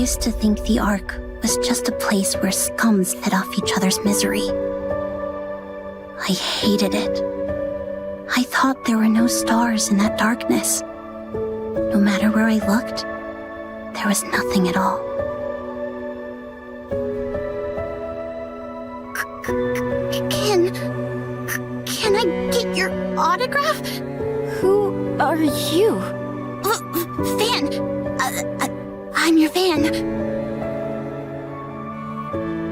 used to think the Ark was just a place where scums fed off each other's misery. I hated it. I thought there were no stars in that darkness. No matter where I looked, there was nothing at all. Can I get your autograph? Who are you? Fan! I'm your fan.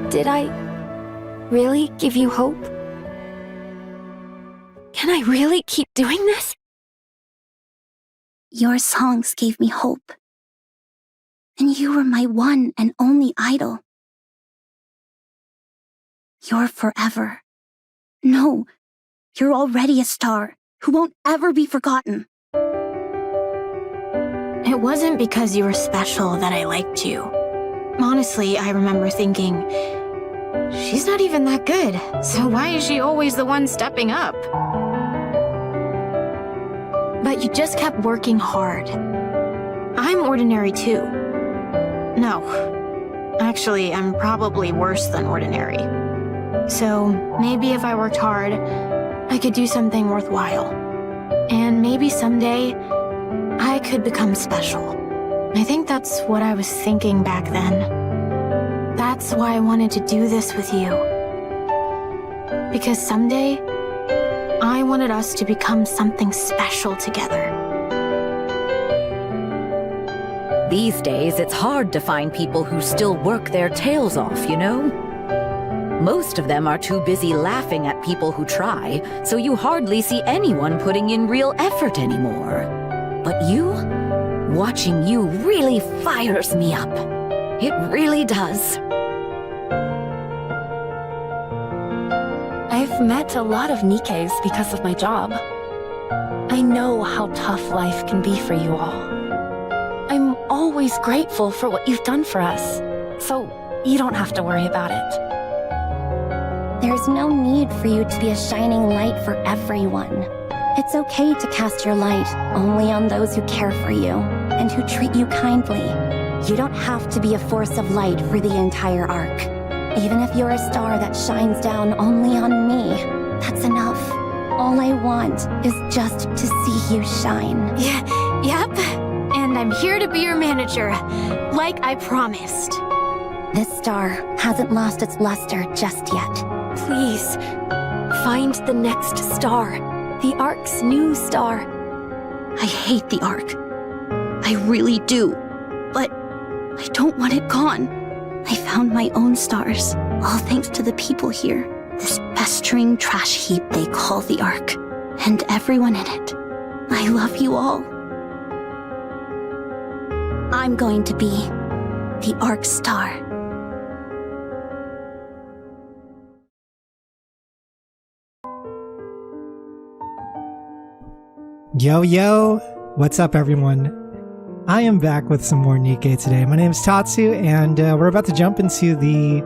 Did I really give you hope? Can I really keep doing this? Your songs gave me hope. And you were my one and only idol. You're forever. No, you're already a star who won't ever be forgotten. It wasn't because you were special that I liked you. Honestly, I remember thinking, she's not even that good, so why is she always the one stepping up? But you just kept working hard. I'm ordinary too. No, actually, I'm probably worse than ordinary. So maybe if I worked hard, I could do something worthwhile. And maybe someday, I could become special. I think that's what I was thinking back then. That's why I wanted to do this with you. Because someday, I wanted us to become something special together. These days, it's hard to find people who still work their tails off, you know? Most of them are too busy laughing at people who try, so you hardly see anyone putting in real effort anymore. But you, watching you really fires me up. It really does. I've met a lot of NIKKEs because of my job. I know how tough life can be for you all. I'm always grateful for what you've done for us, so you don't have to worry about it. There's no need for you to be a shining light for everyone. It's okay to cast your light only on those who care for you and who treat you kindly. You don't have to be a force of light for the entire Ark. Even if you're a star that shines down only on me, that's enough. All I want is just to see you shine. Yep. And I'm here to be your manager, like I promised. This star hasn't lost its luster just yet. Please, find the next star. The Ark's new star. I hate the Ark. I really do. But I don't want it gone. I found my own stars, all thanks to the people here. This pestering trash heap they call the Ark. And everyone in it. I love you all. I'm going to be the Ark star. Yo, what's up everyone? I am back with some more NIKKE today. My name is Tatsu, and we're about to jump into the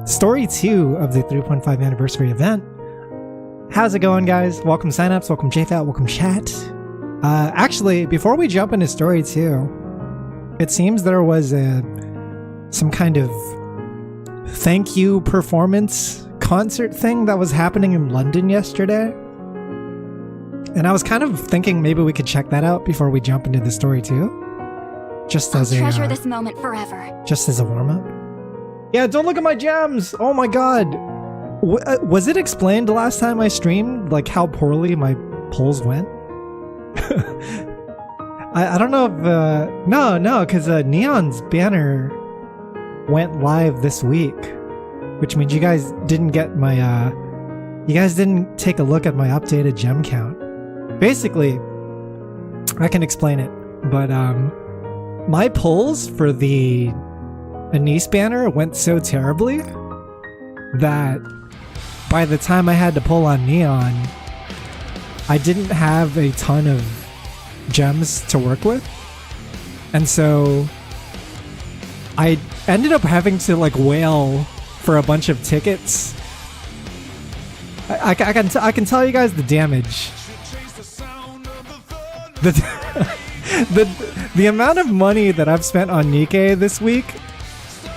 story 2 of the 3.5 anniversary event. How's it going, guys? Welcome signups, welcome JFAT, welcome chat. Actually, before we jump into story 2, it seems there was some kind of thank you performance concert thing that was happening in London yesterday. And I was kind of thinking maybe we could check that out before we jump into the story too. Just as a treasure this moment forever. Just as a warm-up. Yeah, don't look at my gems! Oh my god! Was it explained last time I streamed, like how poorly my polls went? I don't know if... No, because Neon's banner went live this week. Which means you guys didn't get my... you guys didn't take a look at my updated gem count. Basically, I can explain it, but my polls for the Anise banner went so terribly that by the time I had to pull on Neon, I didn't have a ton of gems to work with. And so I ended up having to like wail for a bunch of tickets. I can tell you guys the damage. the amount of money that I've spent on Nikke this week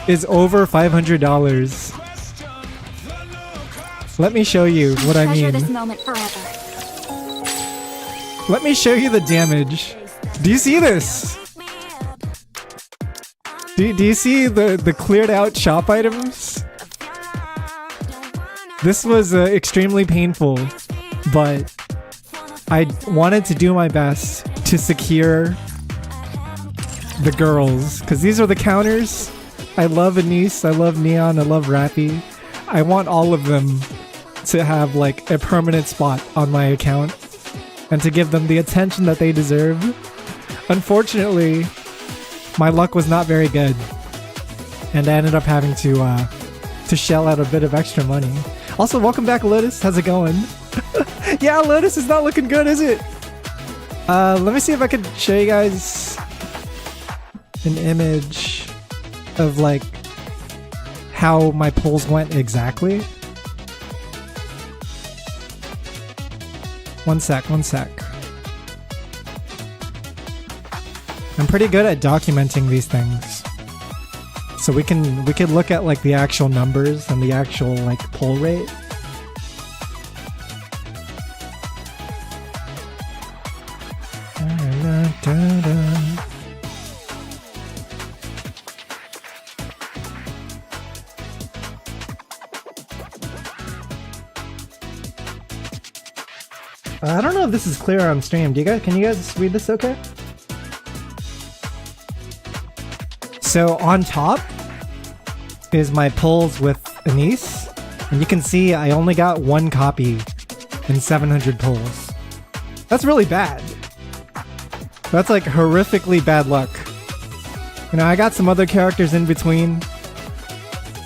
is over $500. Let me show you what I Treasure mean. this moment forever. Let me show you the damage. Do you see this? Do you see the cleared out shop items? This was extremely painful, but I wanted to do my best to secure the girls, because these are the counters. I love Anise, I love Neon, I love Rappy. I want all of them to have like a permanent spot on my account and to give them the attention that they deserve. Unfortunately, my luck was not very good, and I ended up having to shell out a bit of extra money. Also, welcome back, Lotus. How's it going? Yeah, Lotus is not looking good, is it? Let me see if I could show you guys an image of like how my pulls went exactly. One sec. I'm pretty good at documenting these things, so we can look at like the actual numbers and the actual like pull rate. I don't know if this is clear on stream. Can you guys read this okay? So on top is my pulls with Anise, and you can see I only got one copy in 700 pulls. That's really bad. That's like horrifically bad luck. You know, I got some other characters in between,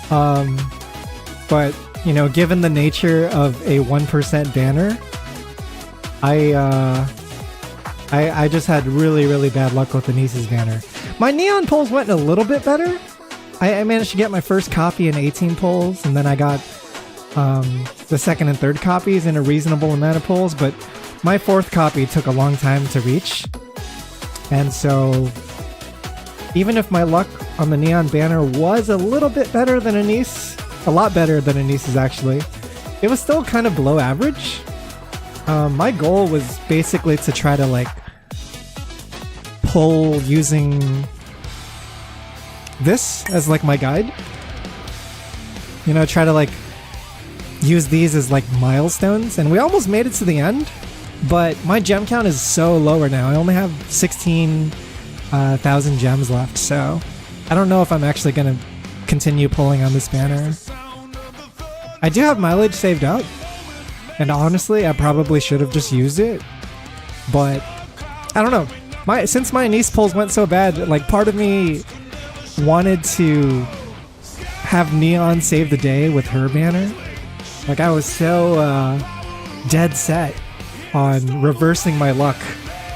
but you know, given the nature of a 1% banner, I just had really bad luck with Anise's banner. My Neon pulls went a little bit better. I managed to get my first copy in 18 pulls, and then I got the second and third copies in a reasonable amount of pulls, but my fourth copy took a long time to reach. And so even if my luck on the Neon banner was a little bit better than Anise, a lot better than Anise's actually, it was still kind of below average. My goal was basically to try to like pull using this as like my guide. You know, try to like use these as like milestones, and we almost made it to the end, but my gem count is so lower now. I only have 16,000 gems left, so I don't know if I'm actually gonna continue pulling on this banner. I do have mileage saved up, and honestly, I probably should have just used it, but I don't know. Since my Anise pulls went so bad, like part of me wanted to have Neon save the day with her banner. Like I was so dead set on reversing my luck,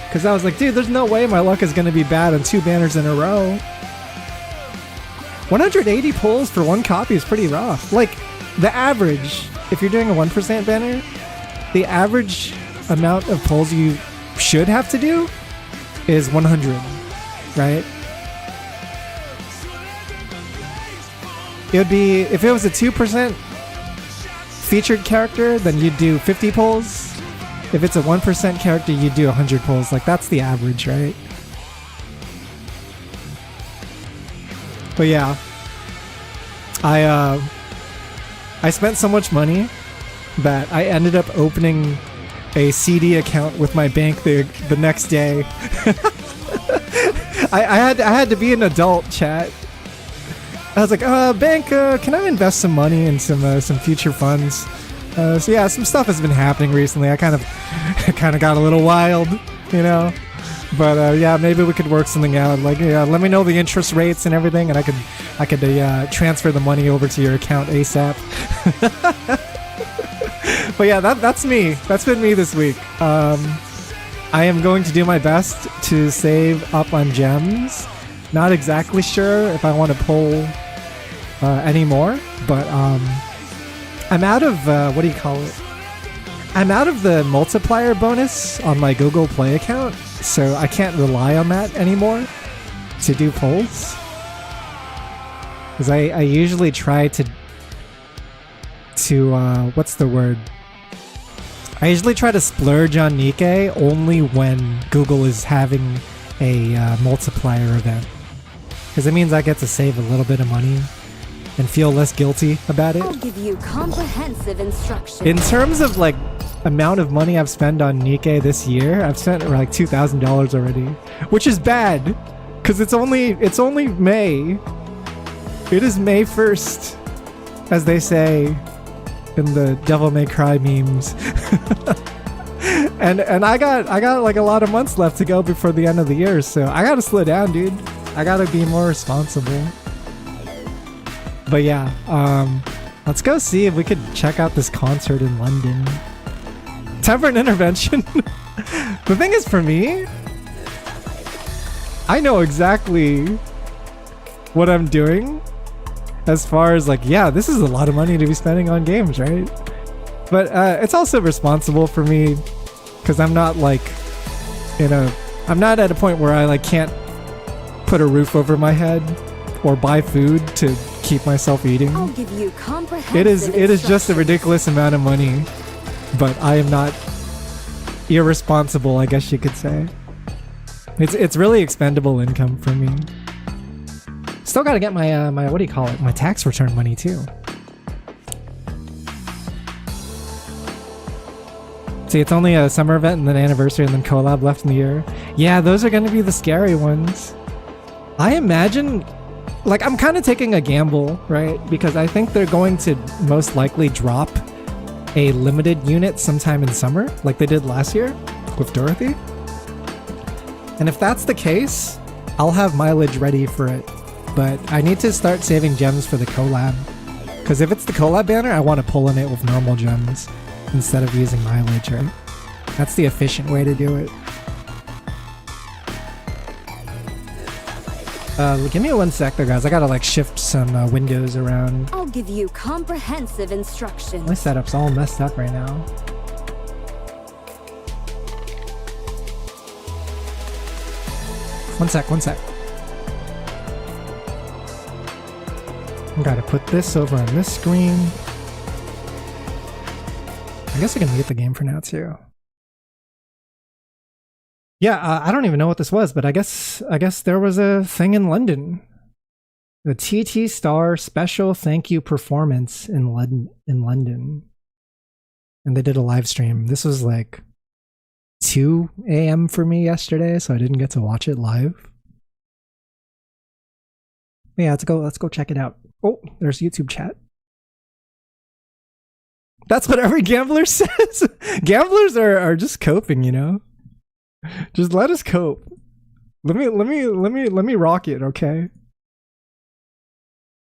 because I was like, dude, there's no way my luck is going to be bad on 2 banners in a row. 180 pulls for 1 copy is pretty rough. Like the average, if you're doing a 1% banner, the average amount of pulls you should have to do is 100, right? It would be, if it was a 2% featured character, then you'd do 50 pulls. If it's a 1% character, you'd do 100 pulls. Like that's the average, right? But yeah, I spent so much money that I ended up opening a CD account with my bank the next day. I had to be an adult, chat. I was like, bank, can I invest some money in some future funds? So yeah, some stuff has been happening recently. I kind of got a little wild, you know. But yeah, maybe we could work something out. Like, yeah, let me know the interest rates and everything, and I could transfer the money over to your account ASAP. But yeah, that's me. That's been me this week. I am going to do my best to save up on gems. Not exactly sure if I want to pull any more, but I'm out of what do you call it? I'm out of the multiplier bonus on my Google Play account, so I can't rely on that anymore to do polls. Because I usually try to what's the word? I usually try to splurge on Nikke only when Google is having a multiplier event. Because it means I get to save a little bit of money and feel less guilty about it. I'll give you comprehensive instructions. In terms of like amount of money I've spent on Nikke this year, I've spent like $2,000 already, which is bad because it's only May. It is May 1st, as they say in the Devil May Cry memes. and I got like a lot of months left to go before the end of the year, so I gotta slow down, dude. I gotta be more responsible. But yeah, let's go see if we could check out this concert in London. Time for an intervention. The thing is, for me, I know exactly what I'm doing as far as like, yeah, this is a lot of money to be spending on games, right? But it's also responsible for me because I'm not like I'm not at a point where I like can't put a roof over my head or buy food to keep myself eating. I'll give you comprehensive It is just a ridiculous amount of money, but I am not irresponsible, I guess you could say. It's really expendable income for me. Still gotta get my my what do you call it? My tax return money too. See, it's only a summer event and then anniversary and then collab left in the year. Yeah, those are gonna be the scary ones. I imagine, like, I'm kind of taking a gamble, right? Because I think they're going to most likely drop a limited unit sometime in summer, like they did last year with Dorothy. And if that's the case, I'll have mileage ready for it. But I need to start saving gems for the collab. Because if it's the collab banner, I want to pull in it with normal gems instead of using mileage, right? That's the efficient way to do it. Give me 1 sec there, guys. I gotta like shift some windows around. I'll give you comprehensive instructions. My setup's all messed up right now. One sec. I gotta put this over on this screen. I guess I can mute the game for now too. Yeah, I don't even know what this was, but I guess there was a thing in London. The TT Star special thank you performance in London. And they did a live stream. This was like 2 a.m. for me yesterday, so I didn't get to watch it live. But yeah, let's go check it out. Oh, there's YouTube chat. That's what every gambler says. Gamblers are just coping, you know? Just let us cope. Let me rock it, okay?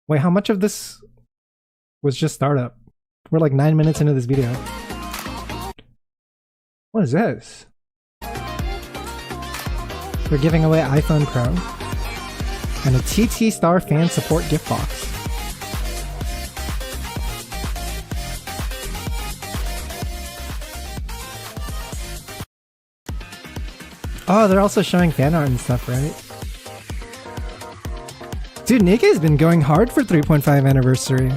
Wait, how much of this was just startup? We're like 9 minutes into this video. What is this? They're giving away iPhone Pro and a TT Star fan support gift box. Oh, they're also showing fan art and stuff, right? Dude, Nikke's been going hard for 3.5 anniversary.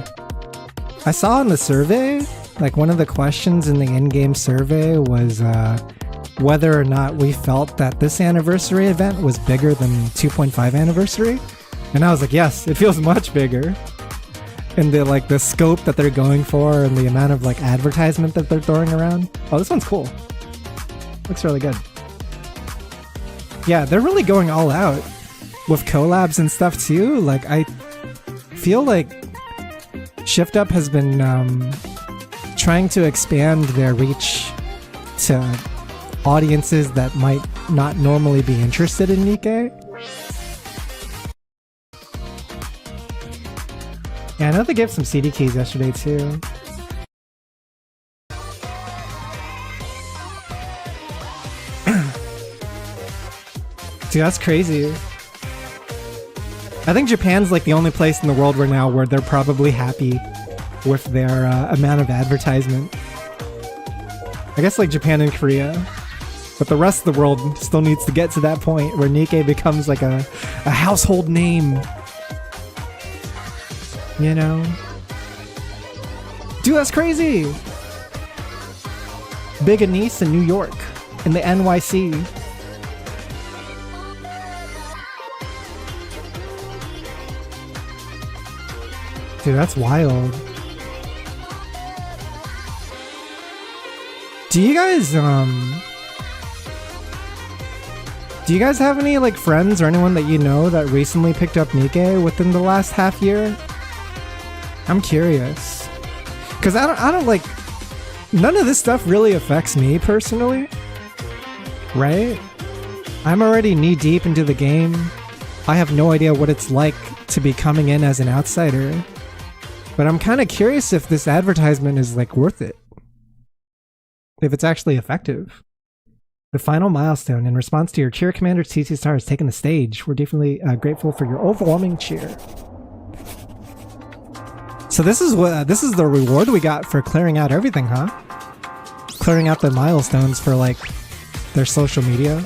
I saw in the survey, like one of the questions in the in-game survey was whether or not we felt that this anniversary event was bigger than 2.5 anniversary. And I was like, yes, it feels much bigger. And the scope that they're going for and the amount of like advertisement that they're throwing around. Oh, this one's cool. Looks really good. Yeah, they're really going all out with collabs and stuff too. Like, I feel like Shift Up has been trying to expand their reach to audiences that might not normally be interested in Nikke. Yeah, I know they gave some CD keys yesterday too. Dude, that's crazy. I think Japan's like the only place in the world right now where they're probably happy with their amount of advertisement. I guess like Japan and Korea. But the rest of the world still needs to get to that point where Nikke becomes like a household name. You know? Dude, that's crazy! Big Anise in New York, in the NYC. Dude, that's wild. Do you guys have any like friends or anyone that you know that recently picked up Nikke within the last half year? I'm curious. Cause I don't like, none of this stuff really affects me personally. Right? I'm already knee deep into the game. I have no idea what it's like to be coming in as an outsider. But I'm kind of curious if this advertisement is like worth it. If it's actually effective. The final milestone. In response to your cheer, Commander TC Star has taken the stage. We're definitely grateful for your overwhelming cheer. So this is the reward we got for clearing out everything, huh? Clearing out the milestones for like their social media.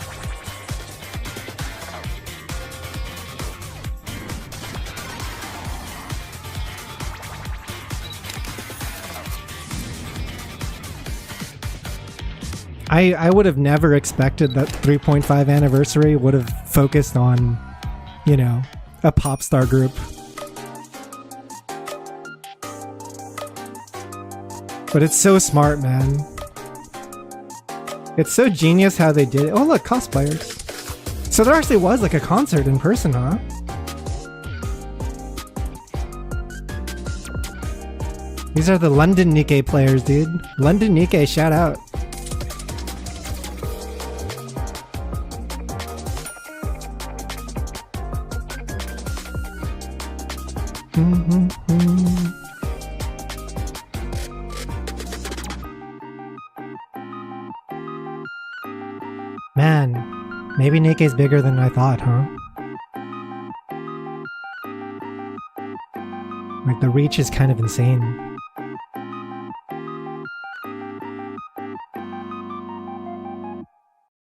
I would have never expected that 3.5 anniversary would have focused on, you know, a pop star group. But it's so smart, man. It's so genius how they did it. Oh look, cosplayers. So there actually was like a concert in person, huh? These are the London Nikke players, dude. London Nikke, shout out. Man, maybe Nikke's bigger than I thought, huh? Like, the reach is kind of insane.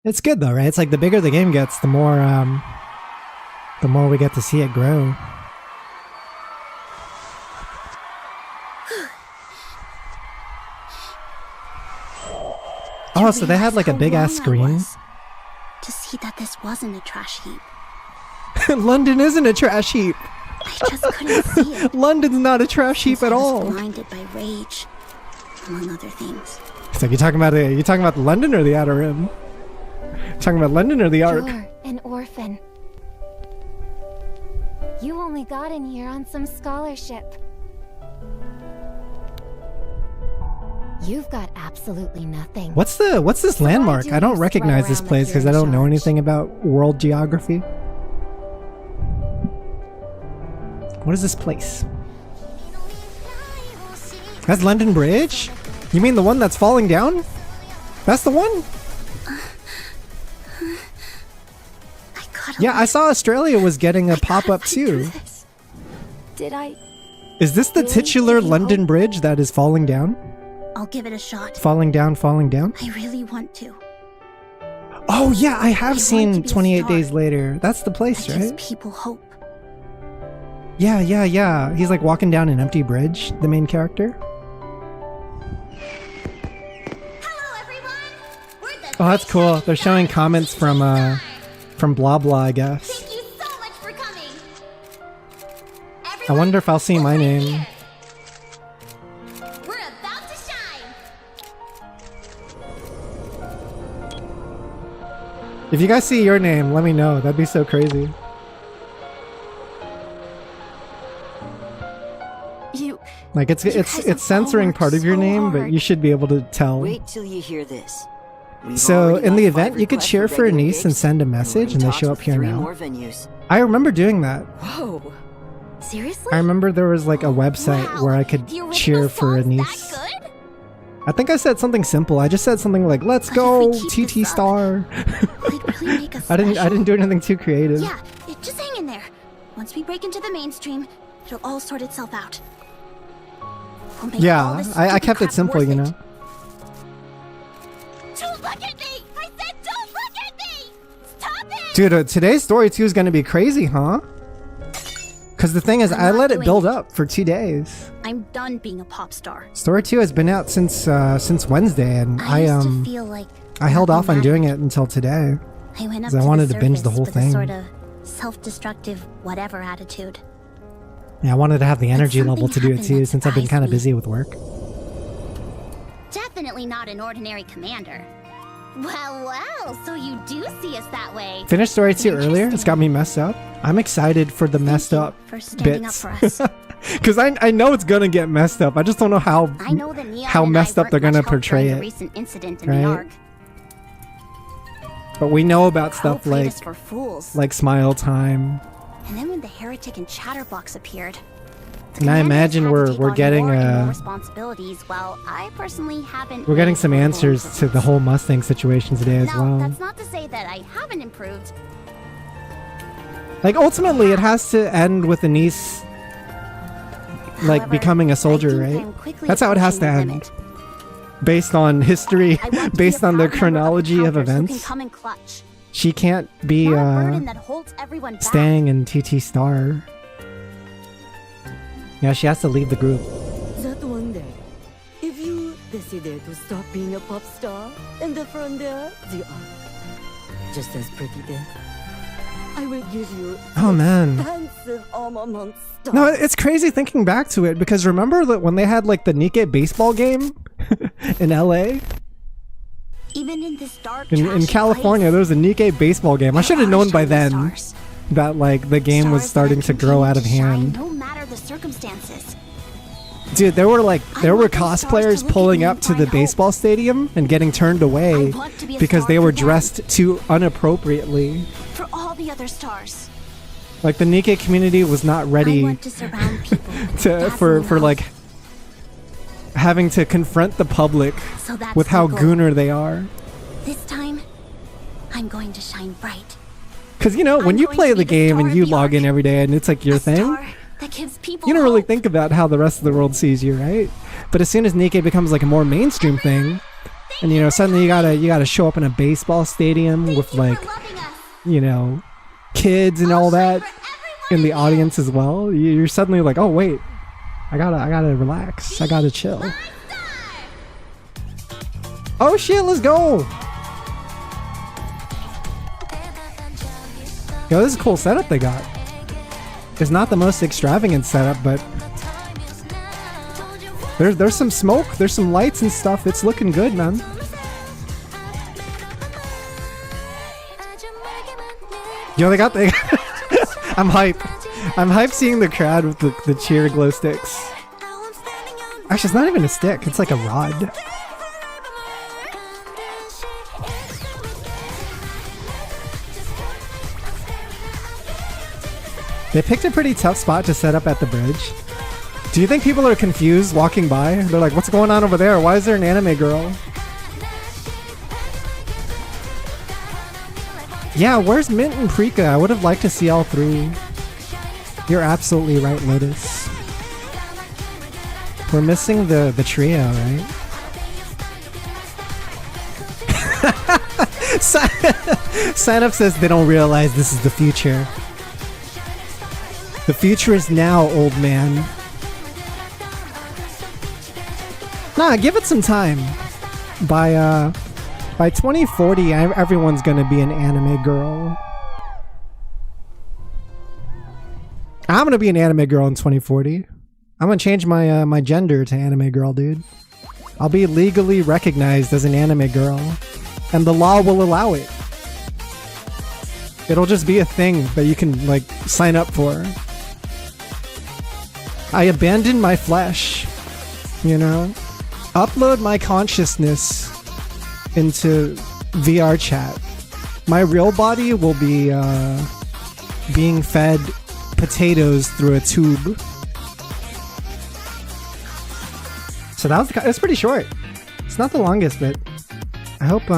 It's good though, right? It's like the bigger the game gets, the more we get to see it grow. Oh, so they had like a big ass screen. To see that this wasn't a trash heap. London isn't a trash heap. I just couldn't see it. London's not a trash heap at all. I was blinded by rage, among other things. So you talking about London or the Outer Rim? Talking about London or the Ark? You're an orphan. You only got in here on some scholarship. You've got absolutely nothing. What's this landmark? I don't recognize this place because I don't know anything about world geography. What is this place? That's London Bridge? You mean the one that's falling down? That's the one? Yeah, I saw Australia was getting a pop-up too. Did I? Is this the titular London Bridge that is falling down? I'll give it a shot. Falling down, falling down? I really want to. Oh yeah, I have seen 28 Days Later. That's the place, That gives right? people hope. Yeah. He's like walking down an empty bridge, the main character. Hello, everyone. Oh, that's cool. They're showing comments from Blah Blah, I guess. Thank you so much for coming. I wonder if I'll see my name. We're about to shine. If you guys see your name, let me know. That'd be so crazy. Like it's censoring part of your name, but you should be able to tell. Wait till you hear this. So in the event, you could cheer for a niece and send a message, and they show up here now. I remember doing that. Whoa. Seriously? I remember there was like a website where I could cheer for a niece. I think I said something simple. I just said something like, "Let's go, TT Star." Really make us I didn't do anything too creative. Yeah, just hang in there. Once we break into the mainstream, it'll all sort itself out. We'll make all Yeah, this I stupid kept it crap simple, worth you it. know. Dude, today's story 2 is gonna be crazy, huh? Because the thing is, I let it build up for 2 days. I'm done being a pop star. Story 2 has been out since Wednesday, and I used to feel like I held off on nothing doing it until today. I went up 'cause I to wanted the to binge the surface whole with thing. a sort of self-destructive whatever attitude. Yeah, I wanted to have the energy something level to do it happened too, that since I've been kind of surprised me. busy with work. Definitely not an ordinary commander. Well, so you do see us that way. Finished story 2 earlier. It's got me messed up. I'm excited for the messed up for standing bits. up for us. Because I know it's gonna get messed up. I just don't know how I know that Neon how and messed I up they're weren't gonna much help portray during it. the recent incident in Right? the Ark. But we know about Crow stuff played like us for fools. Smile Time. And then when the heretic and Chatterbox appeared, And I imagine commanders had to we're take on getting more and more responsibilities. While I personally haven't. we're getting made some notable answers to the whole Mustang situation today as Now, well. that's not to say that I haven't improved. Like ultimately, it has to end with Anise However, becoming a soldier, I think right? I'm quickly That's how it has to approaching the end. limit. Based on history, I want to be based a on the proud member chronology of Counters who can events. come in clutch. She can't be Not a burden that holds everyone back. staying in TT Star. Yeah, she has to leave the group. That one day, if you decided to stop being a pop star, and from there, the art, just as pretty then, I will give you Oh man. expansive armament stuff. No, it's crazy thinking back to it because remember that when they had like the NIKKE baseball game in LA? Even in this dark, In trashy California, there place, was a NIKKE baseball game. I there should have are known by shining then stars. that like the game was Stars starting that to grow out of continue to shine hand. No matter the circumstances. Dude, there were I there were want those stars to cosplayers look at pulling me up and to find the hope. baseball stadium and getting turned away I want to be a because star they for were them. dressed too inappropriately. For all the other stars. Like the NIKKE community was not I ready want to surround people with for dazzling like love. having to confront the public So that's with how the goal. gooner they are. This time, I'm going to shine bright. Because you know, when I'm you going play to the be the game star and of you the log in arc. every day and it's like your A thing, star that gives people you don't really hope. think about how the rest of the world sees you, right? But as soon as NIKKE becomes like a more mainstream thing, and you know, suddenly you gotta show up in a baseball stadium with Thank you like, for loving us. you know, kids and all that in the audience as well. You're suddenly like, oh wait, I gotta relax, I gotta chill. Oh shit, let's go! Yo, this is a cool setup they got. It's not the most extravagant setup, but there's some smoke, there's some lights and stuff. It's looking good, man. Yo, they got I'm hype. I'm hype seeing the crowd with the cheer glow sticks. Actually, it's not even a stick. It's like a rod. They picked a pretty tough spot to set up at the bridge. Do you think people are confused walking by? They're like, what's going on over there? Why is there an anime girl? Yeah, where's Mint and Prika? I would have liked to see all three. You're absolutely right, Lotus. We're missing the trio, right? Sign up says they don't realize this is the future. The future is now, old man. Nah, give it some time. By 2040, everyone's gonna be an anime girl. I'm gonna be an anime girl in 2040. I'm gonna change my my gender to anime girl, dude. I'll be legally recognized as an anime girl, and the law will allow it. It'll just be a thing that you can like sign up for. I abandon my flesh, you know? Upload my consciousness into VR chat. My real body will be being fed potatoes through a tube. So it's pretty short. It's not the longest, but I hope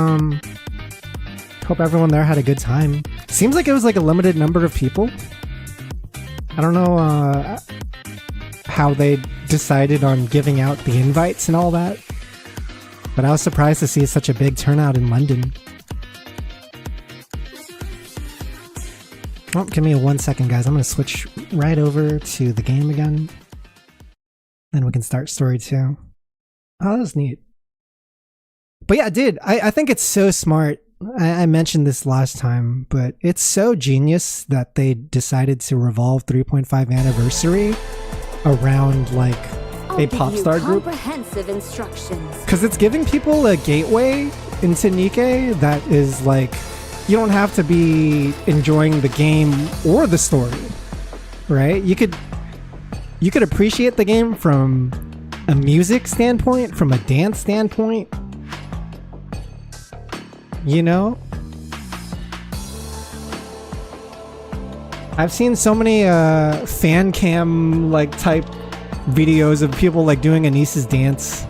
everyone there had a good time. Seems like it was like a limited number of people. I don't know how they decided on giving out the invites and all that, but I was surprised to see such a big turnout in London. Oh, give me 1 second, guys. I'm gonna switch right over to the game again. Then we can start story 2. Oh, that was neat. But yeah, dude, I think it's so smart. I mentioned this last time, but it's so genius that they decided to revolve 3.5 anniversary around like a pop star group. Comprehensive instructions. Because it's giving people a gateway into NIKKE that is like, you don't have to be enjoying the game or the story, right? You could appreciate the game from a music standpoint, from a dance standpoint, you know? I've seen so many fan cam like type videos of people like doing Anissa's dance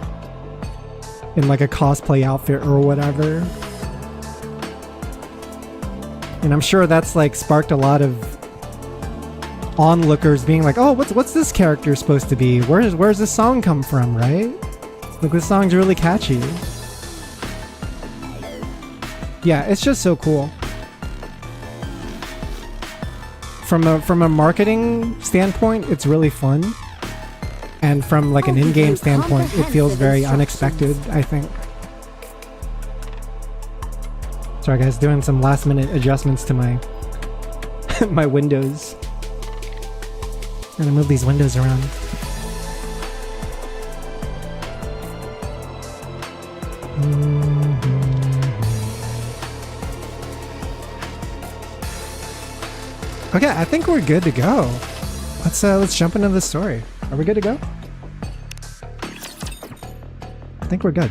in like a cosplay outfit or whatever. And I'm sure that's like sparked a lot of onlookers being like, oh, what's this character supposed to be? Where's this song come from, right? Like, this song's really catchy. Yeah, it's just so cool. From a marketing standpoint, it's really fun. And from like an in-game standpoint, it feels very unexpected, I think. Sorry guys, doing some last minute adjustments to my my windows. I'm gonna move these windows around. Okay, I think we're good to go. Let's jump into the story. Are we good to go? I think we're good.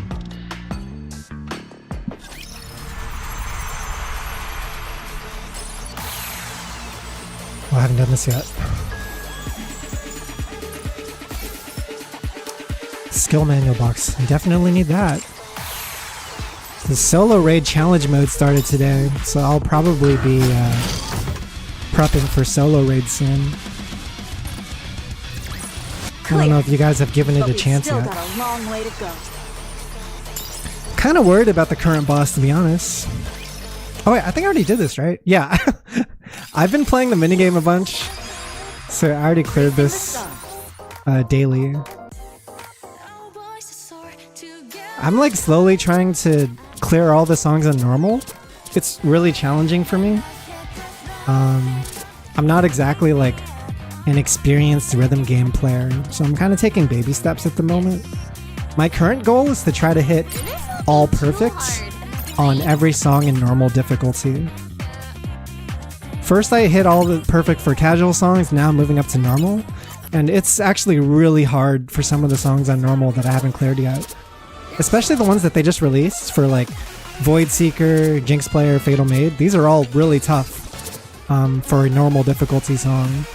Oh, I haven't done this yet. Skill manual box. I definitely need that. The solo raid challenge mode started today, so I'll probably be prepping for solo raid soon. I don't know if you guys have given it a chance yet. Got a long way to go. Kind of worried about the current boss, to be honest. Oh wait, I think I already did this, right? Yeah. I've been playing the minigame a bunch, so I already cleared this daily. I'm like slowly trying to clear all the songs on normal. It's really challenging for me. I'm not exactly like an experienced rhythm game player, so I'm kind of taking baby steps at the moment. My current goal is to try to hit all perfects on every song in normal difficulty. First I hit all the perfect for casual songs, now I'm moving up to normal, and it's actually really hard for some of the songs on normal that I haven't cleared yet. Especially the ones that they just released for like Void Seeker, Jinx Player, Fatal Maid. These are all really tough for a normal difficulty song.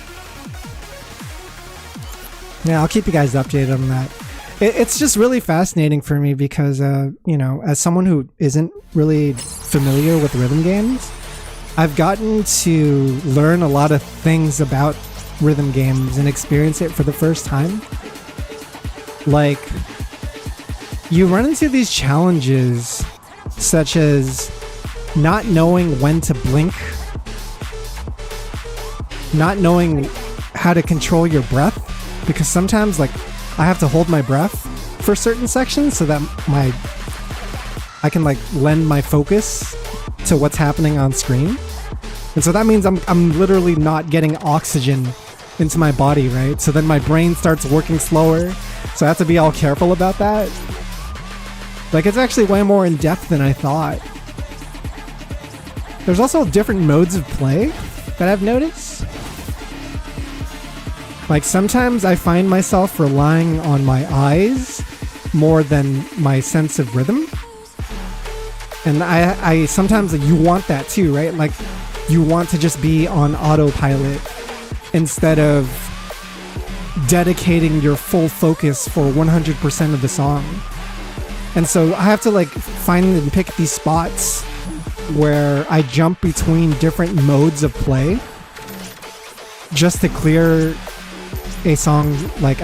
Yeah, I'll keep you guys updated on that. It's just really fascinating for me because, you know, as someone who isn't really familiar with rhythm games, I've gotten to learn a lot of things about rhythm games and experience it for the first time. Like, you run into these challenges such as not knowing when to blink, not knowing how to control your breath, because sometimes like I have to hold my breath for certain sections so that I can like lend my focus to what's happening on screen. And so that means I'm literally not getting oxygen into my body, right? So then my brain starts working slower. So I have to be all careful about that. Like, it's actually way more in depth than I thought. There's also different modes of play that I've noticed. Like, sometimes I find myself relying on my eyes more than my sense of rhythm. And I sometimes, like, you want that too, right? Like, you want to just be on autopilot instead of dedicating your full focus for 100% of the song. And so I have to like find and pick these spots where I jump between different modes of play just to clear a song like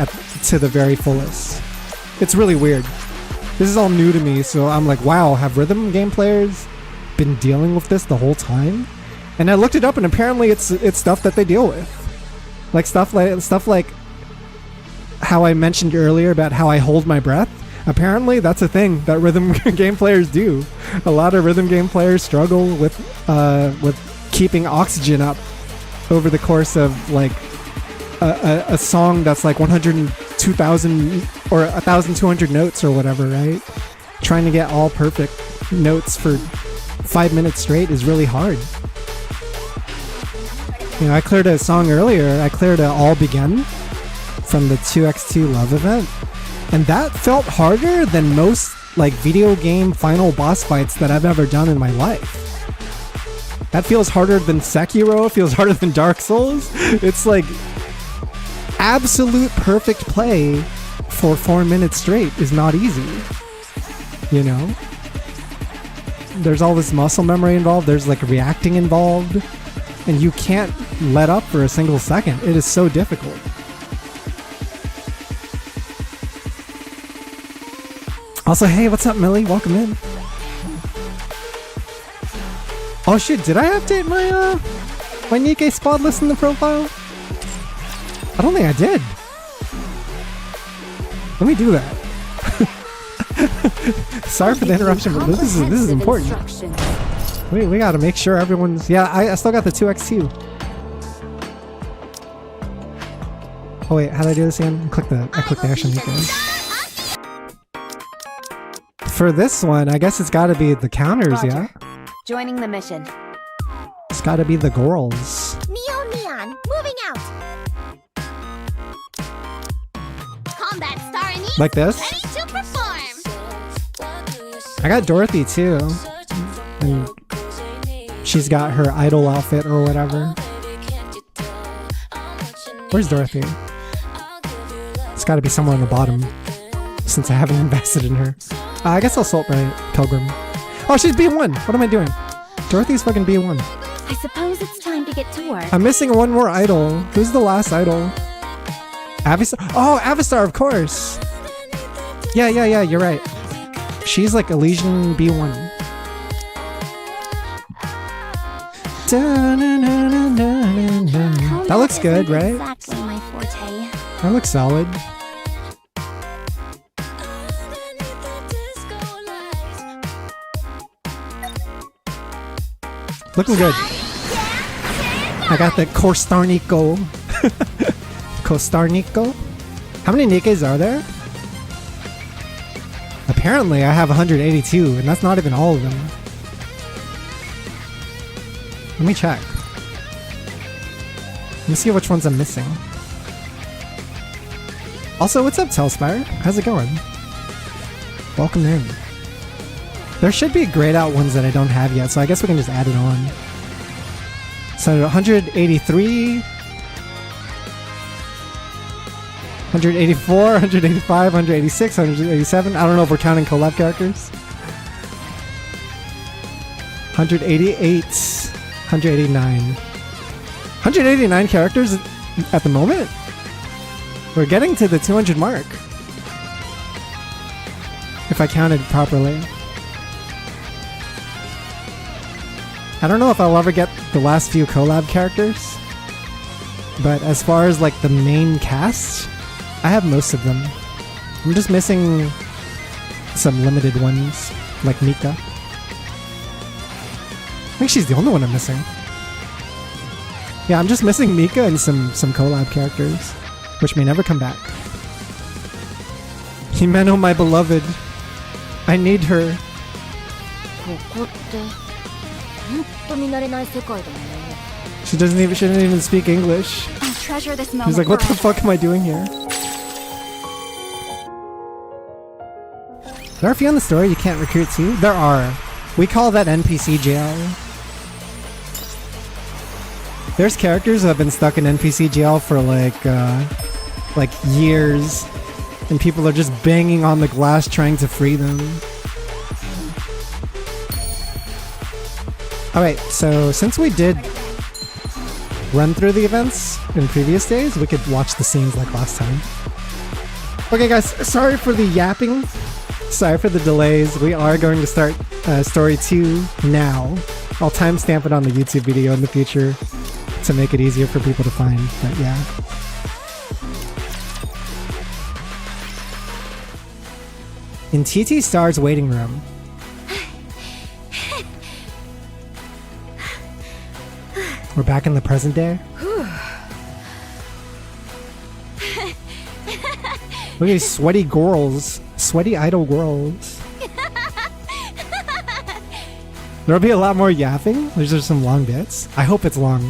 to the very fullest. It's really weird. This is all new to me, so I'm like, wow, have rhythm game players been dealing with this the whole time? And I looked it up, and apparently it's stuff that they deal with. Like stuff like how I mentioned earlier about how I hold my breath. Apparently that's a thing that rhythm game players do. A lot of rhythm game players struggle with keeping oxygen up over the course of like a song that's like 102,000 or 1,200 notes or whatever, right? Trying to get all perfect notes for 5 minutes straight is really hard. You know, I cleared a song earlier. I cleared a All Begin from the 2x2 Love event, and that felt harder than most like video game final boss fights that I've ever done in my life. That feels harder than Sekiro. It feels harder than Dark Souls. It's like absolute perfect play for 4 minutes straight is not easy. You know? There's all this muscle memory involved. There's like reacting involved. And you can't let up for a single second. It is so difficult. Also, hey, what's up, Millie? Welcome in. Oh shit, did I update my NIKKE squad list in the profile? I don't think I did. Let me do that. Sorry for the interruption, but this is important. We gotta make sure everyone's... Yeah, I still got the 2x2. Oh wait, how do I do this again? I click the action icon. For this one, I guess it's gotta be the counters, yeah? Joining the mission. It's gotta be the girls. Neo Neon, moving out. Combat star and Like this? ready to perform. I got Dorothy too. And she's got her idol outfit or whatever. Where's Dorothy? It's gotta be somewhere on the bottom, since I haven't invested in her. I guess I'll salt my Pilgrim. Oh, she's B1! What am I doing? Dorothy's fucking B1. I suppose it's time to get to work. I'm missing one more idol. Who's the last idol? Avistar? Oh, Avistar, of course! Yeah, you're right. She's like Elysian B1. That looks good, right? Exactly my forte. That looks solid. Looking good. I got the Kostarniko. Kostarniko? How many NIKKEs are there? Apparently I have 182, and that's not even all of them. Let me check. Let me see which ones I'm missing. Also, what's up, Telspire? How's it going? Welcome in. There should be grayed out ones that I don't have yet, so I guess we can just add it on. So 183, 184, 185, 186, 187. I don't know if we're counting collab characters. 188, 189. 189 characters at the moment? We're getting to the 200 mark. If I counted properly. I don't know if I'll ever get the last few collab characters, but as far as like the main cast, I have most of them. I'm just missing some limited ones, like NIKKE. I think she's the only one I'm missing. Yeah, I'm just missing NIKKE and some collab characters, which may never come back. Himeno, my beloved. I need her. She doesn't even speak English. I'll treasure this moment. He's like, what the fuck am I doing here? There are a few on the story you can't recruit to. There are. We call that NPC jail. There's characters who have been stuck in NPC jail for like years, and people are just banging on the glass trying to free them. Alright, so since we did run through the events in previous days, we could watch the scenes like last time. Okay guys, sorry for the yapping. Sorry for the delays. We are going to start story 2 now. I'll timestamp it on the YouTube video in the future to make it easier for people to find. But yeah. In TT Star's waiting room. We're back in the present day. Look at these sweaty girls. Sweaty idle girls. There'll be a lot more yapping. There's just some long bits. I hope it's long.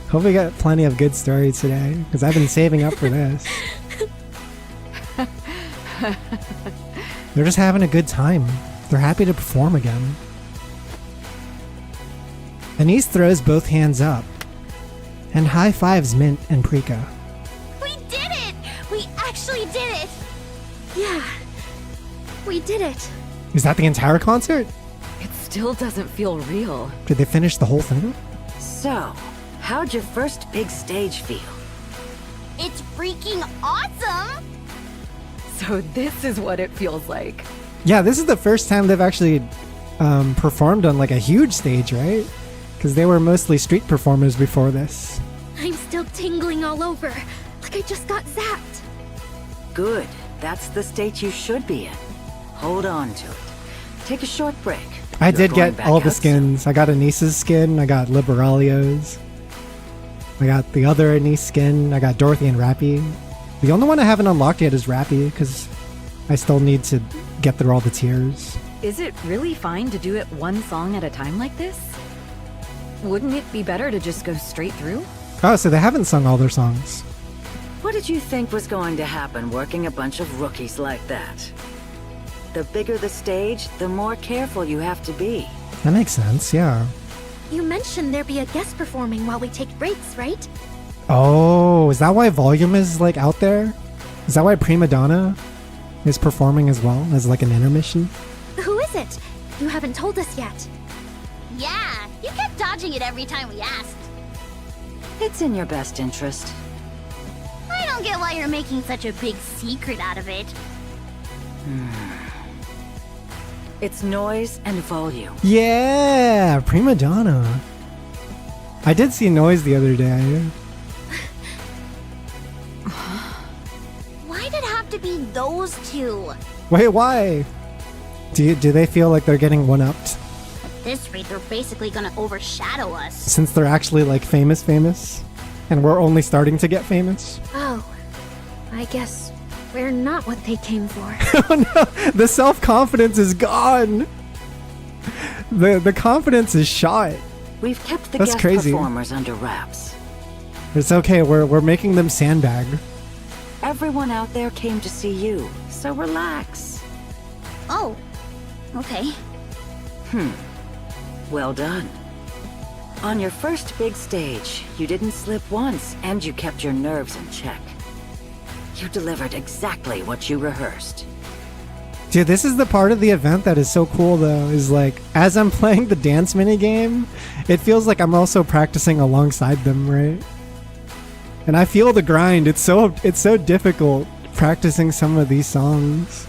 Hope we got plenty of good stories today, because I've been saving up for this. They're just having a good time. They're happy to perform again. Anise throws both hands up and high fives Mint and Prika. We did it! We actually did it! Yeah, we did it. Is that the entire concert? It still doesn't feel real. Did they finish the whole thing? So, how'd your first big stage feel? It's freaking awesome! So this is what it feels like. Yeah, this is the first time they've actually performed on like a huge stage, right? Because they were mostly street performers before this. I'm still tingling all over, like I just got zapped. Good. That's the state you should be in. Hold on to it. Take a short break. I You're did going get back all the out soon. skins. I got Anise's skin, I got Liberalio's. I got the other Anise skin, I got Dorothy and Rappy. The only one I haven't unlocked yet is Rappy, because I still need to get through all the tiers. Is it really fine to do it one song at a time like this? Wouldn't it be better to just go straight through? Oh, so they haven't sung all their songs. What did you think was going to happen working a bunch of rookies like that? The bigger the stage, the more careful you have to be. That makes sense, yeah. You mentioned there be a guest performing while we take breaks, right? Oh, is that why Volume is like out there? Is that why Prima Donna is performing as well as like an intermission? Who is it? You haven't told us yet. Yeah, you kept dodging it every time we asked. It's in your best interest. I don't get why you're making such a big secret out of it. It's noise and volume. Yeah, Prima Donna. I did see Noise the other day. Why did it have to be those two? Wait, why? Do they feel like they're getting one-upped At this rate, they're basically gonna overshadow us. since they're actually like famous, and we're only starting to get famous? Oh, I guess we're not what they came for. Oh no, the self-confidence is gone. The confidence is shot. We've kept the That's guest crazy. performers under wraps. It's okay. We're making them sandbag. Everyone out there came to see you, so relax. Oh, okay. Well done. On your first big stage, you didn't slip once, and you kept your nerves in check. You delivered exactly what you rehearsed. Dude, this is the part of the event that is so cool though, is like, as I'm playing the dance minigame, it feels like I'm also practicing alongside them, right? And I feel the grind. It's so difficult practicing some of these songs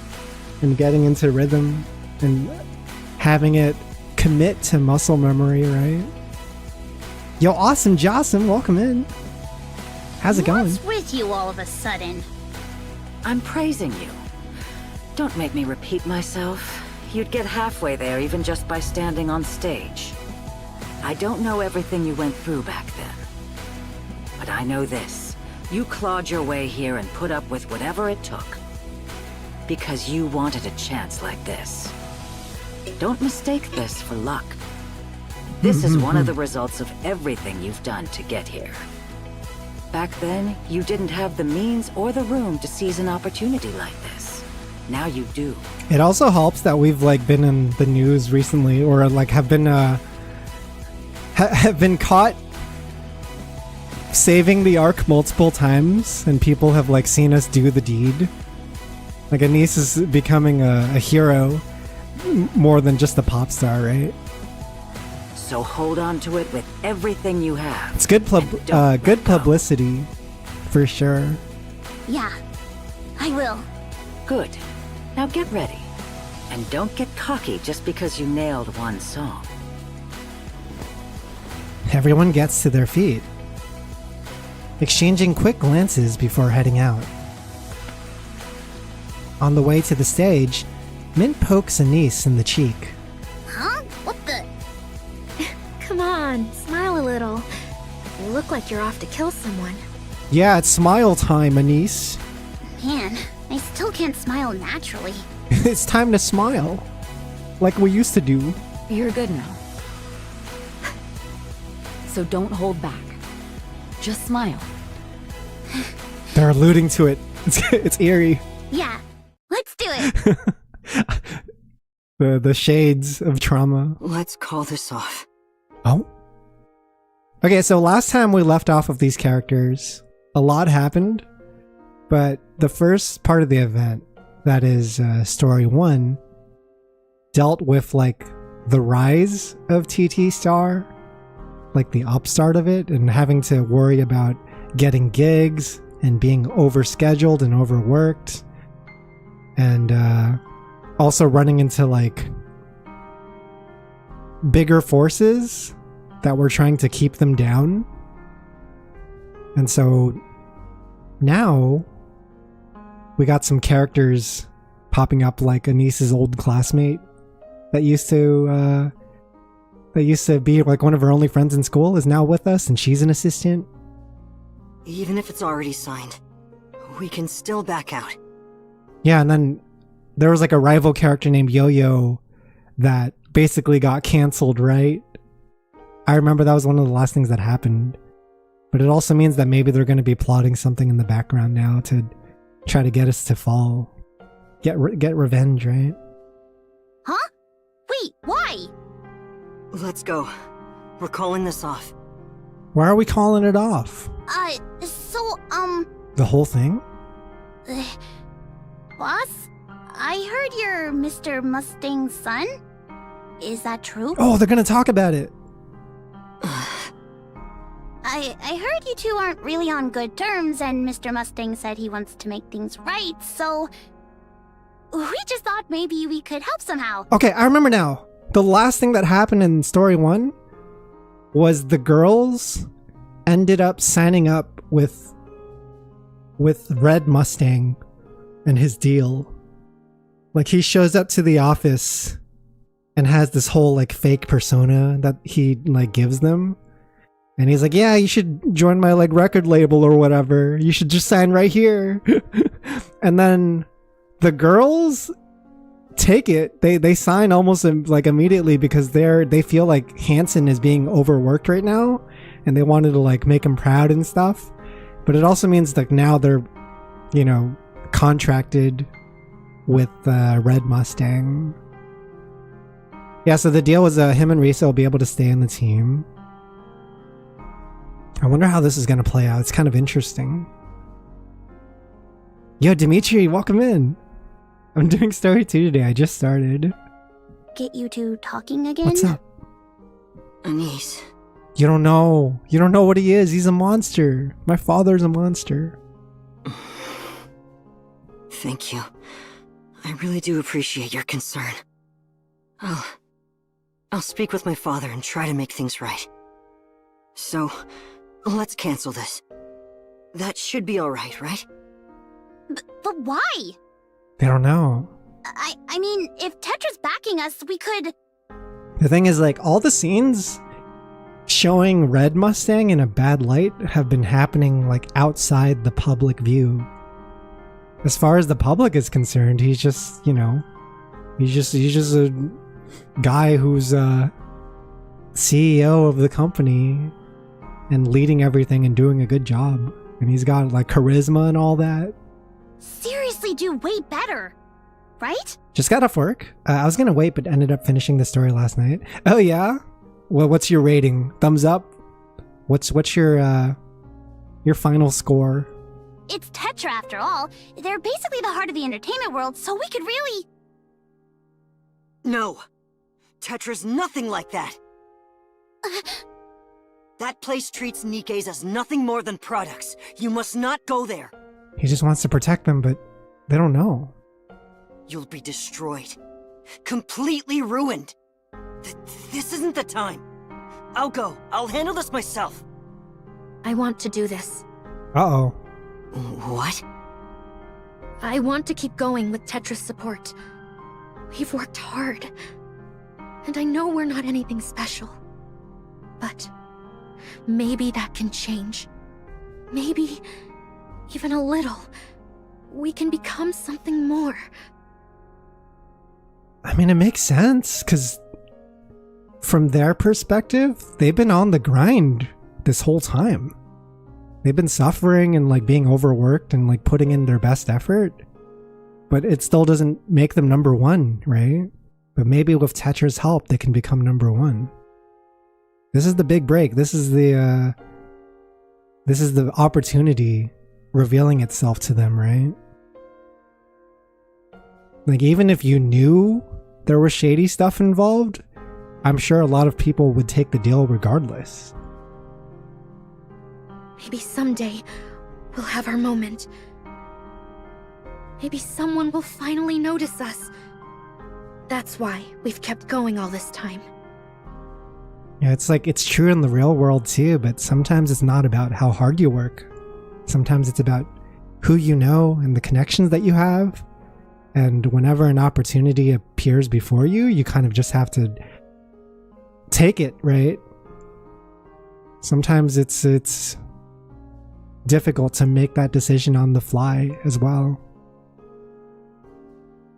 and getting into rhythm and having it commit to muscle memory, right? Yo, Awesome Jossum, welcome in. How's it going? What's with you all of a sudden? I'm praising you. Don't make me repeat myself. You'd get halfway there even just by standing on stage. I don't know everything you went through back then. But I know this. You clawed your way here and put up with whatever it took. Because you wanted a chance like this. Don't mistake this for luck. This is one of the results of everything you've done to get here. Back then, you didn't have the means or the room to seize an opportunity like this. Now you do. It also helps that we've like been in the news recently, or like have been have been caught saving the Ark multiple times, and people have like seen us do the deed. Like Anise is becoming a hero more than just a pop star, right? So hold on to it with everything you have. It's good And don't good let go. publicity, for sure. Yeah, I will. Good. Now get ready. And don't get cocky just because you nailed one song. everyone gets to their feet, exchanging quick glances before heading out. On the way to the stage, Mint pokes Anise in the cheek. Huh? What the? Come on, smile a little. You look like you're off to kill someone. Yeah, it's smile time, Anise. Man, I still can't smile naturally. It's time to smile. Like we used to do. You're good now. So don't hold back. Just smile. They're alluding to it. It's eerie. Yeah, let's do it. The shades of trauma. Let's call this off. Oh? Okay, so last time we left off of these characters, a lot happened, but the first part of the event, that is story 1, dealt with like the rise of TT Star, like the upstart of it, and having to worry about getting gigs and being overscheduled and overworked, and also running into like bigger forces that were trying to keep them down. And so now we got some characters popping up, like Anise's old classmate that used to be like one of her only friends in school is now with us, and she's an assistant. Even if it's already signed, we can still back out. Yeah, and then there was like a rival character named Yo-Yo that basically got canceled, right? I remember that was one of the last things that happened. But it also means that maybe they're going to be plotting something in the background now to try to get us to fall. Get revenge, right? Huh? Wait, why? Let's go. We're calling this off. Why are we calling it off? The whole thing? Boss? I heard you're Mr. Mustang's son? Is that true? Oh, they're going to talk about it. I heard you two aren't really on good terms, and Mr. Mustang said he wants to make things right, so we just thought maybe we could help somehow. Okay, I remember now. The last thing that happened in story 1 was the girls ended up signing up with Red Mustang and his deal. Like, he shows up to the office and has this whole like fake persona that he like gives them. And he's like, yeah, you should join my like record label or whatever. You should just sign right here. And then the girls take it. They sign almost like immediately because they feel like Hanson is being overworked right now, and they wanted to like make him proud and stuff. But it also means like now they're, you know, contracted with Red Mustang. Yeah, so the deal was him and Risa will be able to stay on the team. I wonder how this is going to play out. It's kind of interesting. Yo, Dimitri, welcome in. I'm doing story 2 today. I just started. Get you two talking again? What's up? Anise. You don't know. You don't know what he is. He's a monster. My father's a monster. Thank you. I really do appreciate your concern. I'll speak with my father and try to make things right. So, let's cancel this. That should be alright, right? But why? They don't know. I mean, if Tetra's backing us, we could... The thing is, like, all the scenes showing Red Mustang in a bad light have been happening, like, outside the public view. As far as the public is concerned, he's just, you know, he's just a guy who's CEO of the company and leading everything and doing a good job. And he's got, like, charisma and all that. Seriously do way better, right? Just got off work. I was gonna wait, but ended up finishing the story last night. Oh yeah? Well, what's your rating? Thumbs up? What's your final score? It's Tetra after all. They're basically the heart of the entertainment world, so we could really... No! Tetra's nothing like that! That place treats Nikkes as nothing more than products. You must not go there. He just wants to protect them, but they don't know. You'll be destroyed. Completely ruined. This isn't the time. I'll go. I'll handle this myself. I want to do this. Uh-oh. What? I want to keep going with Tetra's support. We've worked hard. And I know we're not anything special. But maybe that can change. Maybe, even a little, we can become something more. I mean, it makes sense, because from their perspective, they've been on the grind this whole time. They've been suffering and like being overworked and like putting in their best effort. But it still doesn't make them number one, right? But maybe with Tetra's help, they can become number one. This is the big break. This is the opportunity revealing itself to them, right? Like, even if you knew there was shady stuff involved, I'm sure a lot of people would take the deal regardless. Maybe someday we'll have our moment. Maybe someone will finally notice us. That's why we've kept going all this time. Yeah, it's like, it's true in the real world too, but sometimes it's not about how hard you work. Sometimes it's about who you know and the connections that you have. And whenever an opportunity appears before you, you kind of just have to take it, right? Sometimes it's difficult to make that decision on the fly as well.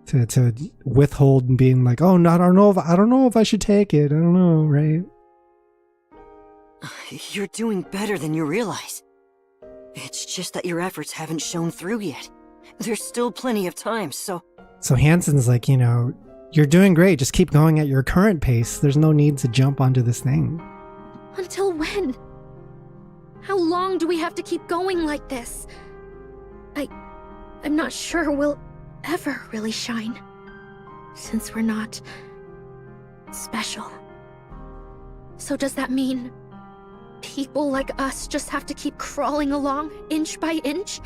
To withhold and being like, oh, no, I don't know if I should take it. I don't know, right? You're doing better than you realize. It's just that your efforts haven't shown through yet. There's still plenty of time, so Hansen's like, you're doing great. Just keep going at your current pace. There's no need to jump onto this thing. Until when? How long do we have to keep going like this? I'm not sure we'll ever really shine. Since we're not special. So does that mean people like us just have to keep crawling along inch by inch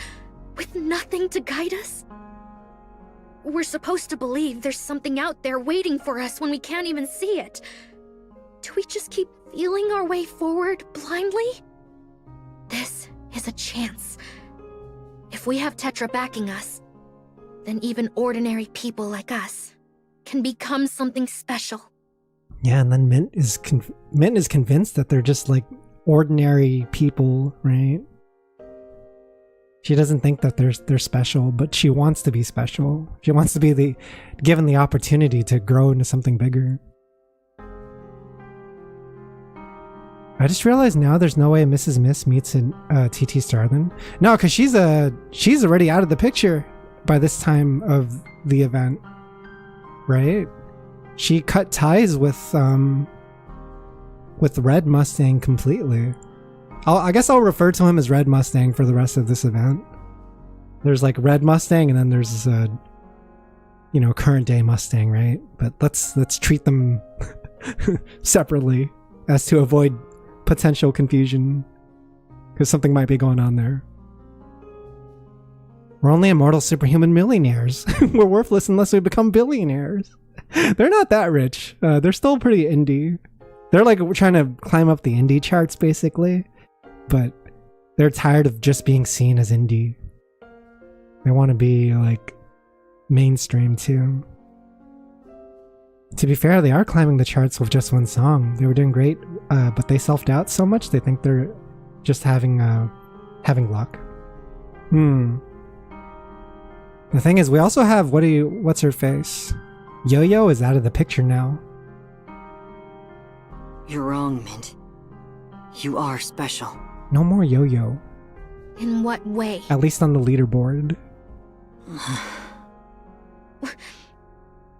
with nothing to guide us? We're supposed to believe there's something out there waiting for us when we can't even see it. Do we just keep feeling our way forward blindly? This is a chance. If we have Tetra backing us, then even ordinary people like us can become something special. Yeah, and then Mint is convinced that they're just like ordinary people, right? She doesn't think that they're special, but she wants to be special. She wants to be given the opportunity to grow into something bigger. I just realized now there's no way Mrs. Miss meets in TT Starlin. No, because she's already out of the picture by this time of the event, right? She cut ties with Red Mustang completely. I guess I'll refer to him as Red Mustang for the rest of this event. There's like Red Mustang, and then there's current day Mustang, right? But let's treat them separately as to avoid potential confusion, because something might be going on there. We're only immortal superhuman millionaires. We're worthless unless we become billionaires. They're not that rich. They're still pretty indie. They're like trying to climb up the indie charts, basically. But they're tired of just being seen as indie. They want to be like mainstream too. To be fair, they are climbing the charts with just one song. They were doing great, but they self-doubt so much they think they're just having luck. The thing is, we also have what's her face? Yo-Yo is out of the picture now. You're wrong, Mint. You are special. No more Yo-Yo. In what way? At least on the leaderboard.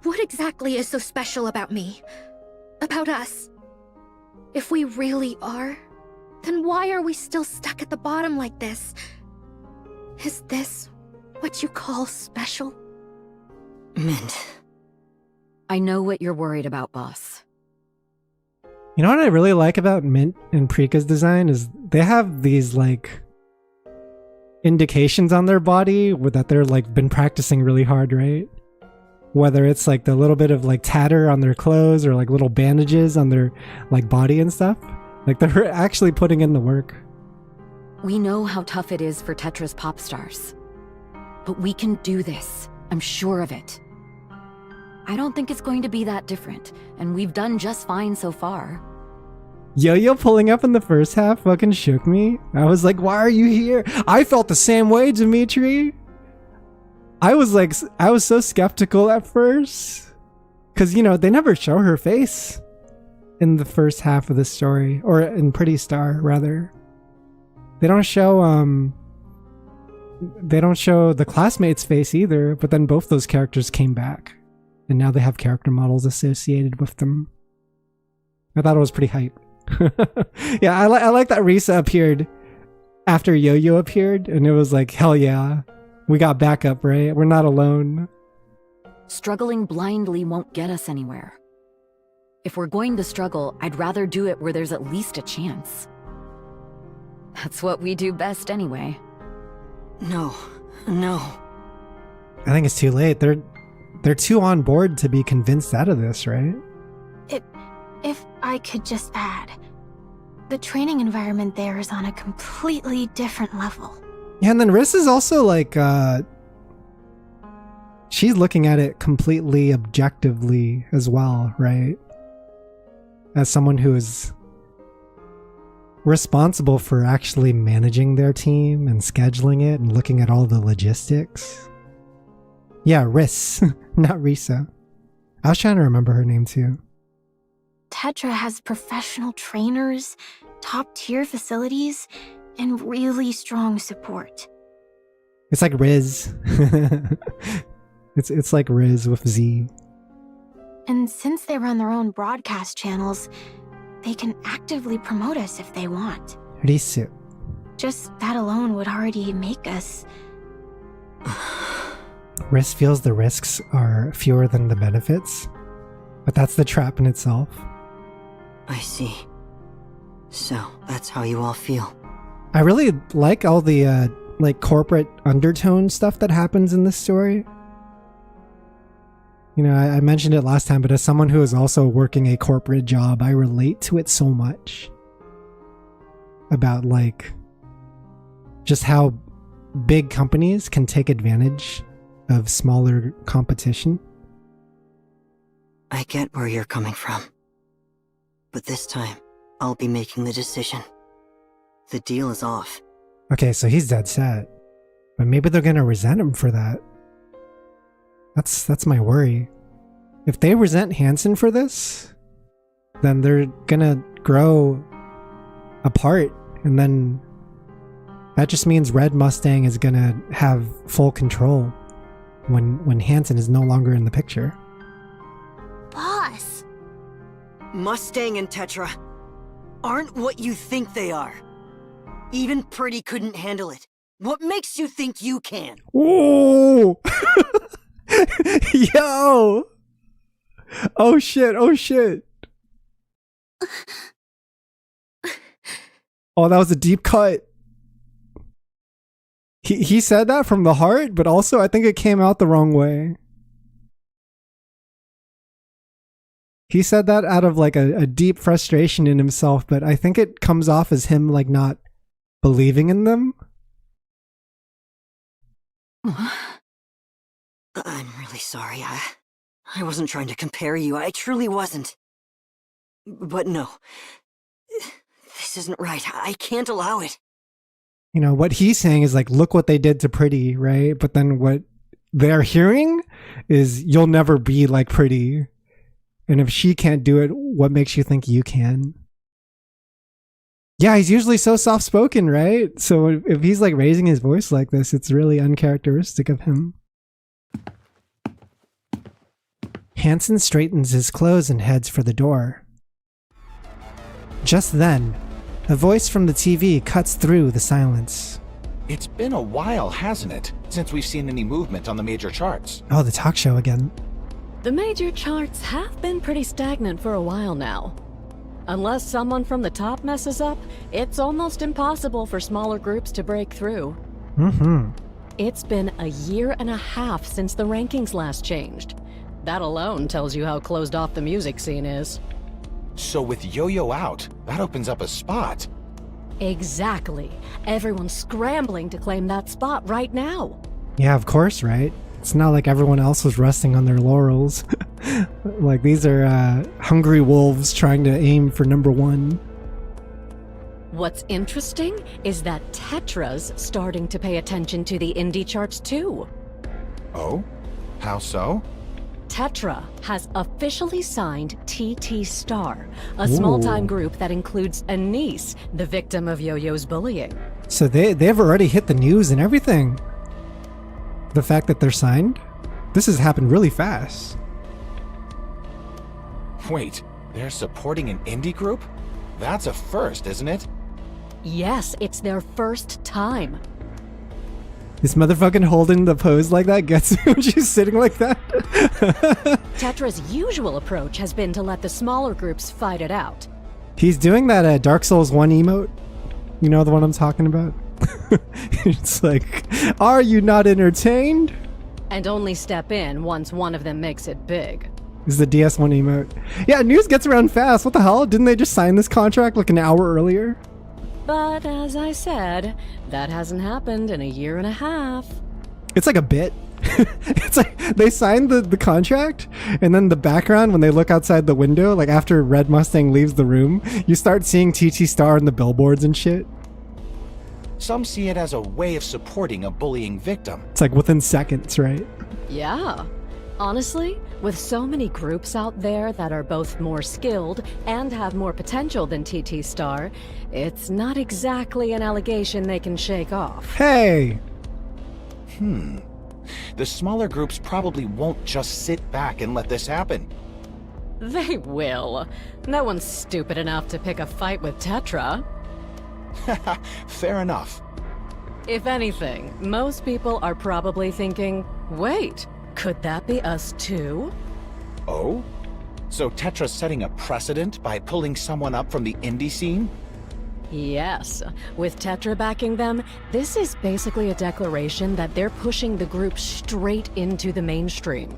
What exactly is so special about me? About us? If we really are, then why are we still stuck at the bottom like this? Is this what you call special? Mint. I know what you're worried about, boss. You know what I really like about Mint and Prika's design is they have these like indications on their body that they're like been practicing really hard, right? Whether it's like the little bit of like tatter on their clothes or like little bandages on their like body and stuff. Like, they're actually putting in the work. We know how tough it is for Tetra's pop stars. But we can do this. I'm sure of it. I don't think it's going to be that different, and we've done just fine so far. Yo-Yo pulling up in the first half fucking shook me. I was like, why are you here? I felt the same way, Dimitri. I was so skeptical at first. Because, you know, they never show her face in the first half of the story. Or in Pretty Star, rather. They don't show the classmate's face either, but then both those characters came back. And now they have character models associated with them. I thought it was pretty hype. Yeah, I like that Risa appeared after Yo-Yo appeared, and it was like, hell yeah. We got backup, right? We're not alone. Struggling blindly won't get us anywhere. If we're going to struggle, I'd rather do it where there's at least a chance. That's what we do best anyway. No. I think it's too late. They're too on board to be convinced out of this, right? If I could just add, the training environment there is on a completely different level. Yeah, and then Riss is also like, she's looking at it completely objectively as well, right? As someone who is responsible for actually managing their team and scheduling it and looking at all the logistics. Yeah, Riss, not Risa. I was trying to remember her name too. Tetra has professional trainers, top-tier facilities, and really strong support. It's like Riz. It's like Riz with Z. And since they run their own broadcast channels, they can actively promote us if they want. Risu. Just that alone would already make us... Riz feels the risks are fewer than the benefits, but that's the trap in itself. I see. So, that's how you all feel. I really like all the like corporate undertone stuff that happens in this story. You know, I mentioned it last time, but as someone who is also working a corporate job, I relate to it so much. About like just how big companies can take advantage of smaller competition. I get where you're coming from. But this time, I'll be making the decision. The deal is off. Okay, so he's dead set. But maybe they're gonna resent him for that. That's my worry. If they resent Hansen for this, then they're gonna grow apart, and then that just means Red Mustang is gonna have full control when Hansen is no longer in the picture. Boss. Mustang and Tetra aren't what you think they are. Even Pretty couldn't handle it. What makes you think you can? Ooh! Yo! Oh shit, oh shit. Oh, that was a deep cut. He said that from the heart, but also I think it came out the wrong way. He said that out of like a deep frustration in himself, but I think it comes off as him like not believing in them. I'm really sorry. I wasn't trying to compare you. I truly wasn't. But no. This isn't right. I can't allow it. You know, what he's saying is like, look what they did to Pretty, right? But then what they're hearing is you'll never be like Pretty. And if she can't do it, what makes you think you can? Yeah, he's usually so soft-spoken, right? So if he's like raising his voice like this, it's really uncharacteristic of him. Hansen straightens his clothes and heads for the door. Just then, a voice from the TV cuts through the silence. It's been a while, hasn't it, since we've seen any movement on the major charts? Oh, the talk show again. The major charts have been pretty stagnant for a while now. Unless someone from the top messes up, it's almost impossible for smaller groups to break through. It's been a year and a half since the rankings last changed. That alone tells you how closed off the music scene is. So with Yo-Yo out, that opens up a spot. Exactly. Everyone's scrambling to claim that spot right now. Yeah, of course, right? It's not like everyone else was resting on their laurels. Like, these are hungry wolves trying to aim for number one. What's interesting is that Tetra's starting to pay attention to the indie charts too. Oh? How so? Tetra has officially signed TT Star, a small-time Ooh. group that includes a niece, the victim of Yo-Yo's bullying. So they've already hit the news and everything. The fact that they're signed? This has happened really fast. Wait, they're supporting an indie group? That's a first, isn't it? Yes, it's their first time. This motherfucking holding the pose like that gets me when she's sitting like that. Tetra's usual approach has been to let the smaller groups fight it out. He's doing that Dark Souls 1 emote. You know the one I'm talking about? It's like, are you not entertained? And only step in once one of them makes it big. This is the DS1 emote. Yeah, news gets around fast. What the hell? Didn't they just sign this contract like an hour earlier? But as I said, that hasn't happened in a year and a half. It's like a bit. It's like they signed the contract, and then the background when they look outside the window, like after Red Mustang leaves the room, you start seeing TT Star in the billboards and shit. Some see it as a way of supporting a bullying victim. It's like within seconds, right? Yeah. Honestly, with so many groups out there that are both more skilled and have more potential than TT Star, it's not exactly an allegation they can shake off. Hey! The smaller groups probably won't just sit back and let this happen. They will. No one's stupid enough to pick a fight with Tetra. Fair enough. If anything, most people are probably thinking, wait, could that be us too? Oh? So Tetra's setting a precedent by pulling someone up from the indie scene? Yes. With Tetra backing them, this is basically a declaration that they're pushing the group straight into the mainstream.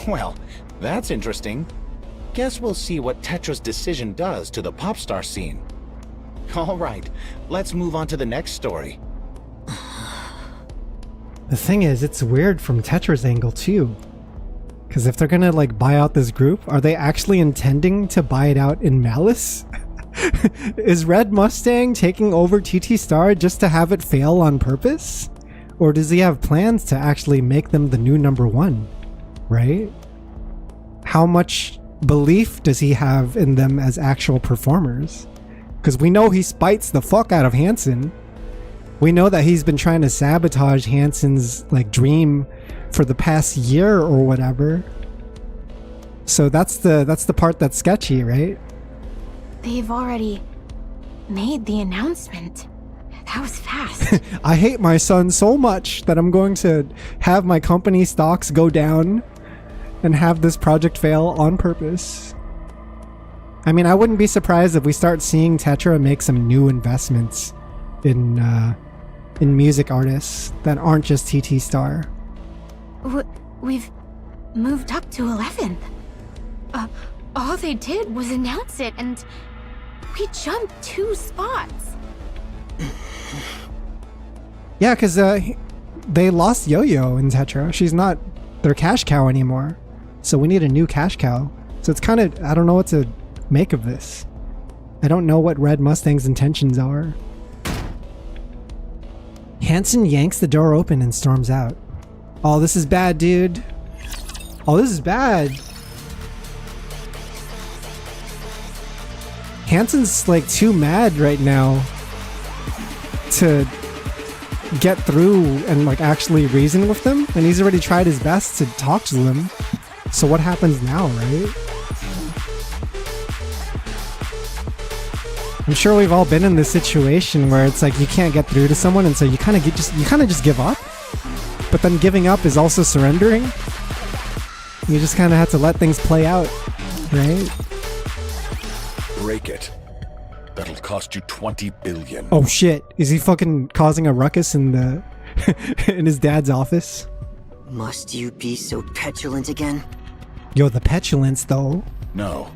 Well, that's interesting. Guess we'll see what Tetra's decision does to the pop star scene. All right, let's move on to the next story. The thing is, it's weird from Tetra's angle too. Because if they're gonna like buy out this group, are they actually intending to buy it out in malice? Is Red Mustang taking over TT Star just to have it fail on purpose? Or does he have plans to actually make them the new number one? Right? How much belief does he have in them as actual performers? Because we know he spites the fuck out of Hanson. We know that he's been trying to sabotage Hanson's like dream for the past year or whatever. So that's the part that's sketchy, right? They've already made the announcement. That was fast. I hate my son so much that I'm going to have my company stocks go down and have this project fail on purpose. I mean, I wouldn't be surprised if we start seeing Tetra make some new investments in music artists that aren't just TT Star. We've moved up to 11th. All they did was announce it, and we jumped 2 spots. Yeah, because they lost Yo-Yo in Tetra. She's not their cash cow anymore. So we need a new cash cow. So it's kind of, I don't know what to make of this. I don't know what Red Mustang's intentions are. Hanson yanks the door open and storms out. Oh, this is bad, dude. Oh, this is bad. Hanson's like too mad right now to get through and like actually reason with them, and he's already tried his best to talk to them. So what happens now, right? I'm sure we've all been in this situation where it's like you can't get through to someone, and so you kind of just give up. But then giving up is also surrendering. You just kind of have to let things play out, right? Break it. That'll cost you 20 billion. Oh shit! Is he fucking causing a ruckus in the in his dad's office? Must you be so petulant again? Yo, the petulance though. No,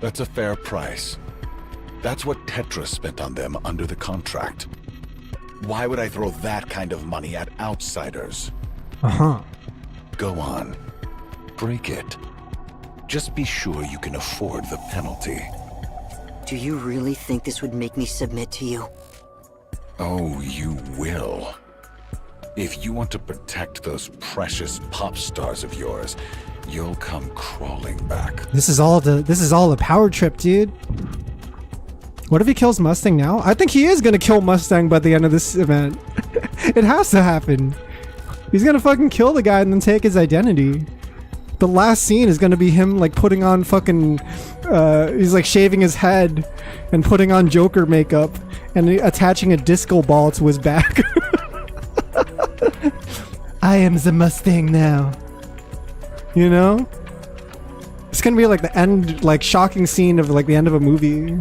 That's a fair price. That's what Tetra spent on them under the contract. Why would I throw that kind of money at outsiders? Uh-huh. Go on. Break it. Just be sure you can afford the penalty. Do you really think this would make me submit to you? Oh, you will. If you want to protect those precious pop stars of yours, you'll come crawling back. This is all a power trip, dude. What if he kills Mustang now? I think he is gonna kill Mustang by the end of this event. It has to happen. He's gonna fucking kill the guy and then take his identity. The last scene is gonna be him like putting on fucking he's like shaving his head and putting on Joker makeup and attaching a disco ball to his back. I am the Mustang now. You know? It's gonna be like the end, like shocking scene of like the end of a movie.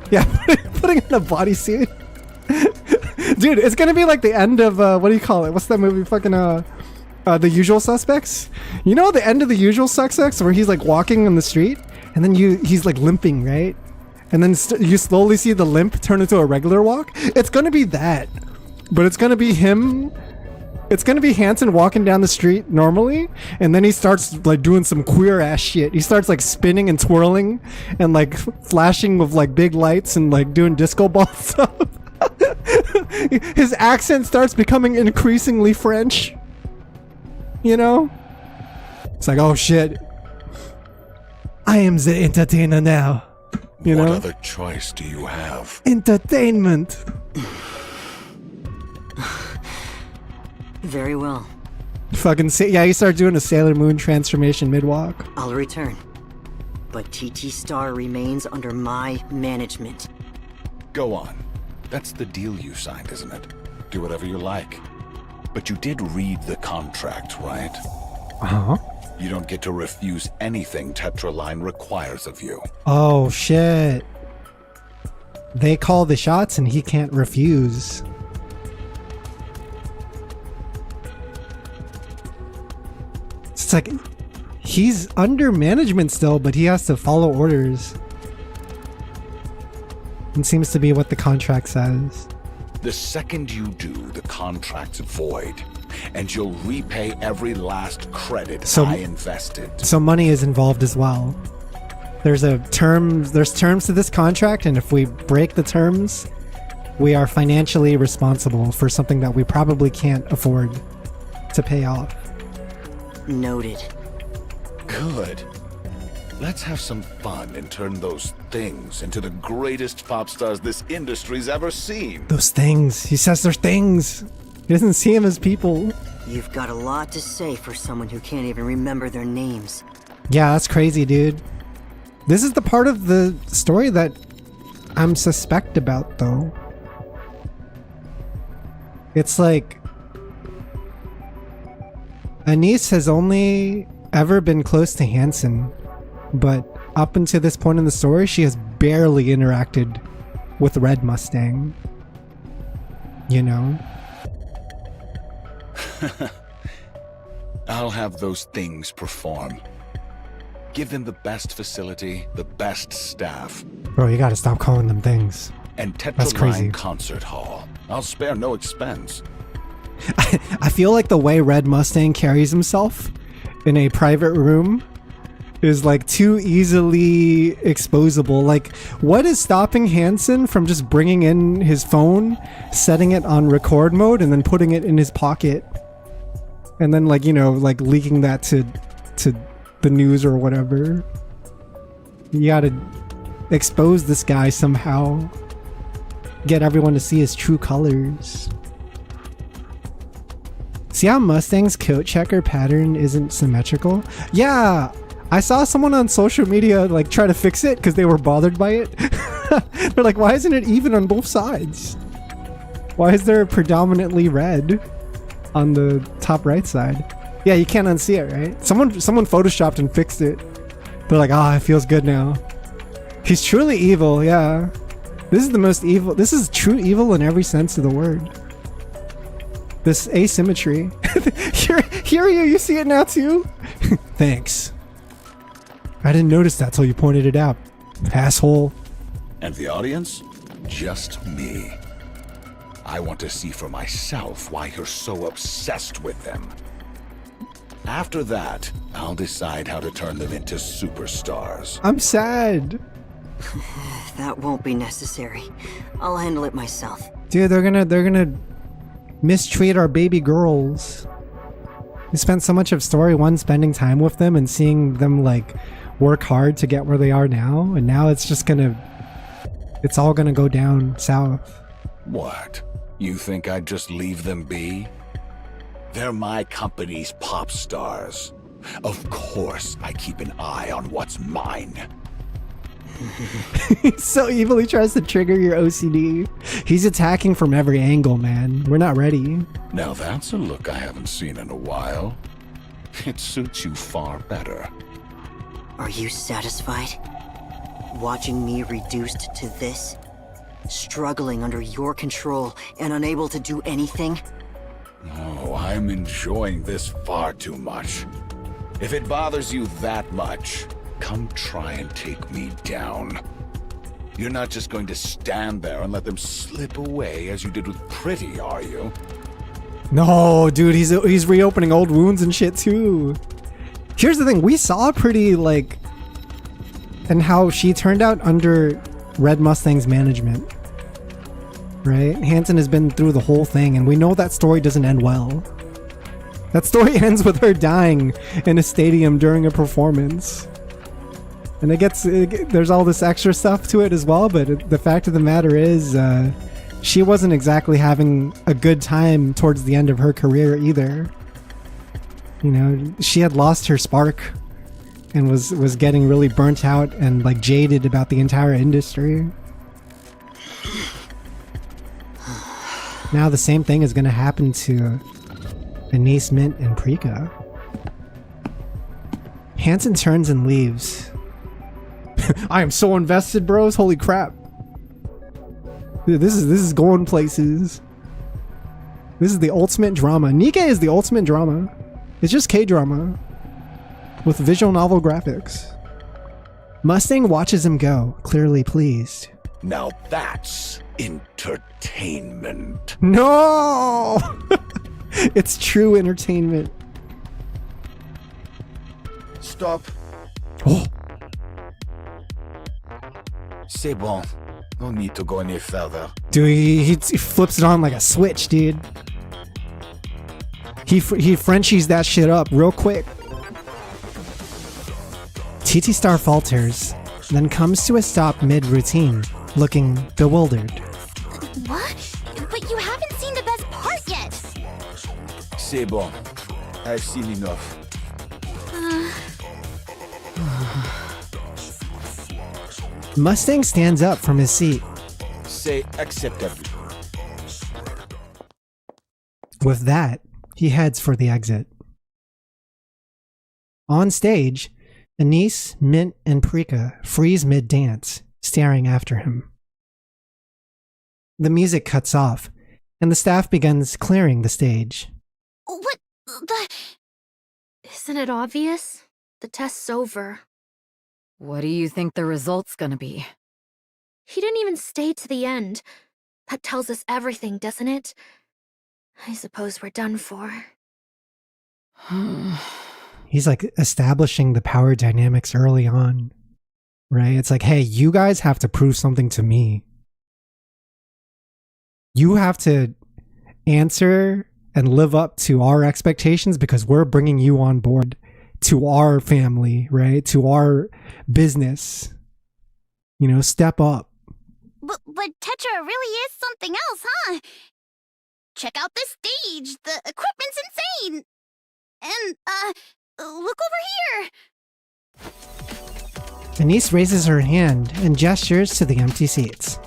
Yeah, putting on a bodysuit. Dude, it's gonna be like the end of what do you call it? What's that movie? Fucking The Usual Suspects. You know the end of The Usual Suspects where he's like walking on the street and then he's like limping, right? And then you slowly see the limp turn into a regular walk. It's gonna be that, but it's gonna be him. It's gonna be Hansen walking down the street normally, and then he starts like doing some queer ass shit. He starts like spinning and twirling and like flashing with like big lights and like doing disco ball stuff. His accent starts becoming increasingly French. You know? It's like, oh shit. I am the entertainer now. You know? What other choice do you have? Entertainment. Very well. Fucking yeah, you start doing a Sailor Moon transformation mid-walk. I'll return. But TT Star remains under my management. Go on. That's the deal you signed, isn't it? Do whatever you like. But you did read the contract, right? Uh-huh. You don't get to refuse anything Tetraline requires of you. Oh, shit. They call the shots and he can't refuse. It's like, he's under management still, but he has to follow orders. It seems to be what the contract says. The second you do, the contract's void, and you'll repay every last credit I invested. So money is involved as well. There's terms to this contract, and if we break the terms, we are financially responsible for something that we probably can't afford to pay off. Noted. Good. Let's have some fun and turn those things into the greatest pop stars this industry's ever seen. Those things. He says they're things. He doesn't see them as people. You've got a lot to say for someone who can't even remember their names. Yeah, that's crazy, dude. This is the part of the story that I'm suspect about, though. It's like Anise has only ever been close to Hansen, but up until this point in the story, she has barely interacted with Red Mustang. You know? I'll have those things perform. Give them the best facility, the best staff. Bro, you gotta stop calling them things. And That's crazy. Tetraline Concert Hall. I'll spare no expense. I feel like the way Red Mustang carries himself in a private room is like too easily exposable. Like, what is stopping Hansen from just bringing in his phone, setting it on record mode, and then putting it in his pocket, and then like, you know, like leaking that to the news or whatever? You gotta expose this guy somehow, get everyone to see his true colors. See how Mustang's coat checker pattern isn't symmetrical? Yeah, I saw someone on social media like try to fix it because they were bothered by it. They're like, why isn't it even on both sides? Why is there predominantly red on the top right side? Yeah, you can't unsee it, right? Someone photoshopped and fixed it. They're like, ah, it feels good now. He's truly evil, yeah. This is the most evil. This is true evil in every sense of the word. This asymmetry. Here you see it now too? Thanks. I didn't notice that till you pointed it out. Asshole. And the audience? Just me. I want to see for myself why you're so obsessed with them. After that, I'll decide how to turn them into superstars. I'm sad. That won't be necessary. I'll handle it myself. Dude, they're gonna mistreat our baby girls. We spent so much of story 1 spending time with them and seeing them like work hard to get where they are now, and now it's all gonna go down south. What? You think I'd just leave them be? They're my company's pop stars. Of course I keep an eye on what's mine. He's so evil, he tries to trigger your OCD. He's attacking from every angle, man. We're not ready. Now that's a look I haven't seen in a while. It suits you far better. Are you satisfied? Watching me reduced to this? Struggling under your control and unable to do anything? Oh, I'm enjoying this far too much. If it bothers you that much, come try and take me down. You're not just going to stand there and let them slip away as you did with Pretty, are you? No, dude, he's reopening old wounds and shit too. Here's the thing, we saw Pretty, like, and how she turned out under Red Mustang's management. Right? Hanson has been through the whole thing, and we know that story doesn't end well. That story ends with her dying in a stadium during a performance. And there's all this extra stuff to it as well, but the fact of the matter is, she wasn't exactly having a good time towards the end of her career either. You know, she had lost her spark and was getting really burnt out and like jaded about the entire industry. Now the same thing is going to happen to Anise, Mint, and Prika. Hanson turns and leaves. I am so invested, bros. Holy crap. Dude, this is going places. This is the ultimate drama. NIKKE is the ultimate drama. It's just K-drama with visual novel graphics. Mustang watches him go, clearly pleased. Now that's entertainment. No! It's true entertainment. Stop. Oh. C'est bon. No need to go any further. Dude, he flips it on like a switch, dude. He Frenchies that shit up real quick. TT Star falters, then comes to a stop mid-routine, looking bewildered. What? But you haven't seen the best part yet. C'est bon. I've seen enough. Mustang stands up from his seat. C'est acceptable. With that, he heads for the exit. On stage, Anise, Mint, and Prika freeze mid-dance, staring after him. The music cuts off, and the staff begins clearing the stage. What the... Isn't it obvious? The test's over. What do you think the result's gonna be? He didn't even stay to the end. That tells us everything, doesn't it? I suppose we're done for. He's like establishing the power dynamics early on, right? It's like, hey, you guys have to prove something to me. You have to answer and live up to our expectations because we're bringing you on board to our family, right? To our business. You know, step up. But Tetra really is something else, huh? Check out this stage. The equipment's insane. And, look over here. Anise raises her hand and gestures to the empty seats.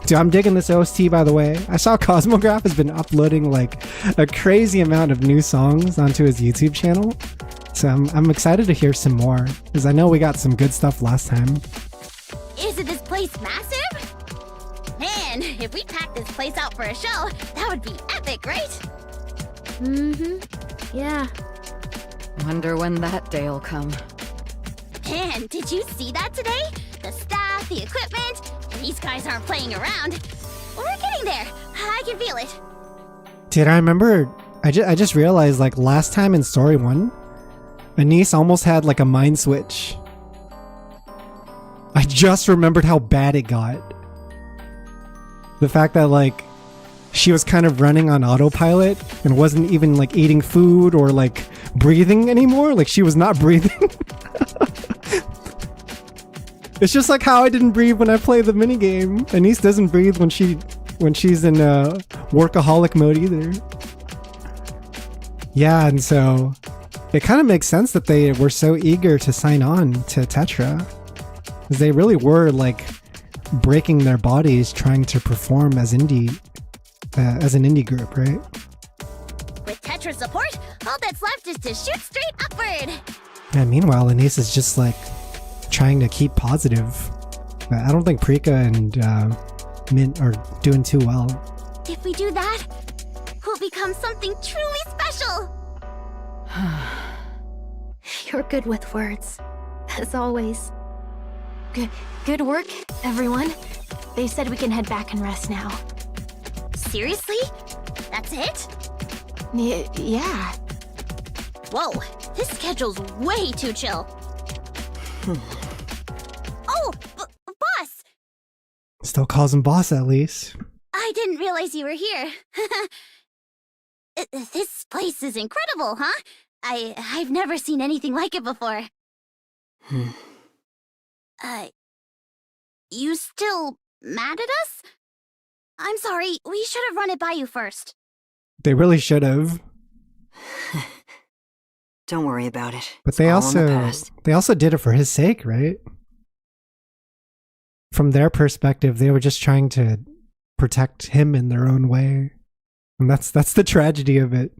Dude, I'm digging this OST, by the way. I saw Cosmograph has been uploading like a crazy amount of new songs onto his YouTube channel. So I'm excited to hear some more, because I know we got some good stuff last time. Isn't this place massive? Man, if we packed this place out for a show, that would be epic, right? Mm-hmm. Yeah. Wonder when that day'll come. Man, did you see that today? the staff, the equipment. These guys aren't playing around. We're getting there. I can feel it. Dude, I remember, I just realized, like, last time in Story 1, Anise almost had, like, a mind switch. I just remembered how bad it got. The fact that, like, she was kind of running on autopilot and wasn't even, like, eating food or, like, breathing anymore. Like, she was not breathing. It's just like how I didn't breathe when I play the minigame. Anise doesn't breathe when she's in workaholic mode either. Yeah, and so it kind of makes sense that they were so eager to sign on to Tetra, because they really were like breaking their bodies trying to perform as an indie group, right? With Tetra's support, all that's left is to shoot straight upward. Yeah. Meanwhile, Anise is just like trying to keep positive. I don't think Prika and Mint are doing too well. If we do that, we'll become something truly special. You're good with words, as always. Good work, everyone. They said we can head back and rest now. Seriously? That's it? Yeah. Whoa, this schedule's way too chill. Oh, boss! Still calls him boss, at least. I didn't realize you were here. This place is incredible, huh? I've never seen anything like it before. You still mad at us? I'm sorry, we should have run it by you first. They really should have. Don't worry about it. But they also did it for his sake, right? From their perspective, they were just trying to protect him in their own way. And that's the tragedy of it.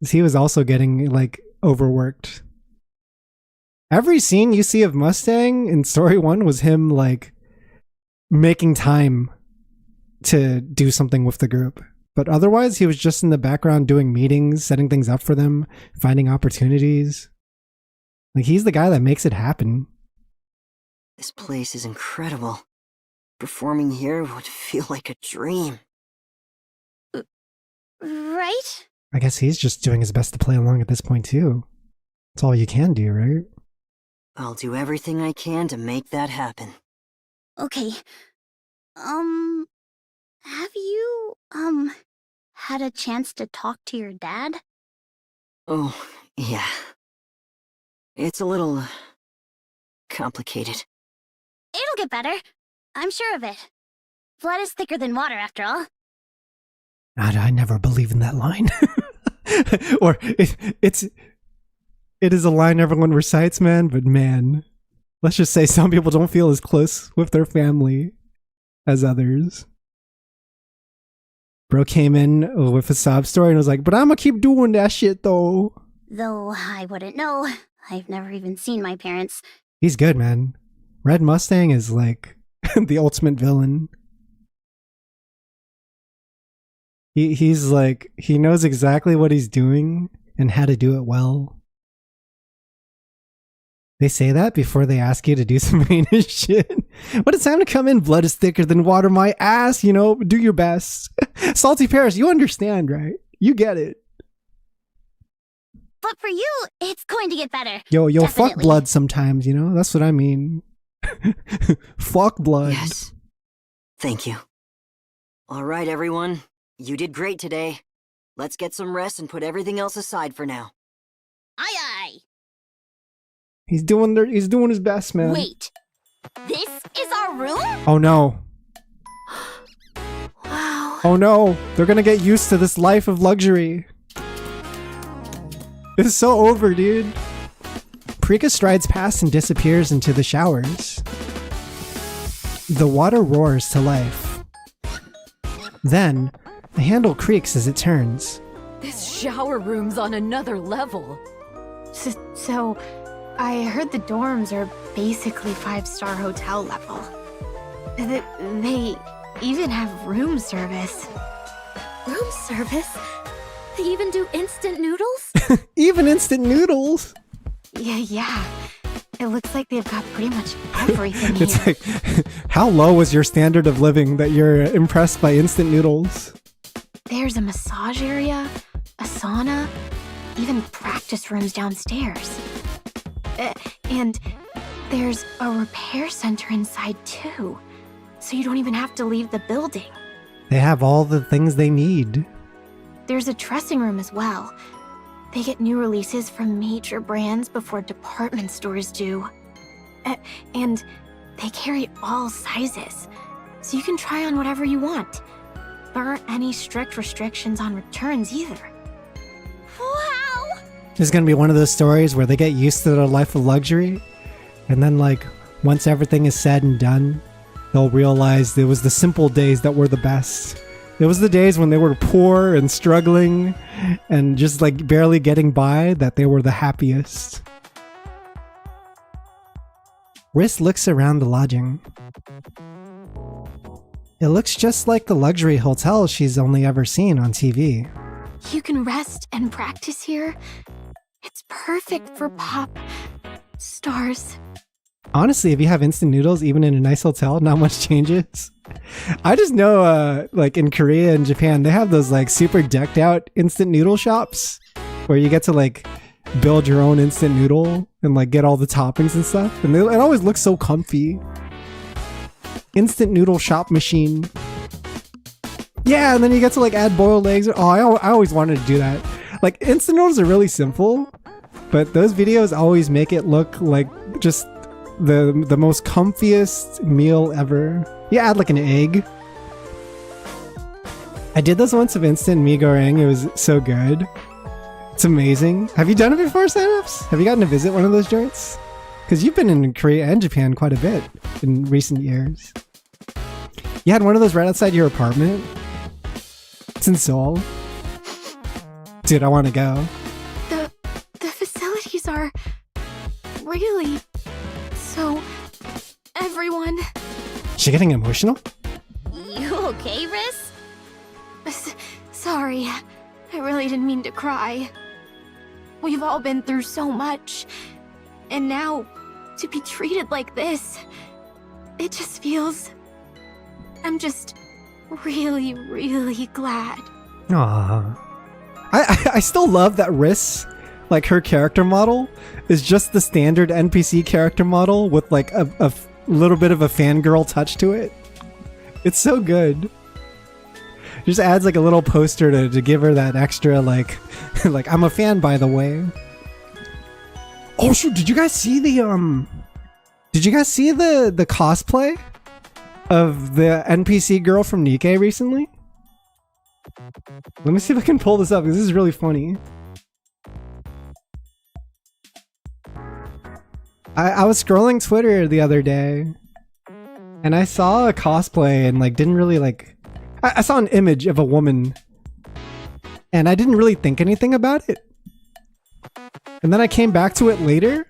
He was also getting like overworked. Every scene you see of Mustang in Story 1 was him like making time to do something with the group. But otherwise, he was just in the background doing meetings, setting things up for them, finding opportunities. Like, he's the guy that makes it happen. This place is incredible. Performing here would feel like a dream. Right? I guess he's just doing his best to play along at this point, too. That's all you can do, right? I'll do everything I can to make that happen. Okay. Have you, had a chance to talk to your dad? Oh, yeah. It's a little complicated. It'll get better. I'm sure of it. Blood is thicker than water, after all. I never believe in that line. Or it is a line everyone recites, man, but man, let's just say some people don't feel as close with their family as others. Bro came in with a sob story and was like, but I'm gonna keep doing that shit though. Though I wouldn't know. I've never even seen my parents. He's good, man. Red Mustang is like the ultimate villain. He's like, he knows exactly what he's doing and how to do it well. They say that before they ask you to do some heinous shit. When it's time to come in, blood is thicker than water, my ass, you know, do your best. Salty Paris, you understand, right? You get it. But for you, it's going to get better. Yo, Definitely. fuck blood sometimes, you know? That's what I mean. Fuck blood. Yes. Thank you. All right, everyone. You did great today. Let's get some rest and put everything else aside for now. Aye aye. He's doing his best, man. Wait. This is our room? Oh no. Wow. Oh no. They're gonna get used to this life of luxury. It's so over, dude. Prika strides past and disappears into the showers. The water roars to life. Then, the handle creaks as it turns. This shower room's on another level. So, I heard the dorms are basically 5-star hotel level. They even have room service. Room service? They even do instant noodles? Even instant noodles? Yeah. It looks like they've got pretty much everything It's here. like, how low was your standard of living that you're impressed by instant noodles? There's a massage area, a sauna, even practice rooms downstairs. And there's a repair center inside too, so you don't even have to leave the building. They have all the things they need. There's a dressing room as well. They get new releases from major brands before department stores do. And they carry all sizes, so you can try on whatever you want. There aren't any strict restrictions on returns either. Wow! This is gonna be one of those stories where they get used to their life of luxury, and then like, once everything is said and done, they'll realize it was the simple days that were the best. It was the days when they were poor and struggling and just like barely getting by that they were the happiest. Riss looks around the lodging. It looks just like the luxury hotel she's only ever seen on TV. You can rest and practice here. It's perfect for pop stars. Honestly, if you have instant noodles, even in a nice hotel, not much changes. I just know, like in Korea and Japan, they have those like super decked out instant noodle shops where you get to like build your own instant noodle and like get all the toppings and stuff. And it always looks so comfy. Instant noodle shop machine. Yeah, and then you get to like add boiled eggs. Oh, I always wanted to do that. Like instant noodles are really simple, but those videos always make it look like just the most comfiest meal ever. You add like an egg. I did this once of instant mee goreng. It was so good. It's amazing. Have you done it before, Signups? Have you gotten to visit one of those joints? Because you've been in Korea and Japan quite a bit in recent years. You had one of those right outside your apartment? It's in Seoul. Dude, I want to go. The facilities are really so everyone. Is she getting emotional? You okay, Riss? Sorry, I really didn't mean to cry. We've all been through so much, and now to be treated like this, it just feels... I'm just really, really glad. Aww. I still love that Riss, like her character model, is just the standard NPC character model with like a little bit of a fangirl touch to it. It's so good. Just adds like a little poster to give her that extra like like I'm a fan, by the way. Oh shoot, did you guys see the cosplay of the NPC girl from NIKKE recently? Let me see if I can pull this up because this is really funny. I was scrolling Twitter the other day and I saw a cosplay and like didn't really like... I saw an image of a woman and I didn't really think anything about it. And then I came back to it later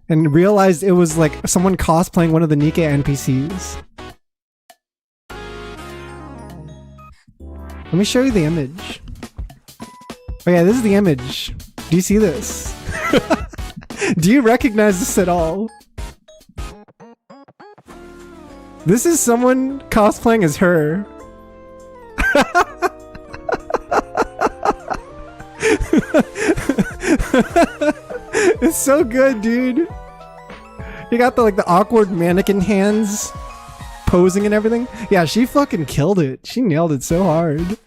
and realized it was like someone cosplaying one of the NIKKE NPCs. Let me show you the image. Oh yeah, this is the image. Do you see this? Do you recognize this at all? This is someone cosplaying as her. It's so good, dude. You got the like the awkward mannequin hands posing and everything. Yeah, she fucking killed it. She nailed it so hard.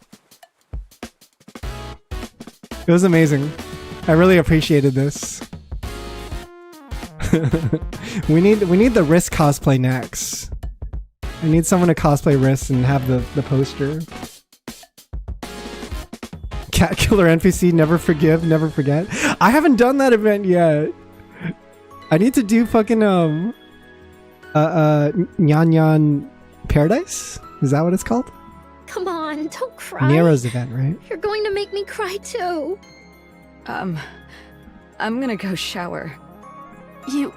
It was amazing. I really appreciated this. we need the Riss cosplay next. I need someone to cosplay Riss and have the poster. Cat killer NPC, never forgive, never forget. I haven't done that event yet. I need to do fucking Nyan Nyan Paradise? Is that what it's called? Come on, don't cry. Nero's event, right? You're going to make me cry too. I'm gonna go shower. You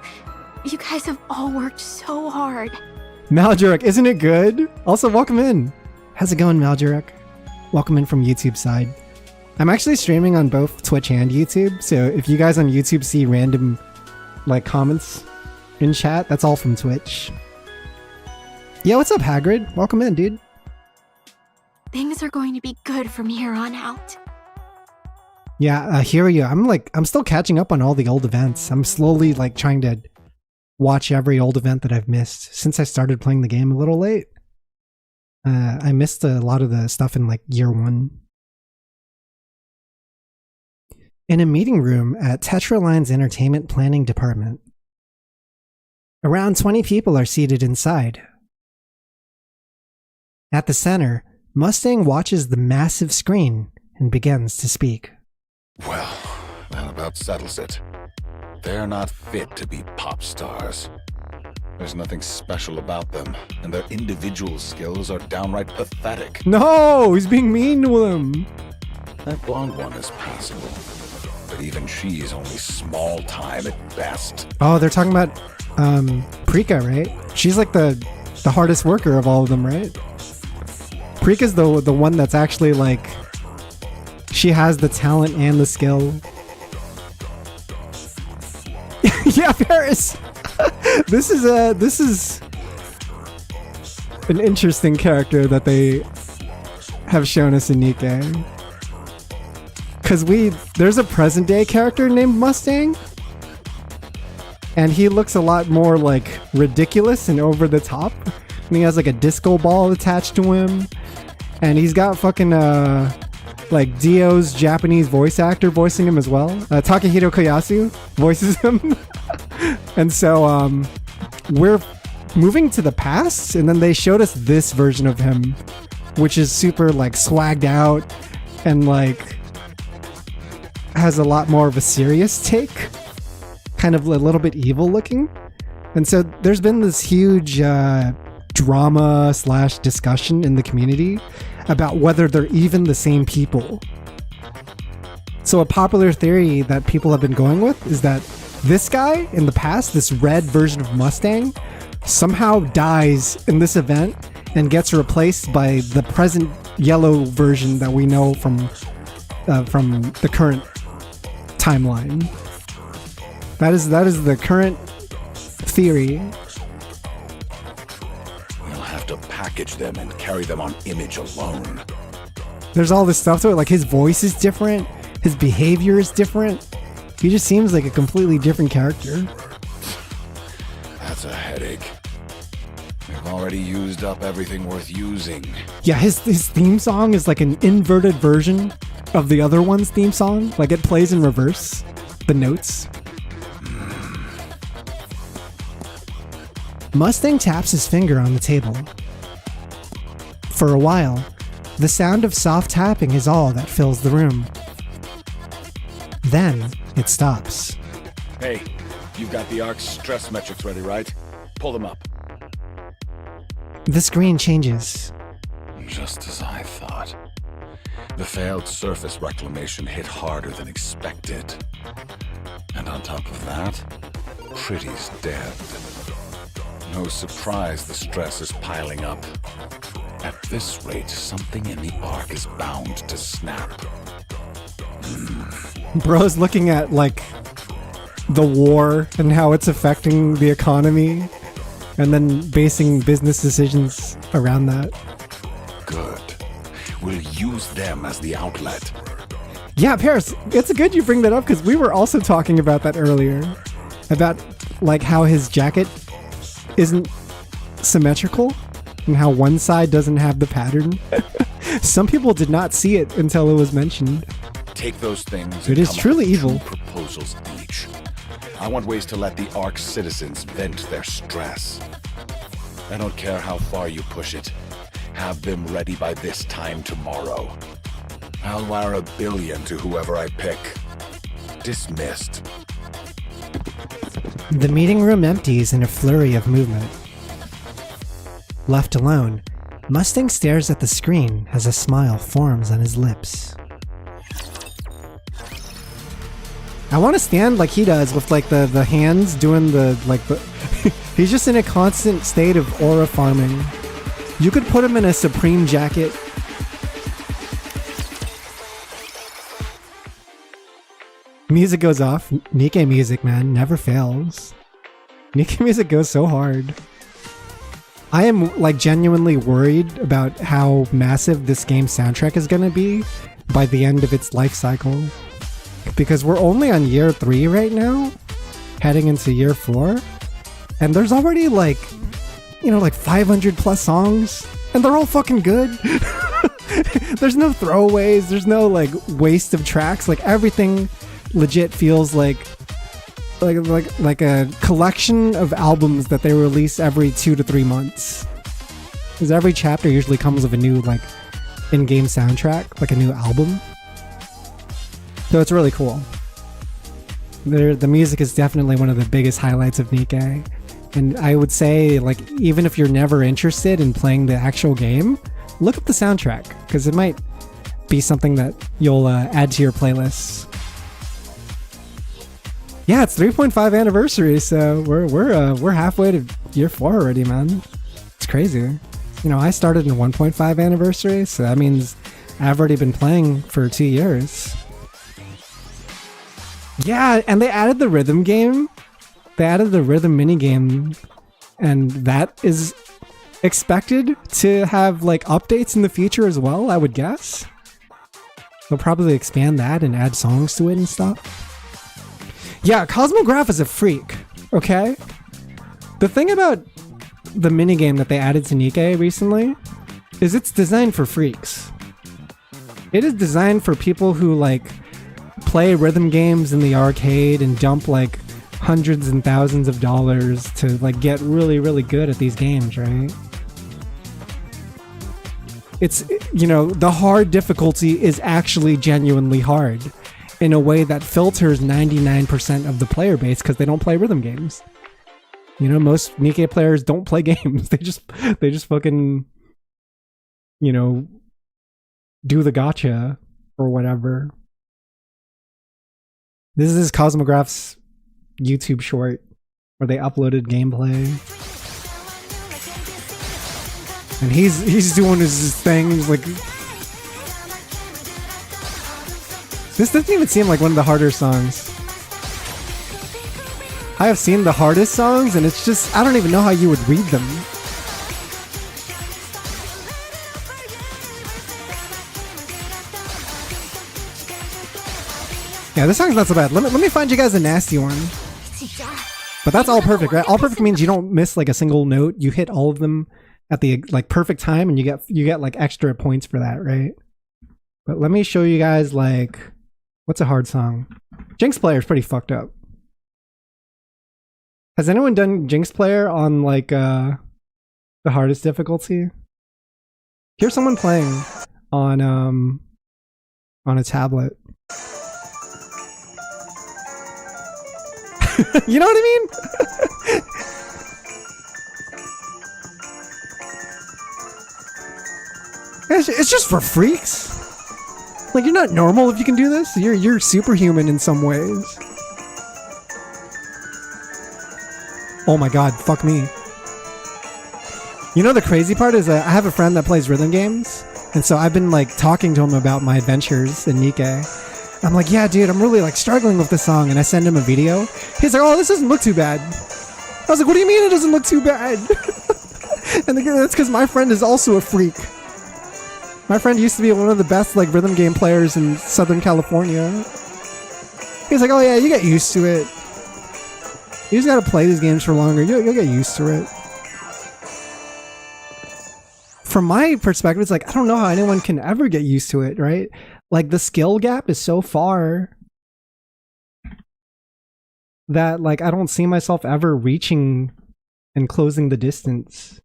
guys have all worked so hard. Maljurek, isn't it good? Also, welcome in. How's it going, Maljurek? Welcome in from YouTube side. I'm actually streaming on both Twitch and YouTube, so if you guys on YouTube see random like comments in chat. That's all from Twitch. Yeah, what's up, Hagrid? Welcome in, dude. Things are going to be good from here on out. Yeah, Hiryu, I'm still catching up on all the old events. I'm slowly like trying to watch every old event that I've missed since I started playing the game a little late. I missed a lot of the stuff in like year 1. In a meeting room at Tetraline's entertainment planning department, around 20 people are seated inside. At the center, Mustang watches the massive screen and begins to speak. Well, that about settles it. They're not fit to be pop stars. There's nothing special about them, and their individual skills are downright pathetic. No, he's being mean to him. That blonde one is passable, but even she is only small time at best. Oh, they're talking about Prika, right? She's like the hardest worker of all of them, right? Prika's the one that's actually like, she has the talent and the skill. Yeah, Paris. This is an interesting character that they have shown us in NIKKE. Cause there's a present day character named Mustang, and he looks a lot more like ridiculous and over the top. And he has like a disco ball attached to him, and he's got fucking like Dio's Japanese voice actor voicing him as well. Takahito Koyasu voices him. And so we're moving to the past, and then they showed us this version of him, which is super like swagged out and like has a lot more of a serious take, kind of a little bit evil looking. And so there's been this huge drama / discussion in the community about whether they're even the same people. So a popular theory that people have been going with is that this guy in the past, this red version of Mustang, somehow dies in this event and gets replaced by the present yellow version that we know from the current timeline. That is the current theory. We'll have to package them and carry them on image alone. There's all this stuff to it, like his voice is different, his behavior is different. He just seems like a completely different character. That's a headache. We've already used up everything worth using. Yeah, his theme song is like an inverted version of the other one's theme song. Like it plays in reverse, the notes. Mustang taps his finger on the table. For a while, the sound of soft tapping is all that fills the room. Then it stops. Hey, you've got the ARC's stress metrics ready, right? Pull them up. The screen changes. Just as I thought. The failed surface reclamation hit harder than expected. And on top of that, Pretty's dead. No surprise the stress is piling up. At this rate, something in the ARC is bound to snap. Bro's looking at like the war and how it's affecting the economy, and then basing business decisions around that. Good. We'll use them as the outlet. Yeah, Paris, it's good you bring that up because we were also talking about that earlier. About like how his jacket isn't symmetrical and how one side doesn't have the pattern. Some people did not see it until it was mentioned. Take those things. It is truly evil. 2 proposals each. I want ways to let the ARC citizens vent their stress. I don't care how far you push it. Have them ready by this time tomorrow. I'll wire $1 billion to whoever I pick. Dismissed. The meeting room empties in a flurry of movement. Left alone, Mustang stares at the screen as a smile forms on his lips. I want to stand like he does with like the hands doing the he's just in a constant state of aura farming. You could put him in a Supreme jacket. Music goes off. NIKKE music, man, never fails. NIKKE music goes so hard. I am like genuinely worried about how massive this game's soundtrack is gonna be by the end of its life cycle. Because we're only on year 3 right now, heading into year 4, and there's already like, you know, like 500 plus songs, and they're all fucking good. There's no throwaways, there's no like waste of tracks, like everything legit feels like a collection of albums that they release every 2 to 3 months. Because every chapter usually comes with a new like in-game soundtrack, like a new album. So it's really cool. The music is definitely one of the biggest highlights of NIKKE. And I would say, like, even if you're never interested in playing the actual game, look up the soundtrack, because it might be something that you'll add to your playlists. Yeah, it's 3.5 anniversary, so we're halfway to year 4 already, man. It's crazy. You know, I started in 1.5 anniversary, so that means I've already been playing for 2 years. Yeah, and they added the rhythm game. They added the rhythm minigame, and that is expected to have like updates in the future as well, I would guess. They'll probably expand that and add songs to it and stuff. Yeah, Cosmograph is a freak, okay? The thing about the minigame that they added to NIKKE recently is it's designed for freaks. It is designed for people who like play rhythm games in the arcade and dump like hundreds and thousands of dollars to like get really, really good at these games, right? It's, you know, the hard difficulty is actually genuinely hard in a way that filters 99% of the player base because they don't play rhythm games. You know, most NIKKE players don't play games. They just fucking, you know, do the gotcha or whatever. This is Cosmograph's YouTube short where they uploaded gameplay. And he's doing his thing. He's like, this doesn't even seem like one of the harder songs. I have seen the hardest songs, and it's just, I don't even know how you would read them. Yeah, this song's not so bad. Let me find you guys a nasty one. But that's all perfect, right? All perfect means you don't miss like a single note. You hit all of them at the like perfect time, and you get like extra points for that, right? But let me show you guys like, what's a hard song? Jinx Player is pretty fucked up. Has anyone done Jinx Player on like the hardest difficulty? Here's someone playing on a tablet. You know what I mean? It's just for freaks. Like, you're not normal if you can do this. You're superhuman in some ways. Oh my god, fuck me. You know the crazy part is I have a friend that plays rhythm games, and so I've been like talking to him about my adventures in NIKKE. I'm like, yeah, dude, I'm really like struggling with this song, and I send him a video. He's like, oh, this doesn't look too bad. I was like, what do you mean it doesn't look too bad? And that's because my friend is also a freak. My friend used to be one of the best like rhythm game players in Southern California. He's like, oh yeah, you get used to it. You just gotta play these games for longer. You'll get used to it. From my perspective, it's like, I don't know how anyone can ever get used to it, right? Like, the skill gap is so far that, like, I don't see myself ever reaching and closing the distance.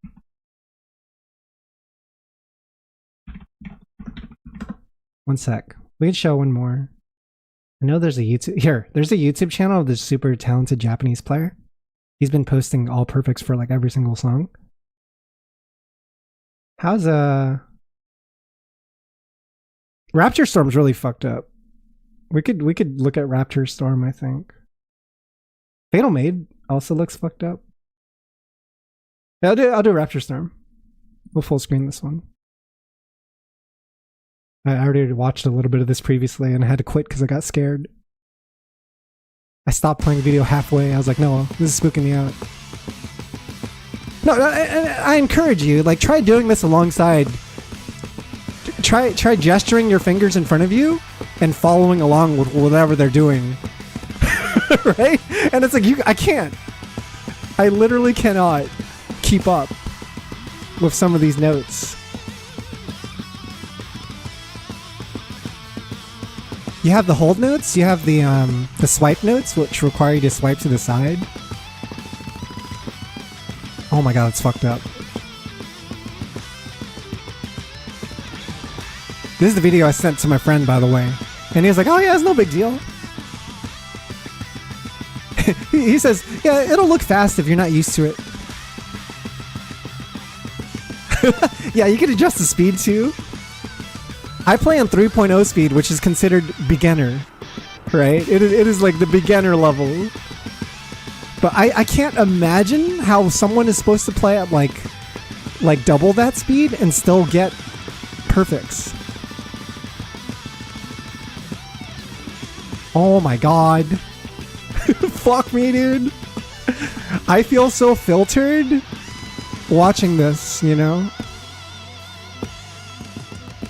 One sec. We can show one more. I know there's a there's a YouTube channel of this super talented Japanese player. He's been posting all perfects for, like, every single song. How's Rapture Storm's really fucked up. We could look at Rapture Storm, I think. Fatal Maid also looks fucked up. Yeah, I'll do Rapture Storm. We'll full screen this one. I already watched a little bit of this previously and I had to quit because I got scared. I stopped playing the video halfway. I was like, no, this is spooking me out. No, I encourage you, like, try doing this alongside. Try gesturing your fingers in front of you and following along with whatever they're doing. Right? And it's like, I can't. I literally cannot keep up with some of these notes. You have the hold notes, you have the swipe notes, which require you to swipe to the side. Oh my god, it's fucked up. This is the video I sent to my friend, by the way. And he was like, oh yeah, it's no big deal. He says, yeah, it'll look fast if you're not used to it. Yeah, you can adjust the speed too. I play on 3.0 speed, which is considered beginner, right? It is like the beginner level. But I can't imagine how someone is supposed to play at like double that speed and still get perfects. Oh my god. Fuck me, dude. I feel so filtered watching this, you know?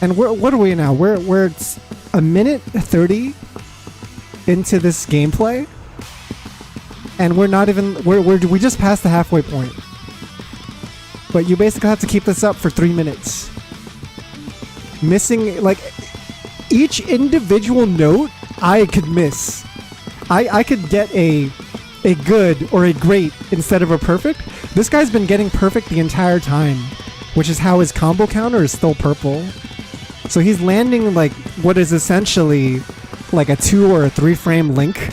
And what are we now? We're a minute 30 into this gameplay. And we're not even, we just passed the halfway point. But you basically have to keep this up for 3 minutes. Missing, like, each individual note I could miss. I could get a good or a great instead of a perfect. This guy's been getting perfect the entire time, which is how his combo counter is still purple. So he's landing like what is essentially like a 2 or a 3 frame link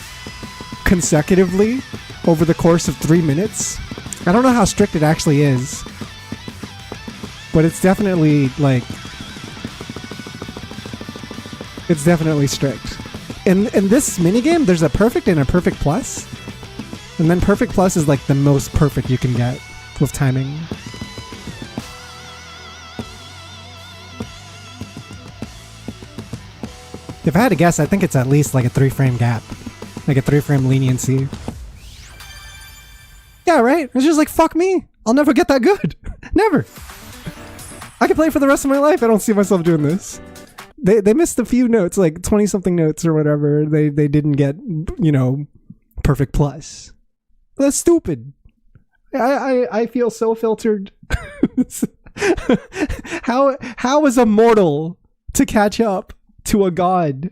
consecutively over the course of 3 minutes. I don't know how strict it actually is, but it's definitely like, it's definitely strict. In this minigame, there's a perfect and a perfect plus. And then perfect plus is like the most perfect you can get with timing. If I had to guess, I think it's at least like a 3 frame gap. Like a 3 frame leniency. Yeah, right? It's just like, fuck me. I'll never get that good. Never. I can play for the rest of my life. I don't see myself doing this. They missed a few notes, like 20-something notes or whatever. They didn't get, you know, perfect plus. That's stupid. I feel so filtered. How is a mortal to catch up to a god?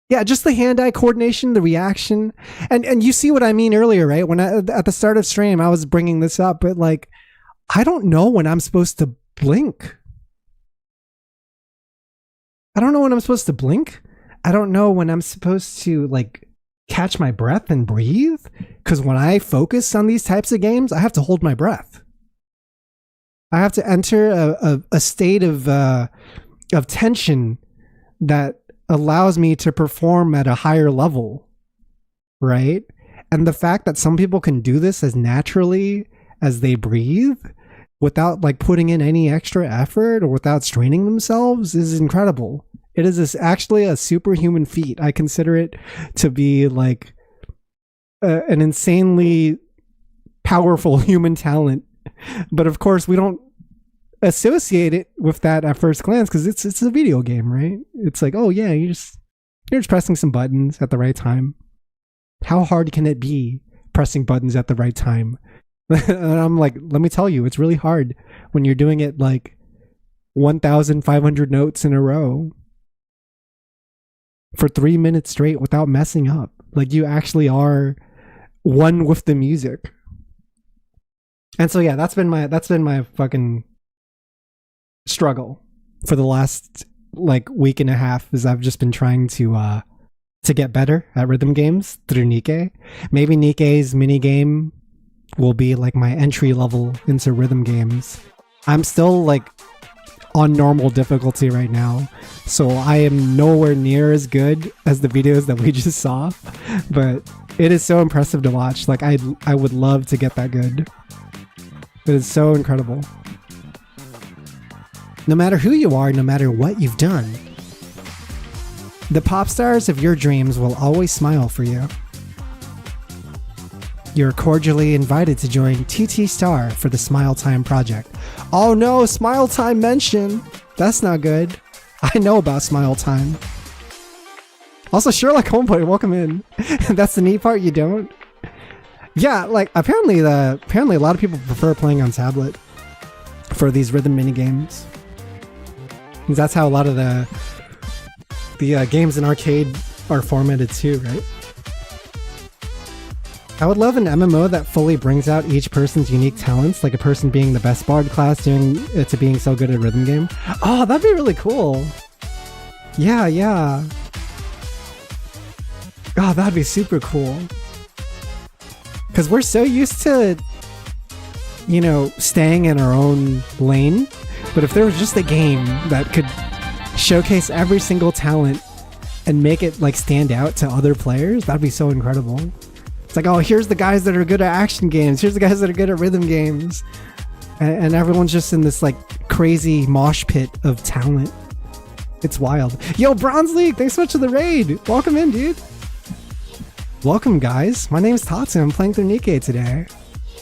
Yeah, just the hand-eye coordination, the reaction. And you see what I mean earlier, right? When at the start of stream, I was bringing this up, but like, I don't know when I'm supposed to blink. I don't know when I'm supposed to blink. I don't know when I'm supposed to like catch my breath and breathe. Because when I focus on these types of games, I have to hold my breath. I have to enter a state of tension that allows me to perform at a higher level, right? And the fact that some people can do this as naturally as they breathe without like putting in any extra effort or without straining themselves is incredible. It is actually a superhuman feat. I consider it to be like an insanely powerful human talent. But of course, we don't associate it with that at first glance because it's a video game, right? It's like, oh yeah, you're just pressing some buttons at the right time. How hard can it be pressing buttons at the right time? And I'm like, let me tell you, it's really hard when you're doing it like 1,500 notes in a row for 3 minutes straight without messing up. Like, you actually are one with the music. And so yeah, that's been my fucking struggle for the last like week and a half, is I've just been trying to get better at rhythm games through NIKKE. Maybe NIKKE's minigame will be like my entry level into rhythm games. I'm still like on normal difficulty right now, so I am nowhere near as good as the videos that we just saw, but it is so impressive to watch. Like, I would love to get that good. It is so incredible. No matter who you are, no matter what you've done, the pop stars of your dreams will always smile for you. You're cordially invited to join TT Star for the Smile Time project. Oh no, Smile Time mention. That's not good. I know about Smile Time. Also, Sherlock Homeboy, welcome in. That's the neat part, you don't? Yeah, like, apparently a lot of people prefer playing on tablet for these rhythm mini games. That's how a lot of the games in arcade are formatted too, right? I would love an MMO that fully brings out each person's unique talents, like a person being the best bard class doing it to being so good at rhythm game. Oh, that'd be really cool. Yeah. Oh, that'd be super cool. Because we're so used to, you know, staying in our own lane. But if there was just a game that could showcase every single talent and make it like stand out to other players, that'd be so incredible. It's like, oh, here's the guys that are good at action games. Here's the guys that are good at rhythm games. And everyone's just in this like crazy mosh pit of talent. It's wild. Yo, Bronze League, thanks so much for the raid. Welcome in, dude. Welcome, guys. My name's Tatsu. I'm playing through NIKKE today.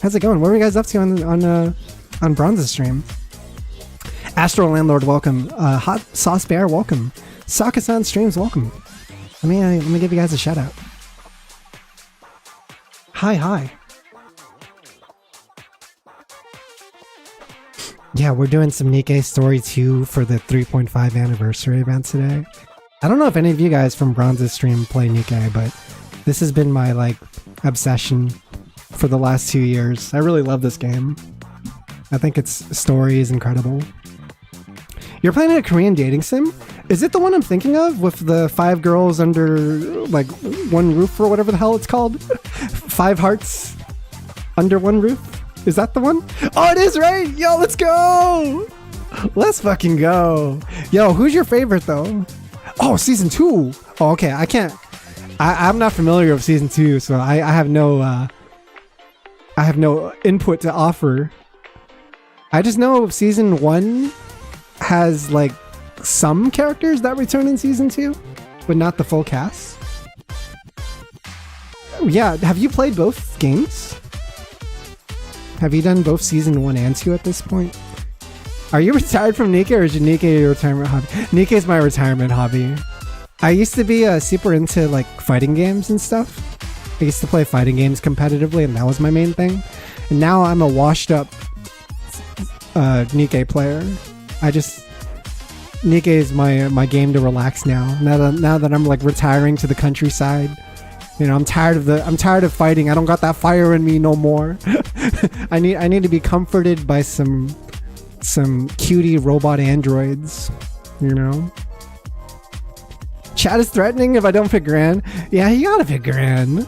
How's it going? What were you guys up to on Bronze's stream? Astral Landlord, welcome. Hot Sauce Bear, welcome. Saka-san Streams, welcome. Let me give you guys a shout out. Hi. Yeah, we're doing some NIKKE Story 2 for the 3.5 anniversary event today. I don't know if any of you guys from Bronze's stream play NIKKE, but this has been my like obsession for the last 2 years. I really love this game. I think its story is incredible. You're playing a Korean dating sim? Is it the one I'm thinking of with the 5 girls under like one roof or whatever the hell it's called? 5 hearts under one roof? Is that the one? Oh, it is, right? Yo, let's go! Let's fucking go. Yo, who's your favorite though? Oh, season 2. Oh, okay. I'm not familiar with season 2, so I have no input to offer. I just know season 1 has like some characters that return in season 2, but not the full cast. Yeah, have you played both games? Have you done both season 1 and 2 at this point? Are you retired from NIKKE, or is NIKKE your retirement hobby? NIKKE is my retirement hobby. I used to be super into like fighting games and stuff. I used to play fighting games competitively, and that was my main thing. And now I'm a washed up NIKKE player. NIKKE is my game to relax now. Now that I'm like retiring to the countryside. You know, I'm tired of fighting. I don't got that fire in me no more. I need to be comforted by some cutie robot androids, you know. Chat is threatening if I don't pick Gran. Yeah, you gotta pick Gran.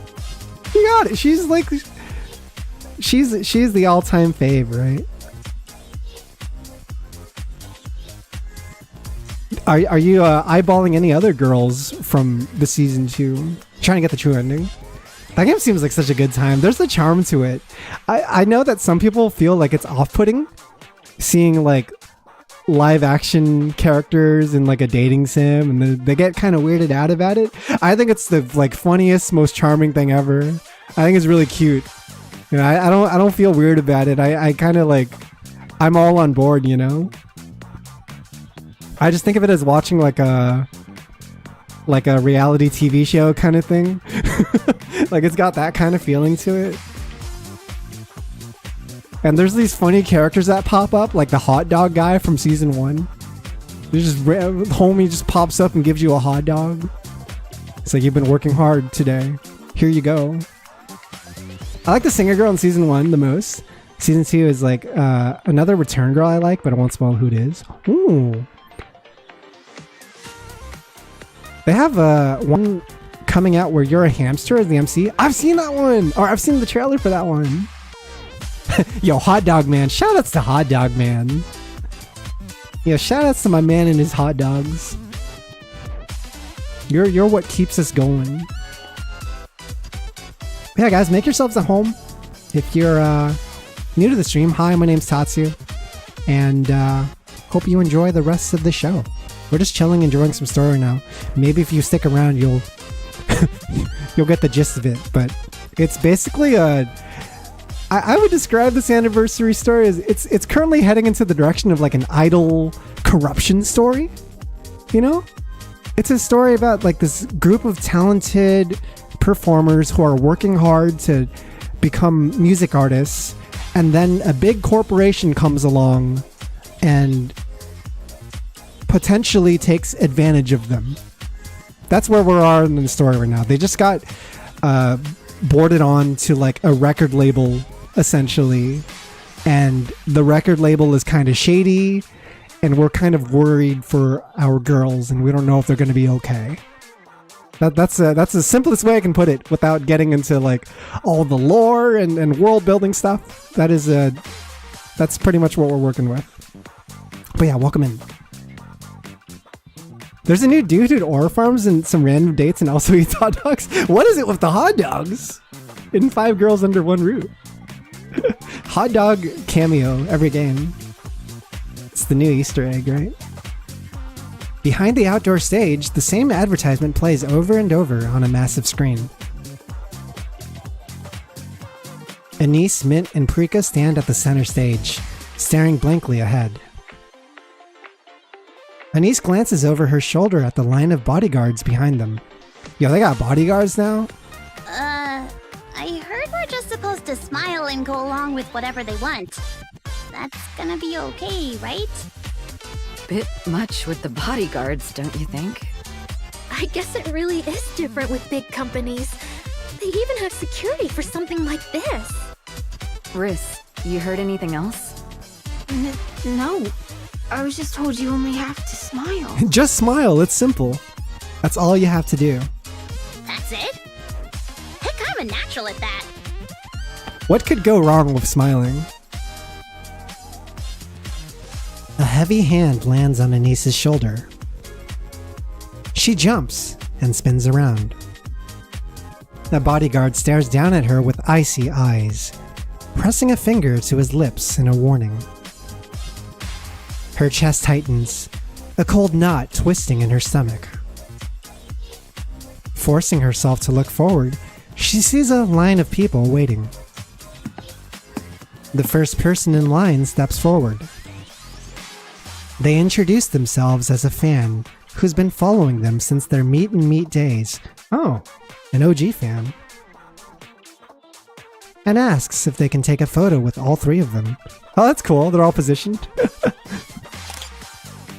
You got it. She's the all-time fave, right? Are you eyeballing any other girls from the season 2? Trying to get the true ending? That game seems like such a good time. There's a charm to it. I know that some people feel like it's off-putting seeing like live action characters in like a dating sim, and they get kind of weirded out about it. I think it's the like funniest, most charming thing ever. I think it's really cute. You know, I don't feel weird about it. I kind of like, I'm all on board, you know. I just think of it as watching like a reality TV show kind of thing. Like it's got that kind of feeling to it. And there's these funny characters that pop up, like the hot dog guy from season 1. Homie just pops up and gives you a hot dog. It's like, you've been working hard today. Here you go. I like the singer girl in season 1 the most. Season 2 is like another return girl I like, but I won't spoil who it is. Ooh. They have one coming out where you're a hamster as the MC. I've seen that one! Or I've seen the trailer for that one. Yo, Hot Dog Man. Shoutouts to Hot Dog Man. Yo, shoutouts to my man and his hot dogs. You're what keeps us going. Yeah, guys, make yourselves at home. If you're new to the stream, hi, my name's Tatsu. And hope you enjoy the rest of the show. We're just chilling, enjoying some story now. Maybe if you stick around, you'll get the gist of it. But It's basically I would describe this anniversary story as it's currently heading into the direction of like an idol corruption story. You know? It's a story about like this group of talented performers who are working hard to become music artists, and then a big corporation comes along and potentially takes advantage of them. That's where we are in the story right now. They just got boarded on to like a record label, essentially, and the record label is kind of shady, and we're kind of worried for our girls, and we don't know if they're going to be okay. That's the simplest way I can put it without getting into like all the lore and world building stuff. That's pretty much what we're working with. But yeah, welcome in. There's a new dude who Aura farms and some random dates and also eats hot dogs. What is it with the hot dogs? In 5 girls under one roof. Hot dog cameo every game. It's the new Easter egg, right? Behind the outdoor stage, the same advertisement plays over and over on a massive screen. Anise, Mint, and Prika stand at the center stage, staring blankly ahead. Anise glances over her shoulder at the line of bodyguards behind them. Yo, they got bodyguards now? I heard we're just supposed to smile and go along with whatever they want. That's gonna be okay, right? Bit much with the bodyguards, don't you think? I guess it really is different with big companies. They even have security for something like this. Riss, you heard anything else? No. I was just told you only have to smile. Just smile, it's simple. That's all you have to do. That's it? Heck, I'm a natural at that. What could go wrong with smiling? A heavy hand lands on Anise's shoulder. She jumps and spins around. The bodyguard stares down at her with icy eyes, pressing a finger to his lips in a warning. Her chest tightens, a cold knot twisting in her stomach. Forcing herself to look forward, she sees a line of people waiting. The first person in line steps forward. They introduce themselves as a fan who's been following them since their meet and meet days. Oh, an OG fan. And asks if they can take a photo with all 3 of them. Oh, that's cool. They're all positioned.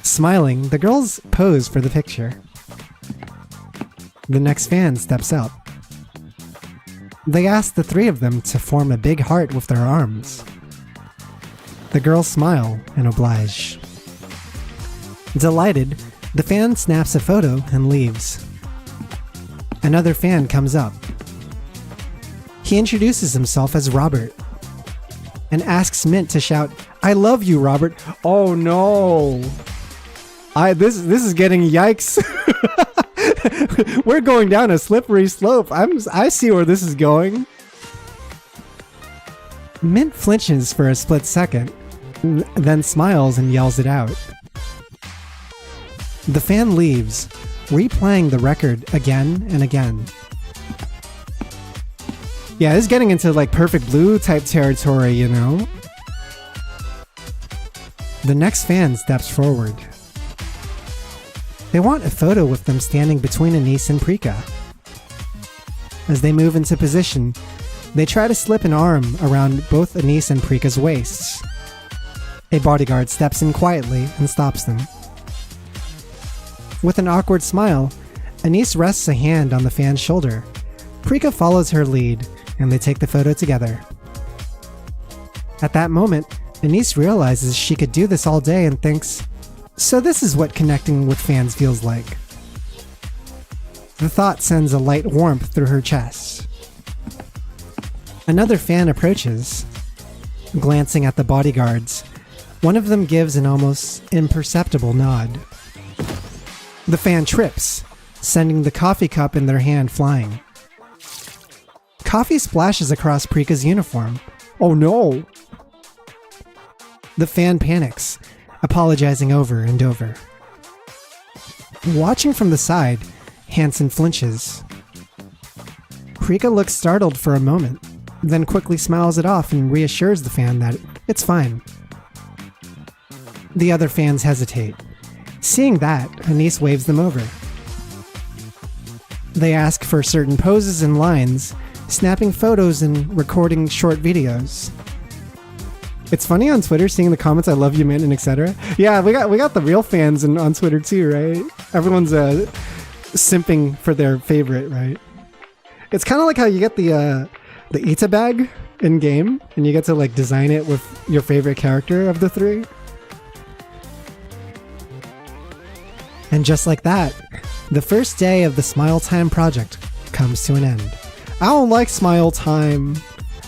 Smiling, the girls pose for the picture. The next fan steps up. They ask the 3 of them to form a big heart with their arms. The girls smile and oblige. Delighted, the fan snaps a photo and leaves. Another fan comes up. He introduces himself as Robert and asks Mint to shout, "I love you, Robert." Oh no. This is getting yikes. We're going down a slippery slope. I see where this is going. Mint flinches for a split second, then smiles and yells it out. The fan leaves, replaying the record again and again. Yeah, this is getting into like Perfect Blue type territory, you know? The next fan steps forward. They want a photo with them standing between Anise and Prika. As they move into position, they try to slip an arm around both Anise and Prika's waists. A bodyguard steps in quietly and stops them. With an awkward smile, Anise rests a hand on the fan's shoulder. Prika follows her lead, and they take the photo together. At that moment, Anise realizes she could do this all day and thinks, so this is what connecting with fans feels like. The thought sends a light warmth through her chest. Another fan approaches. Glancing at the bodyguards, one of them gives an almost imperceptible nod. The fan trips, sending the coffee cup in their hand flying. Coffee splashes across Prika's uniform. Oh no! The fan panics, apologizing over and over. Watching from the side, Hansen flinches. Prika looks startled for a moment, then quickly smiles it off and reassures the fan that it's fine. The other fans hesitate. Seeing that, Anise waves them over. They ask for certain poses and lines, snapping photos and recording short videos. It's funny on Twitter seeing the comments, "I love you, man," and etc. Yeah, we got the real fans on Twitter too, right? Everyone's simping for their favorite, right? It's kind of like how you get the Ita bag in game, and you get to like design it with your favorite character of the three. And just like that, the first day of the Smile Time project comes to an end. I don't like Smile Time.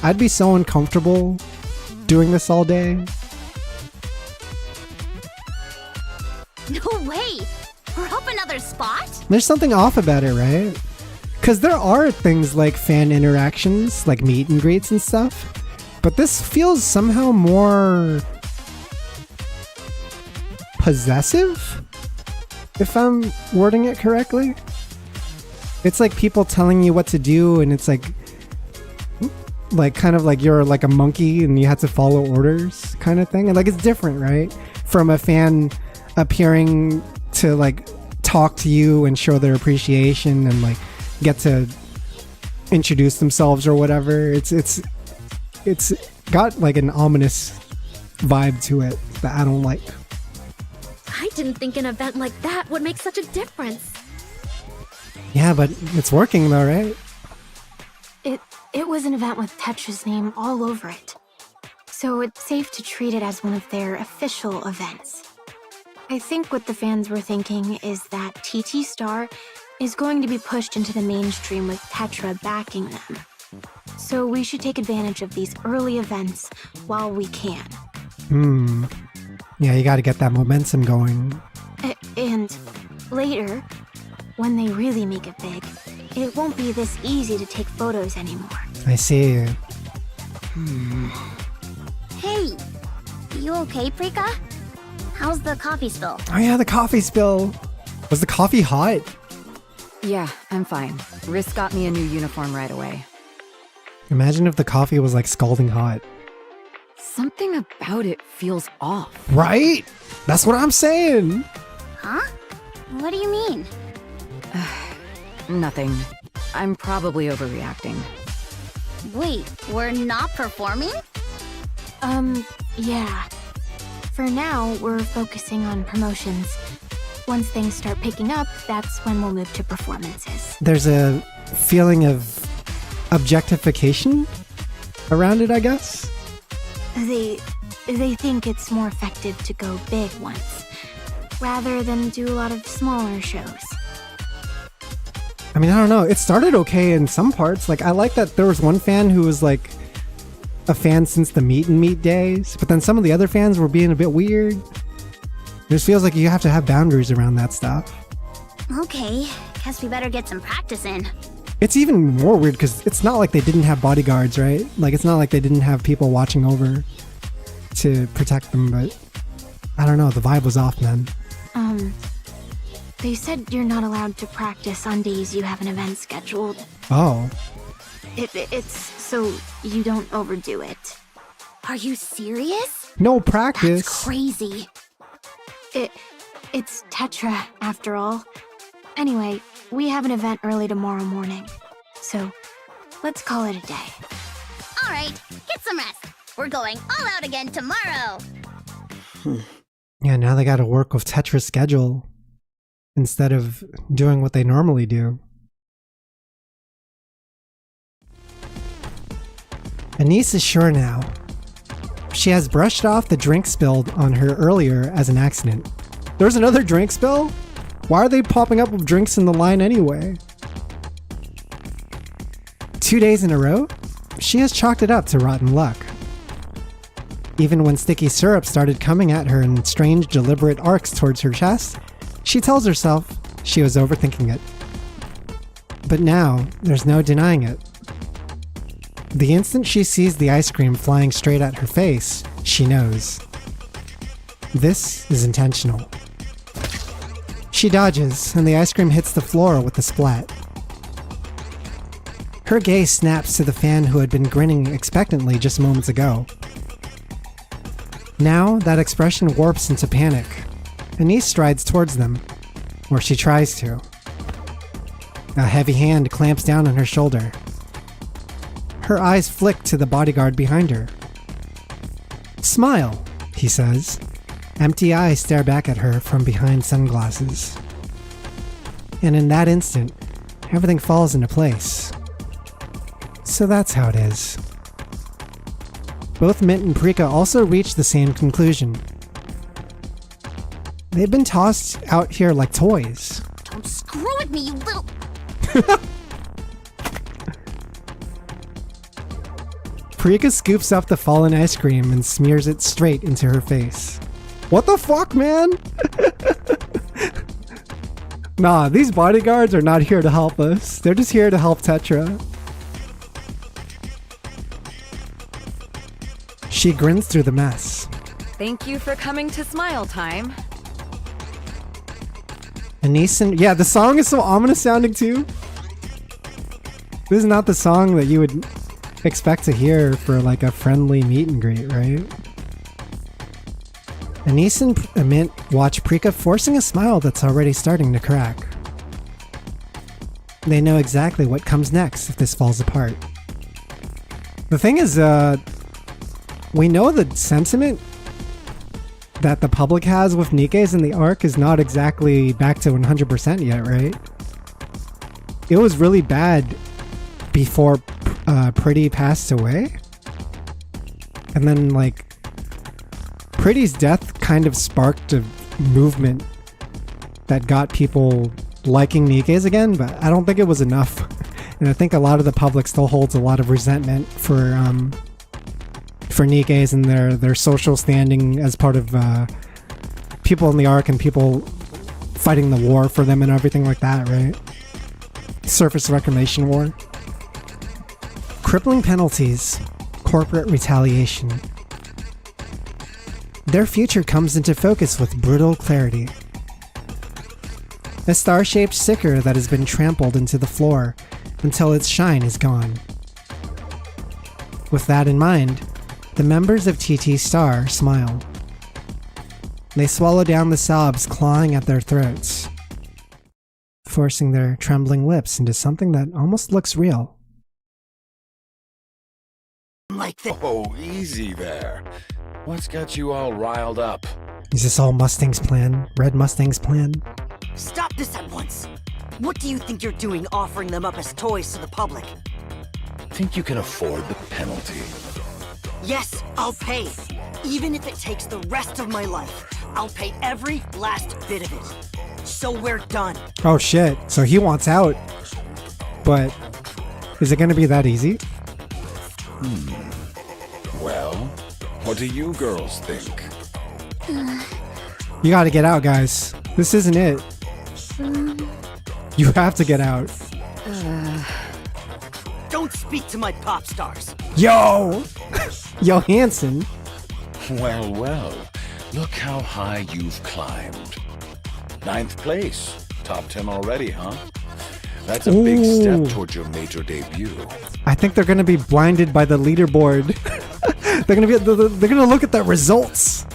I'd be so uncomfortable doing this all day. No way! We're up another spot? There's something off about it, right? Because there are things like fan interactions, like meet and greets and stuff, but this feels somehow more possessive, if I'm wording it correctly. It's like people telling you what to do, and it's like kind of like you're like a monkey and you have to follow orders kind of thing. And like it's different, right? From a fan appearing to like talk to you and show their appreciation and like get to introduce themselves or whatever. It's got like an ominous vibe to it that I don't like. I didn't think an event like that would make such a difference. Yeah, but it's working though, right? It was an event with Tetra's name all over it. So it's safe to treat it as one of their official events. I think what the fans were thinking is that TT Star is going to be pushed into the mainstream with Tetra backing them. So we should take advantage of these early events while we can. Yeah, you gotta get that momentum going. And later, when they really make it big, it won't be this easy to take photos anymore. I see. Hey, you okay, Prika? How's the coffee spill? Oh yeah, the coffee spill. Was the coffee hot? Yeah, I'm fine. Riss got me a new uniform right away. Imagine if the coffee was like scalding hot. Something about it feels off. Right? That's what I'm saying. Huh? What do you mean? Nothing. I'm probably overreacting. Wait, we're not performing? Yeah. For now, we're focusing on promotions. Once things start picking up, that's when we'll move to performances. There's a feeling of objectification around it, I guess. They think it's more effective to go big once, rather than do a lot of smaller shows. I mean, I don't know. It started okay in some parts. Like, I like that there was one fan who was like a fan since the meet and meet days, but then some of the other fans were being a bit weird. It just feels like you have to have boundaries around that stuff. Okay, guess we better get some practice in. It's even more weird because it's not like they didn't have bodyguards, right? Like, it's not like they didn't have people watching over to protect them, but I don't know. The vibe was off, man. They said you're not allowed to practice on days you have an event scheduled. Oh. It's so you don't overdo it. Are you serious? No practice. That's crazy. It's Tetra, after all. Anyway, we have an event early tomorrow morning. So, let's call it a day. Alright, get some rest. We're going all out again tomorrow. Yeah, now they gotta work with Tetra's schedule instead of doing what they normally do. Anise is sure now. She has brushed off the drink spilled on her earlier as an accident. There's another drink spill? Why are they popping up with drinks in the line anyway? 2 days in a row? She has chalked it up to rotten luck. Even when sticky syrup started coming at her in strange, deliberate arcs towards her chest, she tells herself she was overthinking it. But now, there's no denying it. The instant she sees the ice cream flying straight at her face, she knows. This is intentional. She dodges, and the ice cream hits the floor with a splat. Her gaze snaps to the fan who had been grinning expectantly just moments ago. Now, that expression warps into panic. Anise strides towards them, or she tries to. A heavy hand clamps down on her shoulder. Her eyes flick to the bodyguard behind her. "Smile," he says. Empty eyes stare back at her from behind sunglasses. And in that instant, everything falls into place. So that's how it is. Both Mint and Prika also reach the same conclusion. They've been tossed out here like toys. Don't screw with me, you little... Prika scoops up the fallen ice cream and smears it straight into her face. What the fuck, man? Nah, these bodyguards are not here to help us. They're just here to help Tetra. She grins through the mess. Thank you for coming to Smile Time. Anise and... Yeah, the song is so ominous sounding too. This is not the song that you would expect to hear for like a friendly meet and greet, right? Anise and Mint watch Prika forcing a smile that's already starting to crack. They know exactly what comes next if this falls apart. The thing is, we know the sentiment that the public has with Nikke's in the arc is not exactly back to 100% yet, right? It was really bad before Pretty passed away. And then, like, Pretty's death kind of sparked a movement that got people liking Nikke's again, but I don't think it was enough. And I think a lot of the public still holds a lot of resentment for Nikke's and their social standing as part of people in the arc and people fighting the war for them and everything like that, right? Surface Reclamation War. Crippling penalties. Corporate retaliation. Their future comes into focus with brutal clarity. A star-shaped sticker that has been trampled into the floor until its shine is gone. With that in mind, the members of TT Star smile. They swallow down the sobs clawing at their throats, forcing their trembling lips into something that almost looks real. Like that. Oh, easy there. What's got you all riled up? Is this all Mustang's plan? Red Mustang's plan? Stop this at once! What do you think you're doing offering them up as toys to the public? Think you can afford the penalty? Yes, I'll pay. Even if it takes the rest of my life. I'll pay every last bit of it. So we're done. Oh shit, so he wants out. But is it gonna be that easy? Well, what do you girls think? You gotta get out, guys. This isn't it. You have to get out. Don't speak to my pop stars. Yo! Yo, Hanson. Well, well. Look how high you've climbed. 9th place. Top 10 already, huh? That's a big step towards your major debut. I think they're gonna be blinded by the leaderboard. they're gonna look at the results,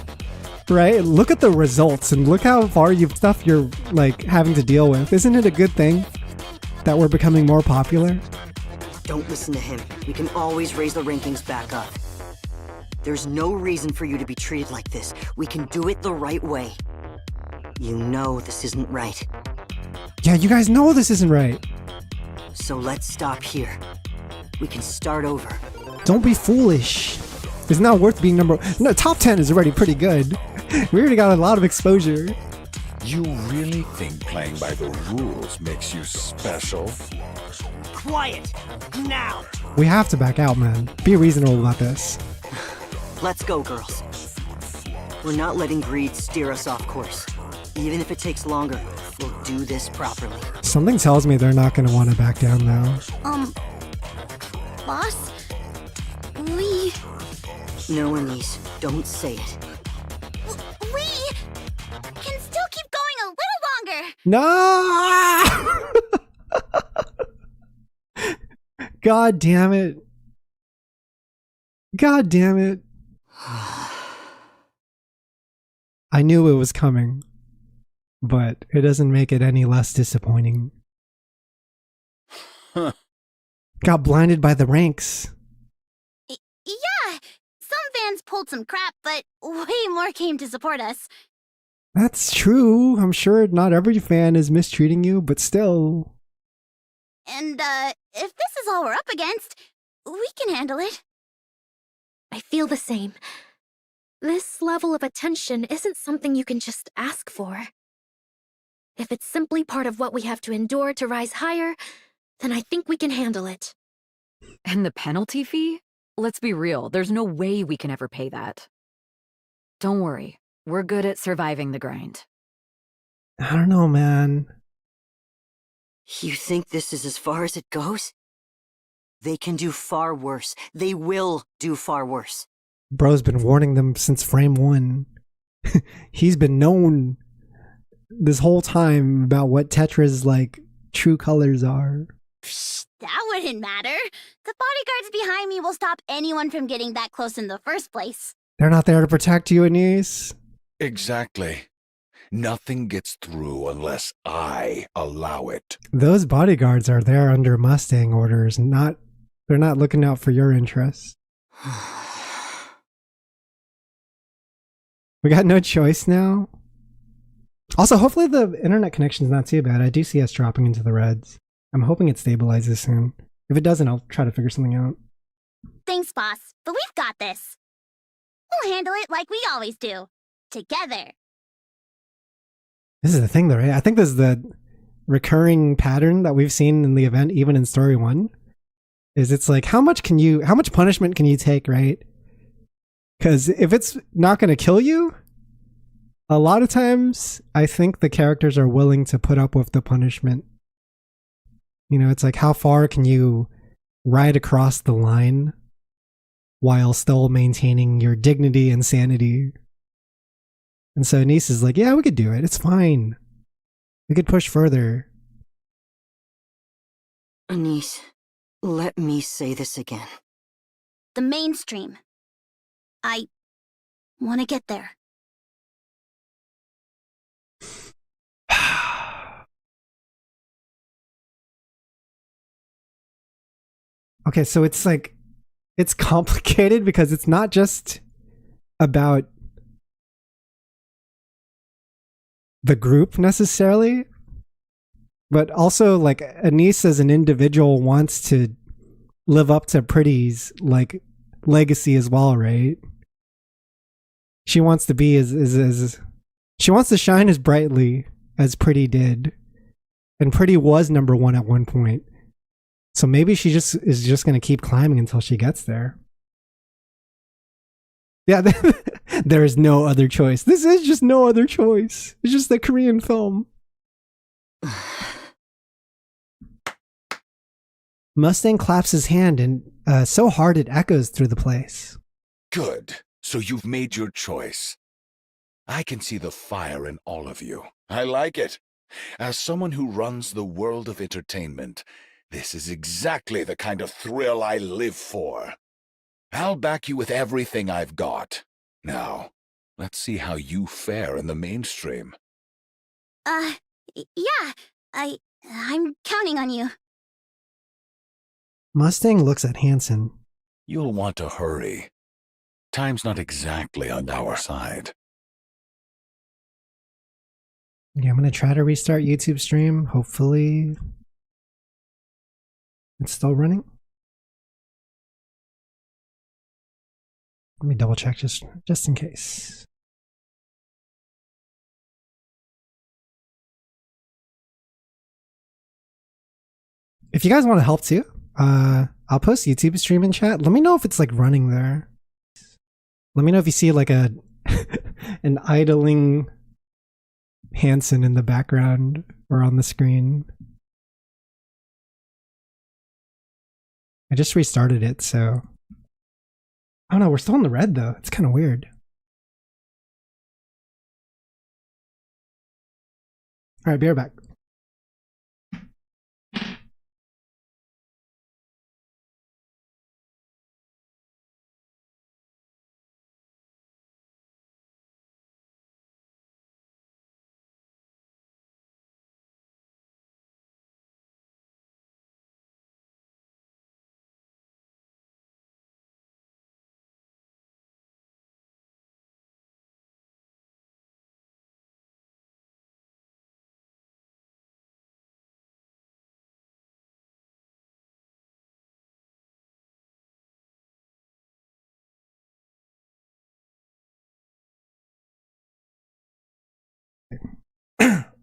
right? Look at the results and look how far you're like having to deal with. Isn't it a good thing that we're becoming more popular? Don't listen to him. We can always raise the rankings back up. There's no reason for you to be treated like this. We can do it the right way. You know this isn't right. Yeah, you guys know this isn't right. So let's stop here. We can start over. Don't be foolish. It's not worth being No, top 10 is already pretty good. We already got a lot of exposure. You really think playing by the rules makes you special? Quiet! Now! We have to back out, man. Be reasonable about this. Let's go, girls. We're not letting greed steer us off course. Even if it takes longer, we'll do this properly. Something tells me they're not going to want to back down now. Boss? We... No, Anise, don't say it. We can still keep going a little longer. No! God damn it. God damn it. I knew it was coming, but it doesn't make it any less disappointing. Huh. Got blinded by the ranks. Yeah, some fans pulled some crap, but way more came to support us. That's true. I'm sure not every fan is mistreating you, but still. And, if this is all we're up against, we can handle it. I feel the same. This level of attention isn't something you can just ask for. If it's simply part of what we have to endure to rise higher, then I think we can handle it. And the penalty fee? Let's be real, there's no way we can ever pay that. Don't worry, we're good at surviving the grind. I don't know, man. You think this is as far as it goes? They can do far worse. They will do far worse. Bro's been warning them since frame 1. He's been known this whole time about what Tetra's, like, true colors are. Psh, that wouldn't matter. The bodyguards behind me will stop anyone from getting that close in the first place. They're not there to protect you, Anise. Exactly. Nothing gets through unless I allow it. Those bodyguards are there under Mustang orders, they're not looking out for your interests. We got no choice now. Also, hopefully the internet connection's not too bad. I do see us dropping into the reds. I'm hoping it stabilizes soon. If it doesn't, I'll try to figure something out. Thanks, boss, but we've got this. We'll handle it like we always do. Together. This is the thing though, right? I think this is the recurring pattern that we've seen in the event, even in story 1. Is it's like, how much punishment can you take, right? Because if it's not going to kill you, a lot of times I think the characters are willing to put up with the punishment. You know, it's like, how far can you ride across the line while still maintaining your dignity and sanity? And so Anise is like, yeah, we could do it. It's fine. We could push further. Anise, let me say this again. The mainstream. I want to get there. Okay, so it's like, it's complicated because it's not just about the group necessarily, but also like Anise as an individual wants to live up to Pretty's like legacy as well, right? She wants to be as she wants to shine as brightly as Pretty did, and Pretty was number 1 at one point. So maybe she is just going to keep climbing until she gets there. Yeah, there is no other choice. This is just no other choice. It's just the Korean film. Mustang claps his hand and so hard it echoes through the place. Good. So you've made your choice. I can see the fire in all of you. I like it. As someone who runs the world of entertainment, this is exactly the kind of thrill I live for. I'll back you with everything I've got. Now, let's see how you fare in the mainstream. Yeah, I'm counting on you. Mustang looks at Hanson. You'll want to hurry. Time's not exactly on our side. Yeah, I'm going to try to restart YouTube stream. Hopefully it's still running. Let me double check just in case. If you guys want to help too, I'll post YouTube stream in chat. Let me know if it's like running there. Let me know if you see like an idling Hanson in the background or on the screen. I just restarted it, so I don't know, we're still in the red though. It's kind of weird. All right, be right back.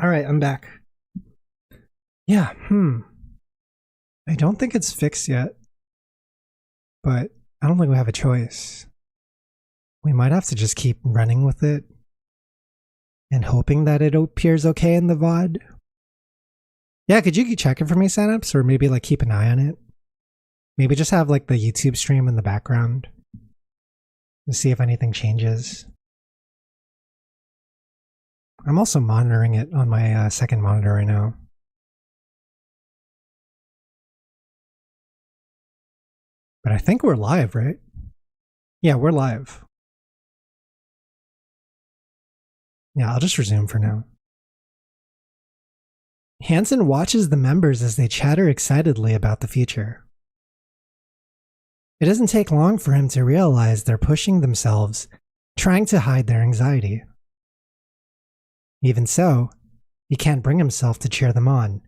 Alright, I'm back. Yeah, I don't think it's fixed yet. But I don't think we have a choice. We might have to just keep running with it. And hoping that it appears okay in the VOD. Yeah, could you check it for me, Sanops? Or maybe like keep an eye on it? Maybe just have like the YouTube stream in the background. To see if anything changes. I'm also monitoring it on my second monitor right now. But I think we're live, right? Yeah, we're live. Yeah, I'll just resume for now. Hansen watches the members as they chatter excitedly about the future. It doesn't take long for him to realize they're pushing themselves, trying to hide their anxiety. Even so, he can't bring himself to cheer them on,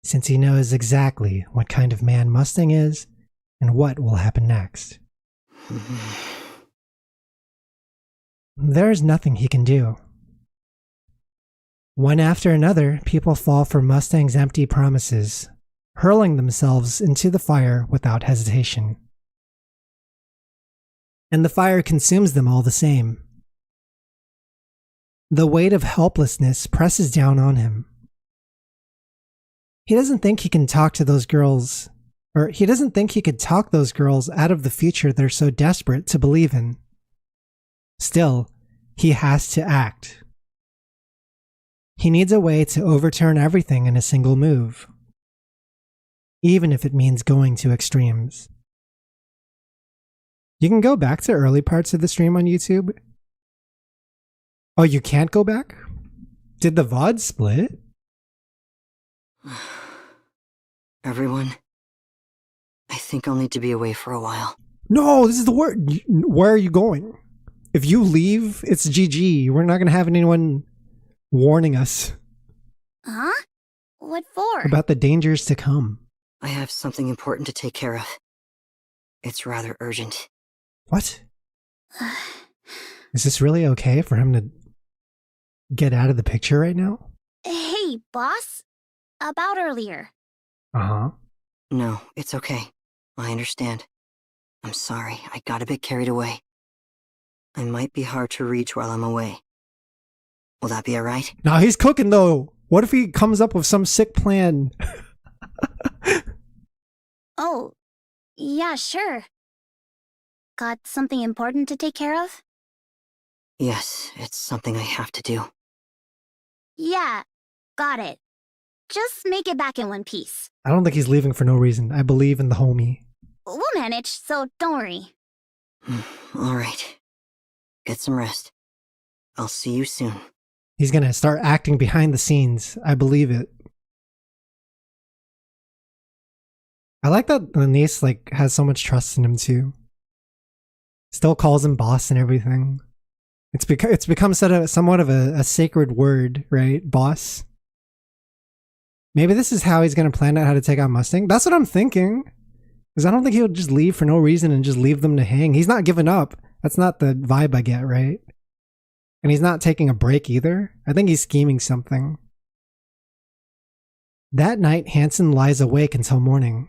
since he knows exactly what kind of man Mustang is and what will happen next. There's nothing he can do. One after another, people fall for Mustang's empty promises, hurling themselves into the fire without hesitation. And the fire consumes them all the same. The weight of helplessness presses down on him. He doesn't think he can talk to those girls, or he doesn't think he could talk those girls out of the future they're so desperate to believe in. Still, he has to act. He needs a way to overturn everything in a single move, even if it means going to extremes. You can go back to early parts of the stream on YouTube. Oh, you can't go back? Did the VOD split? Everyone, I think I'll need to be away for a while. No, this is the word. Where are you going? If you leave, it's GG. We're not going to have anyone warning us. Huh? What for? About the dangers to come. I have something important to take care of. It's rather urgent. What? Is this really okay for him to get out of the picture right now? Hey, boss. About earlier. Uh-huh. No, it's okay. I understand. I'm sorry, I got a bit carried away. I might be hard to reach while I'm away. Will that be alright? No, he's cooking though. What if he comes up with some sick plan? Oh, yeah, sure. Got something important to take care of? Yes, it's something I have to do. Yeah, got it. Just make it back in one piece. I don't think he's leaving for no reason. I believe in the homie. We'll manage, so don't worry. Alright. Get some rest. I'll see you soon. He's gonna start acting behind the scenes. I believe it. I like that the niece has so much trust in him too. Still calls him boss and everything. It's become somewhat of a sacred word, right? Boss. Maybe this is how he's gonna plan out how to take out Mustang. That's what I'm thinking. Because I don't think he'll just leave for no reason and just leave them to hang. He's not giving up. That's not the vibe I get, right? And he's not taking a break either. I think he's scheming something. That night, Hansen lies awake until morning.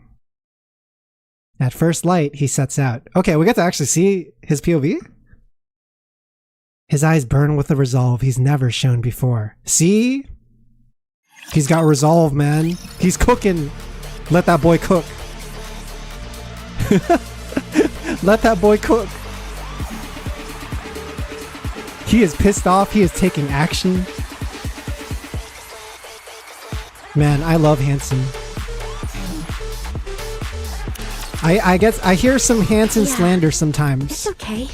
At first light, he sets out. Okay, we get to actually see his POV? His eyes burn with a resolve he's never shown before. See? He's got resolve, man. He's cooking. Let that boy cook. Let that boy cook. He is pissed off. He is taking action. Man, I love Hansen. I hear some Hansen slander sometimes. It's okay.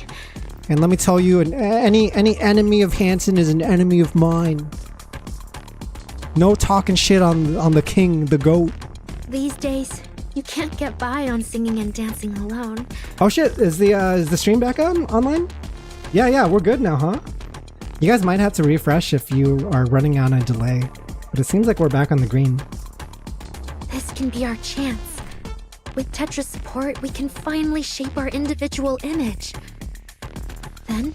And let me tell you, any enemy of Hansen is an enemy of mine. No talking shit on the king, the goat. These days, you can't get by on singing and dancing alone. Oh shit, is the stream back on online? Yeah, we're good now, huh? You guys might have to refresh if you are running on a delay, but it seems like we're back on the green. This can be our chance. With Tetra's support, we can finally shape our individual image. Then,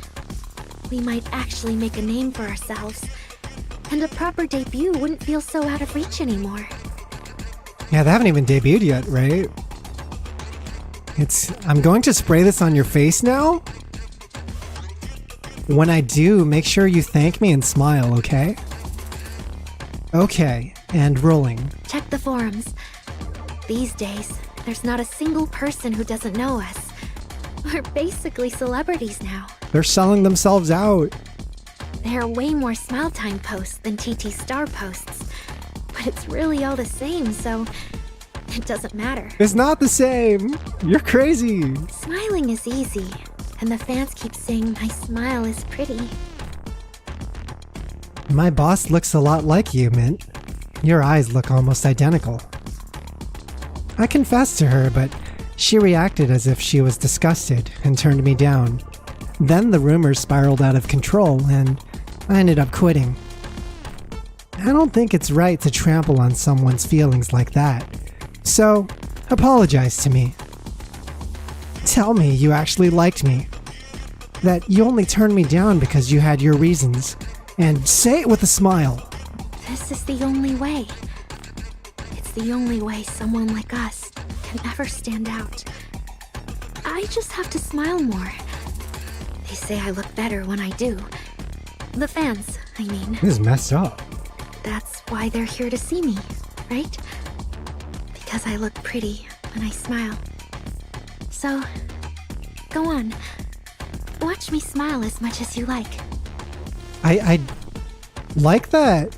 we might actually make a name for ourselves And a proper debut wouldn't feel so out of reach anymore. Yeah, they haven't even debuted yet, right? I'm going to spray this on your face now. When I do, make sure you thank me and smile, okay? Okay, and rolling. Check the forums. These days, there's not a single person who doesn't know us. We're basically celebrities now. They're selling themselves out. There are way more Smile Time posts than TT Star posts. But it's really all the same, so it doesn't matter. It's not the same. You're crazy. Smiling is easy, and the fans keep saying my smile is pretty. My boss looks a lot like you, Mint. Your eyes look almost identical. I confessed to her, but she reacted as if she was disgusted and turned me down. Then the rumors spiraled out of control, and I ended up quitting. I don't think it's right to trample on someone's feelings like that. So, apologize to me. Tell me you actually liked me. That you only turned me down because you had your reasons. And say it with a smile. This is the only way. It's the only way someone like us can ever stand out. I just have to smile more. They say I look better when I do. The fans, I mean. This is messed up. That's why they're here to see me, right? Because I look pretty when I smile. So, go on. Watch me smile as much as you like. I like that.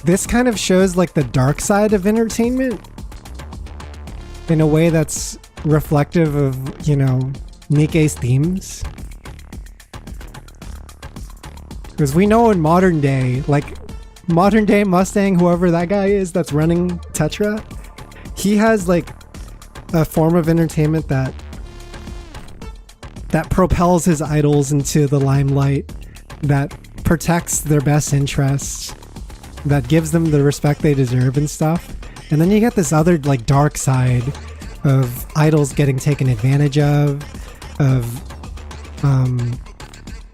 This kind of shows like the dark side of entertainment in a way that's reflective of, NIKKE's themes. Because we know in modern day Mustang, whoever that guy is that's running Tetra, he has like a form of entertainment that propels his idols into the limelight, that protects their best interests, that gives them the respect they deserve and stuff. And then you get this other like dark side of idols getting taken advantage of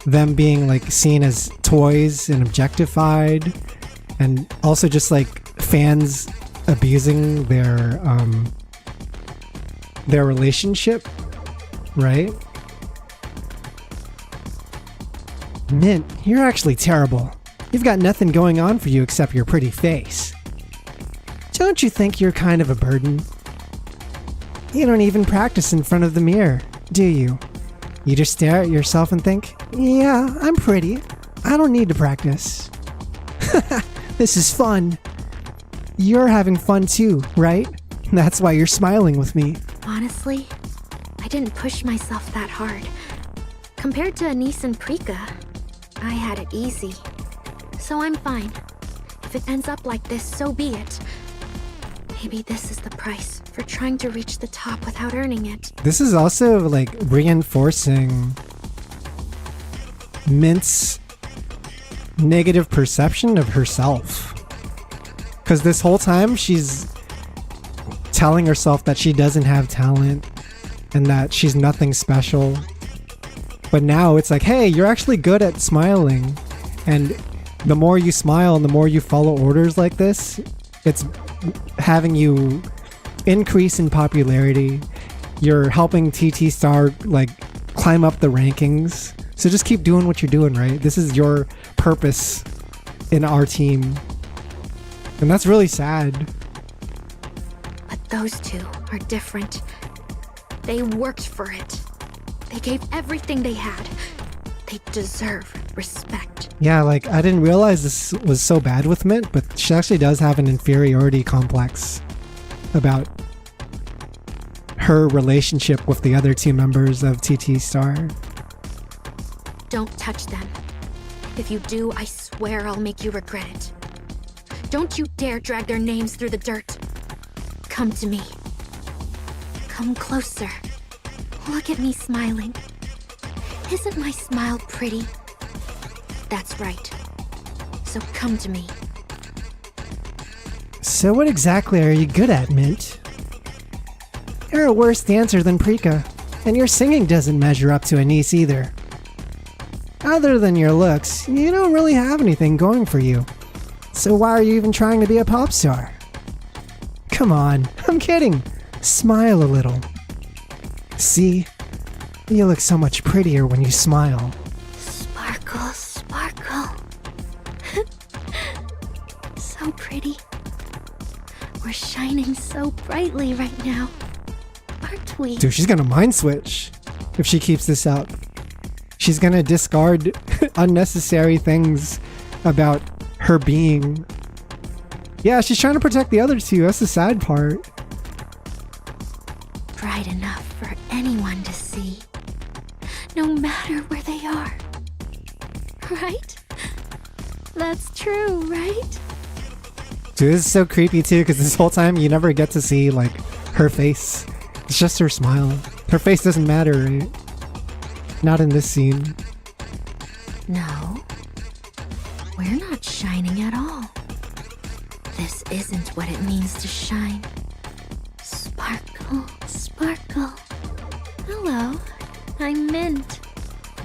them being like seen as toys and objectified, and also just like fans abusing their relationship, right? Mint, you're actually terrible. You've got nothing going on for you except your pretty face. Don't you think you're kind of a burden? You don't even practice in front of the mirror, do you? You just stare at yourself and think, yeah, I'm pretty. I don't need to practice. This is fun. You're having fun too, right? That's why you're smiling with me. Honestly, I didn't push myself that hard. Compared to Anise and Prika, I had it easy. So I'm fine. If it ends up like this, so be it. Maybe this is the price for trying to reach the top without earning it. This is also like reinforcing Mint's negative perception of herself. Because this whole time she's telling herself that she doesn't have talent and that she's nothing special. But now it's like, hey, you're actually good at smiling. And the more you smile and the more you follow orders like this, it's having you increase in popularity. You're helping TT Star like climb up the rankings. So just keep doing what you're doing, right? This is your purpose in our team. And that's really sad. But those two are different. They worked for it. They gave everything they had. They deserve respect. Yeah, like I didn't realize this was so bad with Mint, but she actually does have an inferiority complex about her relationship with the other two members of TT Star. Don't touch them. If you do, I swear I'll make you regret it. Don't you dare drag their names through the dirt. Come to me. Come closer. Look at me smiling. Isn't my smile pretty? That's right. So come to me. So what exactly are you good at, Mint? You're a worse dancer than Prika, and your singing doesn't measure up to Anise either. Other than your looks, you don't really have anything going for you. So why are you even trying to be a pop star? Come on, I'm kidding. Smile a little. See? You look so much prettier when you smile. Sparkle, sparkle. So pretty. We're shining so brightly right now, aren't we? Dude, she's gonna mind switch if she keeps this up. She's gonna discard unnecessary things about her being. Yeah, she's trying to protect the other two. That's the sad part. Bright enough for anyone to see, no matter where they are. Right? That's true, right? Dude, this is so creepy too, because this whole time you never get to see, like, her face. It's just her smile. Her face doesn't matter, right? Not in this scene. No. We're not shining at all. This isn't what it means to shine. Sparkle, sparkle. Hello, I'm Mint.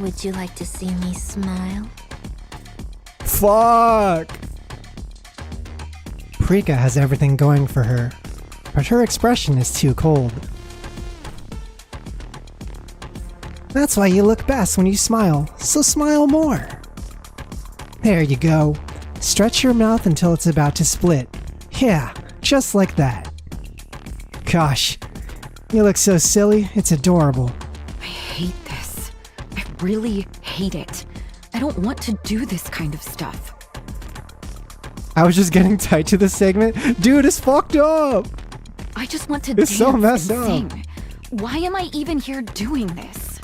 Would you like to see me smile? Fuck! Prika has everything going for her, but her expression is too cold. That's why you look best when you smile, so smile more. There you go. Stretch your mouth until it's about to split. Yeah, just like that. Gosh, you look so silly, it's adorable. I hate this. I really hate it. I don't want to do this kind of stuff. I was just getting tight to this segment. Dude, it's fucked up! I just want to It's dance so messed and up. sing. Why am I even here doing this?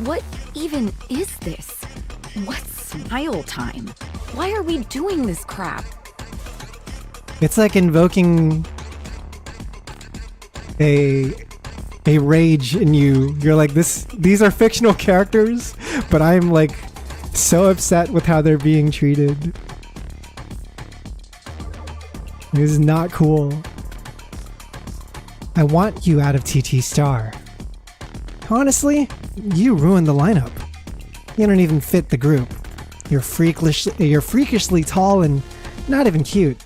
What even is this? What's smile time? Why are we doing this crap? It's like invoking a rage in you. You're like, these are fictional characters, but I'm like so upset with how they're being treated. This is not cool. I want you out of TT Star. Honestly, you ruined the lineup. You don't even fit the group. You're freakishly tall and not even cute.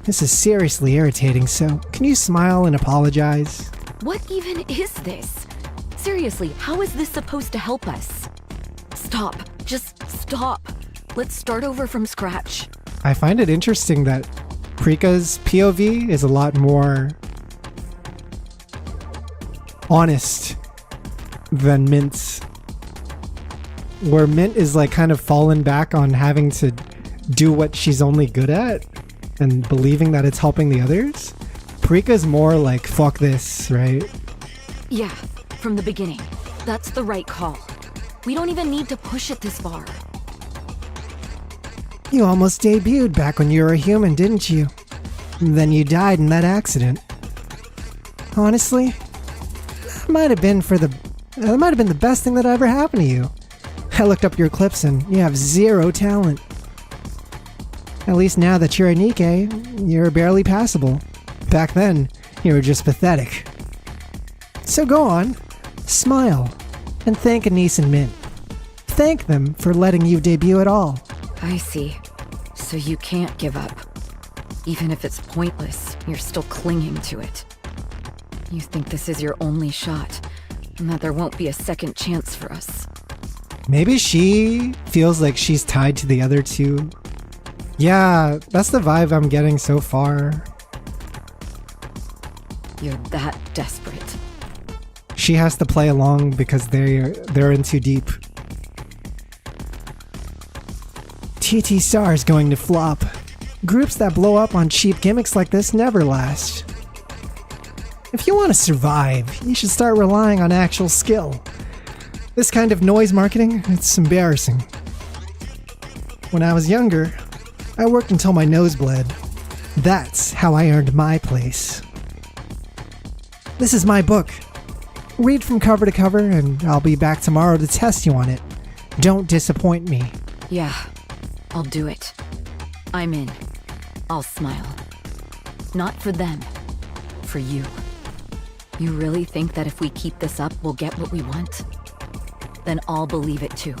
This is seriously irritating, so can you smile and apologize? What even is this? Seriously, how is this supposed to help us? Stop. Just stop. Let's start over from scratch. I find it interesting that Prika's POV is a lot more honest than Mint's. Where Mint is like kind of fallen back on having to do what she's only good at and believing that it's helping the others. Prika's more like, fuck this, right? Yeah, from the beginning. That's the right call. We don't even need to push it this far. You almost debuted back when you were a human, didn't you? And then you died in that accident. Honestly, that might have been the best thing that ever happened to you. I looked up your clips and you have zero talent. At least now that you're a NIKKE, you're barely passable. Back then, you were just pathetic. So go on, smile, and thank Anise and Mint. Thank them for letting you debut at all. I see. So you can't give up. Even if it's pointless, you're still clinging to it. You think this is your only shot, and that there won't be a second chance for us. Maybe she feels like she's tied to the other two. Yeah, that's the vibe I'm getting so far. You're that desperate. She has to play along because they're in too deep. TT Star is going to flop. Groups that blow up on cheap gimmicks like this never last. If you want to survive, you should start relying on actual skill. This kind of noise marketing, it's embarrassing. When I was younger, I worked until my nose bled. That's how I earned my place. This is my book. Read from cover to cover, and I'll be back tomorrow to test you on it. Don't disappoint me. Yeah, I'll do it. I'm in. I'll smile. Not for them. For you. You really think that if we keep this up, we'll get what we want? then I'll believe it too.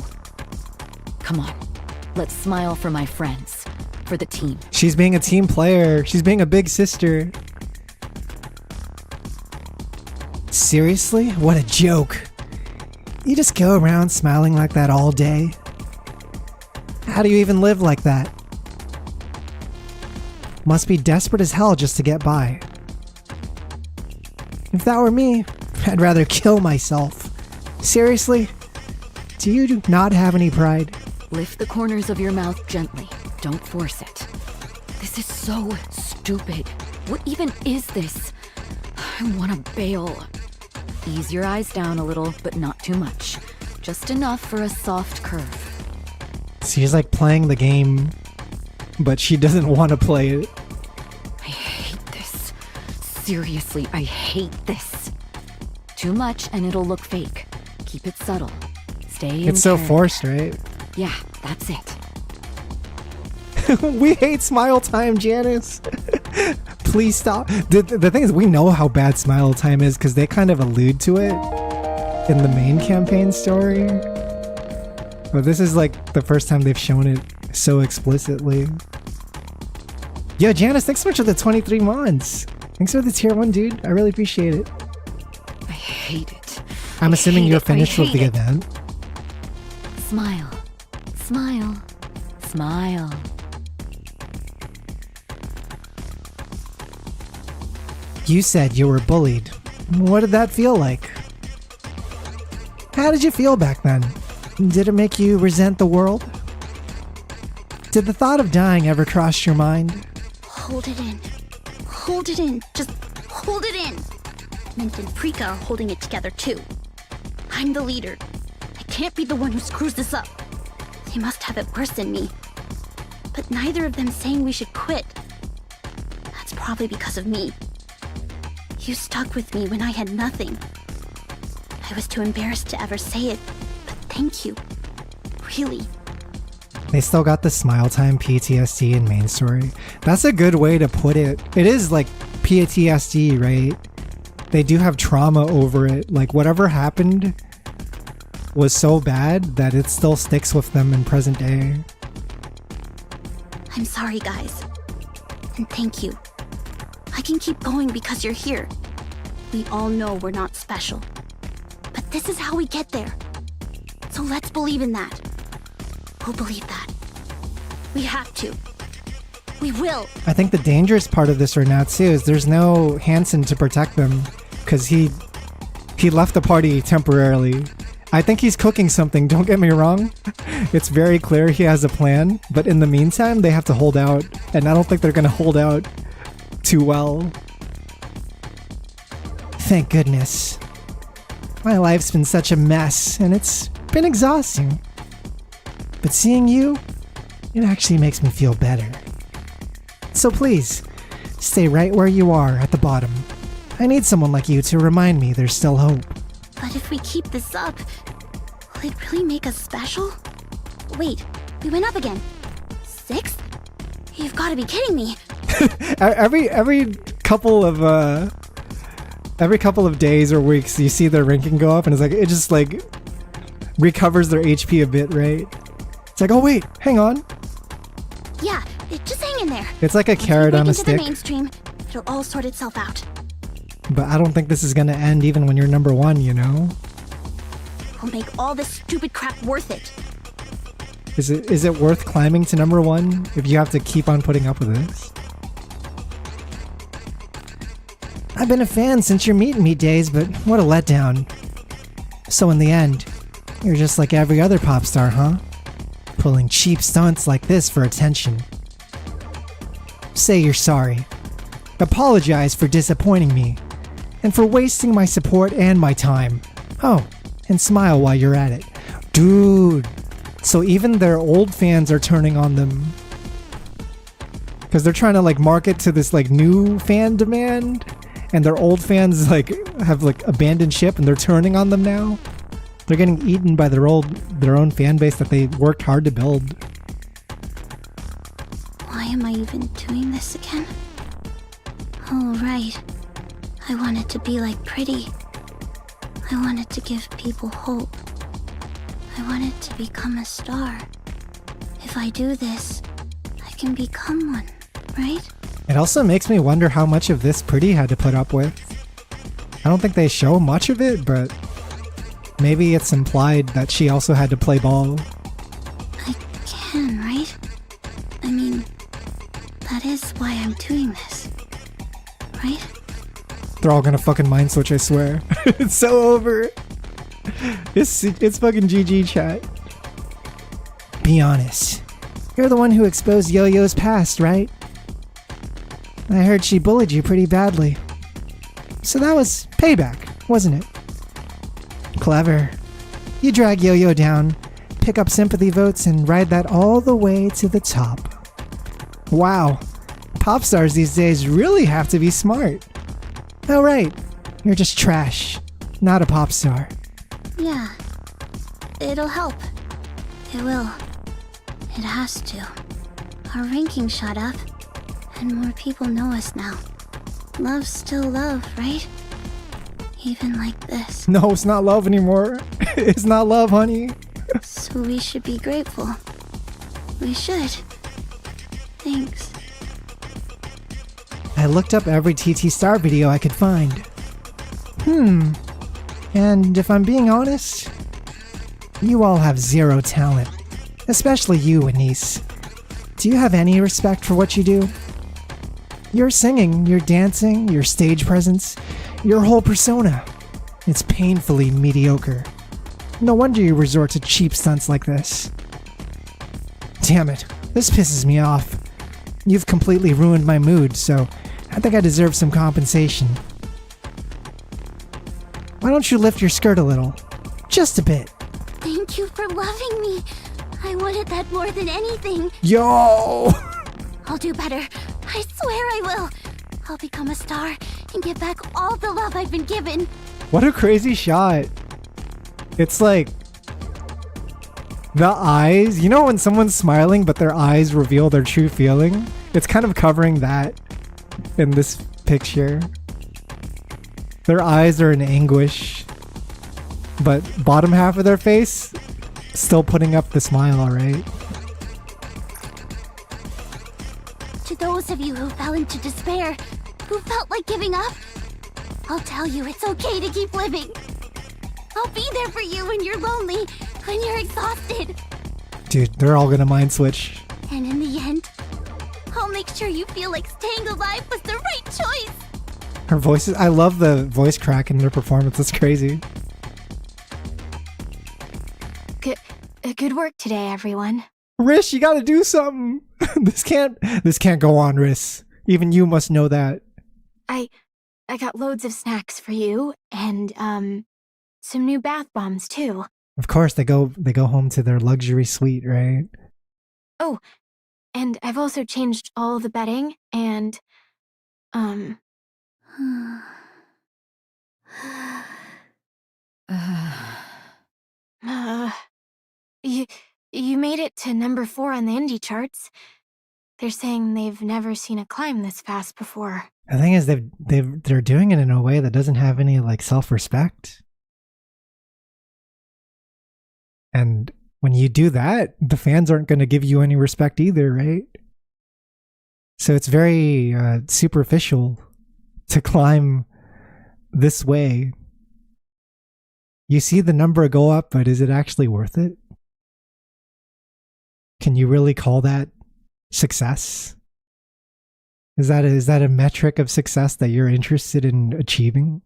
Come on, let's smile for my friends, for the team. She's being a team player. She's being a big sister. Seriously? What a joke. You just go around smiling like that all day? How do you even live like that? Must be desperate as hell just to get by. If that were me, I'd rather kill myself. Seriously? Do you not have any pride? Lift the corners of your mouth gently. Don't force it. This is so stupid. What even is this? I want to bail. Ease your eyes down a little, but not too much. Just enough for a soft curve. She's like playing the game, but she doesn't want to play it. I hate this. Seriously, I hate this. Too much and it'll look fake. Keep it subtle. Stay in It's so character. forced, right? Yeah, that's it. We hate smile time, Janice. Please stop. The thing is, we know how bad smile time is because they kind of allude to it in the main campaign story. But this is like the first time they've shown it so explicitly. Yo, Janice, thanks so much for the 23 months. Thanks for the tier 1, dude. I really appreciate it. I hate it. I'm assuming you're finished I with the hate it. event. Smile. Smile. Smile. You said you were bullied. What did that feel like? How did you feel back then? Did it make you resent the world? Did the thought of dying ever cross your mind? Hold it in. Hold it in. Just hold it in. Mint and Prika are holding it together too. I'm the leader. I can't be the one who screws this up. They must have it worse than me. But neither of them saying we should quit. That's probably because of me. You stuck with me when I had nothing. I was too embarrassed to ever say it, but thank you. Really. They still got the smile time PTSD in main story. That's a good way to put it. It is like PTSD, right? They do have trauma over it. Like whatever happened was so bad that it still sticks with them in present day. I'm sorry, guys. And thank you. I can keep going because you're here. We all know we're not special. But this is how we get there. So let's believe in that. We'll believe that. We have to. We will. I think the dangerous part of this right now too is there's no Hansen to protect them because he left the party temporarily. I think he's cooking something, don't get me wrong. It's very clear he has a plan, but in the meantime they have to hold out, and I don't think they're gonna hold out too well. Thank goodness. My life's been such a mess, and it's been exhausting. But seeing you, it actually makes me feel better. So please, stay right where you are at the bottom. I need someone like you to remind me there's still hope. But if we keep this up, will it really make us special? Wait, we went up again. 6th? You've got to be kidding me. every couple of days or weeks, you see their ranking go up, and it's like it just like recovers their HP a bit, right? It's like, oh wait, hang on. Yeah, just hang in there. It's like a Once we carrot break on a into stick. the mainstream, it'll all sort itself out. But I don't think this is gonna end even when you're number 1, you know? We'll make all this stupid crap worth it. Is it worth climbing to number 1 if you have to keep on putting up with this? I've been a fan since your meet and meet days, but what a letdown. So in the end, you're just like every other pop star, huh? Pulling cheap stunts like this for attention. Say you're sorry. Apologize for disappointing me, and for wasting my support and my time. Oh, and smile while you're at it. Dude! So even their old fans are turning on them. Because they're trying to like market to this like new fan demand, and their old fans like have like abandoned ship and they're turning on them now. They're getting eaten by their own fan base that they worked hard to build. Why am I even doing this again? Oh, right. I wanted to be like Pretty. I wanted to give people hope. I wanted to become a star. If I do this, I can become one, right? It also makes me wonder how much of this Pretty had to put up with. I don't think they show much of it, but maybe it's implied that she also had to play ball. I can, right? I mean, that is why I'm doing this, right? They're all gonna fucking mind switch, I swear. It's so over. It's fucking GG, chat. Be honest. You're the one who exposed Yo-Yo's past, right? I heard she bullied you pretty badly. So that was payback, wasn't it? Clever. You drag Yo-Yo down, pick up sympathy votes, and ride that all the way to the top. Wow. Pop stars these days really have to be smart. Oh right, you're just trash, not a pop star. Yeah. It'll help. It will. It has to. Our ranking shot up, and more people know us now. Love's still love, right? Even like this. No, it's not love anymore. It's not love, honey. So we should be grateful. We should. Thanks. I looked up every TT Star video I could find. And if I'm being honest, you all have zero talent. Especially you, Anise. Do you have any respect for what you do? Your singing, your dancing, your stage presence, your whole persona. It's painfully mediocre. No wonder you resort to cheap stunts like this. Damn it, this pisses me off. You've completely ruined my mood, so I think I deserve some compensation. Why don't you lift your skirt a little? Just a bit. Thank you for loving me. I wanted that more than anything. Yo! I'll do better. I swear I will. I'll become a star and get back all the love I've been given. What a crazy shot. It's like the eyes. You know when someone's smiling but their eyes reveal their true feeling? It's kind of covering that in this picture. Their eyes are in anguish, but bottom half of their face still putting up the smile, alright? To those of you who fell into despair, who felt like giving up, I'll tell you it's okay to keep living. I'll be there for you when you're lonely, when you're exhausted. Dude, they're all gonna mind switch. And in the end, I'll make sure you feel like staying alive was the right choice. Her voices, I love the voice crack in their performance. It's crazy. Good work today, everyone. Rish, you gotta do something. This can't go on, Rish. Even you must know that. I got loads of snacks for you, and some new bath bombs too. Of course, they go home to their luxury suite, right? Oh, and I've also changed all the bedding, and you made it to number 4 on the indie charts. They're saying they've never seen a climb this fast before. The thing is, they're doing it in a way that doesn't have any like self-respect. And when you do that, the fans aren't going to give you any respect either, right? So it's very superficial to climb this way. You see the number go up, but is it actually worth it? Can you really call that success? Is that a metric of success that you're interested in achieving?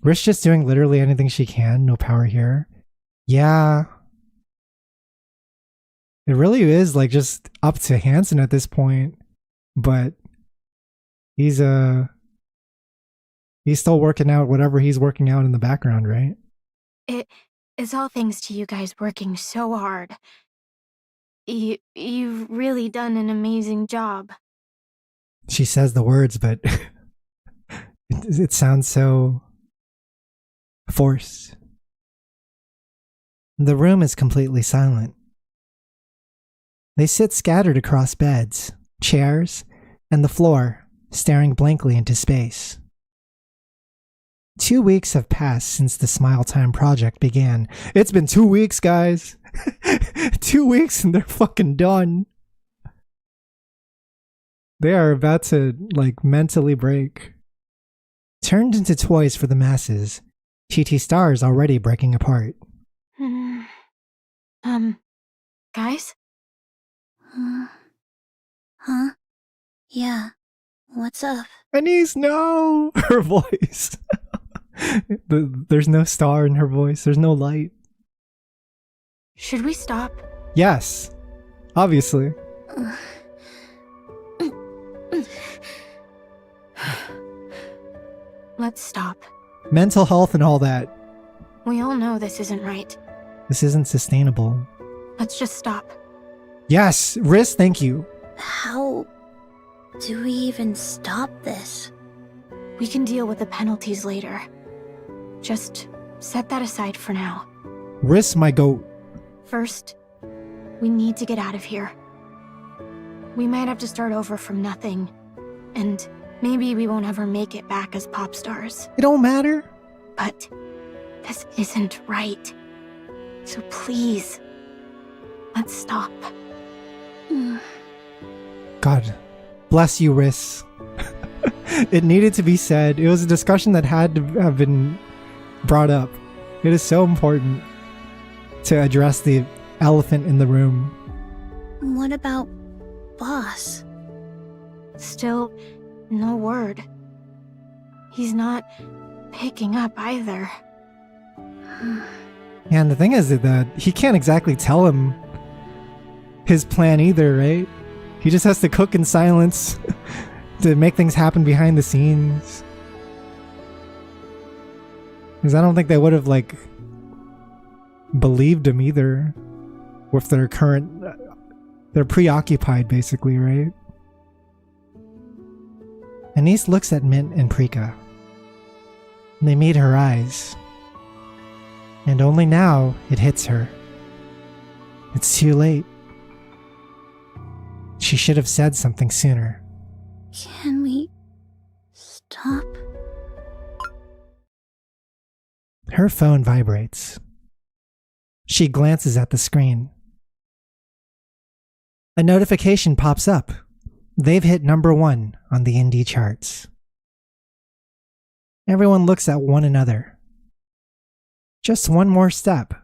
Rish just doing literally anything she can, no power here. Yeah. It really is like just up to Hansen at this point, but he's still working out whatever he's working out in the background, right? It's all thanks to you guys working so hard. You've really done an amazing job. She says the words, but it sounds so forced. The room is completely silent. They sit scattered across beds, chairs, and the floor, staring blankly into space. 2 weeks have passed since the Smile Time project began. It's been 2 weeks, guys. 2 weeks and they're fucking done. They are about to, like, mentally break. Turned into toys for the masses, TT Star is already breaking apart. Guys? Huh? Yeah. What's up? Anise, no! Her voice. There's no star in her voice. There's no light. Should we stop? Yes. Obviously. Let's stop. Mental health and all that. We all know this isn't right. This isn't sustainable. Let's just stop. Yes! Riz, thank you. How do we even stop this? We can deal with the penalties later. Just set that aside for now. Riz, my goat. First, we need to get out of here. We might have to start over from nothing, and maybe we won't ever make it back as pop stars. It don't matter. But this isn't right. So please, let's stop. God, bless you, Riz. It needed to be said. It was a discussion that had to have been brought up. It is so important to address the elephant in the room. What about Boss? Still, no word. He's not picking up either. And the thing is that he can't exactly tell him his plan either, right? He just has to cook in silence to make things happen behind the scenes. Because I don't think they would have, like, believed him either with their current... They're preoccupied, basically, right? Anise looks at Mint and Prika. They meet her eyes. And only now it hits her. It's too late. She should have said something sooner. Can we stop? Her phone vibrates. She glances at the screen. A notification pops up. They've hit #1 on the indie charts. Everyone looks at one another. Just one more step,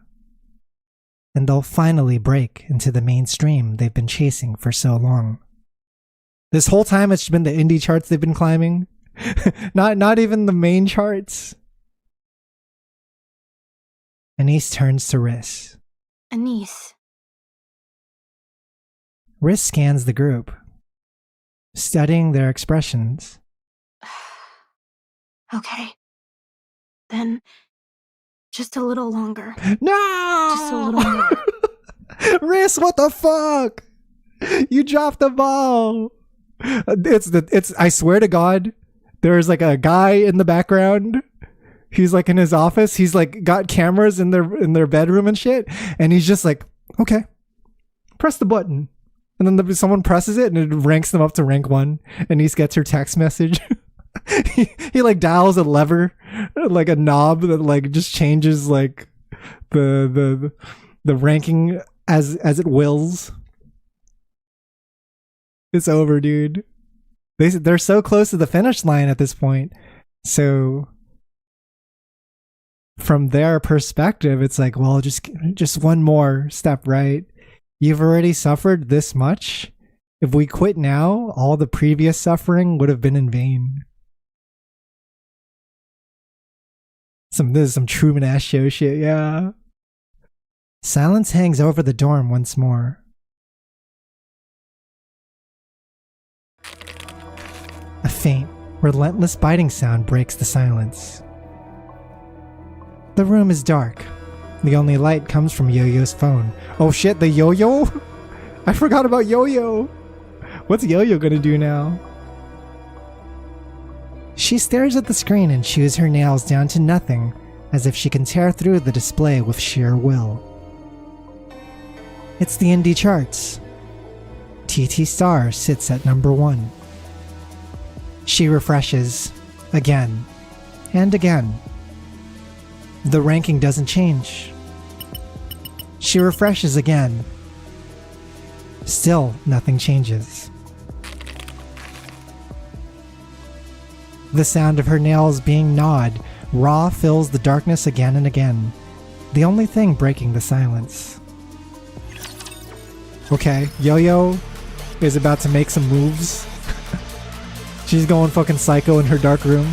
and they'll finally break into the mainstream they've been chasing for so long. This whole time it's been the indie charts they've been climbing. not even the main charts. Anise turns to Riz. Anise. Riz scans the group, studying their expressions. Okay. Then, just a little longer. No! Just a little more. Riz, what the fuck? You dropped the ball. I swear to God, there's like a guy in the background. He's like in his office. He's like got cameras in their bedroom and shit. And he's just like, okay, press the button. And then someone presses it and it ranks them up to rank 1. And he gets her text message. he like dials a lever, like a knob that like just changes like the ranking as it wills. It's over, dude. They're so close to the finish line at this point. So from their perspective, it's like, well, just one more step, right? You've already suffered this much. If we quit now, all the previous suffering would have been in vain. This is some Truman ass show shit, yeah. Silence hangs over the dorm once more. A faint, relentless biting sound breaks the silence. The room is dark. The only light comes from Yo-Yo's phone. Oh shit, the Yo-Yo? I forgot about Yo-Yo. What's Yo-Yo gonna do now? She stares at the screen and chews her nails down to nothing, as if she can tear through the display with sheer will. It's the indie charts. TT Star sits at #1. She refreshes. Again. And again. The ranking doesn't change. She refreshes again. Still, nothing changes. The sound of her nails being gnawed, raw, fills the darkness again and again. The only thing breaking the silence. Okay, Yo-Yo is about to make some moves. She's going fucking psycho in her dark room.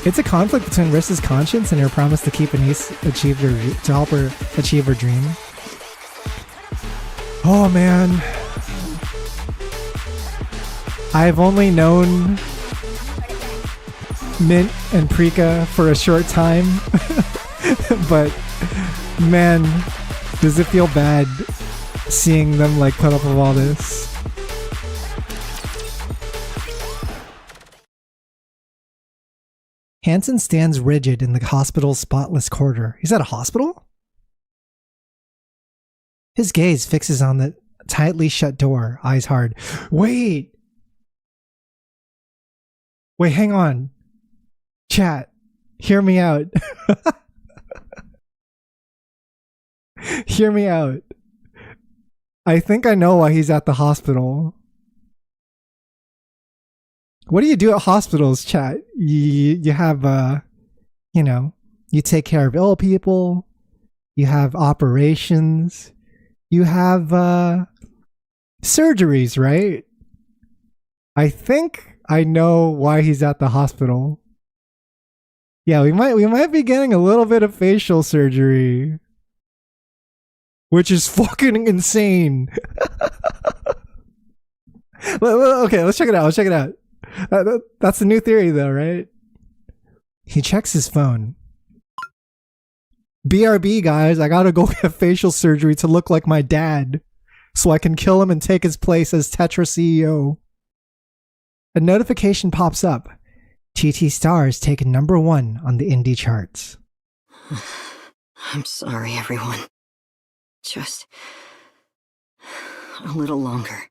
It's a conflict between Rissa's conscience and her promise to keep Anise to help her achieve her dream. Oh man. I've only known Mint and Prika for a short time, but man, does it feel bad seeing them like put up with all this. Hansen stands rigid in the hospital's spotless corridor. He's at a hospital? His gaze fixes on the tightly shut door, eyes hard. Wait, hang on. Chat, hear me out. Hear me out. I think I know why he's at the hospital. What do you do at hospitals, chat? You have, you take care of ill people. You have operations. You have, surgeries, right? I think I know why he's at the hospital. Yeah, we might be getting a little bit of facial surgery. Which is fucking insane. Okay, let's check it out. That's the new theory though, right? He checks his phone. BRB, guys, I gotta go get facial surgery to look like my dad, so I can kill him and take his place as Tetra CEO. A notification pops up. TT Star is taken #1 on the indie charts. I'm sorry, everyone. Just a little longer.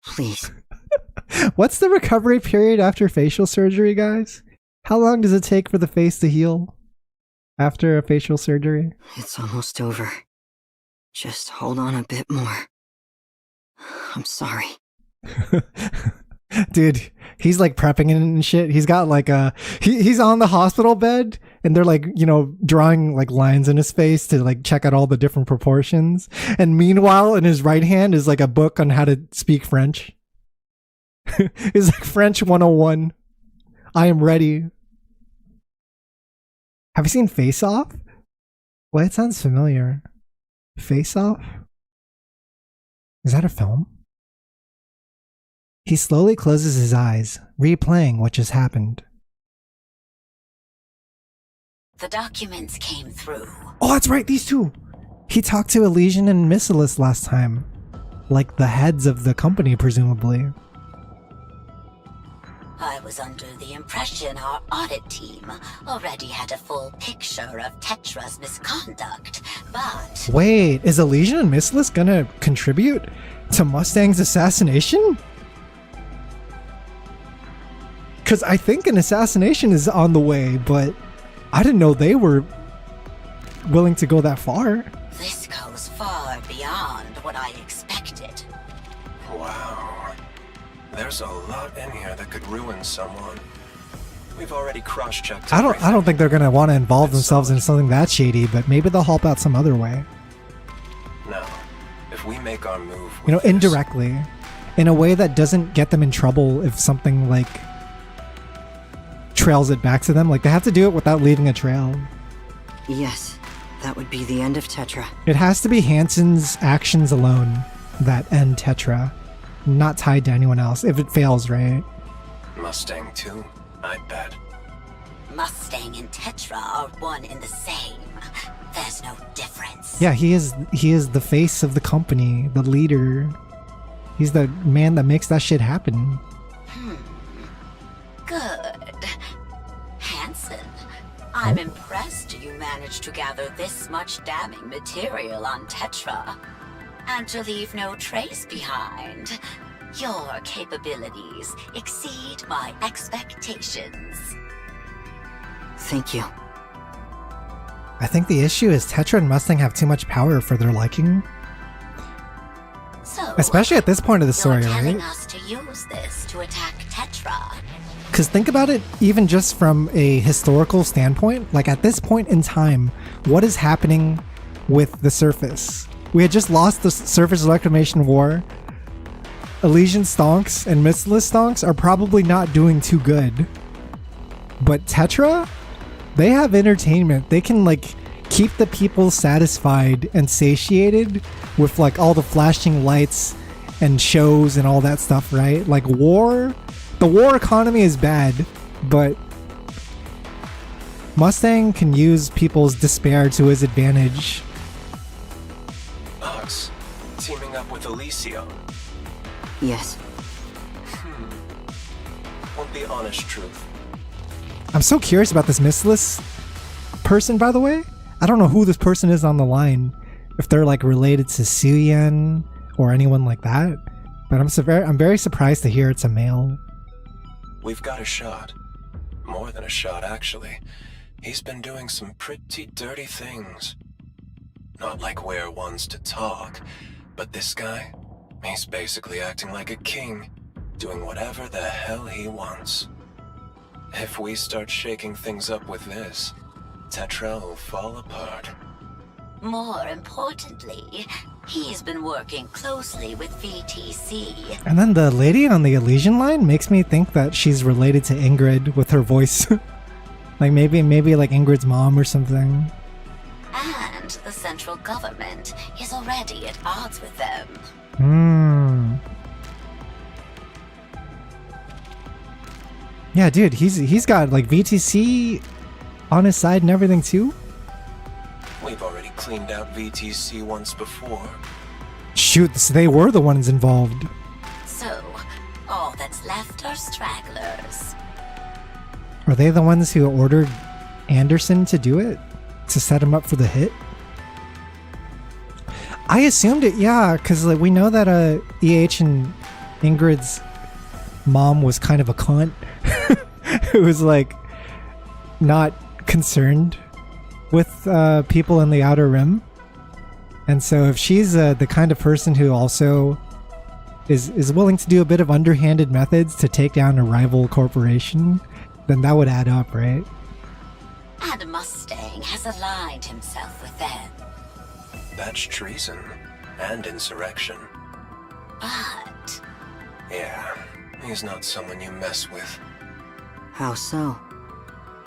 Please. What's the recovery period after facial surgery, guys? How long does it take for the face to heal after a facial surgery? It's almost over. Just hold on a bit more. I'm sorry. Dude, he's like prepping it and shit. He's got like he's on the hospital bed and they're like, drawing like lines in his face to like check out all the different proportions. And meanwhile, in his right hand is like a book on how to speak French. It's like French 101. I am ready. Have you seen Face Off? Well, it sounds familiar. Face Off? Is that a film? He slowly closes his eyes, replaying what just happened. The documents came through. Oh, that's right, these two! He talked to Elysian and Missilus last time. Like the heads of the company, presumably. I was under the impression our audit team already had a full picture of Tetra's misconduct, but... Wait, is Elysian and Missilus gonna contribute to Mustang's assassination? Because I think an assassination is on the way, but I didn't know they were willing to go that far. This goes far beyond what I expected. Wow. There's a lot in here that could ruin someone. We've already cross-checked. I don't think they're gonna want to involve themselves in something that shady, but maybe they'll help out some other way. No. If we make our move, indirectly, in a way that doesn't get them in trouble if something like trails it back to them. Like they have to do it without leaving a trail. Yes, that would be the end of Tetra. It has to be Hansen's actions alone that end Tetra, not tied to anyone else. If it fails, right? Mustang too, I bet. Mustang and Tetra are one and the same. There's no difference. Yeah, he is the face of the company, the leader. He's the man that makes that shit happen. Good. Hansen, I'm impressed you managed to gather this much damning material on Tetra. And to leave no trace behind. Your capabilities exceed my expectations. Thank you. I think the issue is Tetra and Mustang have too much power for their liking. So, especially at this point of the story, you're telling right? us to use this to attack Tetra. Because think about it, even just from a historical standpoint, like at this point in time, what is happening with the surface? We had just lost the surface reclamation war. Elysian stonks and Mistless stonks are probably not doing too good. But Tetra, they have entertainment. They can like keep the people satisfied and satiated with like all the flashing lights and shows and all that stuff, right? Like war, the war economy is bad, but Mustang can use people's despair to his advantage. Ox, teaming up with Alicio. Yes. Want the honest truth? I'm so curious about this Mistless person, by the way. I don't know who this person is on the line. If they're like related to Suyen or anyone like that. But I'm very surprised to hear it's a male. We've got a shot. More than a shot, actually. He's been doing some pretty dirty things. Not like we're ones to talk, but this guy, he's basically acting like a king, doing whatever the hell he wants. If we start shaking things up with this, Tetra will fall apart. More importantly, he's been working closely with VTC. And then the lady on the Elysian line makes me think that she's related to Ingrid with her voice. Like maybe like Ingrid's mom or something. And the central government is already at odds with them. Yeah, dude, he's got like VTC on his side and everything too. We've already cleaned out VTC once before. Shoot, so they were the ones involved. So, all that's left are stragglers. Are they the ones who ordered Anderson to do it? To set him up for the hit? I assumed it, yeah, because like, we know that EH and Ingrid's mom was kind of a cunt. Who was like not concerned with people in the Outer Rim. And so if she's the kind of person who also is willing to do a bit of underhanded methods to take down a rival corporation, then that would add up, right? And Mustang has aligned himself with them. That's treason and insurrection. But Yeah, he's not someone you mess with. How so?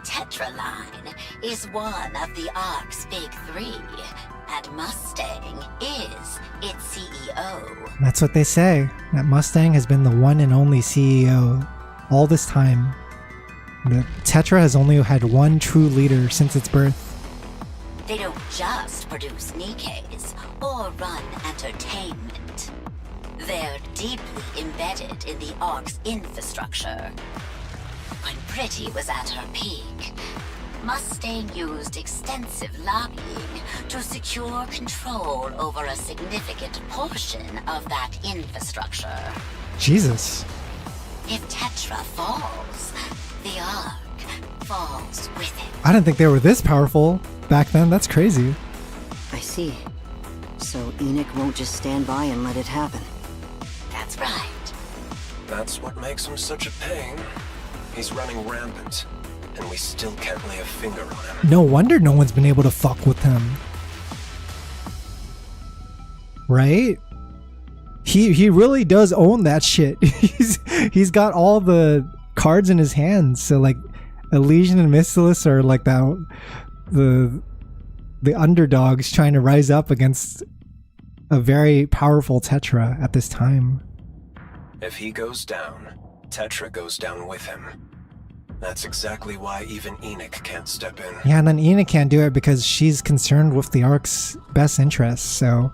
Tetraline is one of the ARC's big three, and Mustang is its CEO. That's what they say. That Mustang has been the one and only CEO all this time. The Tetra has only had one true leader since its birth. They don't just produce NIKKEs or run entertainment. They're deeply embedded in the ARC's infrastructure. When Pretty was at her peak, Mustang used extensive lobbying to secure control over a significant portion of that infrastructure. Jesus. If Tetra falls, the ARC falls with it. I didn't think they were this powerful back then. That's crazy. I see. So Enoch won't just stand by and let it happen. That's right. That's what makes him such a pain. He's running rampant, and we still can't lay a finger on him. No wonder no one's been able to fuck with him. Right? He really does own that shit. He's got all the cards in his hands. So like Elysian and Mistless are like the underdogs trying to rise up against a very powerful Tetra at this time. If he goes down, Tetra goes down with him. That's exactly why even Enoch can't step in. Yeah, and then Enoch can't do it because she's concerned with the ARC's best interests. So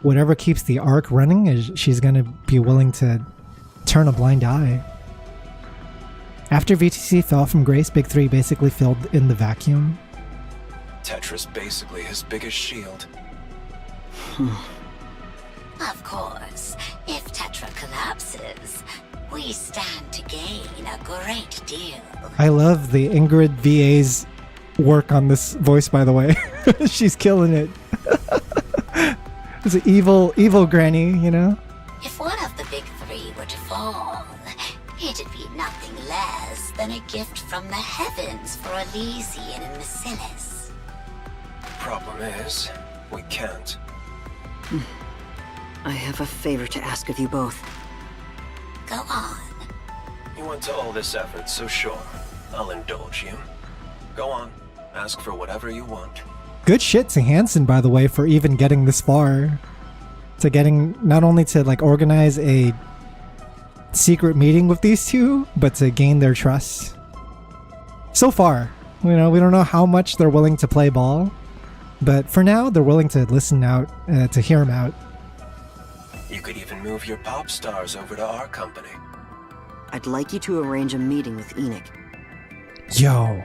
whatever keeps the ARC running, is she's going to be willing to turn a blind eye. After VTC fell from grace, Big 3 basically filled in the vacuum. Tetra's basically his biggest shield. Of course, if Tetra collapses, we We stand to gain a great deal. I love the Ingrid VA's work on this voice, by the way. She's killing it. It's an evil granny, you know? If one of the big three were to fall, it'd be nothing less than a gift from the heavens for Elysian and Macilis. Problem is, we can't. I have a favor to ask of you both. Go on. You went to all this effort, so sure, I'll indulge you. Go on, ask for whatever you want. Good shit to Hansen, by the way, for even getting this far. To getting not only to like organize a secret meeting with these two, but to gain their trust. So far, you know, we don't know how much they're willing to play ball, but for now, they're willing to listen out, to hear him out. You could even move your pop stars over to our company. I'd like you to arrange a meeting with Enoch. Yo.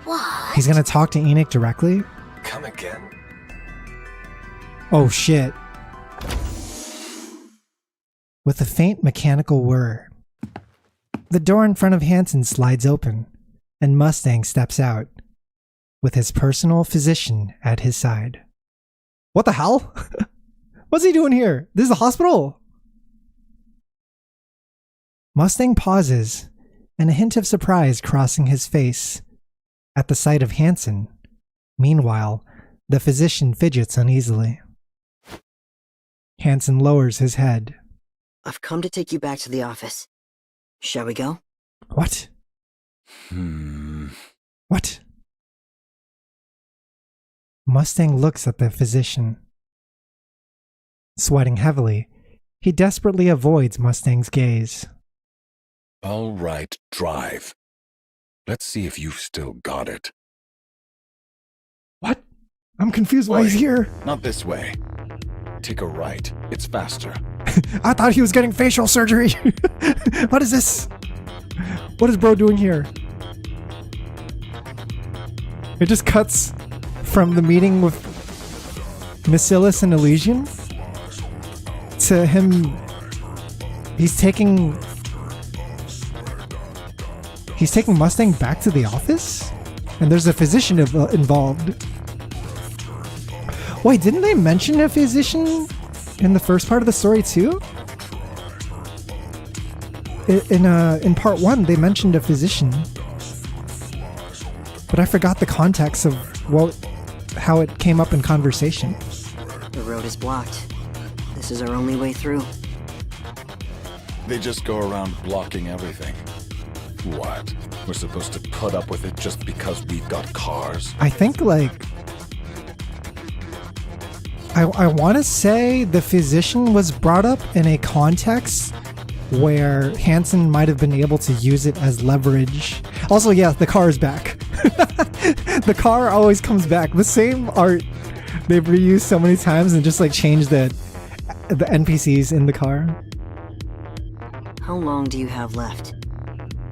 What? He's gonna talk to Enoch directly? Come again. Oh shit. With a faint mechanical whir, the door in front of Hansen slides open, and Mustang steps out, with his personal physician at his side. What the hell? What's he doing here? This is a hospital! Mustang pauses, and a hint of surprise crossing his face at the sight of Hansen. Meanwhile, the physician fidgets uneasily. Hansen lowers his head. I've come to take you back to the office. Shall we go? What? What? Mustang looks at the physician. Sweating heavily, he desperately avoids Mustang's gaze. All right, drive. Let's see if you've still got it. What? I'm confused why he's here. Not this way. Take a right. It's faster. I thought he was getting facial surgery. What is this? What is bro doing here? It just cuts from the meeting with Macilis and Elysian to him. He's taking Mustang back to the office? And there's a physician involved. Wait, didn't they mention a physician in the first part of the story too? In part 1, they mentioned a physician. But I forgot the context of how it came up in conversation. The road is blocked. This is our only way through. They just go around blocking everything. What? We're supposed to put up with it just because we've got cars? I think, like... I want to say the physician was brought up in a context where Hansen might have been able to use it as leverage. Also, yeah, the car is back. The car always comes back. The same art they've reused so many times and just like changed the NPCs in the car. How long do you have left?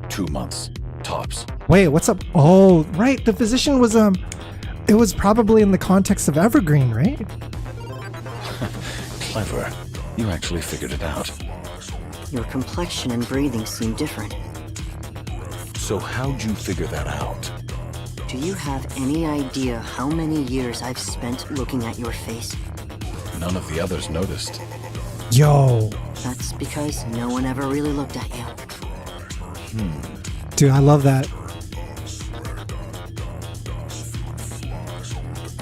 2 months, tops. Wait, what's up? Oh, right. The physician was, it was probably in the context of Evergreen, right? Clever. You actually figured it out. Your complexion and breathing seem different. So how'd you figure that out? Do you have any idea how many years I've spent looking at your face? None of the others noticed. Yo. That's because no one ever really looked at you. Dude, I love that.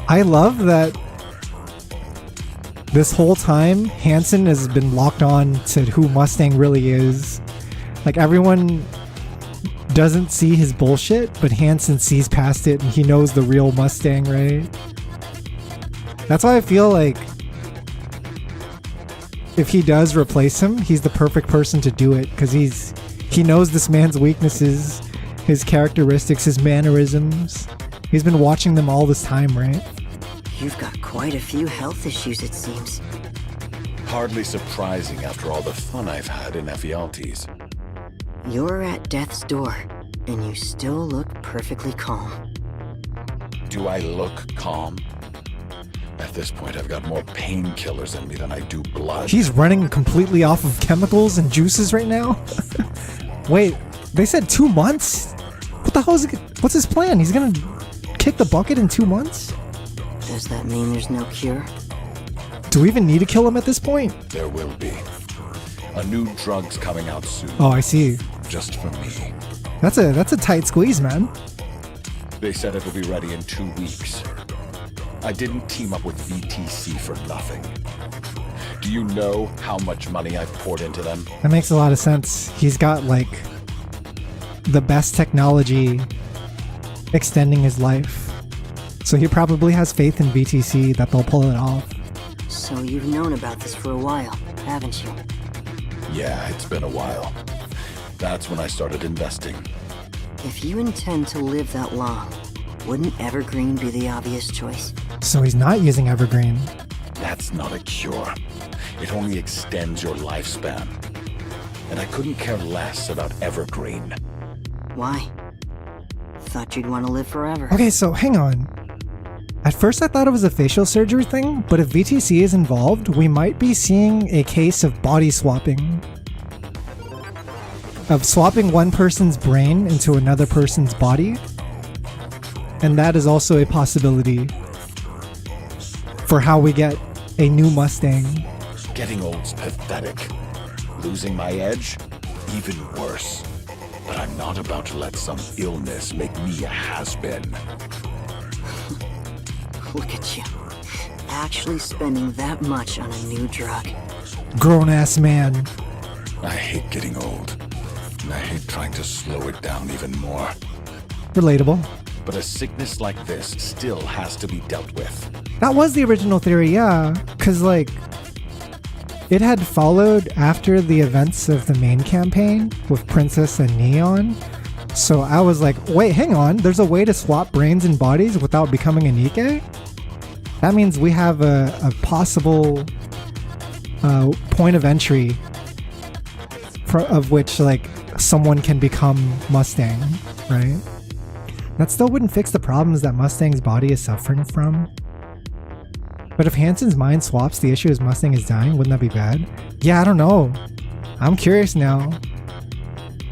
I love that this whole time, Hansen has been locked on to who Mustang really is. Like, everyone doesn't see his bullshit, but Hansen sees past it and he knows the real Mustang, right? That's why I feel like if he does replace him, he's the perfect person to do it, because he knows this man's weaknesses, his characteristics, his mannerisms. He's been watching them all this time, right? You've got quite a few health issues, it seems. Hardly surprising after all the fun I've had in Ephialtes. You're at death's door, and you still look perfectly calm. Do I look calm? At this point, I've got more painkillers in me than I do blood. He's running completely off of chemicals and juices right now? Wait, they said 2 months? What the hell is it? What's his plan? He's gonna kick the bucket in 2 months? Does that mean there's no cure? Do we even need to kill him at this point? There will be. A new drug's coming out soon. Oh, I see. Just for me. That's a tight squeeze, man. They said it'll be ready in 2 weeks. I didn't team up with VTC for nothing. Do you know how much money I've poured into them? That makes a lot of sense. He's got like the best technology extending his life. So he probably has faith in VTC that they'll pull it off. So you've known about this for a while, haven't you? Yeah, it's been a while. That's when I started investing. If you intend to live that long, wouldn't Evergreen be the obvious choice? So he's not using Evergreen. That's not a cure. It only extends your lifespan. And I couldn't care less about Evergreen. Why? Thought you'd want to live forever. Okay, so hang on. At first I thought it was a facial surgery thing, but if VTC is involved, we might be seeing a case of body swapping. Of swapping one person's brain into another person's body. And that is also a possibility for how we get a new Mustang. Getting old's pathetic. Losing my edge? Even worse. But I'm not about to let some illness make me a has-been. Look at you. Actually spending that much on a new drug. Grown-ass man. I hate getting old. And I hate trying to slow it down even more. Relatable. But a sickness like this still has to be dealt with. That was the original theory, yeah. Because, like, it had followed after the events of the main campaign with Princess and Neon. So I was like, wait, hang on. There's a way to swap brains and bodies without becoming a NIKKE? That means we have a possible point of entry of which, like, someone can become Mustang, right? That still wouldn't fix the problems that Mustang's body is suffering from. But if Hansen's mind swaps, the issue is Mustang is dying, wouldn't that be bad? Yeah, I don't know. I'm curious now.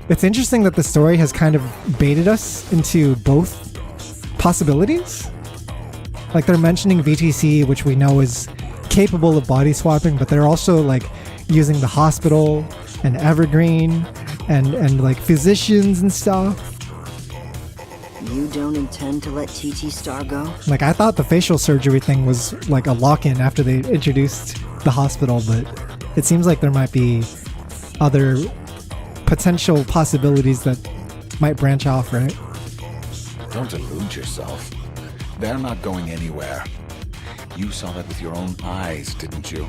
It's interesting that the story has kind of baited us into both possibilities. Like, they're mentioning VTC, which we know is capable of body swapping, but they're also, like, using the hospital and Evergreen and like, physicians and stuff. You don't intend to let TT Star go? Like, I thought the facial surgery thing was like a lock-in after they introduced the hospital, but it seems like there might be other potential possibilities that might branch off, right? Don't delude yourself. They're not going anywhere. You saw that with your own eyes, didn't you?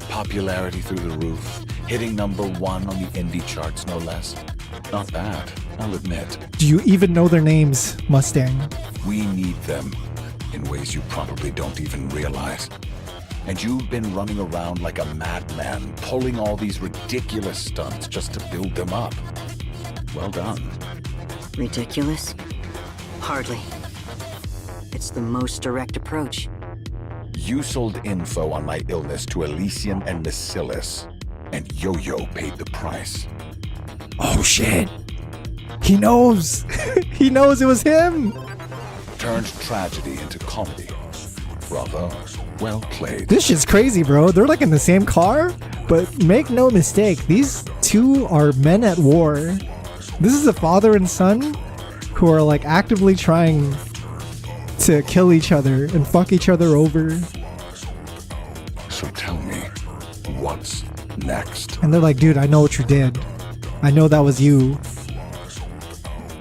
Popularity through the roof, hitting #1 on the indie charts, no less. Not bad, I'll admit. Do you even know their names, Mustang? We need them in ways you probably don't even realize. And you've been running around like a madman, pulling all these ridiculous stunts just to build them up. Well done. Ridiculous? Hardly. It's the most direct approach. You sold info on my illness to Elysian and Bacillus, and Yo-Yo paid the price. Oh shit! He knows! He knows it was him! Turned tragedy into comedy. Bravo. Well played. This shit's crazy, bro. They're like in the same car, but make no mistake, these two are men at war. This is a father and son who are like actively trying to kill each other and fuck each other over. So tell me, what's next? And they're like, dude, I know what you did. I know that was you.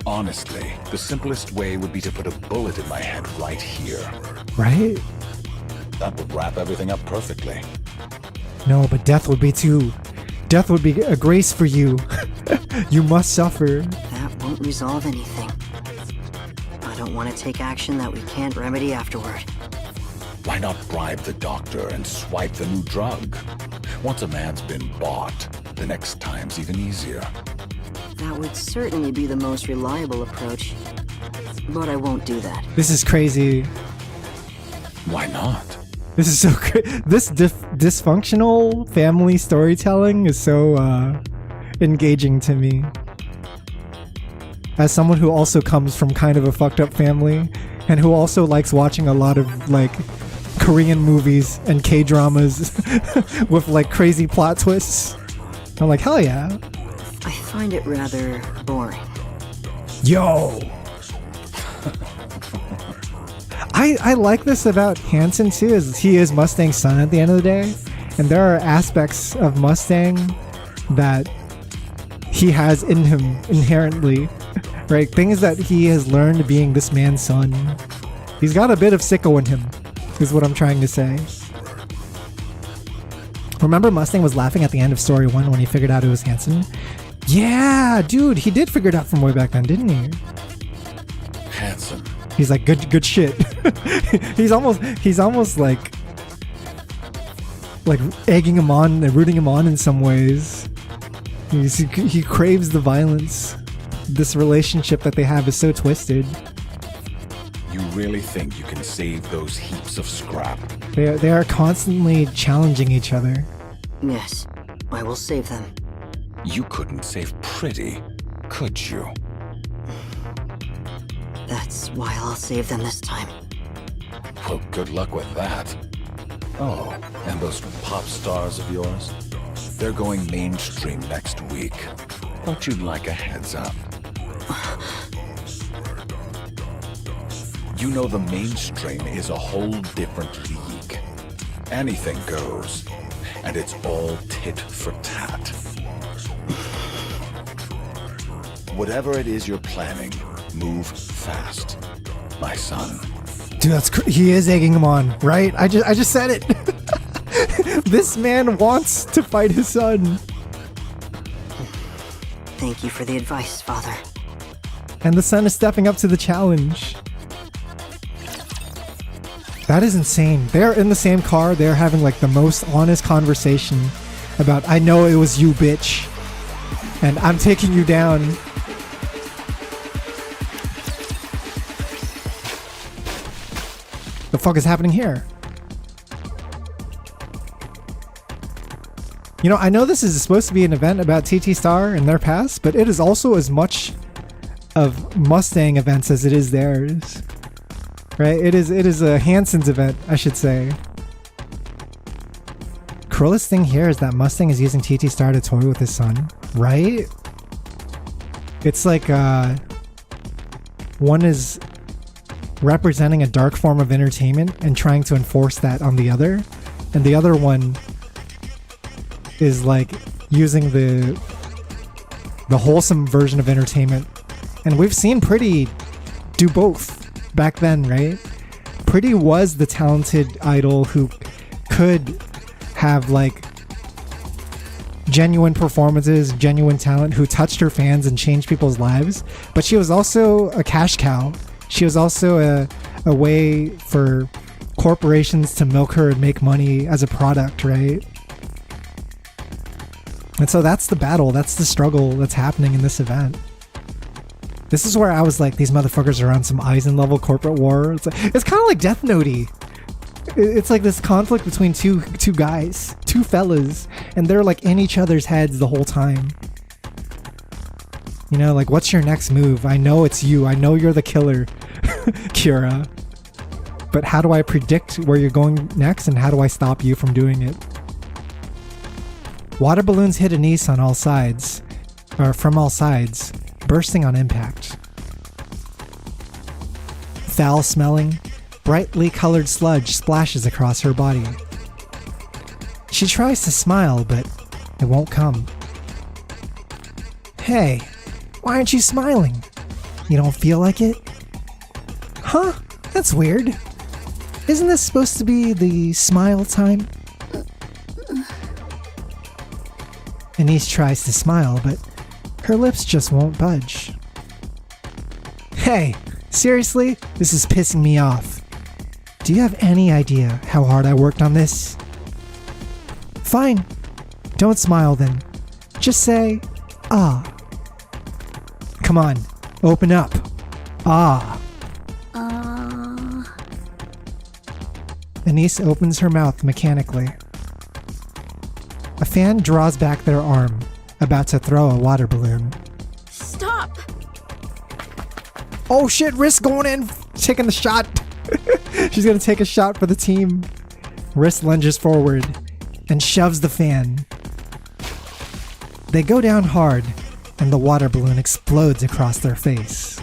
Honestly, the simplest way would be to put a bullet in my head right here. Right? That would wrap everything up perfectly. No, but death would be too. Death would be a grace for you. You must suffer. That won't resolve anything. I don't want to take action that we can't remedy afterward. Why not bribe the doctor and swipe the new drug? Once a man's been bought, the next time's even easier. That would certainly be the most reliable approach. But I won't do that. This is crazy. Why not? This is so this dysfunctional family storytelling is so engaging to me. As someone who also comes from kind of a fucked up family and who also likes watching a lot of like Korean movies and K-dramas with like crazy plot twists. I'm like, hell yeah. I find it rather boring. Yo! I like this about Hansen too, is he is Mustang's son at the end of the day. And there are aspects of Mustang that he has in him inherently. Right? Things that he has learned being this man's son. He's got a bit of sicko in him, is what I'm trying to say. Remember Mustang was laughing at the end of story 1 when he figured out it was Hansen? Yeah, dude, he did figure it out from way back then, didn't he? Hansen. He's like, good shit. he's almost like egging him on and rooting him on in some ways. He craves the violence. This relationship that they have is so twisted. You really think you can save those heaps of scrap? They are constantly challenging each other. Yes, I will save them. You couldn't save Pretty, could you? That's why I'll save them this time. Well, good luck with that. Oh, and those pop stars of yours? They're going mainstream next week. Thought you'd like a heads up. You know the mainstream is a whole different league. Anything goes. And it's all tit for tat. Whatever it is you're planning, move fast, my son. Dude, he is egging him on, right? I just said it. This man wants to fight his son. Thank you for the advice, Father. And the son is stepping up to the challenge. That is insane. They're in the same car. They're having like the most honest conversation about, I know it was you, bitch. And I'm taking you down. The fuck is happening here? You know, I know this is supposed to be an event about TT Star and their past, but it is also as much of Mustang events as it is theirs. Right? It is a Hansen's event, I should say. Coolest thing here is that Mustang is using TT Star to toy with his son, right? It's like one is representing a dark form of entertainment and trying to enforce that on the other, and the other one is like using the wholesome version of entertainment. And we've seen Pretty do both back then, right? Pretty was the talented idol who could have like genuine performances, genuine talent, who touched her fans and changed people's lives, but she was also a cash cow. She was also a way for corporations to milk her and make money as a product, right? And so that's the battle, that's the struggle that's happening in this event. This is where I was like, these motherfuckers are on some Eisen level corporate war. It's kind of like Death Note-y. It's like this conflict between two guys, two fellas, and they're like in each other's heads the whole time. You know, like, what's your next move? I know it's you. I know you're the killer, Kira. But how do I predict where you're going next, and how do I stop you from doing it? Water balloons hit Anise on all sides, or from all sides, bursting on impact. Foul-smelling, brightly colored sludge splashes across her body. She tries to smile, but it won't come. Hey, why aren't you smiling? You don't feel like it? Huh? That's weird. Isn't this supposed to be the smile time? Anise tries to smile, but her lips just won't budge. Hey, seriously? This is pissing me off. Do you have any idea how hard I worked on this? Fine. Don't smile then. Just say, ah. Come on, open up. Anise opens her mouth mechanically. A fan draws back their arm, about to throw a water balloon. Stop! Oh shit, Risk going in, taking the shot. She's gonna take a shot for the team. Risk lunges forward and shoves the fan. They go down hard, and the water balloon explodes across their face.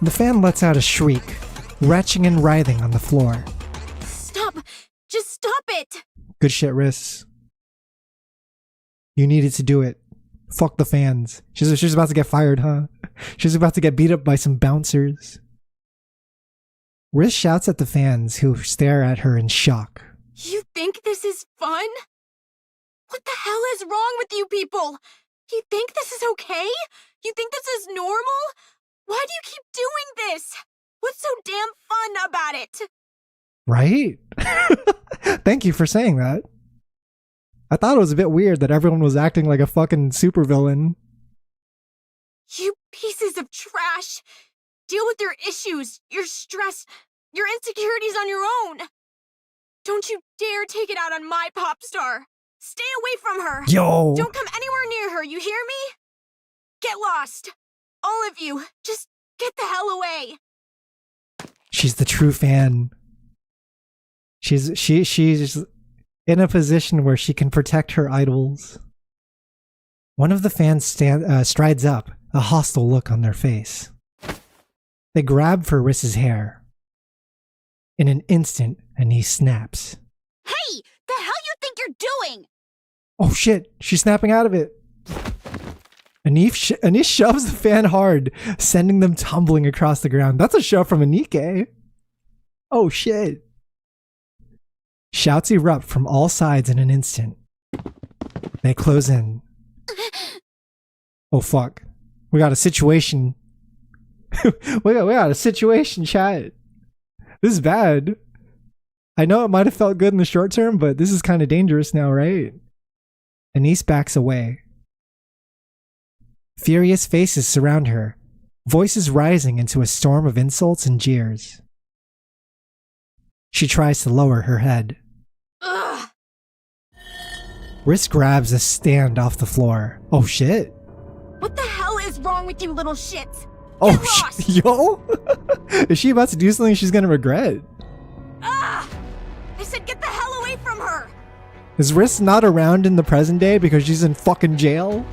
The fan lets out a shriek, retching and writhing on the floor. Stop! Just stop it! Good shit, Riss. You needed to do it. Fuck the fans. She's about to get fired, huh? She's about to get beat up by some bouncers. Riss shouts at the fans, who stare at her in shock. You think this is fun? What the hell is wrong with you people? You think this is okay? You think this is normal? Why do you keep doing this? What's so damn fun about it? Right? Thank you for saying that. I thought it was a bit weird that everyone was acting like a fucking supervillain. You pieces of trash! Deal with your issues, your stress, your insecurities on your own! Don't you dare take it out on my pop star! Stay away from her! Yo! Don't come anywhere near her, you hear me? Get lost! All of you, just get the hell away! She's the true fan. She's in a position where she can protect her idols. One of the fans strides up, a hostile look on their face. They grab for Riss's hair. In an instant, Anise snaps. Hey! The hell you think you're doing? Oh shit, she's snapping out of it. Anise shoves the fan hard, sending them tumbling across the ground. That's a shove from NIKKE. Oh shit. Shouts erupt from all sides in an instant. They close in. Oh fuck. We got a situation. we got a situation, chat. This is bad. I know it might have felt good in the short term, but this is kind of dangerous now, right? Anise backs away. Furious faces surround her, voices rising into a storm of insults and jeers. She tries to lower her head. Ugh. Riss grabs a stand off the floor. Oh shit. What the hell is wrong with you little shits? Oh shit. Yo? Is she about to do something she's gonna regret? Ah! I said get the hell away from her! Is Riss not around in the present day because she's in fucking jail?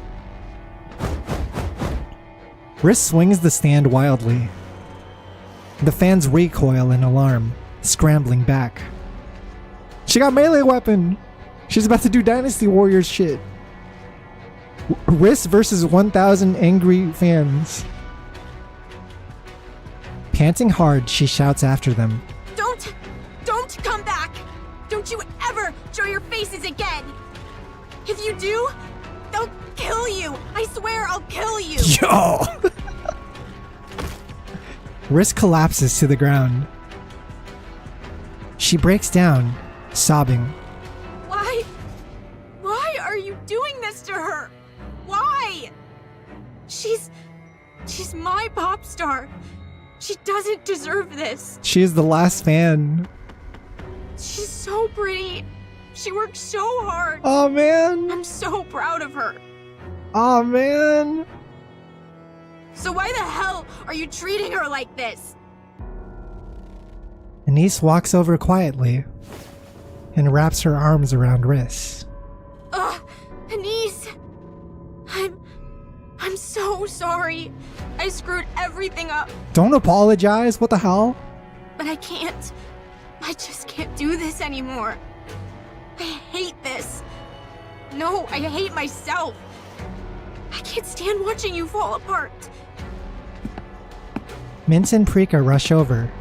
Riss swings the stand wildly. The fans recoil in alarm, scrambling back. She got melee weapon! She's about to do Dynasty Warriors shit. Riss versus 1,000 angry fans. Panting hard, she shouts after them. Don't come back! Don't you ever show your faces again! If you do, they'll kill you! I swear I'll kill you! Yo! Riss collapses to the ground. She breaks down, sobbing. Why are you doing this to her? Why? She's my pop star. She doesn't deserve this. She is the last fan. She's so pretty. She worked so hard. Oh man. I'm so proud of her. Oh man. So why the hell are you treating her like this? Anise walks over quietly and wraps her arms around Riss. Ugh, Anise. I'm so sorry. I screwed everything up. Don't apologize. What the hell? But I can't. I just can't do this anymore. I hate this. No, I hate myself. I can't stand watching you fall apart. Mint and Prika rush over,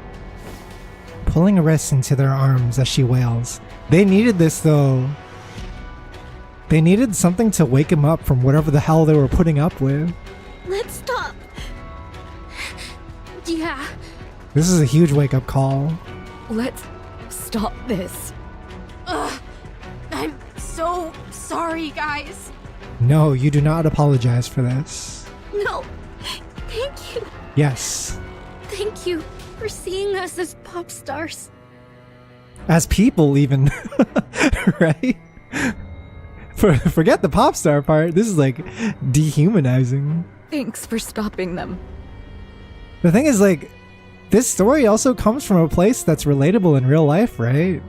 pulling Riss into their arms as she wails. They needed this though. They needed something to wake him up from whatever the hell they were putting up with. Let's stop. Yeah. This is a huge wake-up call. Let's stop this. Ugh. I'm so sorry, guys. No, you do not apologize for this. No. Thank you. Yes. Thank you for seeing us as pop stars. As people, even. Right? Forget the pop star part. This is like dehumanizing. Thanks for stopping them. The thing is, like, this story also comes from a place that's relatable in real life, right?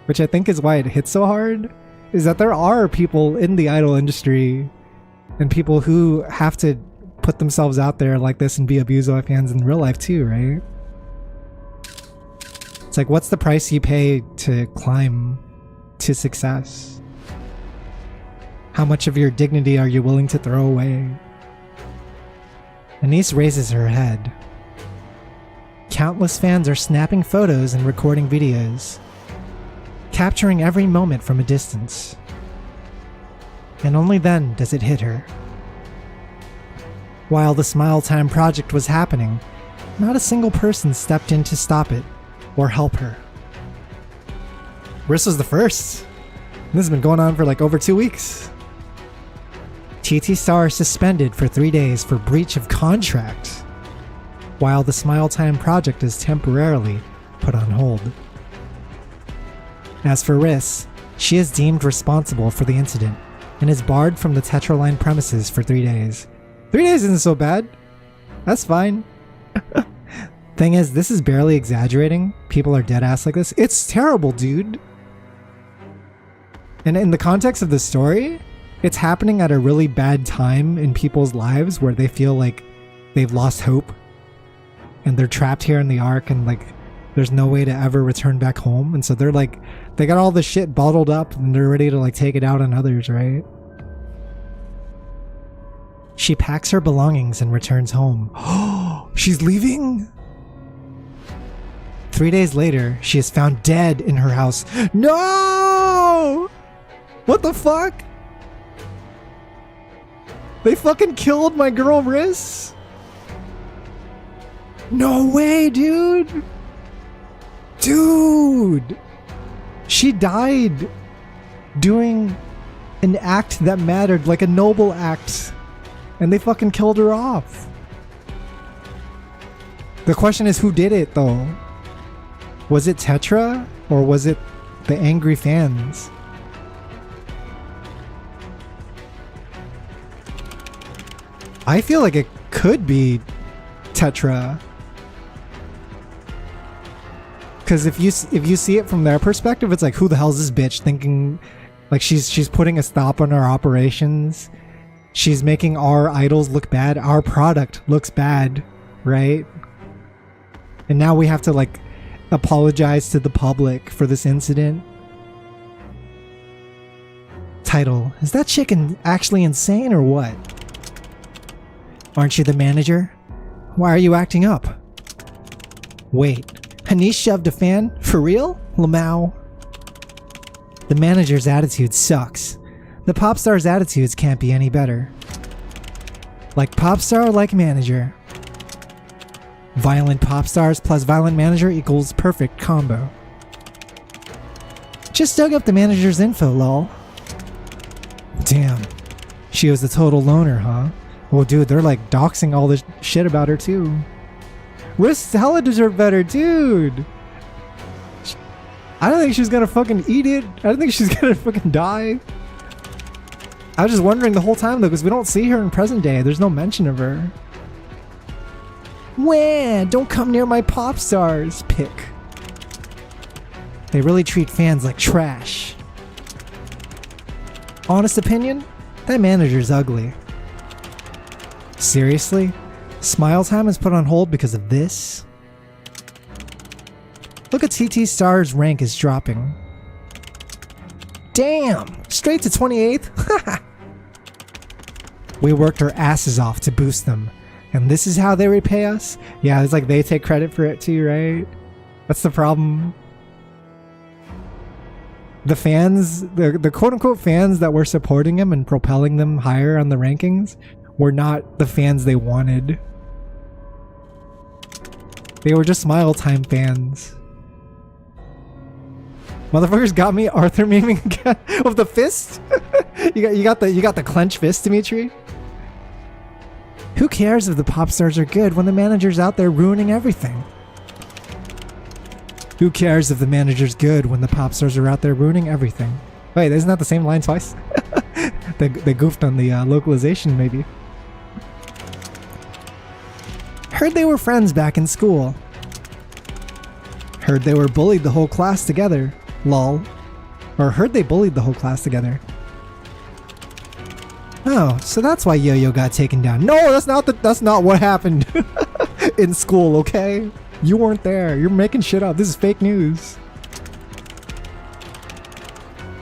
Which I think is why it hits so hard, is that there are people in the idol industry and people who have to put themselves out there like this and be Abuso fans in real life too, right? It's like, what's the price you pay to climb to success? How much of your dignity are you willing to throw away? Anise raises her head. Countless fans are snapping photos and recording videos, capturing every moment from a distance. And only then does it hit her. While the Smile Time project was happening, not a single person stepped in to stop it or help her. Riss was the first. This has been going on for like over 2 weeks. TT Star is suspended for 3 days for breach of contract, while the Smile Time project is temporarily put on hold. As for Riss, she is deemed responsible for the incident and is barred from the Tetraline premises for 3 days. 3 days isn't so bad. That's fine. Thing is, this is barely exaggerating. People are dead ass like this. It's terrible, dude. And in the context of the story, it's happening at a really bad time in people's lives where they feel like they've lost hope and they're trapped here in the Ark and like there's no way to ever return back home. And so they're like, they got all this shit bottled up and they're ready to like take it out on others, right? She packs her belongings and returns home. Oh, she's leaving? 3 days later, she is found dead in her house. No! What the fuck? They fucking killed my girl Riss? No way, dude! Dude! She died doing an act that mattered, like a noble act. And they fucking killed her off. The question is, who did it though? Was it Tetra? Or was it the angry fans? I feel like it could be Tetra. Because if you see it from their perspective, it's like, who the hell is this bitch thinking like she's putting a stop on our operations? She's making our idols look bad. Our product looks bad, right? And now we have to like apologize to the public for this incident. Title: is that chicken actually insane or what? Aren't you the manager? Why are you acting up? Wait, Hanish shoved a fan? For real? Lamau? The manager's attitude sucks. The pop star's attitudes can't be any better. Like pop star, like manager. Violent pop stars plus violent manager equals perfect combo. Just dug up the manager's info, lol. Damn. She was a total loner, huh? Well, dude, they're like doxing all this shit about her too. Riss hella deserved better, dude. I don't think she's gonna fucking eat it. I don't think she's gonna fucking die. I was just wondering the whole time though, because we don't see her in present day. There's no mention of her. Wah, don't come near my pop stars, pick. They really treat fans like trash. Honest opinion? That manager's ugly. Seriously? Smile Time is put on hold because of this? Look at TT Star's rank is dropping. Damn! Straight to 28th? We worked our asses off to boost them. And this is how they repay us? Yeah, it's like they take credit for it too, right? That's the problem. The fans, the quote-unquote fans that were supporting him and propelling them higher on the rankings were not the fans they wanted. They were just Smile Time fans. Motherfuckers got me Arthur memeing again with the fist. you got the clenched fist, Dimitri. Who cares if the pop stars are good when the manager's out there ruining everything? Who cares if the manager's good when the pop stars are out there ruining everything? Wait, isn't that the same line twice? They goofed on the localization, maybe. Heard they were friends back in school. Heard they were bullied the whole class together. Lol. Or heard they bullied the whole class together. Oh, so that's why Yo-Yo got taken down. No, that's not what happened in school, okay? You weren't there. You're making shit up. This is fake news.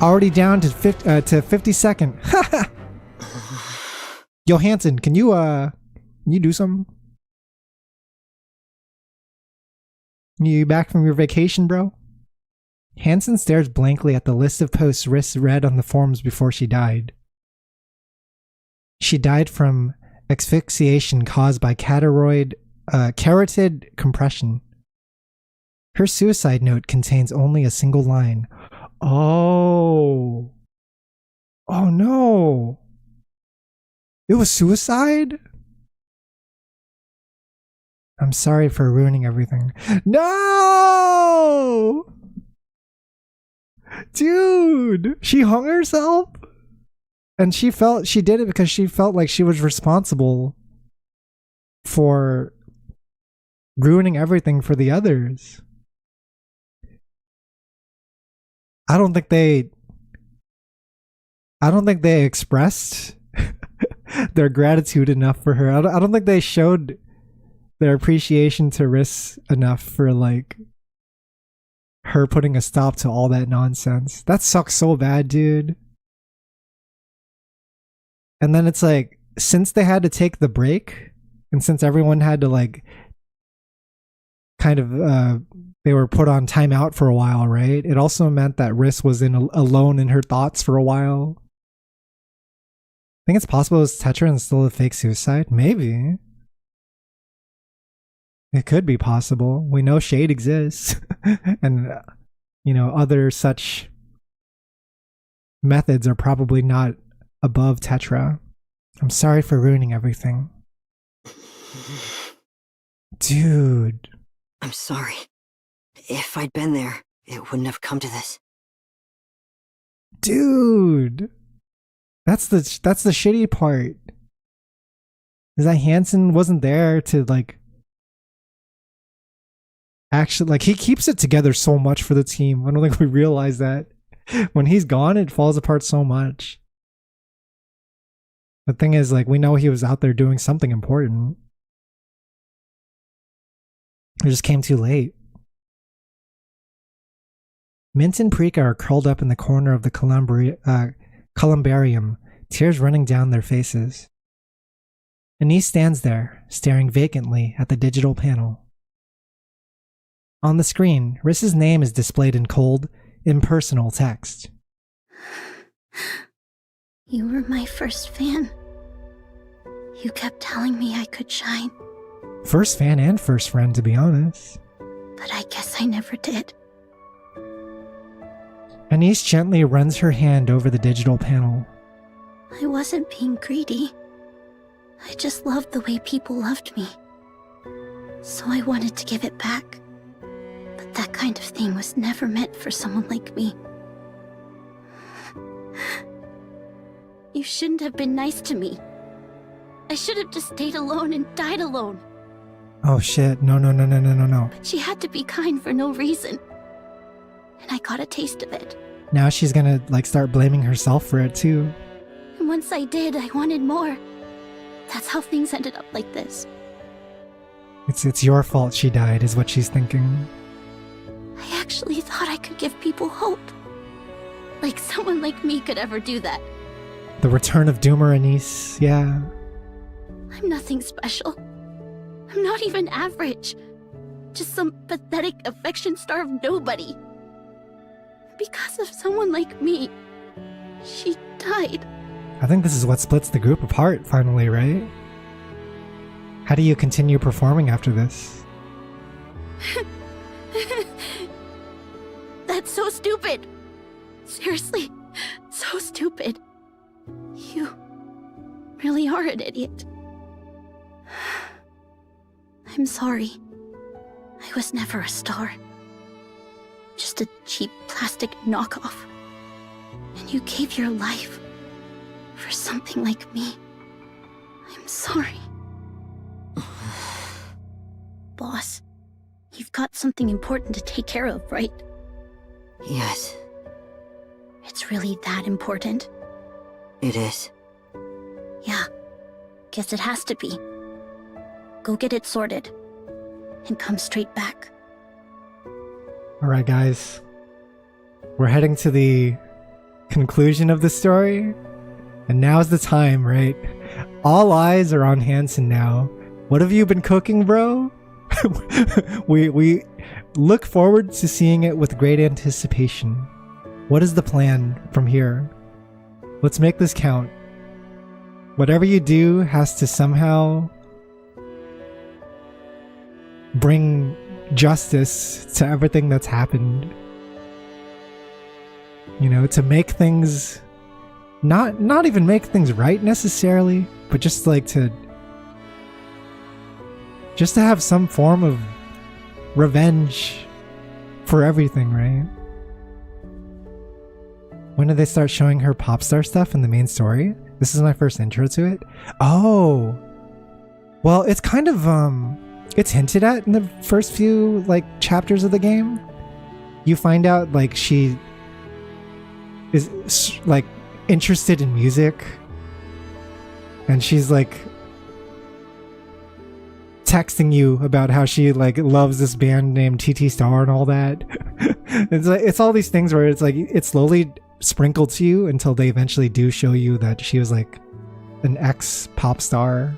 Already down to 52nd. Yo, Hanson, can you do something? You back from your vacation, bro? Hanson stares blankly at the list of posts Riss read on the forums before she died. She died from asphyxiation caused by carotid compression. Her suicide note contains only a single line. Oh. Oh no. It was suicide? I'm sorry for ruining everything. No! Dude, she hung herself? And she did it because she felt like she was responsible for ruining everything for the others. I don't think they expressed their gratitude enough for her. I don't think they showed their appreciation to Riss enough for like her putting a stop to all that nonsense. That sucks so bad, dude. And then it's like, since they had to take the break, and since everyone had to like kind of they were put on timeout for a while, right? It also meant that Riss was alone in her thoughts for a while. I think it's possible it was Tetra and still a fake suicide. Maybe. It could be possible. We know Shade exists. And, you know, other such methods are probably not above Tetra. I'm sorry for ruining everything. Dude. I'm sorry. If I'd been there, it wouldn't have come to this. Dude. That's the shitty part. Is that Hanson wasn't there to like actually, like, he keeps it together so much for the team. I don't think we realize that. When he's gone, it falls apart so much. The thing is, like, we know he was out there doing something important. It just came too late. Mint and Prika are curled up in the corner of the columbarium, tears running down their faces. Anise stands there, staring vacantly at the digital panel. On the screen, Riss's name is displayed in cold, impersonal text. You were my first fan. You kept telling me I could shine. First fan and first friend, to be honest. But I guess I never did. Anise gently runs her hand over the digital panel. I wasn't being greedy. I just loved the way people loved me. So I wanted to give it back. But that kind of thing was never meant for someone like me. You shouldn't have been nice to me. I should have just stayed alone and died alone. Oh shit, no. She had to be kind for no reason. And I got a taste of it. Now she's gonna, like, start blaming herself for it too. And once I did, I wanted more. That's how things ended up like this. It's your fault she died, is what she's thinking. I actually thought I could give people hope. Like someone like me could ever do that. The return of Doomer Anise, yeah. I'm nothing special. I'm not even average. Just some pathetic affection-starved nobody. Because of someone like me, she died. I think this is what splits the group apart, finally, right? How do you continue performing after this? That's so stupid. Seriously, so stupid. You really are an idiot. I'm sorry. I was never a star. just a cheap plastic knockoff. And you gave your life for something like me. I'm sorry. Boss, you've got something important to take care of, right? Yes, It's really that important? it is. Yeah, guess it has to be. Go get it sorted, and come straight back. Alright, guys. We're heading to the conclusion of the story. And now's the time, right? All eyes are on Hansen now. What have you been cooking, bro? we look forward to seeing it with great anticipation. What is the plan from here? Let's make this count. Whatever you do has to somehow bring justice to everything that's happened. You know, to make things not even make things right necessarily, but just to have some form of revenge for everything, right? When did they start showing her pop star stuff in the main story? This is my first intro to it. Oh, well, it's kind of it's hinted at in the first few chapters of the game. You find out she is interested in music, and she's texting you about how she loves this band named TT Star and all that. It's all these things where it's slowly sprinkled to you until they eventually do show you that she was an ex pop star.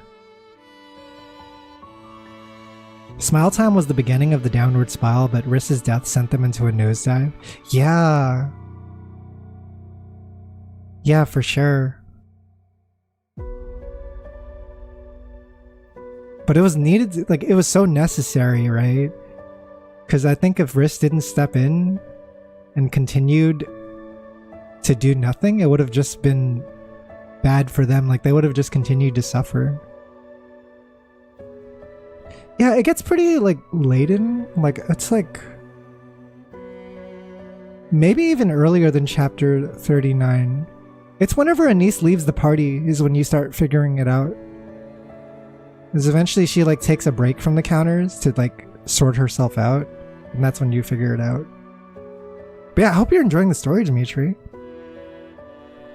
Smile Time was the beginning of the downward spiral, but Riss's death sent them into a nosedive. Yeah, for sure. But it was needed, it was so necessary, right? Because I think if Riss didn't step in and continued to do nothing, it would have just been bad for them. They would have just continued to suffer. Yeah, it gets pretty laden. It's maybe even earlier than chapter 39. It's whenever Anise leaves the party is when you start figuring it out. Because eventually she takes a break from the counters to sort herself out, and that's when you figure it out. But yeah, I hope you're enjoying the story, Dimitri.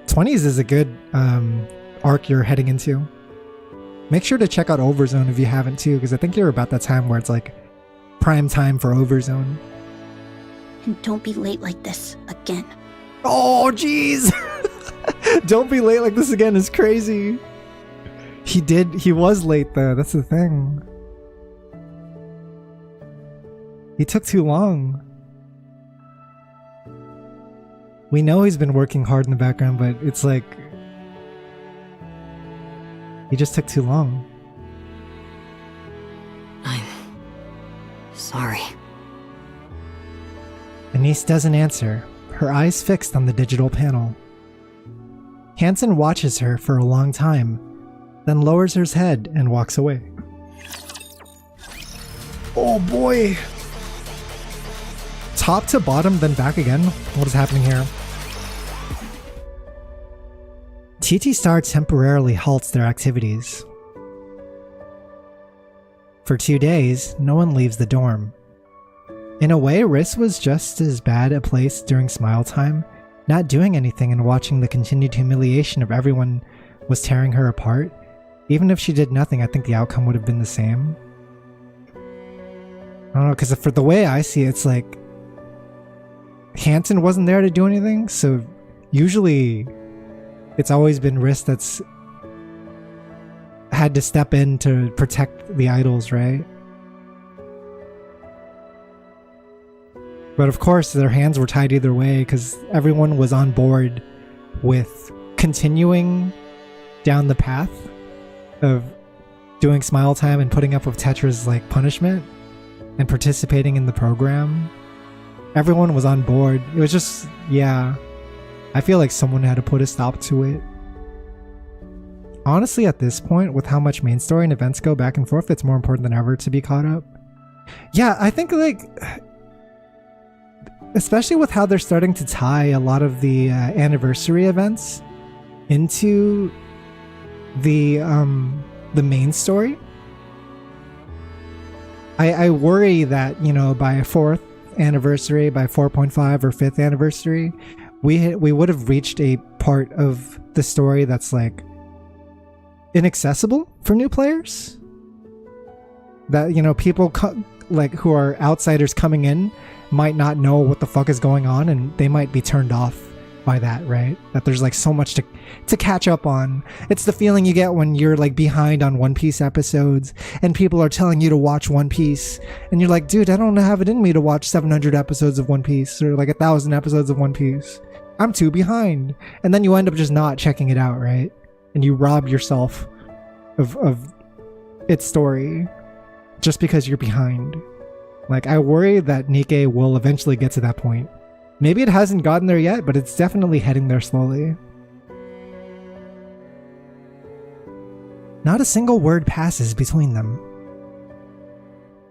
20s is a good arc you're heading into. Make sure to check out Overzone if you haven't too, because I think you're about that time where it's prime time for Overzone. And don't be late like this again. Oh, jeez! Don't be late like this again is crazy. He was late though, that's the thing. He took too long. We know he's been working hard in the background, but it's he just took too long. I'm sorry. Anise doesn't answer, her eyes fixed on the digital panel. Hansen watches her for a long time, then lowers her head and walks away. Oh boy! Top to bottom, then back again? What is happening here? TT Star temporarily halts their activities. For 2 days, no one leaves the dorm. In a way, Riss was just as bad a place during Smile Time, not doing anything and watching the continued humiliation of everyone was tearing her apart. Even if she did nothing, I think the outcome would have been the same. I don't know, because for the way I see it, it's Hansen wasn't there to do anything, so usually it's always been Riss that's had to step in to protect the idols, right? But of course, their hands were tied either way because everyone was on board with continuing down the path of doing Smile Time and putting up with Tetra's punishment and participating in the program. Everyone was on board. It was just, yeah, I feel like someone had to put a stop to it. Honestly, at this point, with how much main story and events go back and forth, it's more important than ever to be caught up. Yeah, I think especially with how they're starting to tie a lot of the anniversary events into the main story. I worry that, you know, by a 4th anniversary, by 4.5 or 5th anniversary, we would have reached a part of the story that's like inaccessible for new players. That, you know, people like who are outsiders coming in might not know what the fuck is going on, and they might be turned off by that, right? That there's like so much to catch up on. It's the feeling you get when you're like behind on One Piece episodes and people are telling you to watch One Piece and you're like, dude, I don't have it in me to watch 700 episodes of One Piece or like 1,000 episodes of One Piece. I'm too behind. And then you end up just not checking it out, right? And you rob yourself of its story just because you're behind. Like, I worry that NIKKE will eventually get to that point. Maybe it hasn't gotten there yet, but it's definitely heading there slowly. Not a single word passes between them.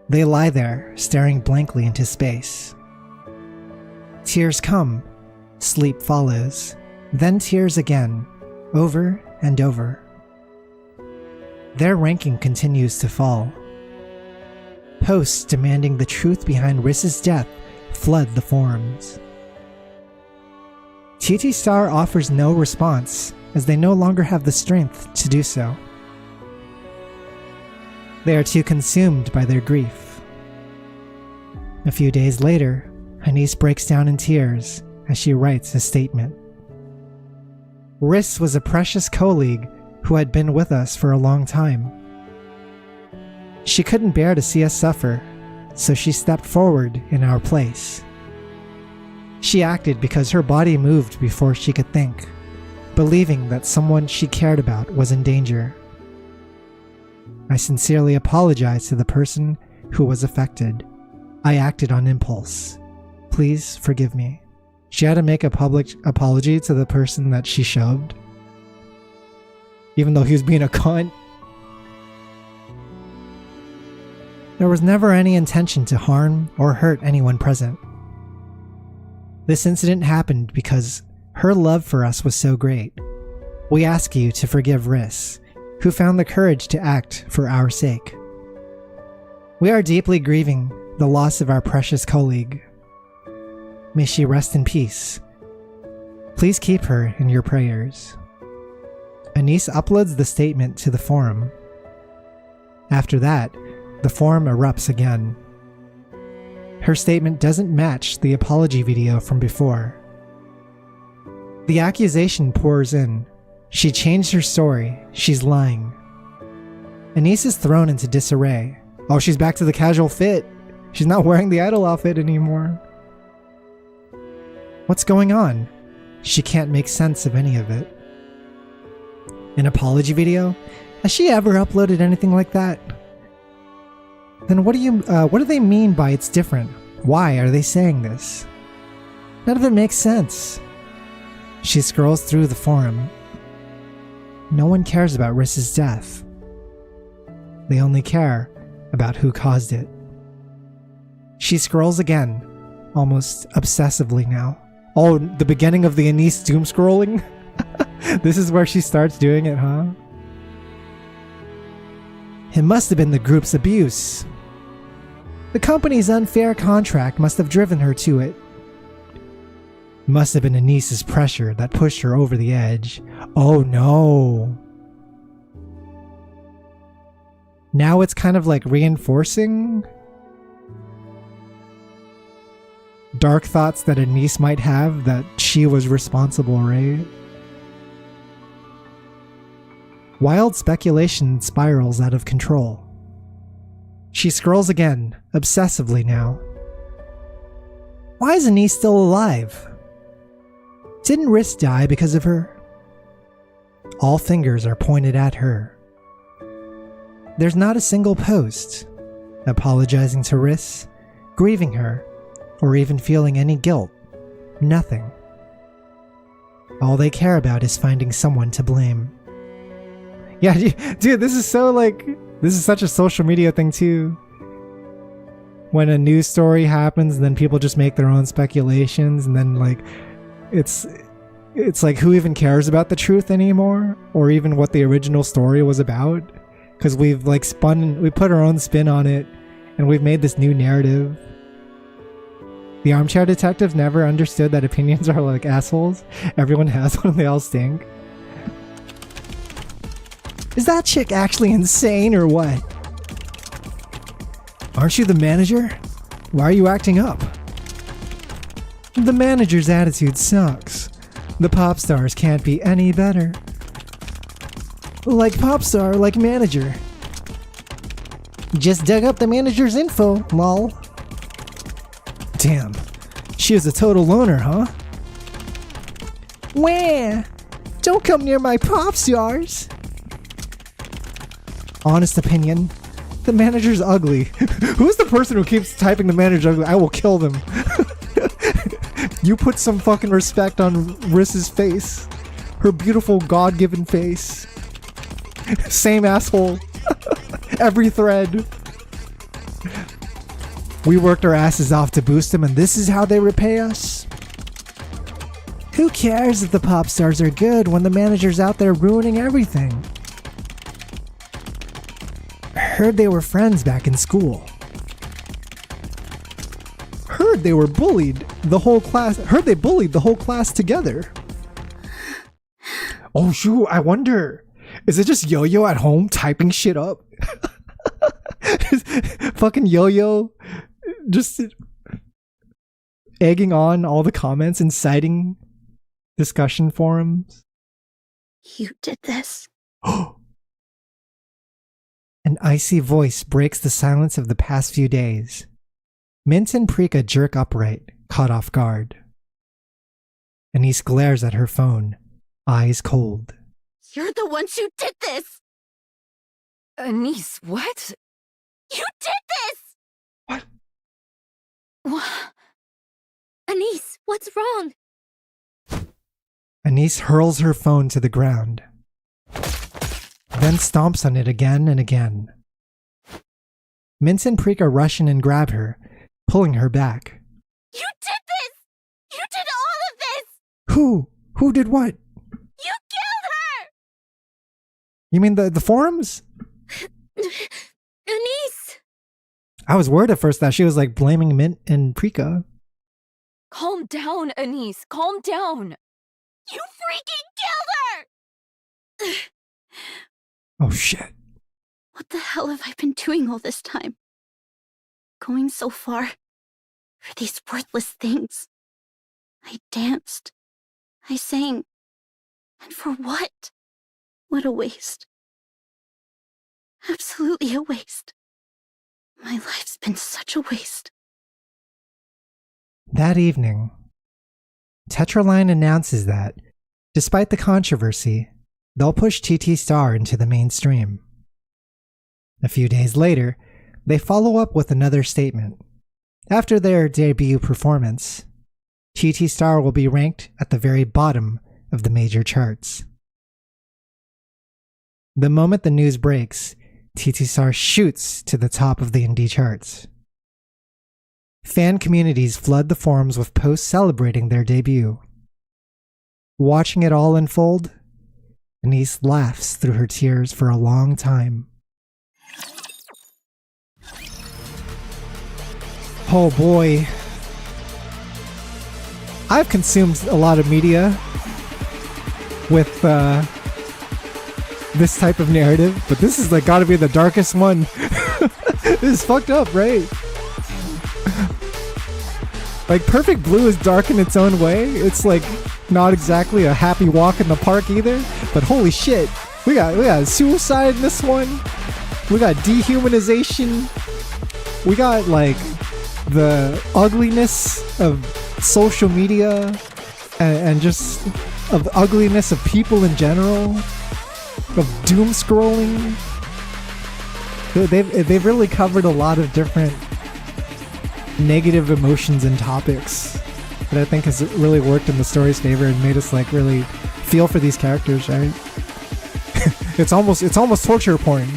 They lie there, staring blankly into space. Tears come, sleep follows, then tears again, over and over. Their ranking continues to fall. Posts demanding the truth behind Riss's death flood the forums. TT Star offers no response, as they no longer have the strength to do so. They are too consumed by their grief. A few days later, Anise breaks down in tears as she writes a statement. Riss was a precious colleague who had been with us for a long time. She couldn't bear to see us suffer, so she stepped forward in our place. She acted because her body moved before she could think, believing that someone she cared about was in danger. I sincerely apologize to the person who was affected. I acted on impulse. Please forgive me. She had to make a public apology to the person that she shoved, even though he was being a cunt. There was never any intention to harm or hurt anyone present. This incident happened because her love for us was so great. We ask you to forgive Riss, who found the courage to act for our sake. We are deeply grieving the loss of our precious colleague. May she rest in peace. Please keep her in your prayers. Anise uploads the statement to the forum. After that, the forum erupts again. Her statement doesn't match the apology video from before. The accusation pours in. She changed her story. She's lying. Anise is thrown into disarray. Oh, she's back to the casual fit. She's not wearing the idol outfit anymore. What's going on? She can't make sense of any of it. An apology video? Has she ever uploaded anything like that? Then what do they mean by it's different? Why are they saying this? None of it makes sense. She scrolls through the forum. No one cares about Riss's death. They only care about who caused it. She scrolls again, almost obsessively now. Oh, the beginning of the Anise doom scrolling? This is where she starts doing it, huh? It must have been the group's abuse. The company's unfair contract must have driven her to it. It must have been Anise's pressure that pushed her over the edge. Oh no. Now it's kind of like reinforcing dark thoughts that Anise might have, that she was responsible, right? Wild speculation spirals out of control. She scrolls again, obsessively now. Why is Anise still alive? Didn't Riss die because of her? All fingers are pointed at her. There's not a single post apologizing to Riss, grieving her, or even feeling any guilt. Nothing. All they care about is finding someone to blame. Yeah, dude, this is so like... This is such a social media thing too. when a news story happens, then people just make their own speculations, and then like it's like, who even cares about the truth anymore, or even what the original story was about? Because we've like we put our own spin on it, and we've made this new narrative. The armchair detectives never understood that opinions are like assholes. Everyone has one and they all stink. Is that chick actually insane or what? Aren't you the manager? Why are you acting up? The manager's attitude sucks. The pop stars can't be any better. Like pop star, like manager. Just dug up the manager's info, lol. Damn, she is a total loner, huh? Wah! Don't come near my pop stars. Honest opinion, the manager's ugly. Who's the person who keeps typing the manager's ugly? I will kill them. You put some fucking respect on Riss's face. Her beautiful God-given face. Same asshole. Every thread. We worked our asses off to boost them, and this is how they repay us? Who cares if the pop stars are good when the manager's out there ruining everything? Heard they were friends back in school. Heard they were bullied the whole class. Heard they bullied the whole class together. Oh shoot, I wonder, is it just Yo-Yo at home typing shit up? Fucking Yo-Yo just egging on all the comments, inciting discussion forums. You did this. An icy voice breaks the silence of the past few days. Mint and Prika jerk upright, caught off guard. Anise glares at her phone, eyes cold. You're the ones who did this! Anise, what? You did this! What? Anise, what's wrong? Anise hurls her phone to the ground, then stomps on it again and again. Mint and Prika rush in and grab her, pulling her back. You did this! You did all of this! Who? Who did what? You killed her! You mean the forums? Anise! I was worried at first that she was like blaming Mint and Prika. Calm down, Anise. Calm down. You freaking killed her! Oh shit. What the hell have I been doing all this time? Going so far for these worthless things. I danced. I sang. And for what? What a waste. Absolutely a waste. My life's been such a waste. That evening, Tetraline announces that, despite the controversy, they'll push TT Star into the mainstream. A few days later, they follow up with another statement. After their debut performance, TT Star will be ranked at the very bottom of the major charts. The moment the news breaks, TT Star shoots to the top of the indie charts. Fan communities flood the forums with posts celebrating their debut. Watching it all unfold, Anise laughs through her tears for a long time. Oh boy. I've consumed a lot of media with this type of narrative, but this is like gotta be the darkest one. This is fucked up, right? Like Perfect Blue is dark in its own way. It's like not exactly a happy walk in the park either, but holy shit. We got suicide in this one. We got dehumanization. We got like the ugliness of social media and just of the ugliness of people in general, of doom scrolling. They've really covered a lot of different negative emotions and topics that I think has really worked in the story's favor and made us like really feel for these characters, right? It's almost torture porn.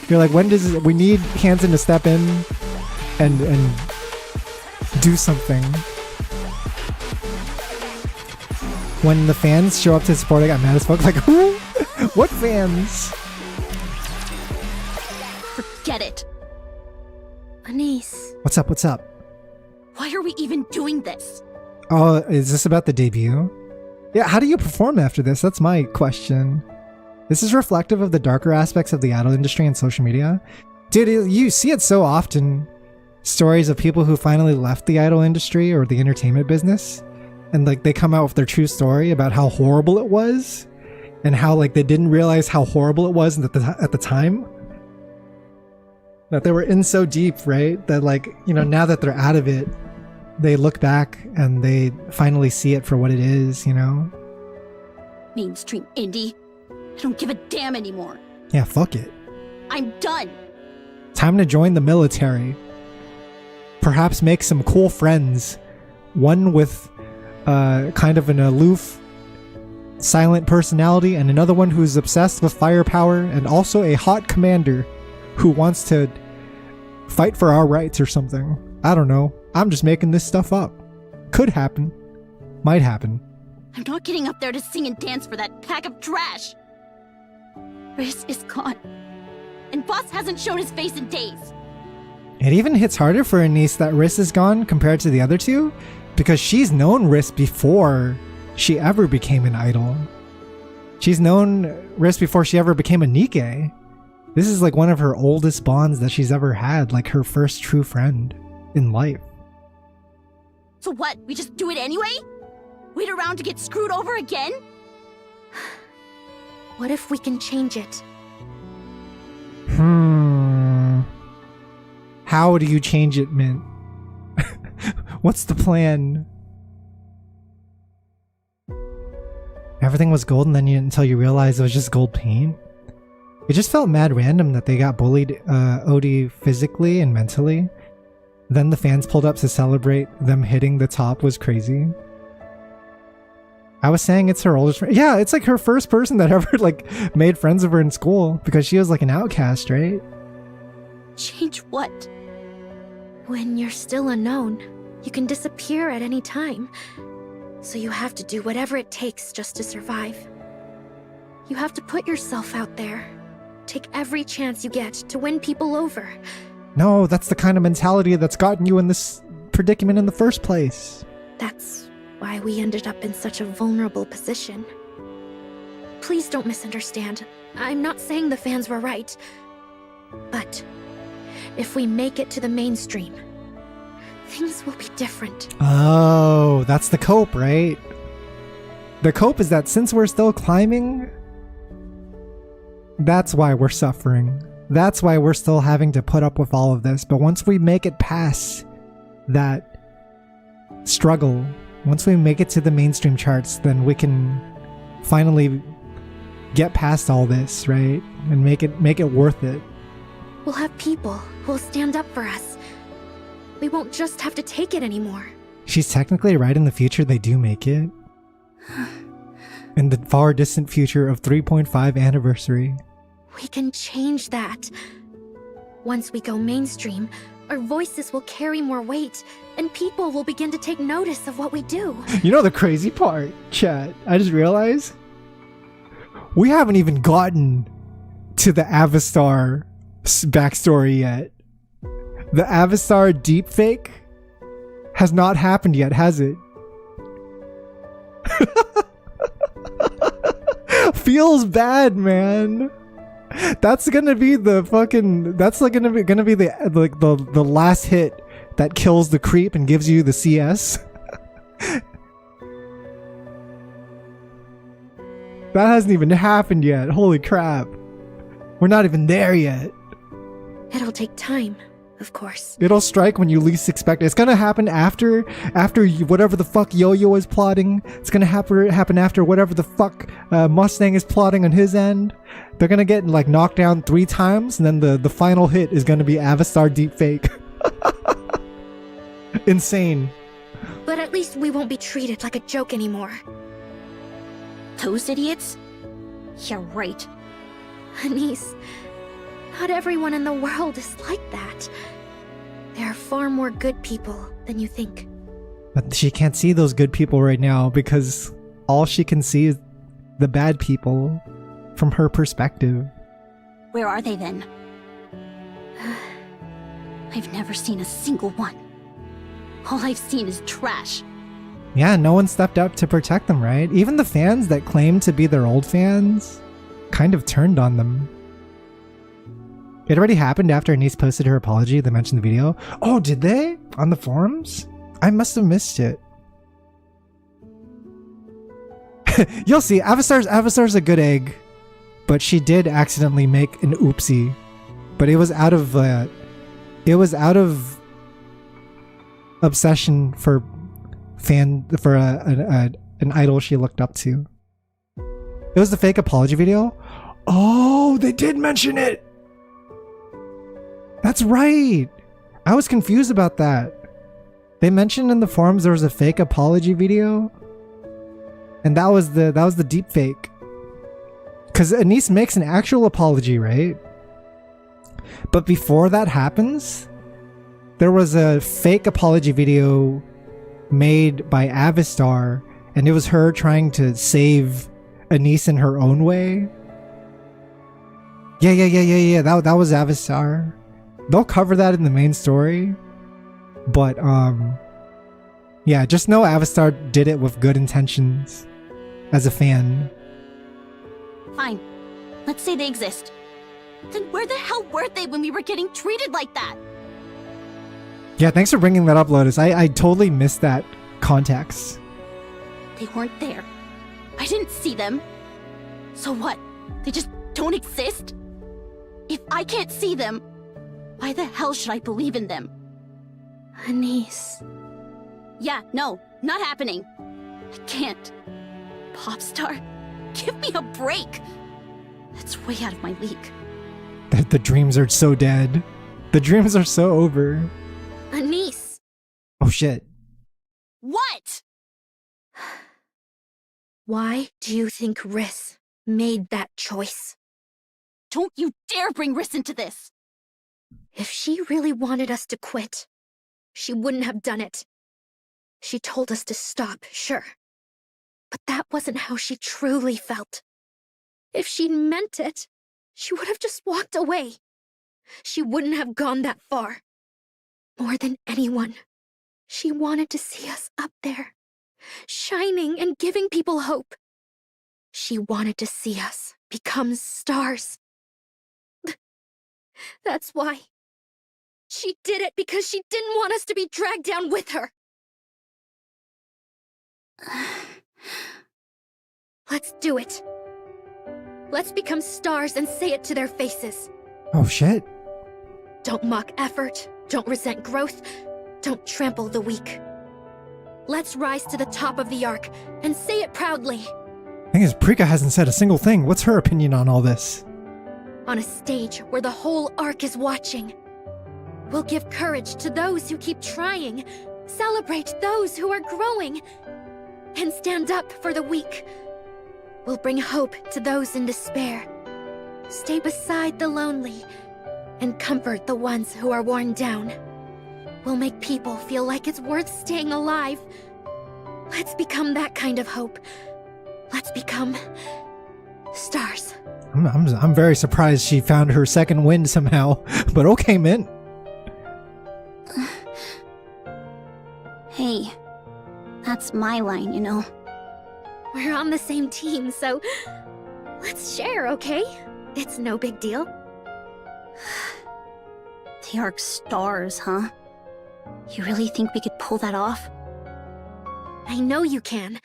You're like, when does we need Hansen to step in and do something. When the fans show up to support, I got mad as fuck. Like, who? What fans? Forget it. Anise. What's up? What's up? Why are we even doing this? Oh, is this about the debut? Yeah, how do you perform after this? That's my question. This is reflective of the darker aspects of the idol industry and social media. Dude, you see it so often. Stories of people who finally left the idol industry or the entertainment business. And like they come out with their true story about how horrible it was. And how like they didn't realize how horrible it was at the time. That they were in so deep, right? That like, you know, now that they're out of it, they look back and they finally see it for what it is, you know? Mainstream indie. I don't give a damn anymore. Yeah, fuck it. I'm done. Time to join the military. Perhaps make some cool friends. One with kind of an aloof, silent personality, and another one who's obsessed with firepower, and also a hot commander who wants to fight for our rights or something. I don't know. I'm just making this stuff up. Could happen. Might happen. I'm not getting up there to sing and dance for that pack of trash. Riz is gone. And Boss hasn't shown his face in days. It even hits harder for Anise that Riss is gone compared to the other two, because she's known Riss before she ever became an idol. She's known Riss before she ever became a NIKKE. This is like one of her oldest bonds that she's ever had, like her first true friend in life. So what? We just do it anyway? Wait around to get screwed over again? What if we can change it? How do you change it, Mint? What's the plan? Everything was gold and then until you realized it was just gold paint? It just felt mad random that they got bullied OD physically and mentally. Then the fans pulled up to celebrate them hitting the top was crazy. I was saying it's her oldest friend. Yeah, it's like her first person that ever like made friends with her in school because she was like an outcast, right? Change what? When you're still unknown, you can disappear at any time. So you have to do whatever it takes just to survive. You have to put yourself out there. Take every chance you get to win people over. No, that's the kind of mentality that's gotten you in this predicament in the first place. That's why we ended up in such a vulnerable position. Please don't misunderstand. I'm not saying the fans were right. But if we make it to the mainstream, things will be different. Oh, that's the cope, right? The cope is that since we're still climbing, that's why we're suffering. That's why we're still having to put up with all of this. But once we make it past that struggle, once we make it to the mainstream charts, then we can finally get past all this, right? And make it worth it. We'll have people who will stand up for us. We won't just have to take it anymore. She's technically right. In the future, they do make it. In the far distant future of 3.5 anniversary. We can change that. Once we go mainstream, our voices will carry more weight, and people will begin to take notice of what we do. You know the crazy part, chat? I just realized we haven't even gotten to the Avastar backstory yet. The Avastar deepfake has not happened yet, has it? Feels bad, man. That's gonna be the fucking. That's like gonna be the last hit that kills the creep and gives you the CS. That hasn't even happened yet. Holy crap. We're not even there yet. It'll take time, of course. It'll strike when you least expect it. It's gonna happen after whatever the fuck Yo-Yo is plotting. It's gonna happen after whatever the fuck Mustang is plotting on his end. They're gonna get like knocked down 3 times, and then the final hit is gonna be Avastar deepfake. Insane. But at least we won't be treated like a joke anymore. Those idiots? Yeah, right. Anise, not everyone in the world is like that. There are far more good people than you think. But she can't see those good people right now because all she can see is the bad people from her perspective. Where are they then? I've never seen a single one. All I've seen is trash. Yeah, no one stepped up to protect them, right? Even the fans that claimed to be their old fans kind of turned on them. It already happened after Anise posted her apology. They mentioned the video. Oh, did they? On the forums? I must have missed it. You'll see. Avastar's a good egg, but she did accidentally make an oopsie. But it was out of obsession for an idol she looked up to. It was the fake apology video. Oh, they did mention it. That's right. I was confused about that. They mentioned in the forums there was a fake apology video, and that was the deep fake. Because Anise makes an actual apology, right? But before that happens, there was a fake apology video made by Avastar, and it was her trying to save Anise in her own way. Yeah. That was Avastar. They'll cover that in the main story. But, yeah, just know Avastar did it with good intentions as a fan. Fine. Let's say they exist. Then where the hell were they when we were getting treated like that? Yeah, thanks for bringing that up, Lotus. I totally missed that context. They weren't there. I didn't see them. So what? They just don't exist? If I can't see them, why the hell should I believe in them? Anise. Yeah, no, not happening. I can't. Popstar, give me a break. That's way out of my league. The dreams are so dead. The dreams are so over. Anise. Oh shit. What? Why do you think Riss made that choice? Don't you dare bring Riss into this! If she really wanted us to quit, she wouldn't have done it. She told us to stop, sure. But that wasn't how she truly felt. If she'd meant it, she would have just walked away. She wouldn't have gone that far. More than anyone, she wanted to see us up there, shining and giving people hope. She wanted to see us become stars. That's why. She did it because she didn't want us to be dragged down with her. Let's do it. Let's become stars and say it to their faces. Oh shit. Don't mock effort, don't resent growth, don't trample the weak. Let's rise to the top of the arc and say it proudly. Thing is, Prika hasn't said a single thing. What's her opinion on all this? On a stage where the whole arc is watching. We'll give courage to those who keep trying, celebrate those who are growing, and stand up for the weak. We'll bring hope to those in despair, stay beside the lonely, and comfort the ones who are worn down. We'll make people feel like it's worth staying alive. Let's become that kind of hope. Let's become stars. I'm very surprised she found her second wind somehow, but okay, Mint. Hey, that's my line, you know. We're on the same team, so let's share, okay? It's no big deal. The Arc stars, huh? You really think we could pull that off? I know you can.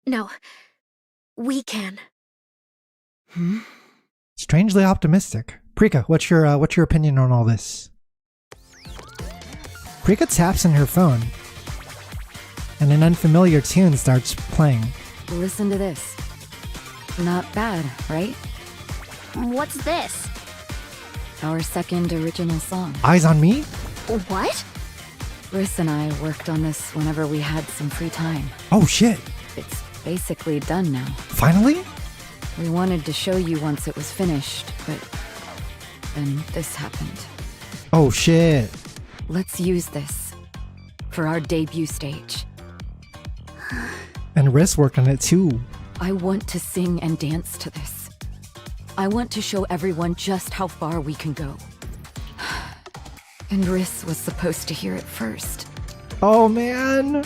No, we can. Strangely optimistic. Prika, what's your opinion on all this? Prika taps on her phone, and an unfamiliar tune starts playing. Listen to this. Not bad, right? What's this? Our second original song. Eyes on Me? What? Riss and I worked on this whenever we had some free time. Oh shit. It's basically done now. Finally? We wanted to show you once it was finished, but then this happened. Oh shit. Let's use this for our debut stage. And Riss worked on it too. I want to sing and dance to this. I want to show everyone just how far we can go. And Riss was supposed to hear it first. Oh man.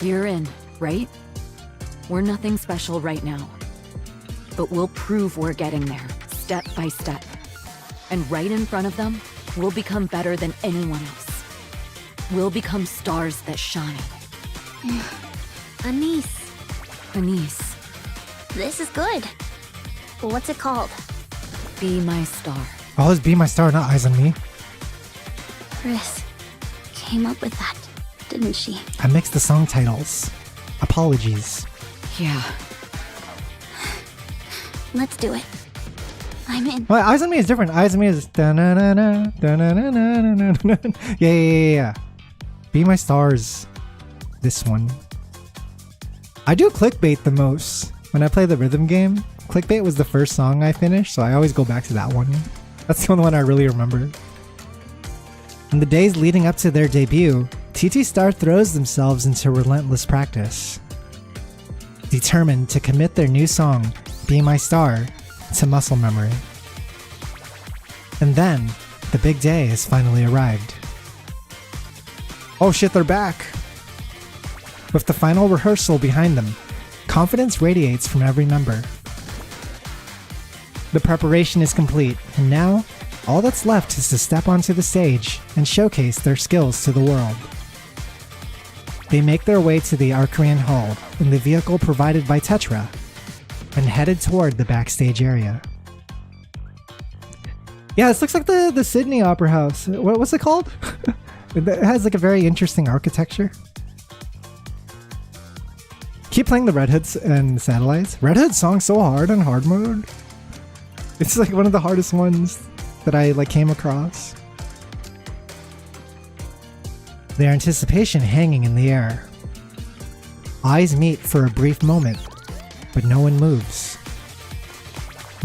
You're in, right? We're nothing special right now. But we'll prove we're getting there, step by step. And right in front of them, we'll become better than anyone else. We'll become stars that shine. Anise. Anise, This is good. What's it called? be my star. Oh, it's Be My Star, not Eyes on Me. Riss came up with that, didn't she? I mixed the song titles. Apologies. Yeah. Let's do it. I'm in. Well, Eyes on Me is different. Eyes on Me is da-na-na-na, da-na-na-na-na-na-na. Yeah. Be My Stars. This one. I do clickbait the most. When I play the rhythm game, clickbait was the first song I finished, so I always go back to that one. That's the only one I really remember. In the days leading up to their debut, TT Star throws themselves into relentless practice, determined to commit their new song, Be My Star, to muscle memory. And then, the big day has finally arrived. Oh shit, they're back! With the final rehearsal behind them, confidence radiates from every member. The preparation is complete, and now, all that's left is to step onto the stage and showcase their skills to the world. They make their way to the Arcarian Hall in the vehicle provided by Tetra, and headed toward the backstage area. Yeah, this looks like the Sydney Opera House. What's it called? It has like a very interesting architecture. Keep playing the Red Hoods and Satellites. Red Hood song's so hard on hard mode. It's like one of the hardest ones that I came across. Their anticipation hanging in the air. Eyes meet for a brief moment, but no one moves.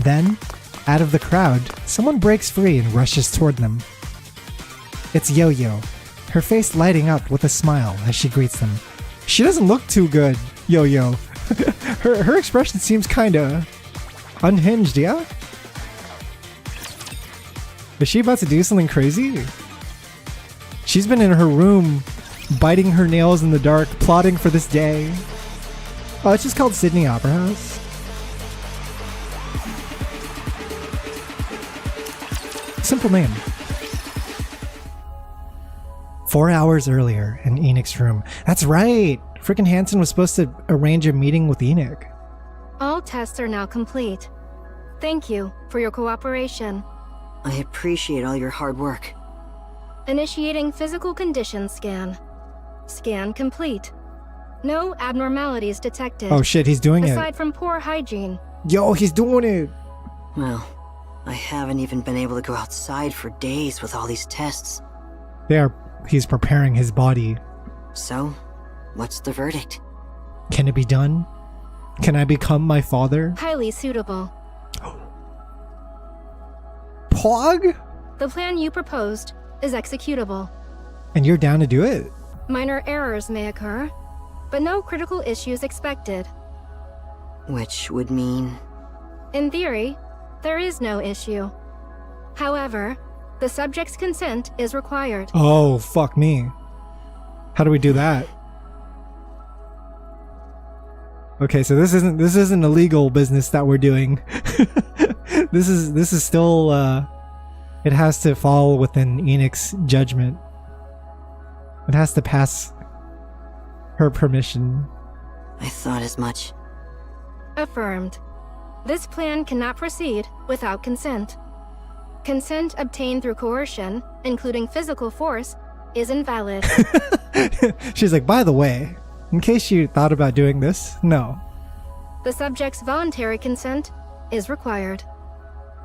Then, out of the crowd, someone breaks free and rushes toward them. It's Yo-Yo, her face lighting up with a smile as she greets them. She doesn't look too good, Yo-Yo. her expression seems kinda unhinged, yeah? Is she about to do something crazy? She's been in her room, biting her nails in the dark, plotting for this day. Oh, it's just called Sydney Opera House. Simple name. 4 hours earlier in Enoch's room. That's right! Frickin' Hansen was supposed to arrange a meeting with Enoch. All tests are now complete. Thank you for your cooperation. I appreciate all your hard work. Initiating physical condition scan. Scan complete. No abnormalities detected. Oh shit, he's doing it. Aside from poor hygiene. Yo, he's doing it! Well, I haven't even been able to go outside for days with all these tests. He's preparing his body. So, what's the verdict? Can it be done? Can I become my father? Highly suitable. Pog? The plan you proposed is executable. And you're down to do it? Minor errors may occur, but no critical issues expected. Which would mean... In theory, there is no issue. However, the subject's consent is required. Oh, fuck me. How do we do that? Okay, so this isn't illegal business that we're doing. This is still it has to fall within Enoch's judgment. It has to pass her permission. I thought as much. Affirmed. This plan cannot proceed without consent. Consent obtained through coercion, including physical force, is invalid. She's like, by the way, in case you thought about doing this, no. The subject's voluntary consent is required.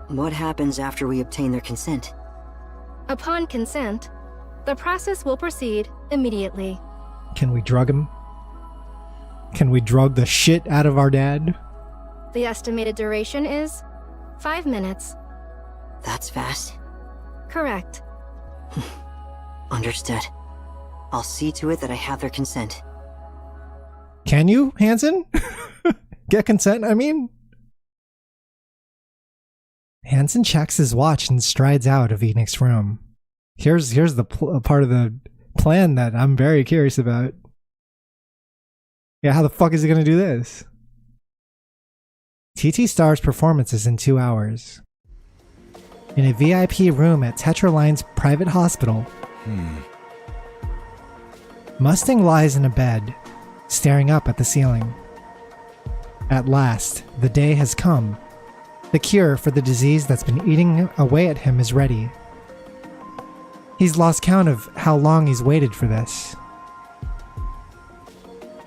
What happens after we obtain their consent? Upon consent, the process will proceed immediately. Can we drug him? Can we drug the shit out of our dad? The estimated duration is 5 minutes. That's fast. Correct. Understood. I'll see to it that I have their consent. Can you, Hansen? Get consent, I mean? Hansen checks his watch and strides out of Enix's room. Here's the part of the plan that I'm very curious about. Yeah, how the fuck is he gonna do this? TT Star's performance is in 2 hours. In a VIP room at Tetraline's private hospital, Mustang lies in a bed, staring up at the ceiling. At last, the day has come. The cure for the disease that's been eating away at him is ready. He's lost count of how long he's waited for this.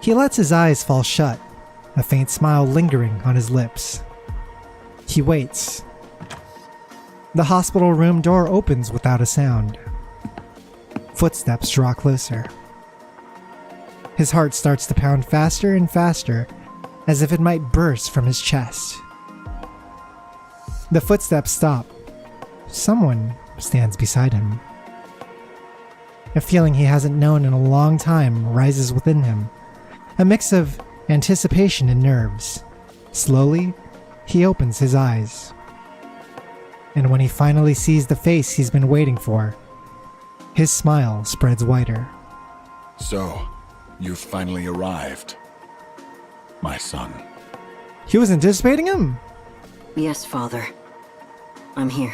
He lets his eyes fall shut, a faint smile lingering on his lips. He waits. The hospital room door opens without a sound. Footsteps draw closer. His heart starts to pound faster and faster, as if it might burst from his chest. The footsteps stop. Someone stands beside him. A feeling he hasn't known in a long time rises within him, a mix of anticipation and nerves. Slowly, he opens his eyes. And when he finally sees the face he's been waiting for, his smile spreads wider. So, you've finally arrived, my son. He was anticipating him? Yes, Father. I'm here.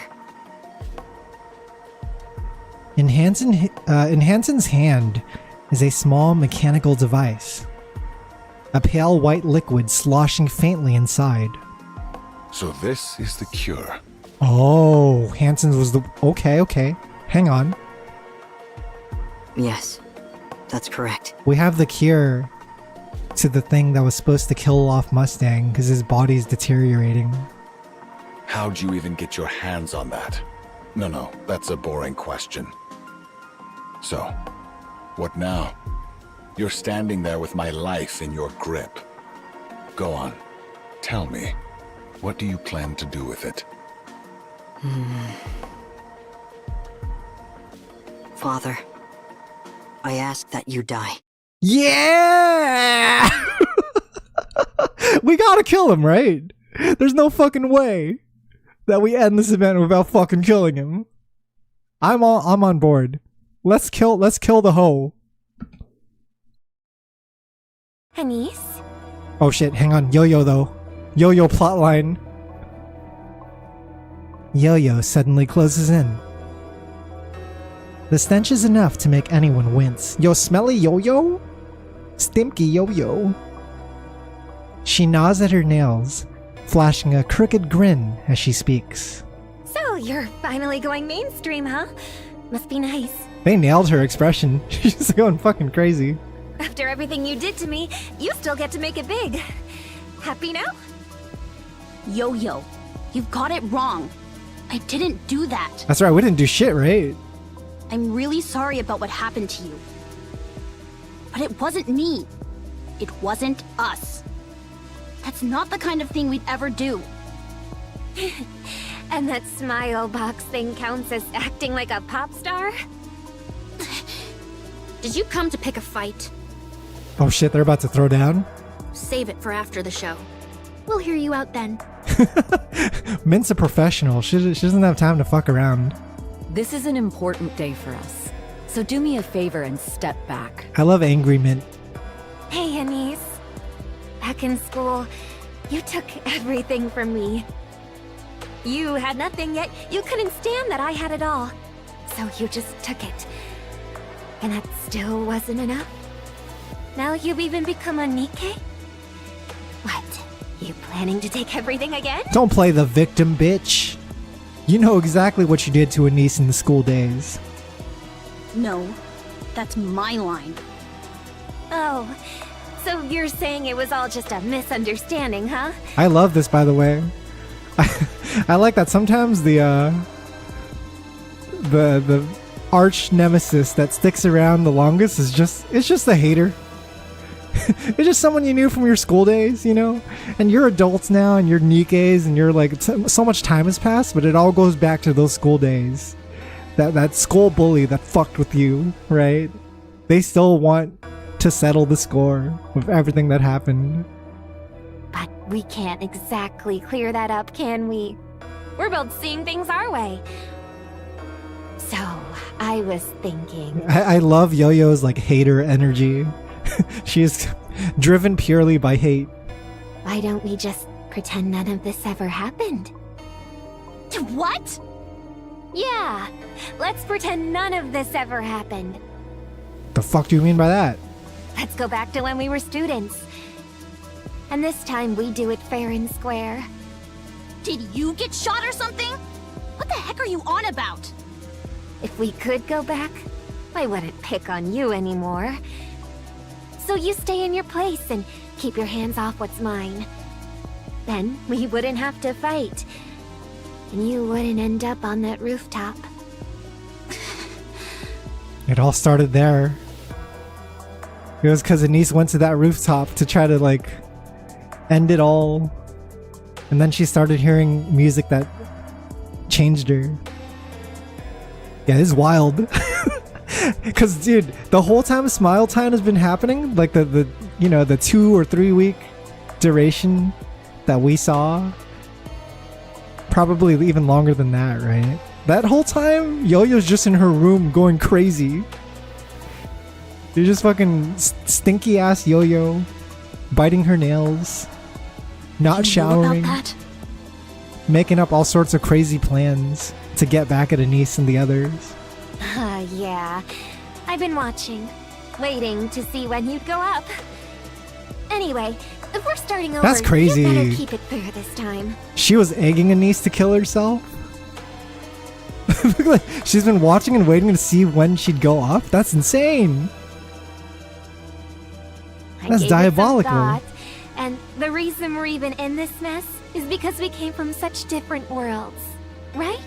In Hansen's hand is a small mechanical device. A pale white liquid sloshing faintly inside. So this is the cure. Oh, Hansen's was the... Okay. Hang on. Yes, that's correct. We have the cure to the thing that was supposed to kill off Mustang because his body's deteriorating. How'd you even get your hands on that? No, that's a boring question. So, what now? You're standing there with my life in your grip. Go on, tell me, what do you plan to do with it? Father, I ask that you die. Yeah! We gotta kill him, right? There's no fucking way that we end this event without fucking killing him. I'm on board. Let's kill the hoe. Anise? Oh shit, hang on. Yo-Yo though. Yo-Yo plotline. Yo-Yo suddenly closes in. The stench is enough to make anyone wince. Yo, smelly Yo-Yo? Stinky Yo-Yo. She gnaws at her nails, flashing a crooked grin as she speaks. So, you're finally going mainstream, huh? Must be nice. They nailed her expression. She's going fucking crazy. After everything you did to me, you still get to make it big. Happy now? Yo-Yo, you've got it wrong. I didn't do that. That's right, we didn't do shit, right? I'm really sorry about what happened to you. But it wasn't me. It wasn't us. That's not the kind of thing we'd ever do. And that smile box thing counts as acting like a pop star? Did you come to pick a fight? Oh shit, they're about to throw down? Save it for after the show. We'll hear you out then. Mint's a professional. She doesn't have time to fuck around. This is an important day for us, so do me a favor and step back. I love angry Mint. Hey, Anise. Back in school, you took everything from me. You had nothing, yet you couldn't stand that I had it all. So you just took it. And that still wasn't enough? Now you've even become a NIKKE? What? You planning to take everything again? Don't play the victim, bitch. You know exactly what you did to Anise in the school days. No, that's my line. Oh, so you're saying it was all just a misunderstanding, huh? I love this, by the way. I like that sometimes the arch nemesis that sticks around the longest is just a hater. It's just someone you knew from your school days, you know? And you're adults now and you're NIKKEs and you're like, so much time has passed, but it all goes back to those school days. that school bully that fucked with you, right? They still want to settle the score with everything that happened. But we can't exactly clear that up, can we? We're both seeing things our way. So, I was thinking... I love Yo-Yo's like hater energy. She is driven purely by hate. Why don't we just pretend none of this ever happened? What? Yeah, let's pretend none of this ever happened. The fuck do you mean by that? Let's go back to when we were students. And this time we do it fair and square. Did you get shot or something? What the heck are you on about? If we could go back, I wouldn't pick on you anymore. So you stay in your place and keep your hands off what's mine. Then we wouldn't have to fight. And you wouldn't end up on that rooftop. It all started there. It was because Anise went to that rooftop to try to like end it all. And then she started hearing music that changed her. Yeah, it's wild. Cause dude, the whole time Smile Time has been happening, like the you know, the 2 or 3 week duration that we saw, probably even longer than that, right? That whole time, Yo-Yo's just in her room going crazy. You're just fucking stinky ass Yo-Yo, biting her nails, not showering, making up all sorts of crazy plans to get back at Anise and the others. Yeah, I've been watching, waiting to see when you'd go up. Anyway, if we're starting over, That's crazy. you better keep it fair this time. She was egging Anise to kill herself? She's been watching and waiting to see when she'd go up? That's insane. That's diabolical. Thought, and the reason we're even in this mess is because we came from such different worlds, right?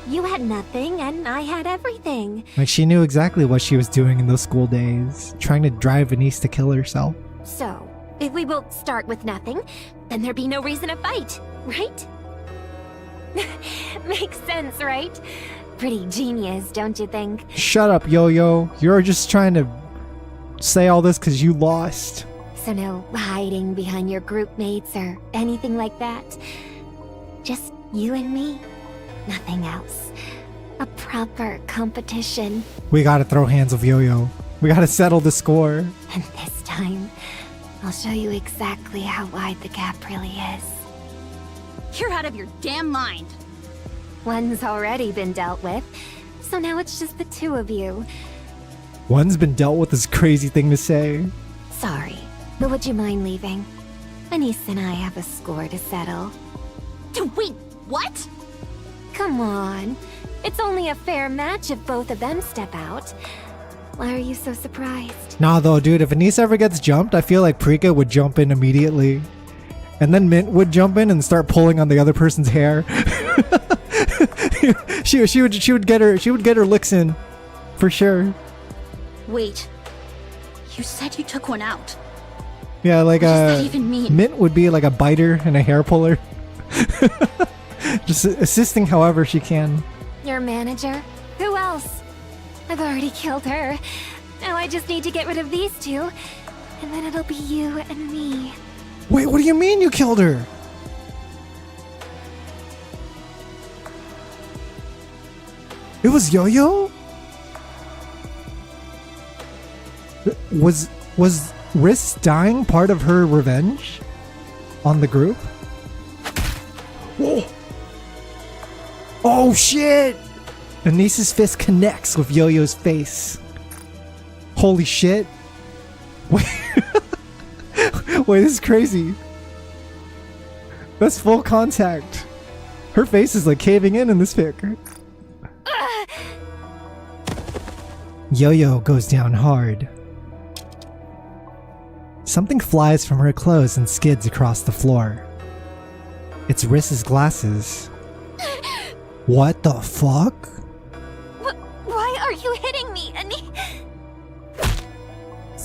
You had nothing and I had everything. Like she knew exactly what she was doing in those school days, trying to drive Anise to kill herself. So, if we both start with nothing, then there'd be no reason to fight, right? Makes sense, right? Pretty genius, don't you think? Shut up, Yo-Yo. You're just trying to say all this because you lost. So no hiding behind your group mates or anything like that. Just you and me. Nothing else. A proper competition. We gotta throw hands with Yo-Yo. We gotta settle the score. And this time, I'll show you exactly how wide the gap really is. You're out of your damn mind. One's already been dealt with, so now it's just the two of you. One's been dealt with this crazy thing to say. Sorry, but would you mind leaving? Anise and I have a score to settle. Wait, what? Come on. It's only a fair match if both of them step out. Why are you so surprised? Nah though, dude, if Anise ever gets jumped, I feel like Prika would jump in immediately. And then Mint would jump in and start pulling on the other person's hair. she would get her licks in. For sure. Wait. You said you took one out. Yeah, like what does that even mean? Mint would be like a biter and a hair puller. Just assisting however she can. Your manager? Who else? I've already killed her. Now I just need to get rid of these two. And then it'll be you and me. Wait, what do you mean you killed her? It was Yo-Yo? Was Riss dying part of her revenge on the group? Whoa. Oh shit! Anise's fist connects with Yo-Yo's face. Holy shit. Wait. Wait, this is crazy. That's full contact. Her face is like caving in this pic. Yo-Yo goes down hard. Something flies from her clothes and skids across the floor. It's Riss's glasses. What the fuck? Why are you hitting me, Anise?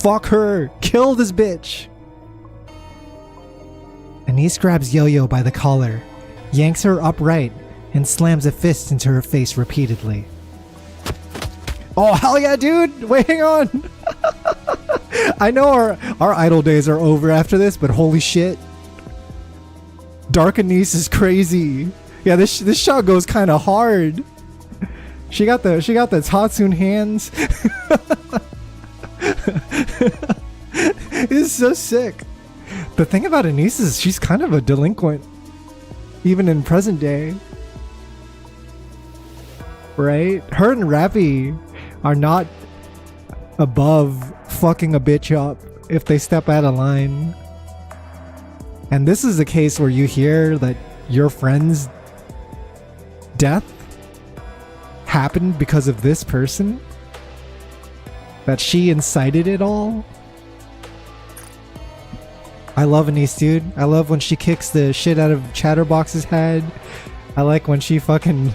Fuck her! Kill this bitch! Anise grabs Yo-Yo by the collar, yanks her upright, and slams a fist into her face repeatedly. Oh, hell yeah, dude! Wait, hang on! I know our idol days are over after this, but holy shit. Dark Anise is crazy. Yeah, this shot goes kind of hard. She got the Tatsun hands. It is so sick. The thing about Anise is she's kind of a delinquent, even in present day. Right? Her and Rappy are not above fucking a bitch up if they step out of line. And this is a case where you hear that your friend's death happened because of this person, that she incited it all. I love Anise, dude. I love when she kicks the shit out of Chatterbox's head. I like when she fucking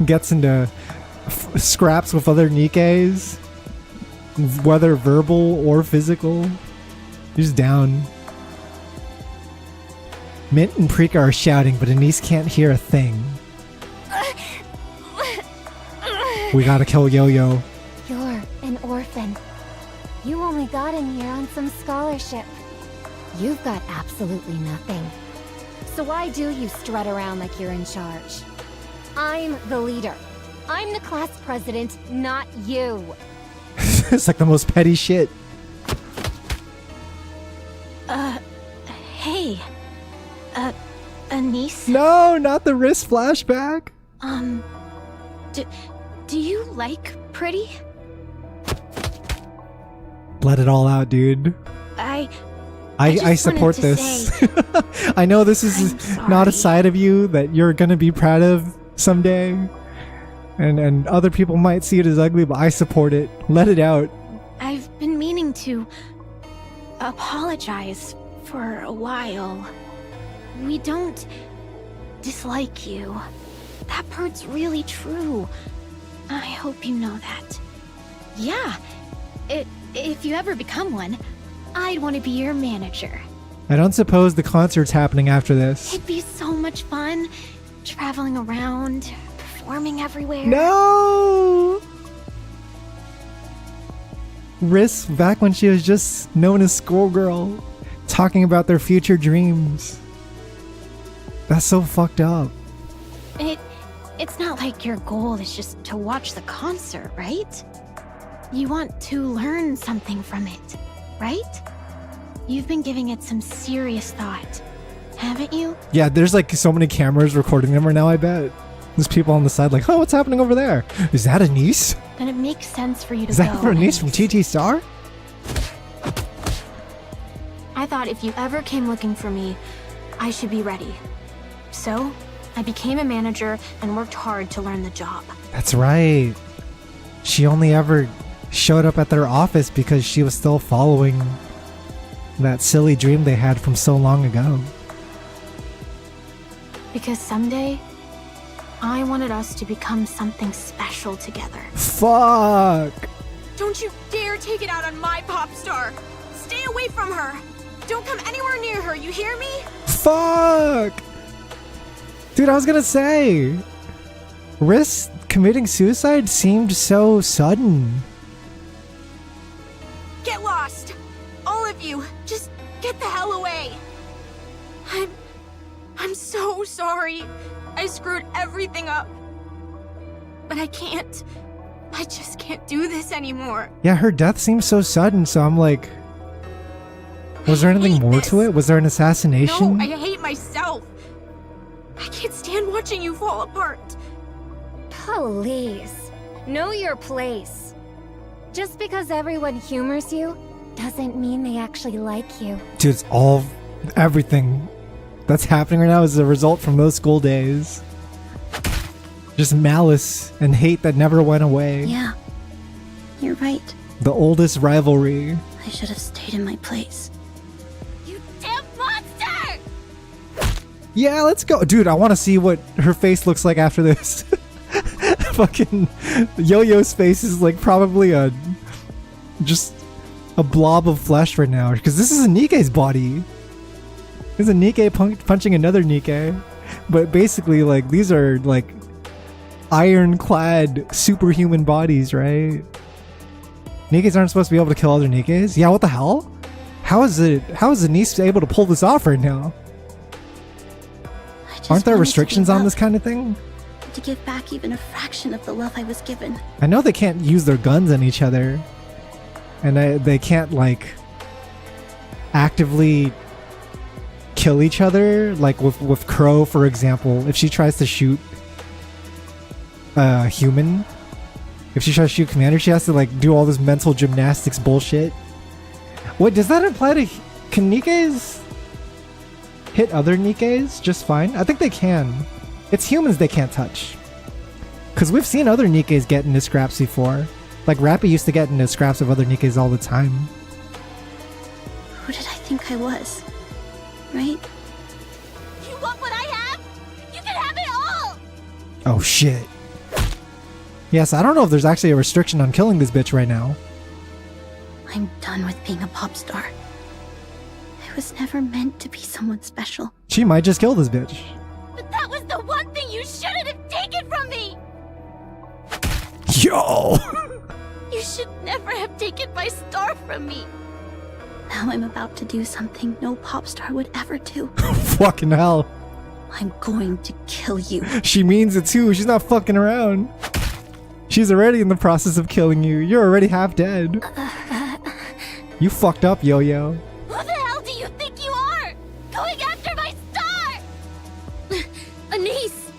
gets into scraps with other Nikkes, whether verbal or physical. She's down. Mint and Prika are shouting, but Anise can't hear a thing. We gotta kill Yo-Yo. You're an orphan. You only got in here on some scholarship. You've got absolutely nothing. So why do you strut around like you're in charge? I'm the leader. I'm the class president, not you. It's like the most petty shit. Hey. Anise? No, not the wrist flashback. Do you like Pretty? Let it all out, dude. I support this. I know this is not a side of you that you're gonna be proud of someday. And other people might see it as ugly, but I support it. Let it out. I've been meaning to apologize for a while. We don't dislike you. That part's really true. I hope you know that. Yeah, if you ever become one, I'd want to be your manager. I don't suppose the concert's happening after this. It'd be so much fun, traveling around, performing everywhere. No! Riss, back when she was just known as Schoolgirl, talking about their future dreams. That's so fucked up. It's not like your goal is just to watch the concert, right? You want to learn something from it, right? You've been giving it some serious thought, haven't you? Yeah, there's like so many cameras recording them right now, I bet. There's people on the side like, oh, what's happening over there? Is that Anise? Then it makes sense for you to Is go. that Anise from TT Star? I thought if you ever came looking for me, I should be ready. So, I became a manager and worked hard to learn the job. That's right. She only ever showed up at their office because she was still following that silly dream they had from so long ago. Because someday, I wanted us to become something special together. Fuck! Don't you dare take it out on my pop star! Stay away from her! Don't come anywhere near her, you hear me? Fuck! Dude, I was gonna say, Riss committing suicide seemed so sudden. Get lost! All of you, just get the hell away! I'm so sorry. I screwed everything up. But I just can't do this anymore. Yeah, her death seems so sudden, so I'm like, was there anything more to it? Was there an assassination? No, I hate myself. I can't stand watching you fall apart. Please, know your place. Just because everyone humors you doesn't mean they actually like you. Dude, it's everything that's happening right now is a result from those school days. Just malice and hate that never went away. Yeah, you're right. The oldest rivalry. I should have stayed in my place. You damn monster! Yeah, let's go. Dude, I want to see what her face looks like after this. Fucking Yo-Yo's face is like probably just a blob of flesh right now. Because this is a Nikke's body. This is a Nikke punching another Nikke. But basically, like, these are like ironclad superhuman bodies, right? Nikkes aren't supposed to be able to kill other Nikkes? Yeah, what the hell? How is Anise able to pull this off right now? Aren't there restrictions on this kind of thing? To give back even a fraction of the love I was given. I know they can't use their guns on each other. And they can't, like, actively kill each other. Like with Crow, for example. If she tries to shoot a human, if she tries to shoot Commander, she has to, like, do all this mental gymnastics bullshit. Wait, does that imply to... Can Nikkes hit other Nikkes just fine? I think they can. It's humans they can't touch. Because we've seen other Nikkes get into scraps before. Like, Rappy used to get into scraps of other Nikkes all the time. Who did I think I was? Right? You want what I have? You can have it all! Oh shit. Yes, I don't know if there's actually a restriction on killing this bitch right now. I'm done with being a pop star. I was never meant to be someone special. She might just kill this bitch. But that was the one thing you shouldn't have taken from me! Yo! You should never have taken my star from me. Now I'm about to do something no pop star would ever do. Fucking hell. I'm going to kill you. She means it too. She's not fucking around. She's already in the process of killing you. You're already half dead. You fucked up, Yo-Yo. Who the hell do you think you are? Going after my star! Anise!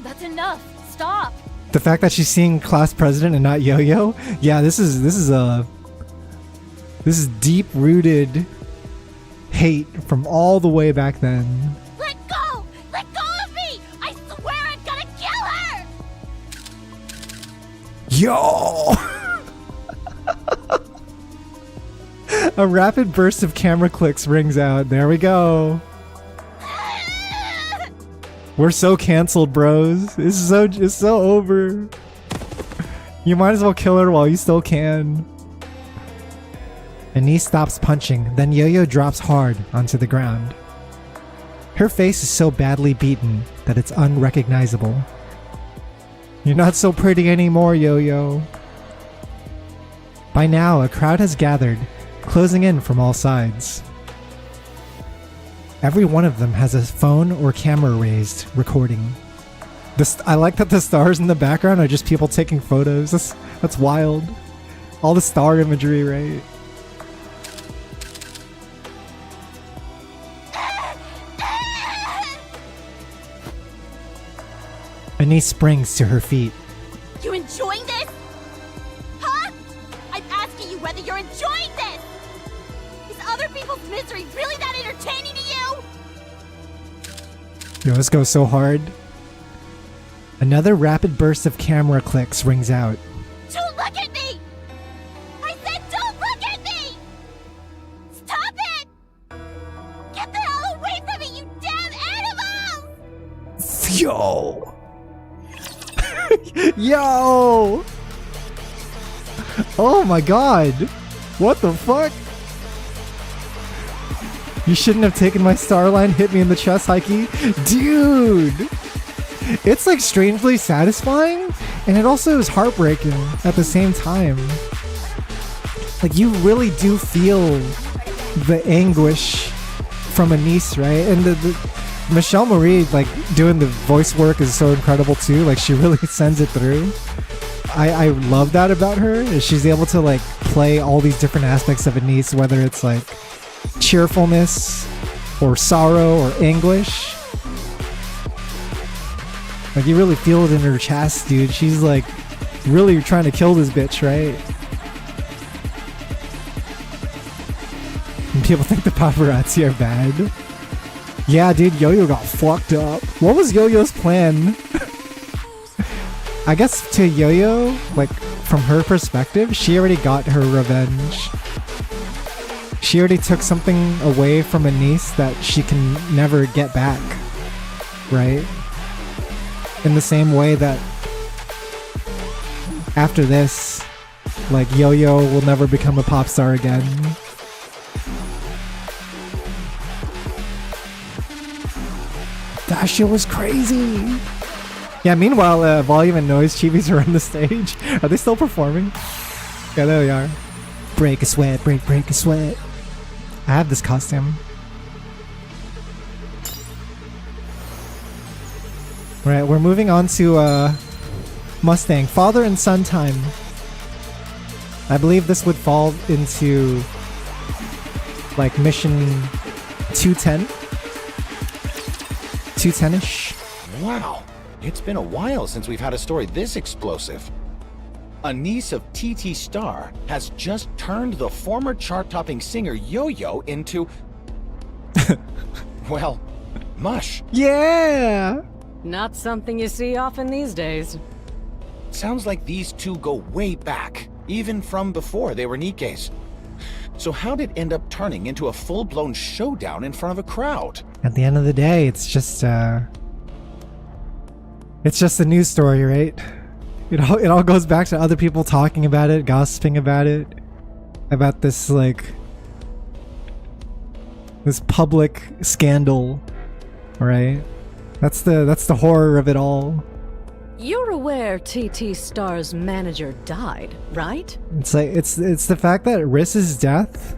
That's enough. Stop. The fact that she's seeing class president and not Yo-Yo? Yeah, this is deep-rooted hate from all the way back then. Let go! Let go of me! I swear I'm gonna kill her! Yo! A rapid burst of camera clicks rings out. There we go. We're so canceled, bros. It's so over. You might as well kill her while you still can. Anise stops punching, then Yo-Yo drops hard onto the ground. Her face is so badly beaten that it's unrecognizable. You're not so pretty anymore, Yo-Yo. By now, a crowd has gathered, closing in from all sides. Every one of them has a phone or camera raised, recording. I like that the stars in the background are just people taking photos. That's wild. All the star imagery, right? Anise springs to her feet. You enjoying this? Huh? I'm asking you whether you're enjoying this! Is other people's misery really that entertaining to you? Yo, this goes so hard. Another rapid burst of camera clicks rings out. Don't look at me! I said don't look at me! Stop it! Get the hell away from me, you damn animals! Yo! Yo! Oh my god! What the fuck? You shouldn't have taken my starline, hit me in the chest, Heike. Dude! It's like strangely satisfying, and it also is heartbreaking at the same time. Like, you really do feel the anguish from Anise, right? And the Michelle Marie, like, doing the voice work is so incredible too. Like, she really sends it through. I love that about her, is she's able to, like, play all these different aspects of Anise, whether it's like cheerfulness or sorrow or anguish. Like, you really feel it in her chest, dude. She's like really trying to kill this bitch, right? And people think the paparazzi are bad. Yeah, dude, Yo-Yo got fucked up. What was Yo-Yo's plan? I guess to Yo-Yo, like, from her perspective, she already got her revenge. She already took something away from Anise that she can never get back, right? In the same way that after this, like, Yo-Yo will never become a pop star again. That shit was crazy. Yeah, meanwhile, Volume and Noise Chibis are on the stage. Are they still performing? Yeah, there they are. Break a sweat, break a sweat. I have this costume. Right, we're moving on to Mustang. Father and son time. I believe this would fall into like mission 210. 210-ish. Wow, it's been a while since we've had a story this explosive. A niece of TT Star has just turned the former chart-topping singer Yo-Yo into... well, mush. Yeah! Not something you see often these days. Sounds like these two go way back, even from before they were Nikkes. So how'd it end up turning into a full-blown showdown in front of a crowd? At the end of the day, it's just a news story, right? It all goes back to other people talking about it, gossiping about it, about this this public scandal, right? That's the horror of it all. You're aware TT Star's manager died, right? It's like it's the fact that Riss's death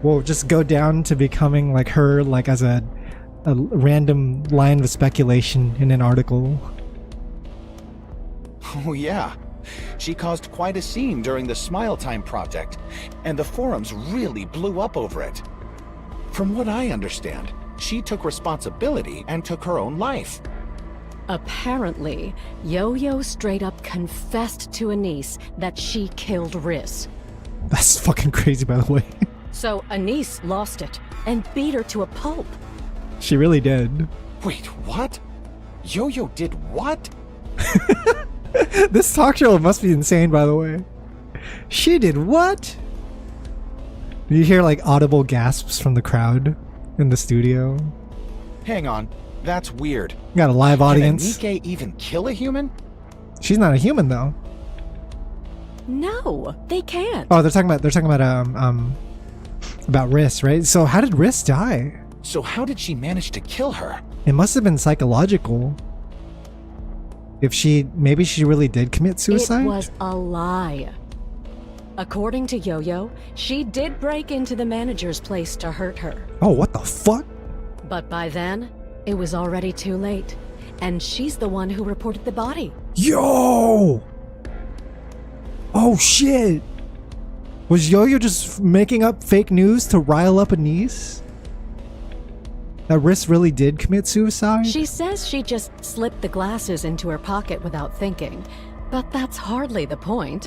will just go down to becoming like her as a random line of speculation in an article. Oh yeah, she caused quite a scene during the Smile Time project, and the forums really blew up over it. From what I understand, she took responsibility and took her own life. Apparently, Yo-Yo straight up confessed to Anise that she killed Riss. That's fucking crazy, by the way. So Anise lost it and beat her to a pulp. She really did. Wait, what? Yo-Yo did what? This talk show must be insane, by the way. She did what? You hear audible gasps from the crowd in the studio. Hang on, that's weird. You got a live audience. Can a Nikke even kill a human? She's not a human though. No, they can't. Oh, they're talking about Riss, right? So how did Riss die? So how did she manage to kill her? It must have been psychological. If maybe she really did commit suicide? It was a lie. According to Yo-Yo, she did break into the manager's place to hurt her. Oh, what the fuck? But by then, it was already too late. And she's the one who reported the body. Yo! Oh shit! Was Yo-Yo just making up fake news to rile up Anise? That Riss really did commit suicide? She says she just slipped the glasses into her pocket without thinking. But that's hardly the point.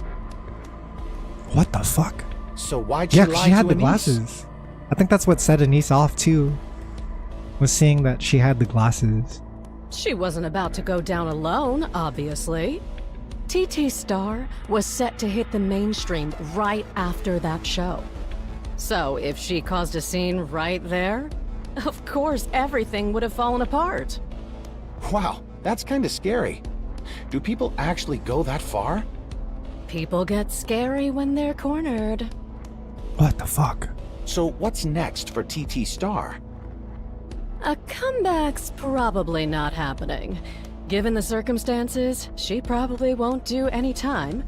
What the fuck? So why'd she lie to Anise? Yeah, she had the glasses. I think that's what set Anise off too. Was seeing that she had the glasses. She wasn't about to go down alone, obviously. TT Star was set to hit the mainstream right after that show. So if she caused a scene right there, of course everything would have fallen apart. Wow, that's kind of scary. Do people actually go that far? People get scary when they're cornered. What the fuck? So what's next for TT Star? A comeback's probably not happening. Given the circumstances, she probably won't do any time.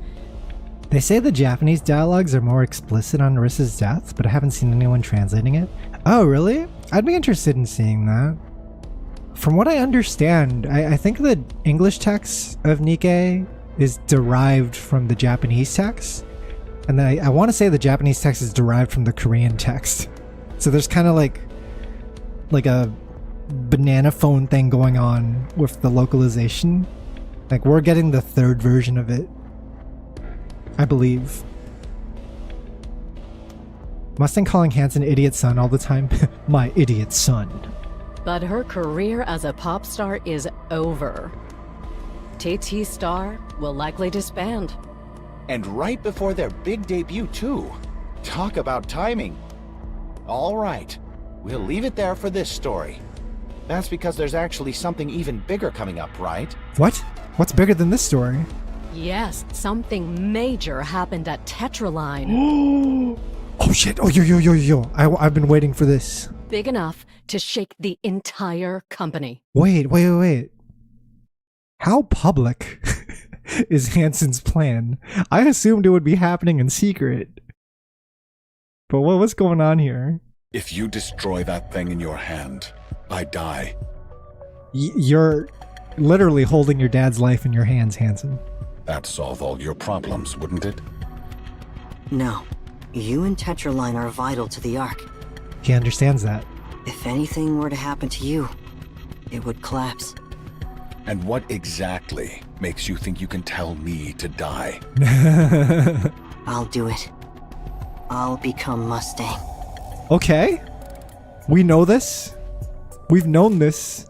They say the Japanese dialogues are more explicit on Riss's death, but I haven't seen anyone translating it. Oh, really? I'd be interested in seeing that. From what I understand, I think the English text of NIKKE is derived from the Japanese text. And then I want to say the Japanese text is derived from the Korean text. So there's kind of like a banana phone thing going on with the localization. Like we're getting the third version of it, I believe. Mustang calling Hanson idiot son all the time. My idiot son. But her career as a pop star is over. TT Star will likely disband. And right before their big debut too. Talk about timing. All right, we'll leave it there for this story. That's because there's actually something even bigger coming up, right? What? What's bigger than this story? Yes, something major happened at Tetraline. Oh shit! Oh yo! I've been waiting for this. big enough to shake the entire company. Wait. How public is Hansen's plan? I assumed it would be happening in secret. But what's going on here? If you destroy that thing in your hand, I die. You're literally holding your dad's life in your hands, Hansen. That'd solve all your problems, wouldn't it? No. You and Tetraline are vital to the Ark. He understands that. If anything were to happen to you, it would collapse. And what exactly makes you think you can tell me to die? I'll do it. I'll become Mustang. Okay. We know this. We've known this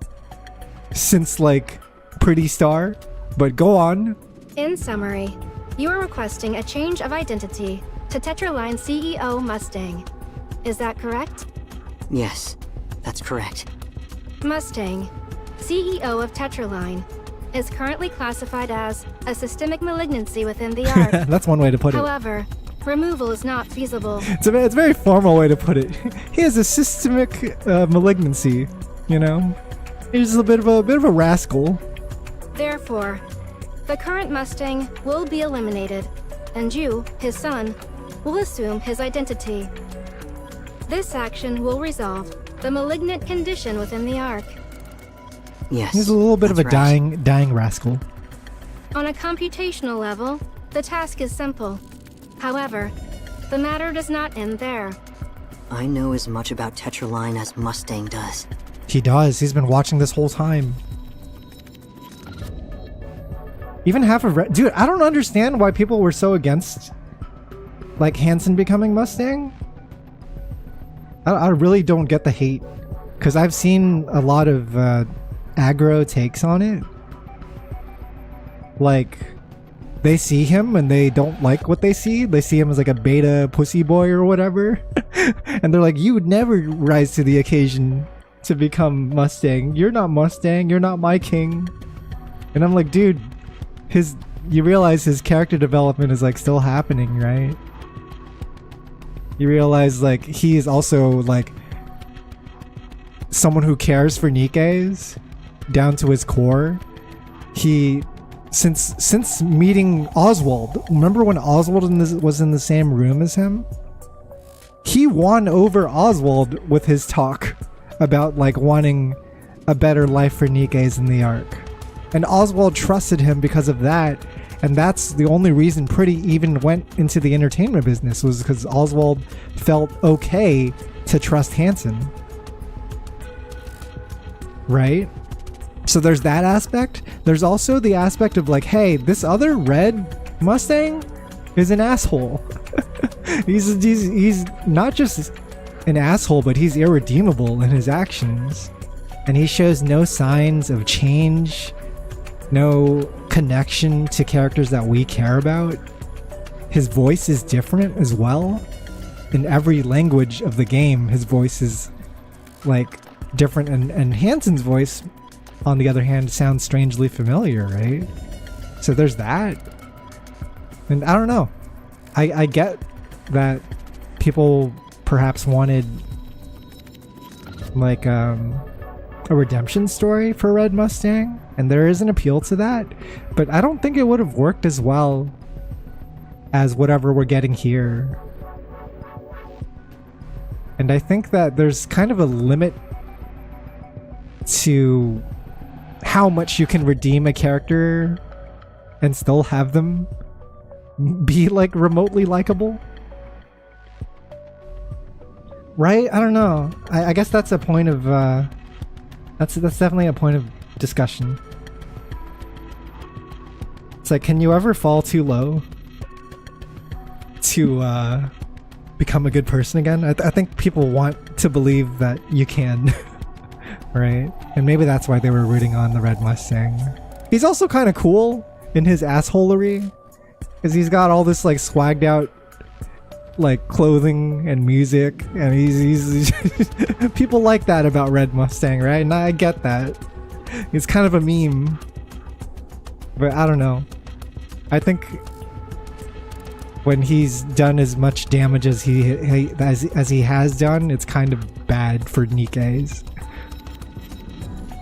since, like, Pretty Star. But go on. In summary, you are requesting a change of identity to Tetraline CEO Mustang. Is that correct? Yes, that's correct. Mustang, CEO of Tetraline, is currently classified as a systemic malignancy within the Ark. That's one way to put it. However, removal is not feasible. It's a very formal way to put it. He has a systemic malignancy, you know? He's a bit of a rascal. Therefore, the current Mustang will be eliminated, and you, his son, will assume his identity. This action will resolve the malignant condition within the Ark. Yes. He's a little bit of a right. dying rascal. On a computational level, the task is simple. However, the matter does not end there. I know as much about Tetraline as Mustang does. He does. He's been watching this whole time. Even half of dude, I don't understand why people were so against, like, Hansen becoming Mustang. I really don't get the hate, because I've seen a lot of aggro takes on it. Like, they see him and they don't like what they see. They see him as like a beta pussy boy or whatever. And they're like, you would never rise to the occasion to become Mustang. You're not Mustang. You're not my king. And I'm like, dude, you realize his character development is like still happening, right? You realize like he is also like someone who cares for NIKKEs down to his core. He since meeting Oswald, remember when Oswald was in the same room as him? He won over Oswald with his talk about like wanting a better life for NIKKEs in the Ark. And Oswald trusted him because of that, and that's the only reason Pretty even went into the entertainment business, was because Oswald felt okay to trust Hansen. Right? So there's that aspect. There's also the aspect of like, hey, this other red Mustang is an asshole. he's not just an asshole, but he's irredeemable in his actions. And he shows no signs of change, no connection to characters that we care about. His voice is different as well. In every language of the game, his voice is like different, and Hansen's voice, on the other hand, sounds strangely familiar, right? So there's that. And I don't know. I get that people perhaps wanted like a redemption story for Red Mustang, and there is an appeal to that, but I don't think it would have worked as well as whatever we're getting here. And I think that there's kind of a limit to how much you can redeem a character and still have them be like remotely likable. Right? I don't know. I guess that's a point of that's definitely a point of discussion. It's like, can you ever fall too low to become a good person again? I think people want to believe that you can. Right? And maybe that's why they were rooting on the Red Mustang. He's also kind of cool in his assholery, because he's got all this like swagged out like clothing and music, and he's people like that about Red Mustang, right? And I get that. It's kind of a meme, but I don't know. I think when he's done as much damage as he has done, it's kind of bad for NIKKE's.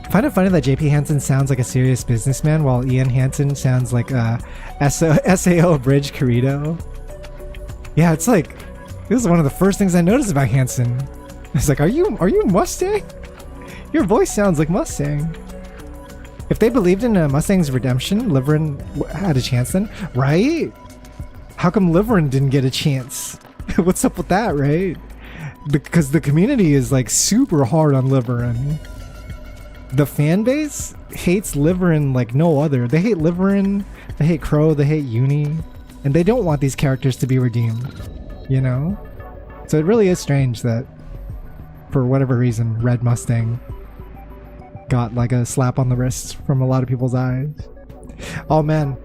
I find it funny that JP Hansen sounds like a serious businessman while Ian Hansen sounds like a SAO Bridge Corito. Yeah, it's like, this is one of the first things I noticed about Hansen. It's like, are you Mustang? Your voice sounds like Mustang. If they believed in Mustang's redemption, Liverin had a chance then, right? How come Liverin didn't get a chance? What's up with that, right? Because the community is like super hard on Liverin. The fan base hates Liverin like no other. They hate Liverin, they hate Crow, they hate Uni, and they don't want these characters to be redeemed, you know? So it really is strange that, for whatever reason, Red Mustang got like a slap on the wrist from a lot of people's eyes. Oh man,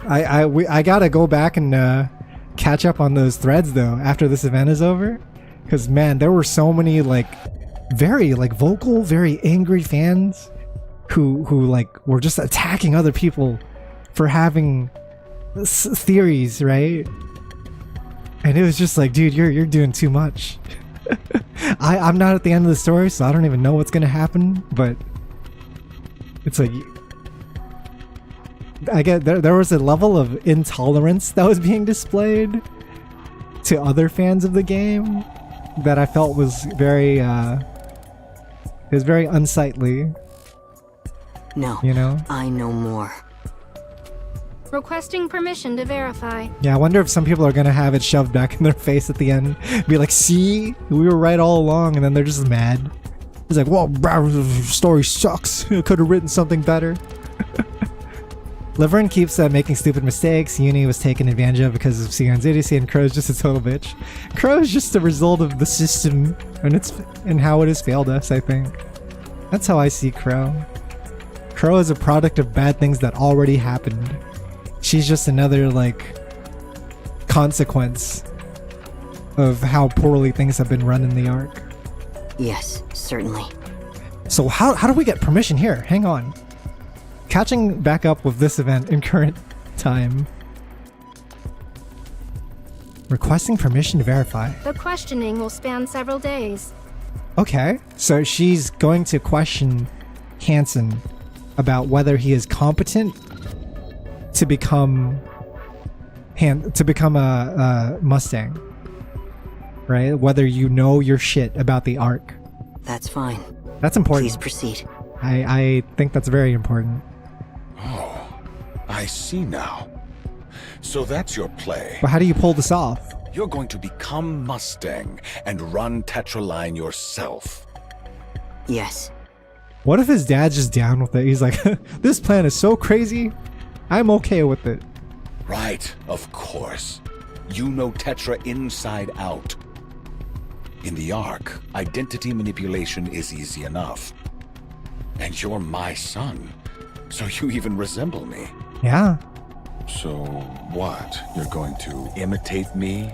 I gotta go back and catch up on those threads though after this event is over, because man, there were so many like very like vocal, very angry fans who like were just attacking other people for having theories, right? And it was just like, dude, you're doing too much. I'm not at the end of the story, so I don't even know what's gonna happen, but it's like, I get there was a level of intolerance that was being displayed to other fans of the game that I felt was very it was very unsightly. No, you know? I know more. Requesting permission to verify. Yeah, I wonder if some people are gonna have it shoved back in their face at the end. Be like, see? We were right all along, and then they're just mad. It's like, well, story sucks. I could have written something better. Liverin keeps making stupid mistakes. Uni was taken advantage of because of Sion's idiocy, and Crow's just a total bitch. Crow is just a result of the system and how it has failed us, I think. That's how I see Crow. Crow is a product of bad things that already happened. She's just another, like, consequence of how poorly things have been run in the arc. Yes, certainly. So how do we get permission here? Hang on. Catching back up with this event in current time. Requesting permission to verify. The questioning will span several days. Okay, so she's going to question Hansen about whether he is competent to become a Mustang, right? Whether you know your shit about the arc. That's fine. That's important. Please proceed. I think that's very important. Oh, I see now. So that's your play. But how do you pull this off? You're going to become Mustang and run Tetraline yourself. Yes. What if his dad's just down with it? He's like, this plan is so crazy, I'm okay with it. Right, of course. You know Tetra inside out. In the Ark, identity manipulation is easy enough. And you're my son, so you even resemble me. Yeah. So what? You're going to imitate me?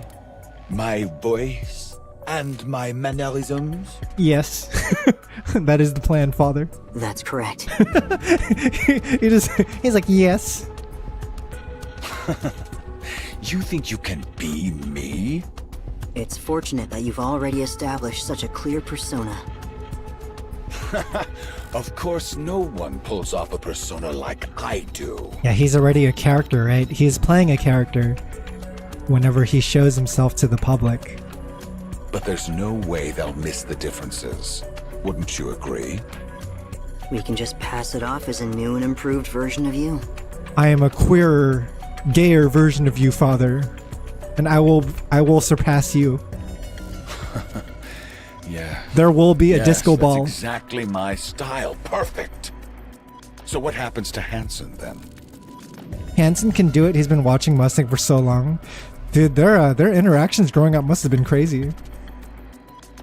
My voice? And my mannerisms? Yes. That is the plan, father. That's correct. He's like, yes. You think you can be me? It's fortunate that you've already established such a clear persona. Of course, no one pulls off a persona like I do. Yeah, he's already a character, right? He's playing a character whenever he shows himself to the public. But there's no way they'll miss the differences. Wouldn't you agree? We can just pass it off as a new and improved version of you. I am a queerer, gayer version of you, father. And I will surpass you. Yeah. There will be a Yes, disco ball. That's exactly my style. Perfect. So what happens to Hansen then? Hansen can do it. He's been watching Mustang for so long. Dude, their interactions growing up must have been crazy.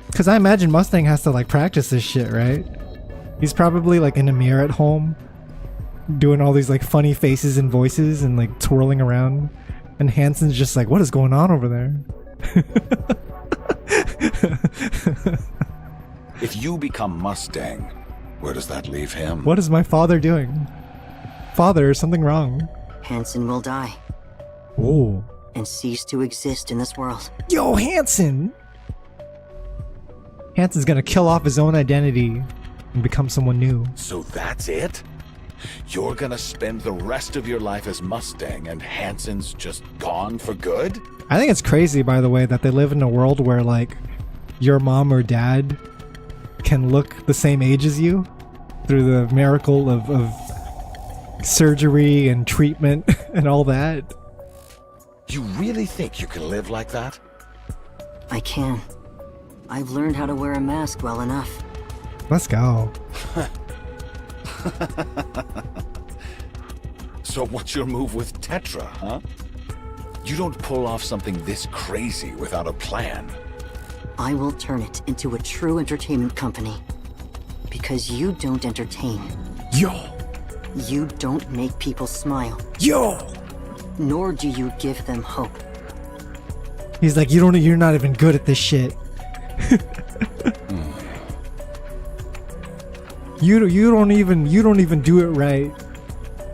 Because I imagine Mustang has to like practice this shit, right? He's probably like in a mirror at home, doing all these like funny faces and voices and like twirling around. And Hansen's just like, what is going on over there? If you become Mustang, where does that leave him? What is my father doing? Father, is something wrong? Hansen will die. Oh. and cease to exist in this world. Yo, Hansen! Hansen's gonna kill off his own identity and become someone new. So that's it? You're gonna spend the rest of your life as Mustang and Hansen's just gone for good? I think it's crazy, by the way, that they live in a world where, like, your mom or dad can look the same age as you through the miracle of surgery and treatment and all that. You really think you can live like that? I can. I've learned how to wear a mask well enough. Let's go. So what's your move with Tetra, huh? You don't pull off something this crazy without a plan. I will turn it into a true entertainment company. Because you don't entertain. Yo! You don't make people smile. Yo! Nor do you give them hope. He's like, you're not even good at this shit. You don't even do it right.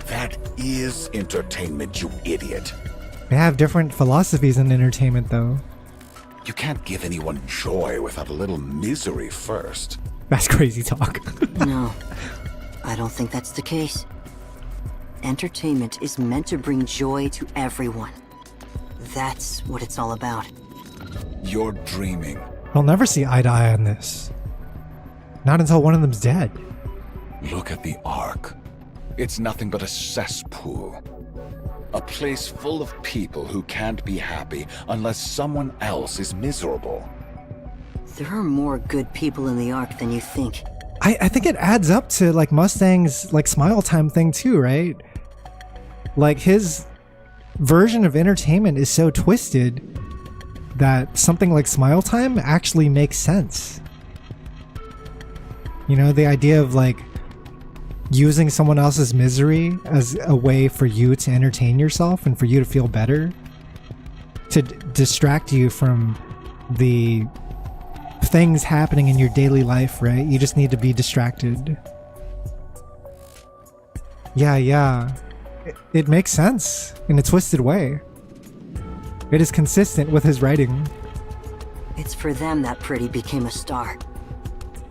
That is entertainment, you idiot. They have different philosophies in entertainment, though. You can't give anyone joy without a little misery first. That's crazy talk. No, I don't think that's the case. Entertainment is meant to bring joy to everyone. That's what it's all about. You're dreaming. I'll never see eye to eye on this. Not until one of them's dead. Look at the Ark. It's nothing but a cesspool. A place full of people who can't be happy unless someone else is miserable. There are more good people in the Ark than you think. I think it adds up to, like, Mustang's, like, smile time thing too, right? Like, his version of entertainment is so twisted that something like smile time actually makes sense. You know, the idea of, like, using someone else's misery as a way for you to entertain yourself and for you to feel better, to distract you from the things happening in your daily life, right? You just need to be distracted. Yeah. It makes sense in a twisted way. It is consistent with his writing. It's for them that Pretty became a star.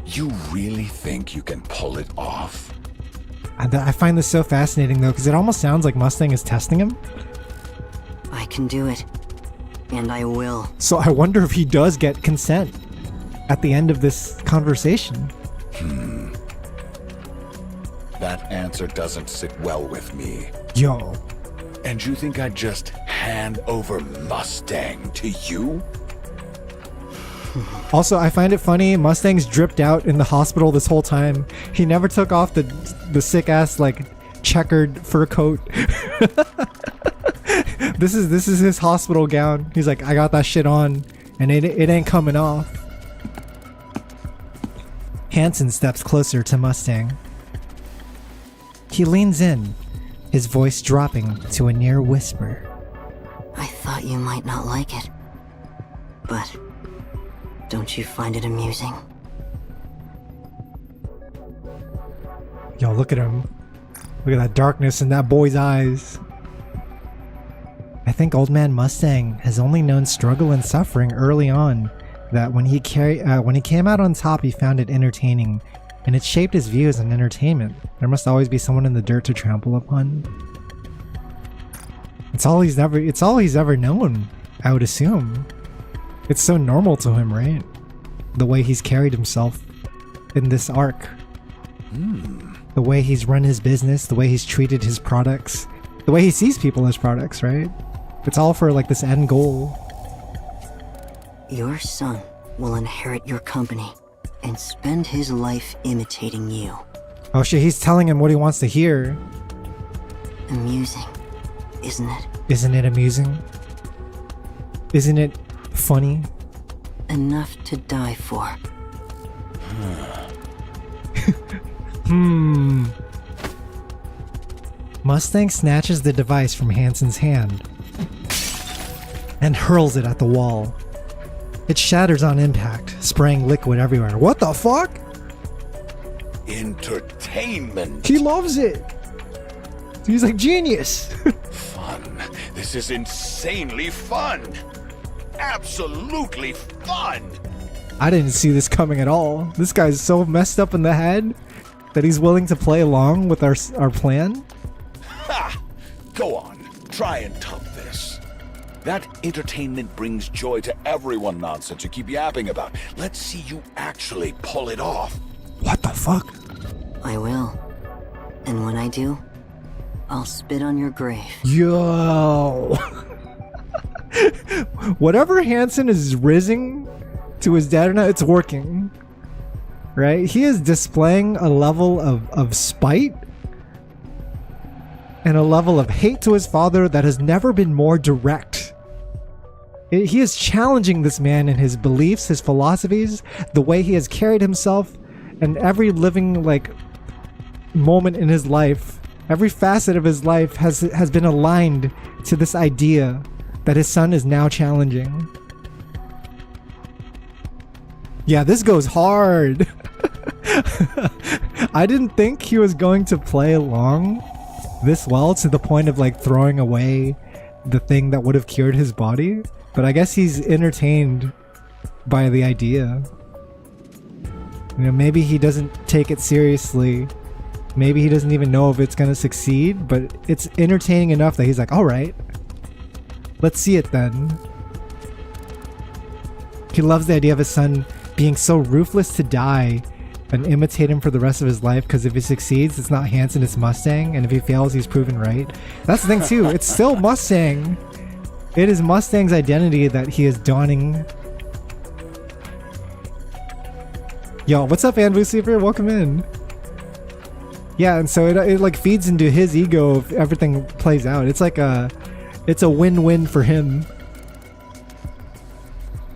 You really think you can pull it off? I find this so fascinating, though, because it almost sounds like Mustang is testing him. I can do it. And I will. So I wonder if he does get consent at the end of this conversation. That answer doesn't sit well with me. Yo. And you think I'd just hand over Mustang to you? Also, I find it funny, Mustang's dripped out in the hospital this whole time. He never took off the sick-ass, like, checkered fur coat. This is his hospital gown. He's like, I got that shit on, and it ain't coming off. Hansen steps closer to Mustang. He leans in, his voice dropping to a near whisper. I thought you might not like it. But don't you find it amusing? Yo, look at him. Look at that darkness in that boy's eyes. I think Old Man Mustang has only known struggle and suffering early on. That when he came out on top, he found it entertaining, and it shaped his views on entertainment. There must always be someone in the dirt to trample upon. It's all he's ever known, I would assume. It's so normal to him, right? The way he's carried himself in this arc. The way he's run his business, the way he's treated his products, the way he sees people as products, right? It's all for, like, this end goal. Your son will inherit your company and spend his life imitating you. Oh shit, he's telling him what he wants to hear. Amusing, isn't it? Isn't it amusing? Isn't it funny? Enough to die for. Mustang snatches the device from Hansen's hand and hurls it at the wall. It shatters on impact, spraying liquid everywhere. What the fuck? Entertainment. He loves it. He's like, genius. Fun. This This is insanely fun. Absolutely fun. I didn't see this coming at all. This guy's so messed up in the head that he's willing to play along with our plan. Ha! Go on, try and top this. That entertainment brings joy to everyone nonsense you keep yapping about. Let's see you actually pull it off. What the fuck? I will. And when I do, I'll spit on your grave. Yo. Whatever Hansen is rizzing to his dad or not, it's working. Right? He is displaying a level of spite and a level of hate to his father that has never been more direct. He is challenging this man in his beliefs, his philosophies, the way he has carried himself, and every living moment in his life, every facet of his life has been aligned to this idea that his son is now challenging. Yeah, this goes hard. I didn't think he was going to play along this well to the point of throwing away the thing that would have cured his body, but I guess he's entertained by the idea. You know, maybe he doesn't take it seriously. Maybe he doesn't even know if it's gonna succeed, but it's entertaining enough that he's like, all right, let's see it then. He loves the idea of his son being so ruthless to die and imitate him for the rest of his life, because if he succeeds, it's not Hansen, it's Mustang, and if he fails, he's proven right. That's the thing too, it's still Mustang. It is Mustang's identity that he is donning. Yo, what's up, Ann Lucifer? Welcome in. Yeah, and so it feeds into his ego if everything plays out. It's it's a win-win for him.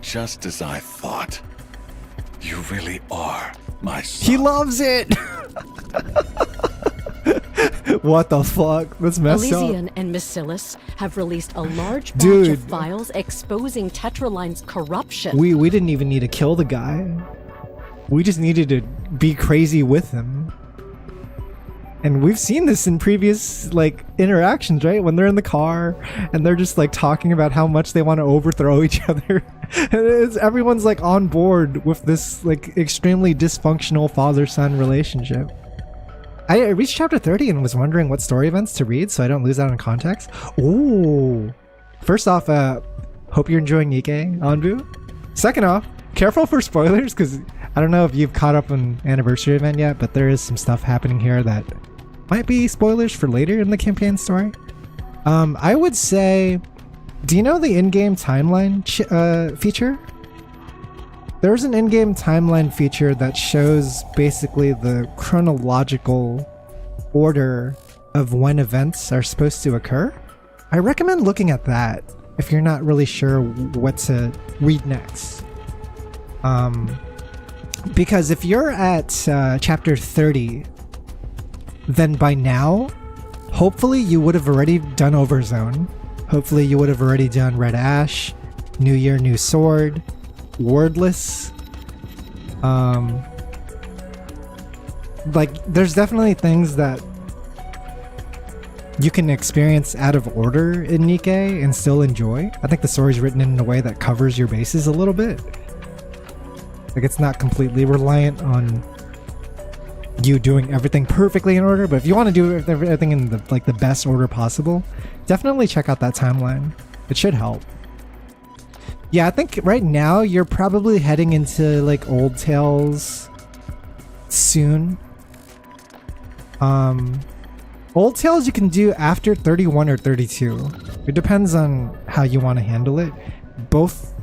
Just as I thought. You really are my son. He loves it! What the fuck? That's messed up. Elysian and Miscellus have released a large batch of files exposing Tetraline's corruption. We didn't even need to kill the guy. We just needed to be crazy with him. And we've seen this in previous interactions, right? When they're in the car and they're just talking about how much they want to overthrow each other. And everyone's on board with this extremely dysfunctional father-son relationship. I reached chapter 30 and was wondering what story events to read so I don't lose out on context. Ooh. First off, hope you're enjoying NIKKE, Anbu. Second off, careful for spoilers, because I don't know if you've caught up on Anniversary event yet, but there is some stuff happening here that might be spoilers for later in the campaign story. I would say, do you know the in-game timeline feature? There's an in-game timeline feature that shows basically the chronological order of when events are supposed to occur. I recommend looking at that if you're not really sure what to read next. Because if you're at chapter 30, then by now, hopefully you would have already done Overzone. Hopefully you would have already done Red Ash, New Year, New Sword, Wordless. There's definitely things that you can experience out of order in NIKKE and still enjoy. I think the story's written in a way that covers your bases a little bit. It's not completely reliant on you doing everything perfectly in order, but if you want to do everything in the best order possible, definitely check out that timeline. It should help. Yeah, I think right now you're probably heading into Old Tales soon. Old Tales you can do after 31 or 32. It depends on how you want to handle it. Both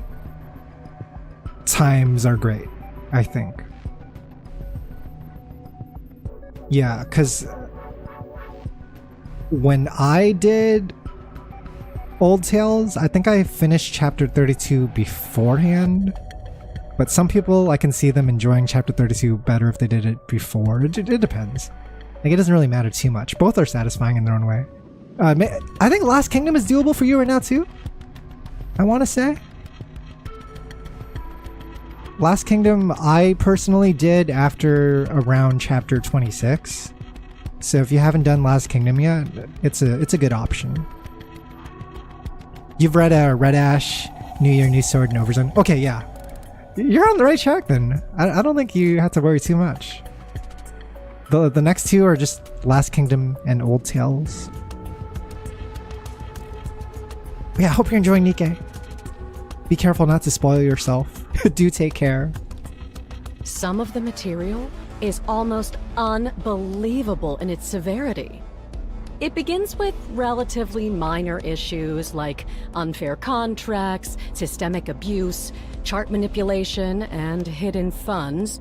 times are great, I think. Yeah, because when I did Old Tales, I think I finished chapter 32 beforehand, but some people, I can see them enjoying chapter 32 better if they did it before. It depends. It doesn't really matter too much. Both are satisfying in their own way. I think Last Kingdom is doable for you right now too, I want to say. Last Kingdom I personally did after around chapter 26. So if you haven't done Last Kingdom yet, it's a good option. You've read Red Ash, New Year, New Sword, and Overzone. Okay, yeah. You're on the right track then. I don't think you have to worry too much. The next two are just Last Kingdom and Old Tales. But yeah, I hope you're enjoying Nikke. Be careful not to spoil yourself. Do take care. Some of the material is almost unbelievable in its severity. It begins with relatively minor issues like unfair contracts, systemic abuse, chart manipulation, and hidden funds.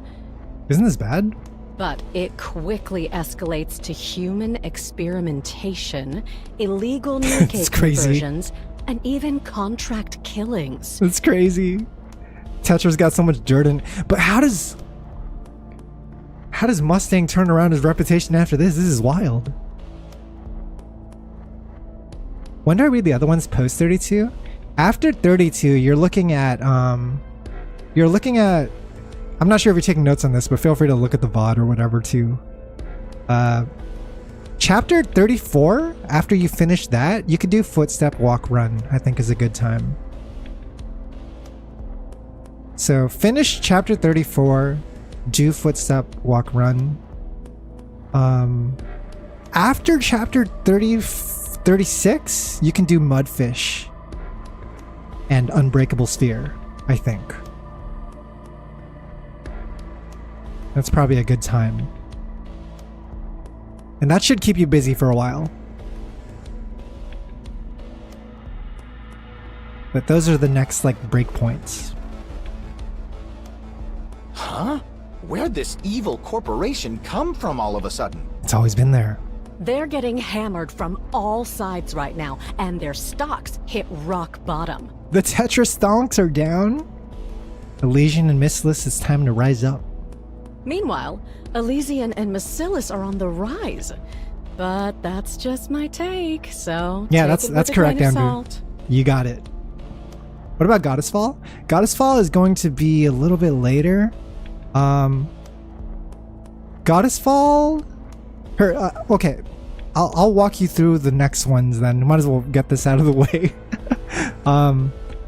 Isn't this bad? But it quickly escalates to human experimentation, illegal Nikke conversions, and even contract killings. It's crazy. Tetra's got so much dirt in. But how does Mustang turn around his reputation after this? This is wild. When do I read the other ones post 32? After 32, you're looking at I'm not sure if you're taking notes on this, but feel free to look at the VOD or whatever too. Chapter 34, after you finish that, you could do Footstep, Walk, Run, I think is a good time. So finish chapter 34, do Footstep, Walk, Run. After chapter 36, you can do Mudfish and Unbreakable Sphere, I think. That's probably a good time. And that should keep you busy for a while. But those are the next, like, breakpoints. Huh? Where'd this evil corporation come from all of a sudden? It's always been there. They're getting hammered from all sides right now, and their stocks hit rock bottom. The Tetra stonks are down. Elysian and Mistless, it's time to rise up. Meanwhile, Elysian and Macillus are on the rise. But that's just my take, so yeah, take that's correct, Andrew. You got it. What about Goddess Fall? Goddess Fall is going to be a little bit later. Goddess Fall... okay, I'll walk you through the next ones then. Might as well get this out of the way.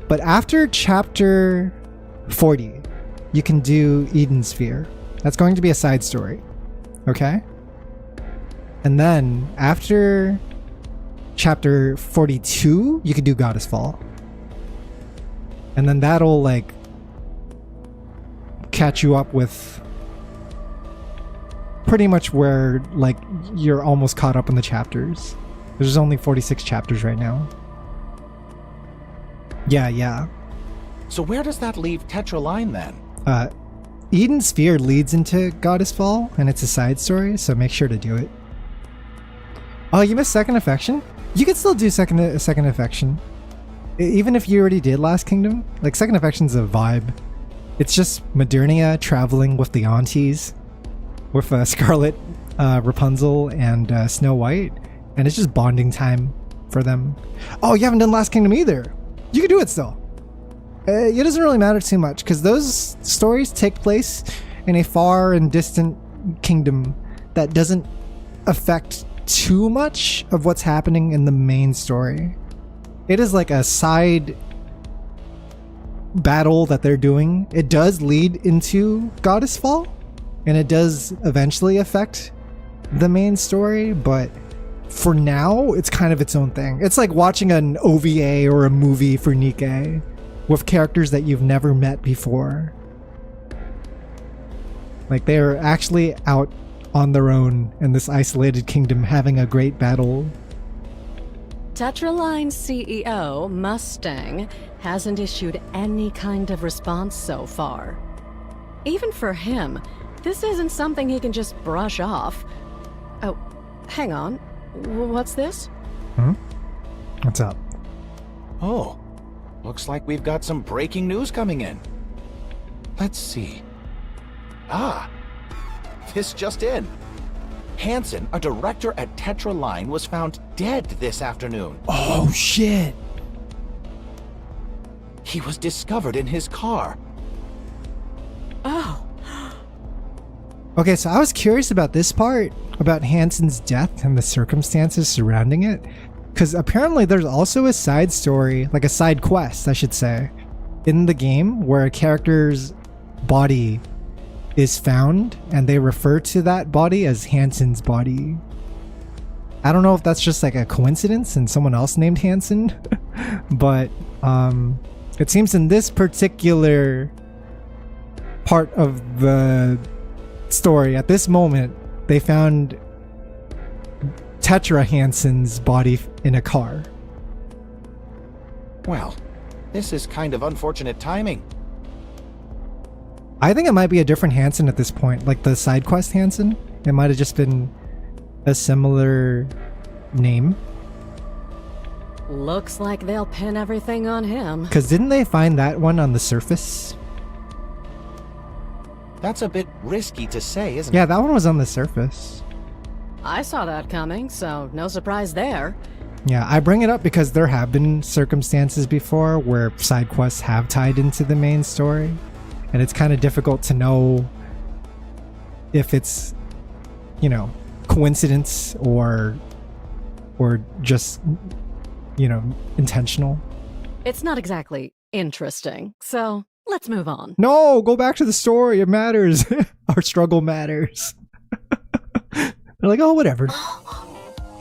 But after chapter 40, you can do Eden Sphere. That's going to be a side story. Okay? And then after chapter 42, you can do Goddess Fall. And then that'll like catch you up with pretty much where like you're almost caught up in the chapters. There's only 46 chapters right now. Yeah. So where does that leave Tetra Line then? Eden Sphere leads into Goddess Fall, and it's a side story, so make sure to do it. Oh, you missed Second Affection? You could still do Second Affection. Even if you already did Last Kingdom. Like, Second Affection's a vibe. It's just Modernia traveling with the aunties. With Scarlet, Rapunzel, and Snow White. And it's just bonding time for them. Oh, you haven't done Last Kingdom either. You can do it still. It doesn't really matter too much, because those stories take place in a far and distant kingdom that doesn't affect too much of what's happening in the main story. It is like a side battle that they're doing. It does lead into Goddess Fall, and it does eventually affect the main story, but for now, it's kind of its own thing. It's like watching an OVA or a movie for Nikke with characters that you've never met before. Like, they're actually out on their own in this isolated kingdom having a great battle. Tetraline CEO, Mustang, hasn't issued any kind of response so far. Even for him, this isn't something he can just brush off. Oh, hang on. What's this? What's up? Oh, looks like we've got some breaking news coming in. Let's see. Ah, this just in. Hansen, a director at Tetra Line, was found dead this afternoon. Oh, shit. He was discovered in his car. Oh. Okay, so I was curious about this part, about Hansen's death and the circumstances surrounding it. Because apparently there's also a side story, like a side quest, I should say, in the game where a character's body is found and they refer to that body as Hansen's body. I don't know if that's just like a coincidence and someone else named Hansen, but it seems in this particular part of the story, at this moment, they found Tetra Hansen's body in a car. Well, this is kind of unfortunate timing. I think it might be a different Hansen at this point, like the side quest Hansen. It might have just been a similar name. Looks like they'll pin everything on him. Because didn't they find that one on the surface? That's a bit risky to say, isn't it? Yeah, that one was on the surface. I saw that coming, so no surprise there. Yeah, I bring it up because there have been circumstances before where side quests have tied into the main story. And it's kind of difficult to know if it's, you know, coincidence or just, you know, intentional. It's not exactly interesting, so let's move on. No, go back to the story. It matters. Our struggle matters. They're like, oh, whatever.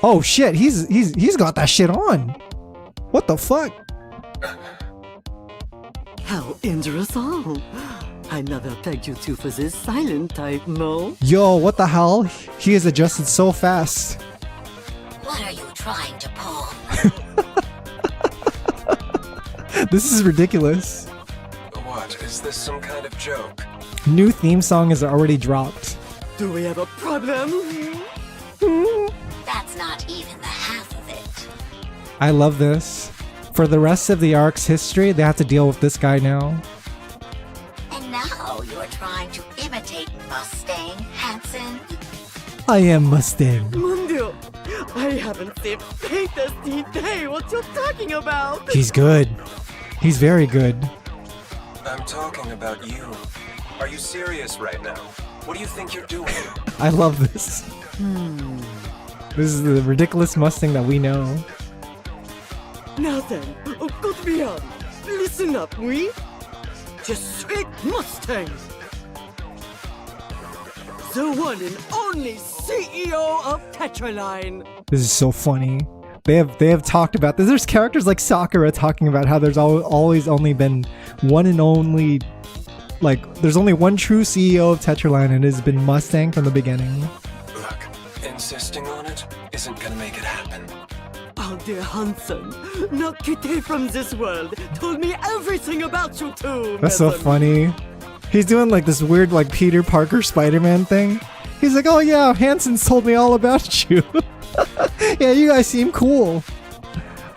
Oh shit, he's got that shit on. What the fuck? How interesting. I never pegged you two for this silent type, no? Yo, what the hell? He has adjusted so fast. What are you trying to pull? This is ridiculous. What? Is this some kind of joke? New theme song is already dropped. Do we have a problem? That's not even the half of it. I love this. For the rest of the arc's history, they have to deal with this guy now. And now you're trying to imitate Mustang, Hansen? I am Mustang. Mundio, I haven't seen faintest detail what you're talking about. He's good. He's very good. I'm talking about you. Are you serious right now? What do you think you're doing? I love this. This is the ridiculous Mustang that we know. Now then, good beyond. Listen up, we. Just straight Mustang. The one and only CEO of Tetraline. This is so funny. They have talked about this. There's characters like Sakura talking about how there's always only been one and only, like, there's only one true CEO of Tetraline, and it has been Mustang from the beginning. Look, insisting on it isn't gonna make it happen. Oh dear Hansen, NIKKE from this world told me everything about you too. That's so funny. He's doing like this weird like Peter Parker Spider-Man thing. He's like, oh yeah, Hansen's told me all about you. Yeah, you guys seem cool.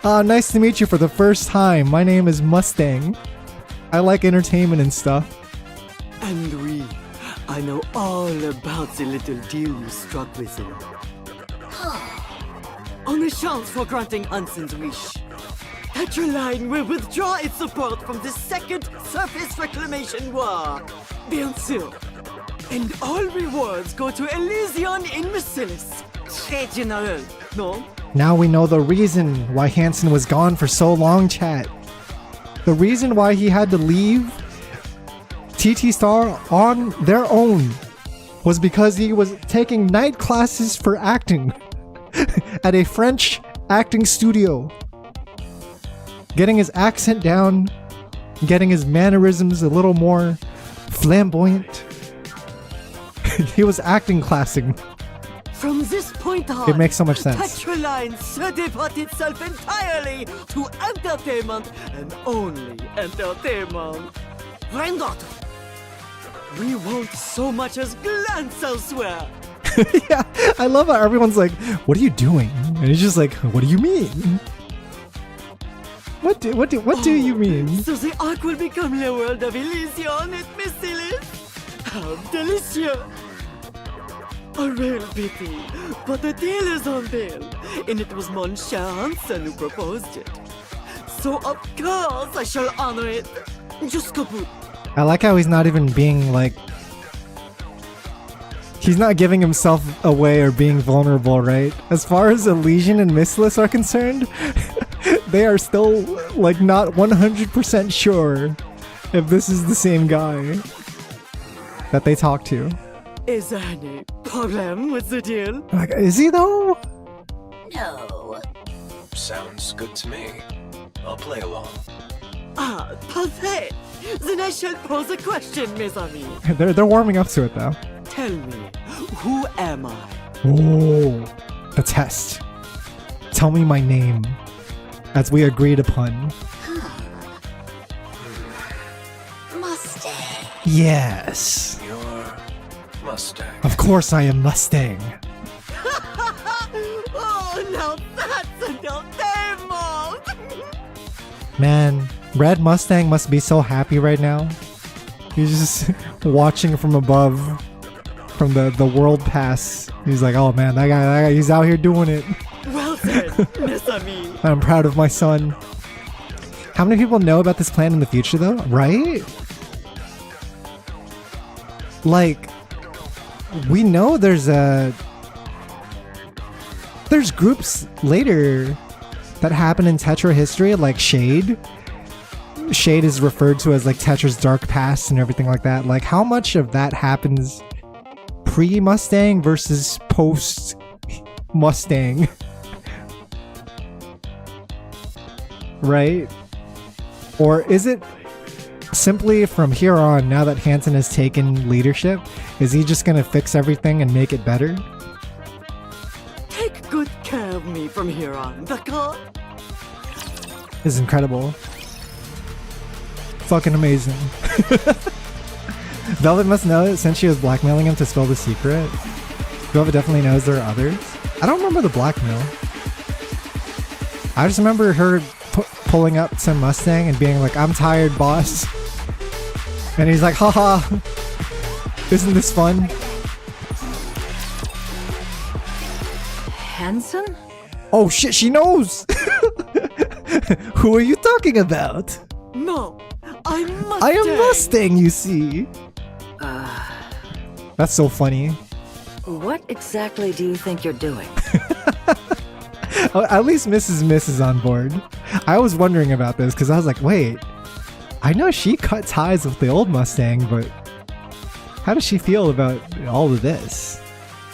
Nice to meet you for the first time. My name is Mustang. I like entertainment and stuff. And I know all about the little deal you struck with him. On a chance for granting Hansen's wish, Tetraline will withdraw its support from the second surface reclamation war. Bien sûr. And all rewards go to Elysion in Merciless. Très généreux, no? Now we know the reason why Hansen was gone for so long, chat. The reason why he had to leave TT Star on their own was because he was taking night classes for acting at a French acting studio. Getting his accent down, getting his mannerisms a little more flamboyant. He was acting classing. From this point on, It makes so much sense. Tetraline se devote itself entirely to entertainment and only entertainment. Rengot, we won't so much as glance elsewhere. Yeah, I love how everyone's like, what are you doing? And he's just like, what do you mean? What do you mean? So the arc will become the world of Elysion et Merciless? How delicious! A real pity, but the deal is on bail, and it was Mon cher Hansen who proposed it. So of course I shall honor it. Just kaput. I like how he's not even being like He's not giving himself away or being vulnerable, right? As far as Elysian and Mistless are concerned, they are still, like, not 100% sure if this is the same guy that they talk to. Is there any problem with the deal? Like, is he though? No. Sounds good to me. I'll play along. Ah, parfait! Then I shall pose a question, mes amis. They're warming up to it though. Tell me, who am I? Oh, the test. Tell me my name, as we agreed upon. Mustang. Yes. You're Mustang. Of course I am Mustang. Oh, now that's a no demo! Man, Red Mustang must be so happy right now. He's just watching from above, from the world pass. He's like, oh man, that guy, he's out here doing it. Well said, mes amis. I'm proud of my son. How many people know about this plan in the future though, right? Like, we know there's groups later that happen in Tetra history, like Shade. Shade is referred to as like Tetra's dark past and everything like that. Like, how much of that happens pre-Mustang versus post-Mustang? Right? Or is it simply from here on, now that Hansen has taken leadership, is he just gonna fix everything and make it better? Take good care of me from here on, d'accord? This is incredible. Fucking amazing. Velvet must know it since she was blackmailing him to spill the secret. Velvet definitely knows there are others. I don't remember the blackmail. I just remember her pulling up to Mustang and being like, I'm tired, boss. And he's like, haha, isn't this fun? Hansen? Oh shit, she knows! Who are you talking about? No, I'm Mustang. I am Mustang, you see. That's so funny. What exactly do you think you're doing? At least Mrs. Miss is on board. I was wondering about this because I was like, wait, I know she cut ties with the old Mustang, but how does she feel about all of this?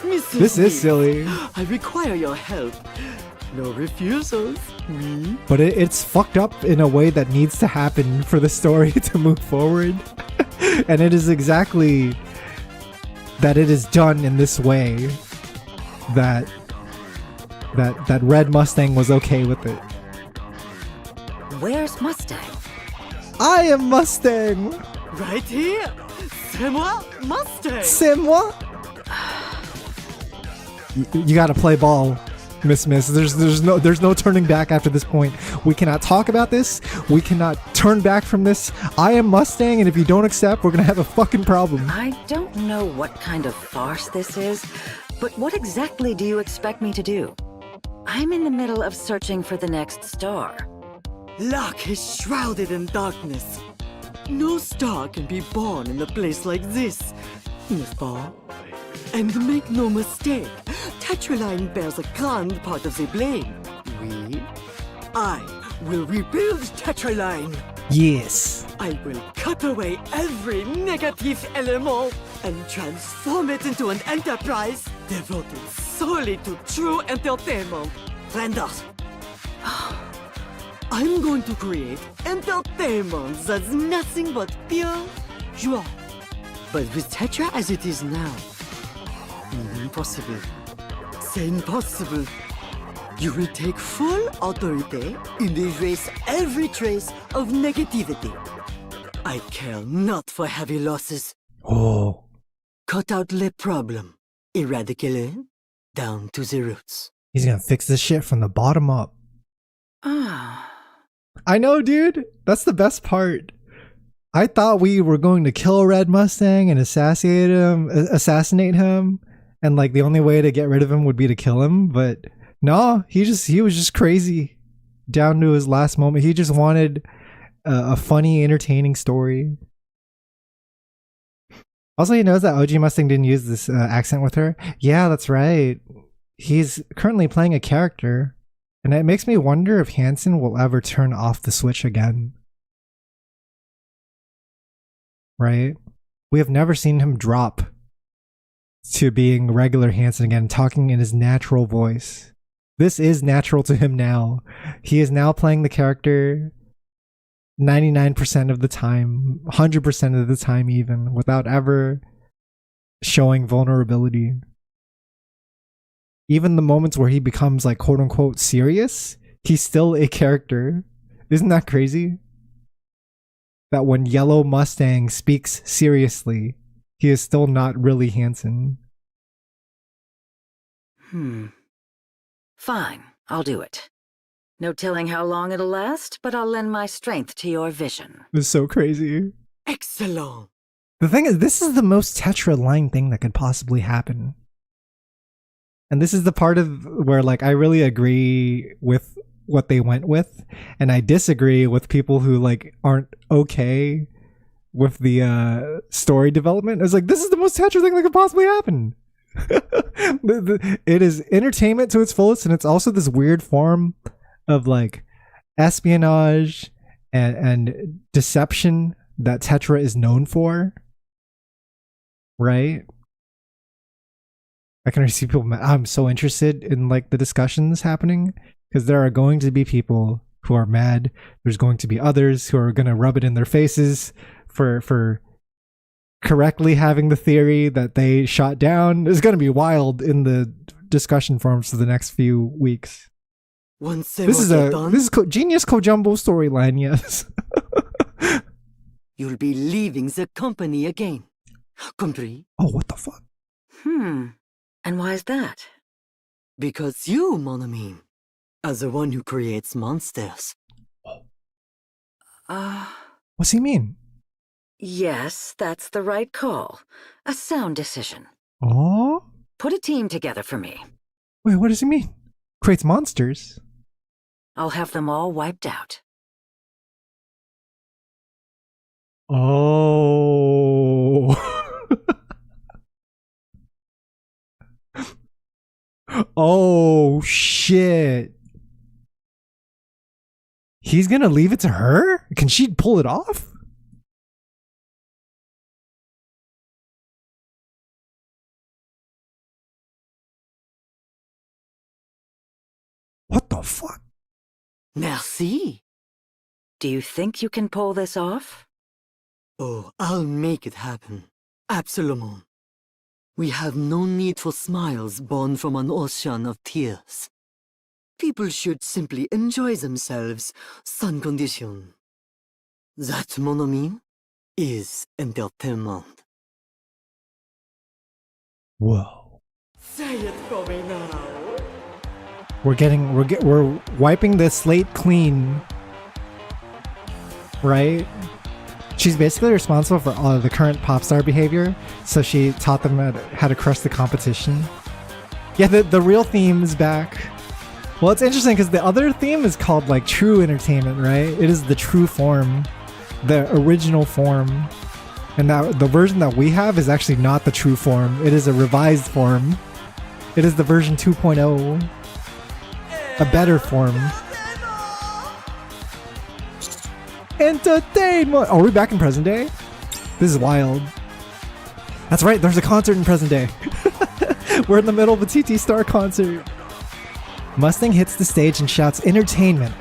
Mrs. This is Lee, silly. I require your help. No refusals, me. But it's fucked up in a way that needs to happen for the story to move forward. And it is exactly that it is done in this way that Red Mustang was okay with it. Where's Mustang? I am Mustang! Right here! C'est moi, Mustang! C'est moi! You gotta play ball, Miss. There's no turning back after this point. We cannot talk about this. We cannot turn back from this. I am Mustang, and if you don't accept, we're gonna have a fucking problem. I don't know what kind of farce this is, but what exactly do you expect me to do? I'm in the middle of searching for the next star. Luck is shrouded in darkness. No star can be born in a place like this, n'est-ce pas? And make no mistake, Tetraline bears a grand part of the blame. Oui? I will rebuild Tetraline. Yes. I will cut away every negative element and transform it into an enterprise devoted solely to true entertainment. Renders. I'm going to create entertainment that's nothing but pure joie. But with Tetra as it is now, impossible. C'est impossible. You will take full authority and erase every trace of negativity. I care not for heavy losses. Oh. Cut out the problem. Eradicate it down to the roots. He's gonna fix this shit from the bottom up. Ah. I know, dude. That's the best part. I thought we were going to kill Red Mustang and assassinate him, and like the only way to get rid of him would be to kill him. But no, he was just crazy down to his last moment. He just wanted a funny, entertaining story. Also, he knows that OG Mustang didn't use this accent with her. Yeah, that's right. He's currently playing a character, and it makes me wonder if Hansen will ever turn off the switch again. Right? We have never seen him drop to being regular Hansen again, talking in his natural voice. This is natural to him now. He is now playing the character 99% of the time, 100% of the time even, without ever showing vulnerability. Even the moments where he becomes like quote unquote serious, he's still a character. Isn't that crazy? That when Yellow Mustang speaks seriously, he is still not really Hansen. Fine, I'll do it. No telling how long it'll last, but I'll lend my strength to your vision. This is so crazy. Excellent. The thing is, this is the most Tetra-line thing that could possibly happen. And this is the part of where, like, I really agree with what they went with, and I disagree with people who, like, aren't okay with the story development. It's like, this is the most Tetra thing that could possibly happen. It is entertainment to its fullest, and it's also this weird form of like espionage and deception that Tetra is known for, right? I can already see people. I'm so interested in like the discussions happening, because there are going to be people who are mad. There's going to be others who are going to rub it in their faces for correctly having the theory that they shot down. It's going to be wild in the discussion forums for the next few weeks. This is genius Kojumbo storyline, yes. You'll be leaving the company again. Compris? Oh, what the fuck? And why is that? Because you, mon ami, are the one who creates monsters. What's he mean? Yes, that's the right call. A sound decision. Oh? Put a team together for me. Wait, what does he mean? Creates monsters? I'll have them all wiped out. Oh. Oh, shit. He's gonna leave it to her? Can she pull it off? What the fuck? Merci. Do you think you can pull this off? Oh, I'll make it happen. Absolument. We have no need for smiles born from an ocean of tears. People should simply enjoy themselves, sans condition. That, mon ami, is entertainment. Whoa. Say it for me now. We're wiping the slate clean, right? She's basically responsible for all of the current pop star behavior, so she taught them how to crush the competition. Yeah, the real theme is back. Well, it's interesting because the other theme is called like true entertainment, right? It is the true form, the original form, and that the version that we have is actually not the true form. It is a revised form. It is the version 2.0. A better form. Entertainment! Oh, are we back in present day? This is wild. That's right, there's a concert in present day. We're in the middle of a TT Star concert. Mustang hits the stage and shouts entertainment.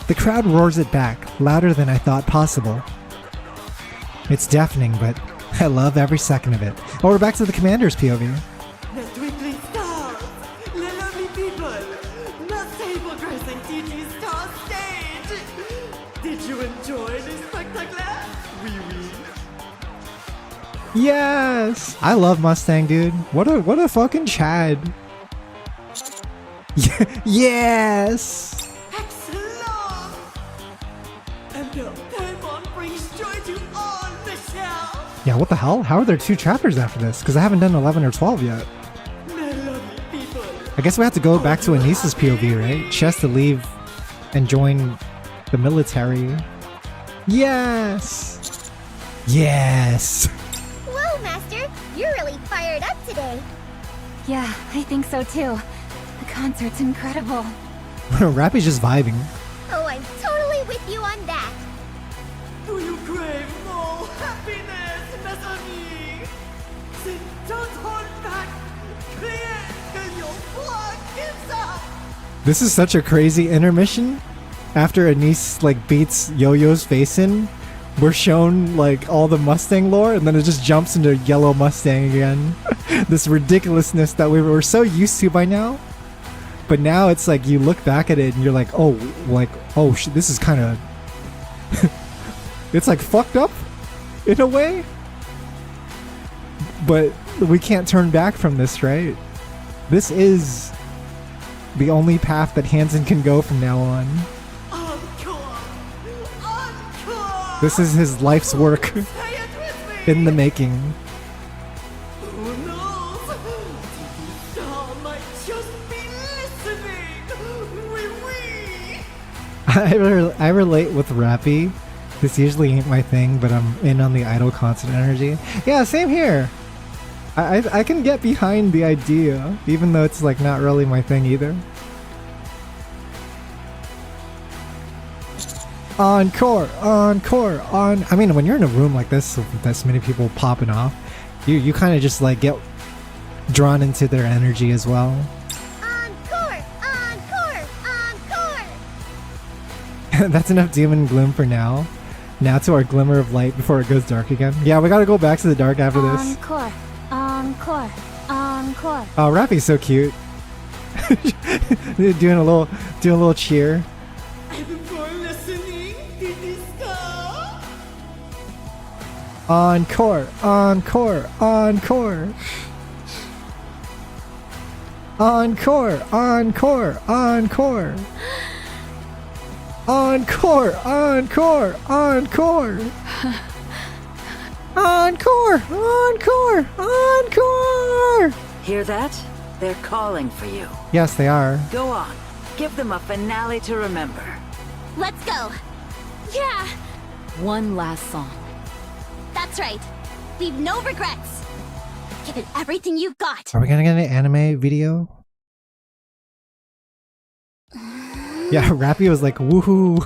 The crowd roars it back, louder than I thought possible. It's deafening, but I love every second of it. Oh, we're back to the commander's POV. The twinkling stars, the lovely people, the table dressing TT Star stage. Did you enjoy this spectacle? Oui, oui. Yes! I love Mustang, dude. What a fucking Chad. Yes! Excellent! Entertainment brings joy to all, Michelle. Yeah, what the hell? How are there 2 chapters after this? Because I haven't done 11 or 12 yet. My lovely people. I guess we have to go back to Anissa's POV, right? She has to leave and join the military. Yes! Yes! Well, Master. You're really fired up today. Yeah, I think so too. The concert's incredible. Rappy's just vibing. Oh, I'm totally with you on that. Do you crave more happiness, mes amis? Then don't hold back. Create till your blood gives out. This is such a crazy intermission. After Anise like beats Yo-Yo's face in, we're shown like all the Mustang lore, and then it just jumps into yellow Mustang again. This ridiculousness that we were so used to by now. But now it's like you look back at it and you're like, oh shit, this is kind of it's like fucked up in a way. But we can't turn back from this, right? This is the only path that Hansen can go from now on. This is his life's work in the making. Who knows? The star might just be listening. Oui, oui. I relate with Rappy. This usually ain't my thing, but I'm in on the idol constant energy. Yeah, same here. I can get behind the idea, even though it's like not really my thing either. Encore, encore, on. I mean, when you're in a room like this with this many people popping off, you kind of just like get drawn into their energy as well. Encore! Encore! Encore! That's enough doom and gloom for now. Now to our glimmer of light before it goes dark again. Yeah, we gotta go back to the dark after this. Encore, encore, encore. Oh, Rappy's so cute. doing a little cheer. Encore, encore, encore. Encore, encore, encore. Encore, encore, encore. Encore, encore, encore. Hear that? They're calling for you. Yes, they are. Go on. Give them a finale to remember. Let's go. Yeah. One last song. That's right. Leave no regrets. Give it everything you've got. Are we gonna get an anime video? Yeah, Rappy was like, woohoo.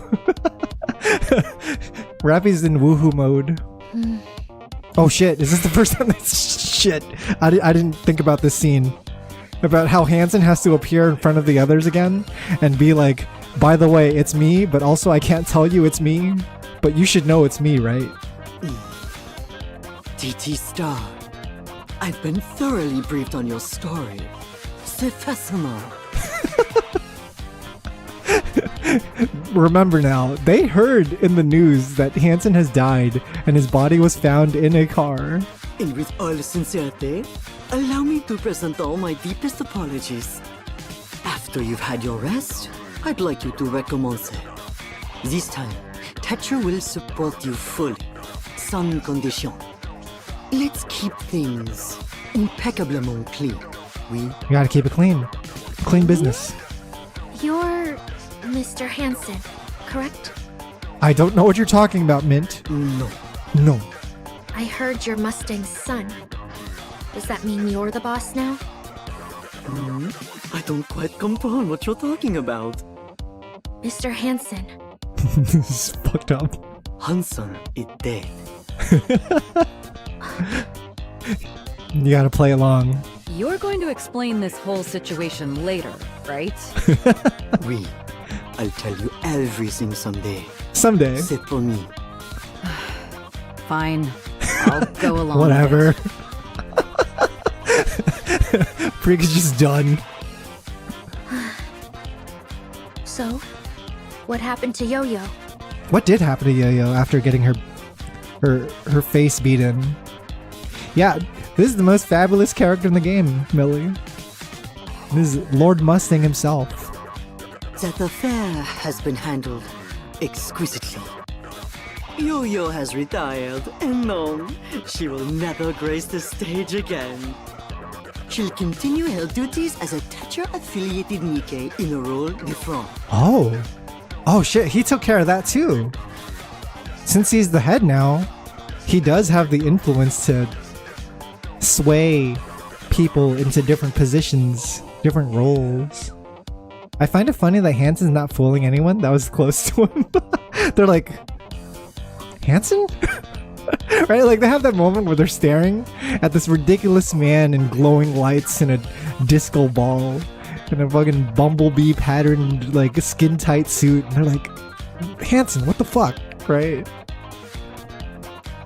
Rappy's in woohoo mode. Oh shit, is this the first time shit. I didn't think about this scene. About how Hansen has to appear in front of the others again and be like, by the way, it's me, but also I can't tell you it's me, but you should know it's me, right? TT Star, I've been thoroughly briefed on your story. C'est fascinant. Remember now, they heard in the news that Hansen has died and his body was found in a car. And with all sincerity, allow me to present all my deepest apologies. After you've had your rest, I'd like you to recommence. This time, Thatcher will support you fully, sans condition. Let's keep things impeccablement clean. You gotta keep it clean. Clean business. You're Mr. Hansen, correct? I don't know what you're talking about, Mint. No. No. I heard you're Mustang's son. Does that mean you're the boss now? I don't quite comprehend what you're talking about. Mr. Hansen. This is fucked up. Hansen is dead. You gotta play along. You're going to explain this whole situation later, right? Oui. I'll tell you everything someday. Someday. C'est promis. Fine. I'll go along. Whatever. Prig is just done. So, what happened to Yo-Yo? What did happen to Yo-Yo after getting her face beaten? Yeah, this is the most fabulous character in the game, Millie. This is Lord Mustang himself. That affair has been handled exquisitely. Yo-Yo has retired, and no, she will never grace the stage again. She'll continue her duties as a Thatcher-affiliated NIKKE in a role different. Oh shit, he took care of that too. Since he's the head now, he does have the influence to sway people into different positions, different roles. I find it funny that Hanson's not fooling anyone that was close to him. They're like, Hanson? Right? Like they have that moment where they're staring at this ridiculous man in glowing lights and a disco ball and a fucking bumblebee patterned like skin tight suit, and they're like, Hanson, what the fuck? Right?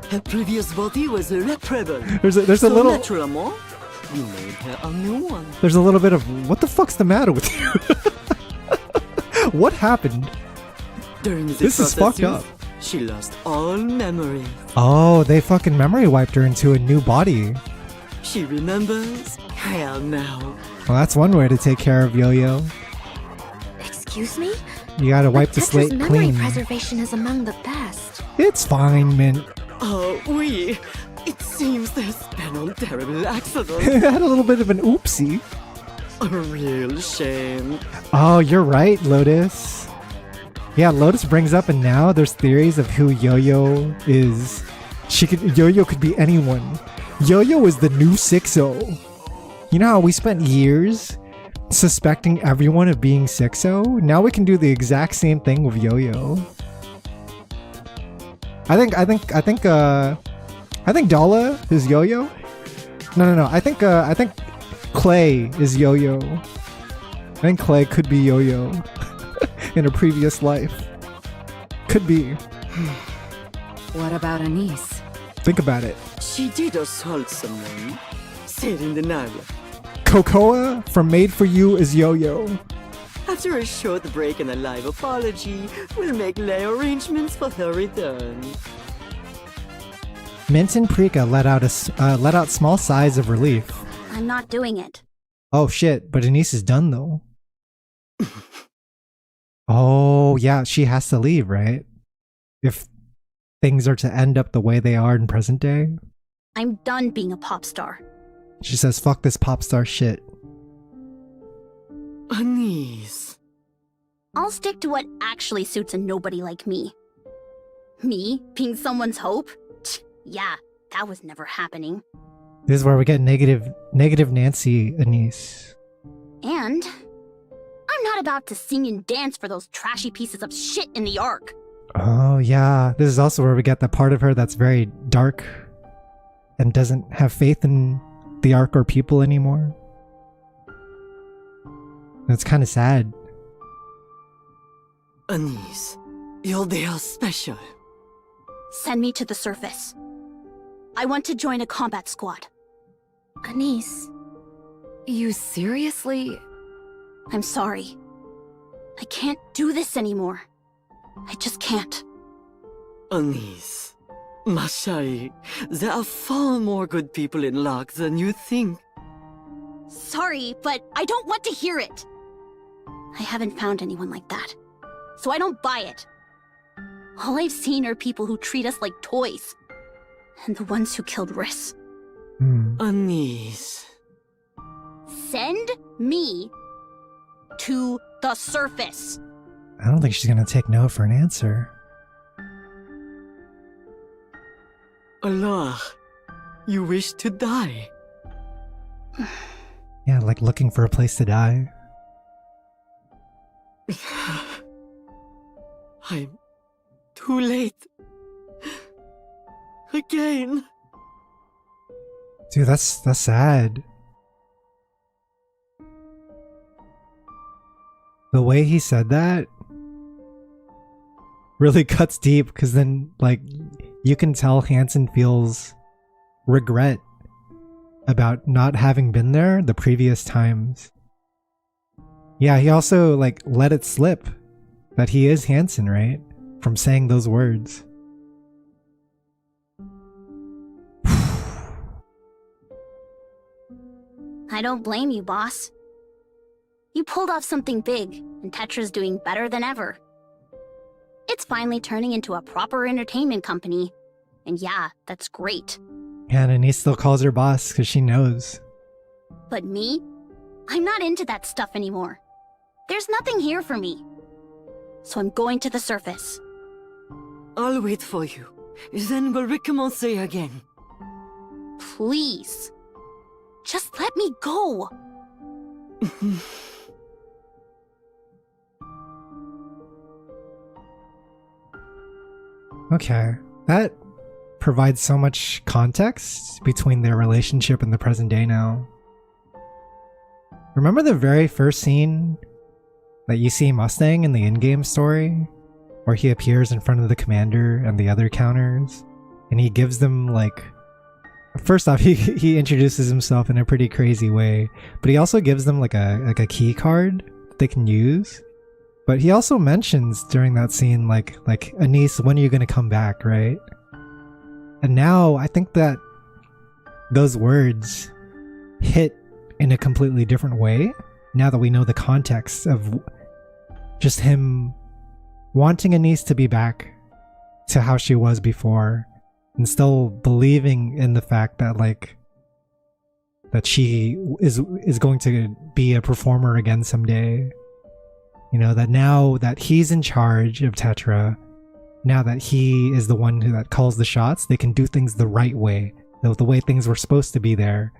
Her previous body was irreparable. There's a little Naturellement, you made her a new one. There's a little bit of what the fuck's the matter with you? What happened? During This is fucked up. She lost all memory. Oh, they fucking memory wiped her into a new body. She remembers. Hell no. Well, that's one way to take care of Yo-Yo. Excuse me? You gotta wipe the Tetra's slate memory clean. preservation is among the best. It's fine, Mint. Oh, oui. It seems there's been a terrible accident. Had a little bit of an oopsie. A real shame. Oh, you're right, Lotus. Yeah, Lotus brings up, and now there's theories of who Yo-Yo is. Yo-Yo could be anyone. Yo-Yo is the new 6-0. You know how we spent years suspecting everyone of being 6-0? Now we can do the exact same thing with Yo-Yo. I think Dala is Yo-Yo. No. I think Clay is Yo-Yo. I think Clay could be Yo-Yo in a previous life. Could be. What about Anise? Think about it. She did assault someone. Said in the night. Cocoa from Made For You is Yo-Yo. After a short break and a live apology, we'll make lay arrangements for her return. Mint and Prika let out small sighs of relief. I'm not doing it. Oh shit, but Anise is done though. Oh yeah, she has to leave, right? If things are to end up the way they are in present day. I'm done being a pop star. She says, fuck this pop star shit. Anise. I'll stick to what actually suits a nobody like me. Me being someone's hope? Yeah, that was never happening. This is where we get negative Nancy Anise. And I'm not about to sing and dance for those trashy pieces of shit in the Ark. Oh yeah, this is also where we get that part of her that's very dark and doesn't have faith in the Ark or people anymore. That's kind of sad. Anise, you're there special. Send me to the surface. I want to join a combat squad. Anise. You seriously? I'm sorry. I can't do this anymore. I just can't. Anise, ma chérie, there are far more good people in Locke than you think. Sorry, but I don't want to hear it. I haven't found anyone like that, so I don't buy it. All I've seen are people who treat us like toys, and the ones who killed Riss. Anise. Send me to the surface. I don't think she's gonna take no for an answer. Allah, you wish to die. Yeah, like looking for a place to die. I'm too late. Again. Dude, that's sad. The way he said that really cuts deep, because then, like, you can tell Hanson feels regret about not having been there the previous times. Yeah, he also, like, let it slip that he is Hanson, right? From saying those words. I don't blame you, boss. You pulled off something big, and Tetra's doing better than ever. It's finally turning into a proper entertainment company, and yeah, that's great. Yeah, and Anise still calls her boss because she knows. But me? I'm not into that stuff anymore. There's nothing here for me. So I'm going to the surface. I'll wait for you. Then we'll recommence again. Please. Just let me go. Okay, that provides so much context between their relationship and the present day now. Remember the very first scene that you see Mustang in the in-game story? Where he appears in front of the commander and the other counters, and he gives them like... First off, he introduces himself in a pretty crazy way, but he also gives them like a key card that they can use. But he also mentions during that scene like Anise, when are you gonna come back, right? And now I think that those words hit in a completely different way now that we know the context of just him wanting Anise to be back to how she was before, and still believing in the fact that that she is going to be a performer again someday. You know, that now that he's in charge of Tetra, now that he is the one that calls the shots, they can do things the right way, the way things were supposed to be there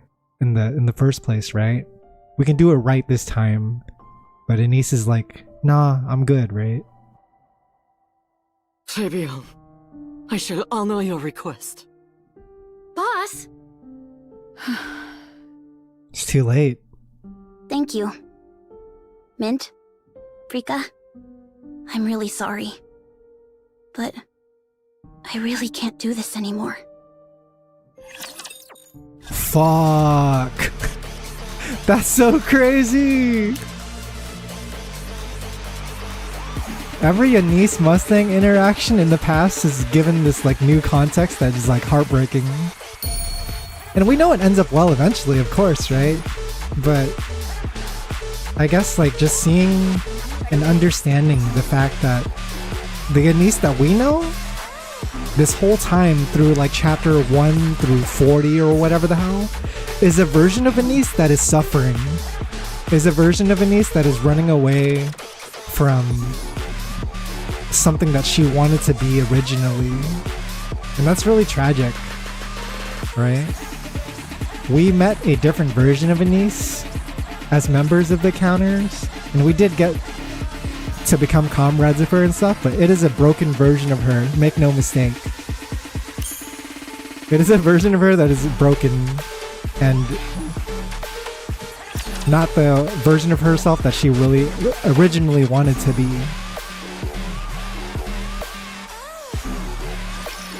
in the first place, right? We can do it right this time. But Anise is like, nah, I'm good, right? Très bien. I shall honor your request. Boss! It's too late. Thank you. Mint? Frika? I'm really sorry. But I really can't do this anymore. Fuck. That's so crazy. Every Anise Mustang interaction in the past has given this like new context that is like heartbreaking. And we know it ends up well eventually, of course, right? But I guess like just seeing and understanding the fact that the Anise that we know this whole time through like chapter 1 through 40 or whatever the hell is a version of Anise that is suffering. Is a version of Anise that is running away from something that she wanted to be originally. And that's really tragic, right? We met a different version of Anise as members of the Counters, and we did get to become comrades of her and stuff, but it is a broken version of her, make no mistake. It is a version of her that is broken and not the version of herself that she really originally wanted to be.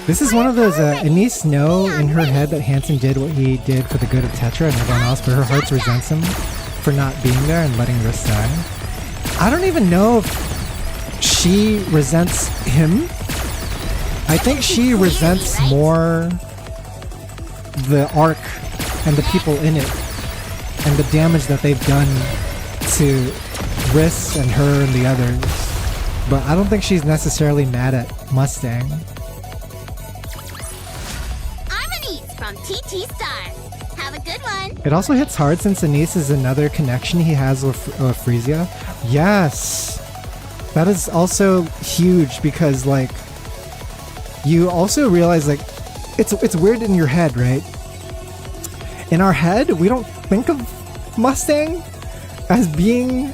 This is one of those, Anise know in her head that Hansen did what he did for the good of Tetra and everyone else, but her heart resents him for not being there and letting Riss die. I don't even know if she resents him. I think she resents more the arc and the people in it and the damage that they've done to Riss and her and the others. But I don't think she's necessarily mad at Mustang. From TT Star. Have a good one. It also hits hard since Anise is another connection he has with Frisia. Yes! That is also huge because, like, you also realize, like, it's weird in your head, right? In our head, we don't think of Mustang as being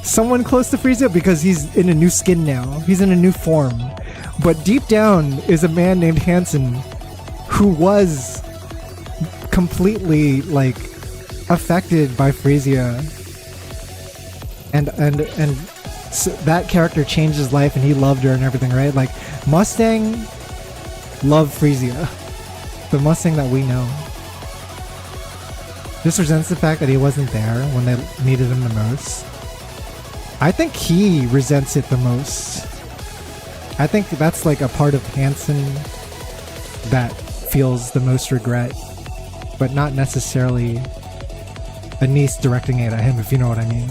someone close to Frisia because he's in a new skin now. He's in a new form. But deep down is a man named Hansen who was completely like affected by Frisia, and so that character changed his life and he loved her and everything, right? Like Mustang loved Frisia, the Mustang that we know. Just resents the fact that he wasn't there when they needed him the most. I think he resents it the most. I think that's like a part of Hansen that feels the most regret, but not necessarily Anise directing it at him, if you know what I mean.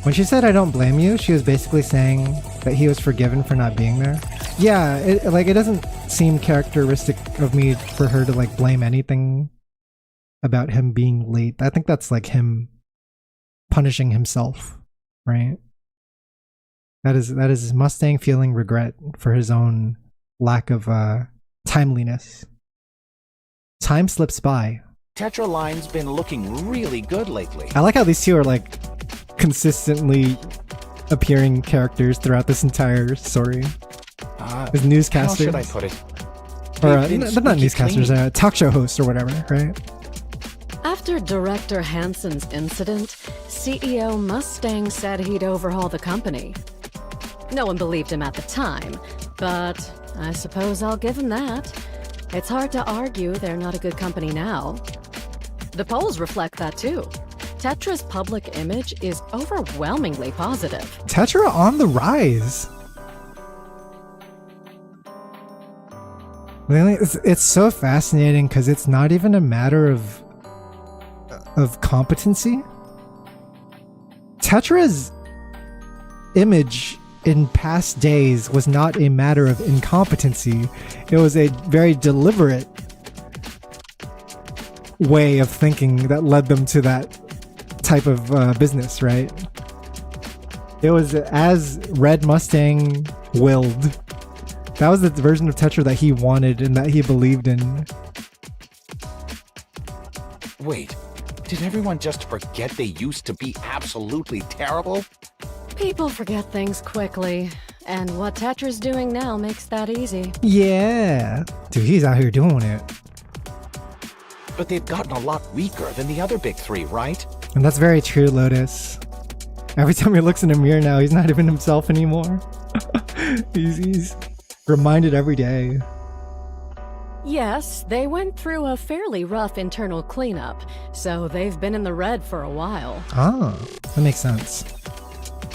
When she said, "I don't blame you," she was basically saying that he was forgiven for not being there. Yeah, it doesn't seem characteristic of me for her to like blame anything about him being late. I think that's like him punishing himself, right? That is Mustang feeling regret for his own lack of timeliness. Time slips by. Tetra Line's been looking really good lately. I like how these two are like consistently appearing characters throughout this entire story. As newscasters. How should I put it? Or they're not newscasters, talk show hosts or whatever, right? After Director Hansen's incident, CEO Mustang said he'd overhaul the company. No one believed him at the time, but I suppose I'll give him that. It's hard to argue they're not a good company now. The polls reflect that too. Tetra's public image is overwhelmingly positive. Tetra on the rise. It's so fascinating because it's not even a matter of competency. Tetra's image in past days was not a matter of incompetency. It was a very deliberate way of thinking that led them to that type of business, right? It was as Red Mustang willed. That was the version of Tetra that he wanted and that he believed in. Wait, did everyone just forget they used to be absolutely terrible? People forget things quickly, and what Tetra's doing now makes that easy. Yeah. Dude, he's out here doing it. But they've gotten a lot weaker than the other big three, right? And that's very true, Lotus. Every time he looks in a mirror now, he's not even himself anymore. he's reminded every day. Yes, they went through a fairly rough internal cleanup, so they've been in the red for a while. Ah, that makes sense.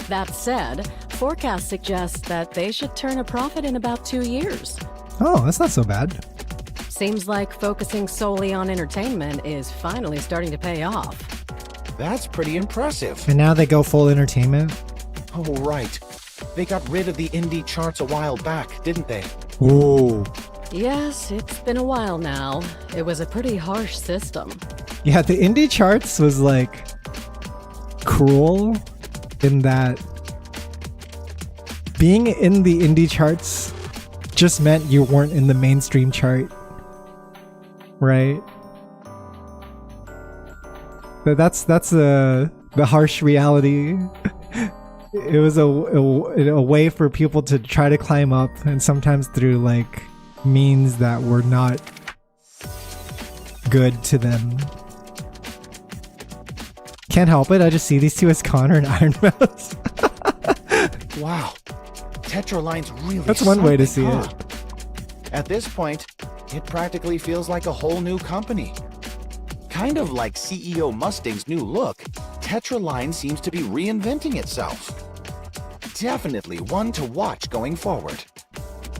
That said, forecasts suggest that they should turn a profit in about 2 years. Oh, that's not so bad. Seems like focusing solely on entertainment is finally starting to pay off. That's pretty impressive. And now they go full entertainment? Oh, right. They got rid of the indie charts a while back, didn't they? Ooh. Yes, it's been a while now. It was a pretty harsh system. Yeah, the indie charts was like cruel in that being in the indie charts just meant you weren't in the mainstream chart, right? But that's the harsh reality. It was a way for people to try to climb up, and sometimes through like means that were not good to them. Can't help it, I just see these two as Connor and Iron Mouse. Wow. Tetra Line's really That's one way to see it. At this point, it practically feels like a whole new company. Kind of like CEO Mustang's new look, Tetra Line seems to be reinventing itself. Definitely one to watch going forward.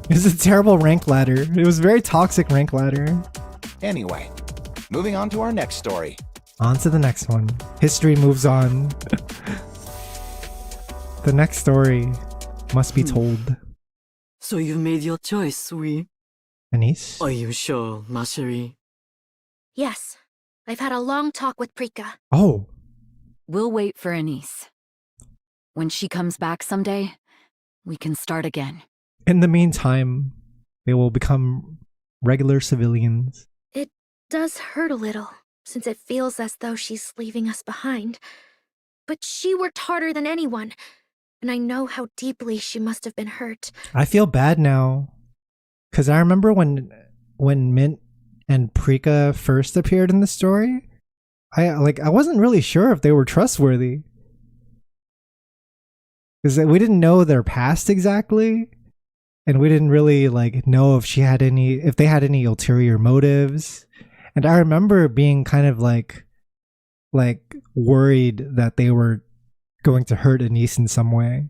It's a terrible rank ladder. It was a very toxic rank ladder. Anyway, moving on to our next story. On to the next one. History moves on. The next story must be told. So you've made your choice, oui? Anise? Are you sure, ma chérie? Yes. I've had a long talk with Prika. Oh. We'll wait for Anise. When she comes back someday, we can start again. In the meantime, they will become regular civilians. It does hurt a little, since it feels as though she's leaving us behind. But she worked harder than anyone, and I know how deeply she must have been hurt. I feel bad now. Because I remember when Mint and Prika first appeared in the story, I wasn't really sure if they were trustworthy. Because we didn't know their past exactly. And we didn't really know if they had any ulterior motives. And I remember being kind of like worried that they were going to hurt Anise in some way.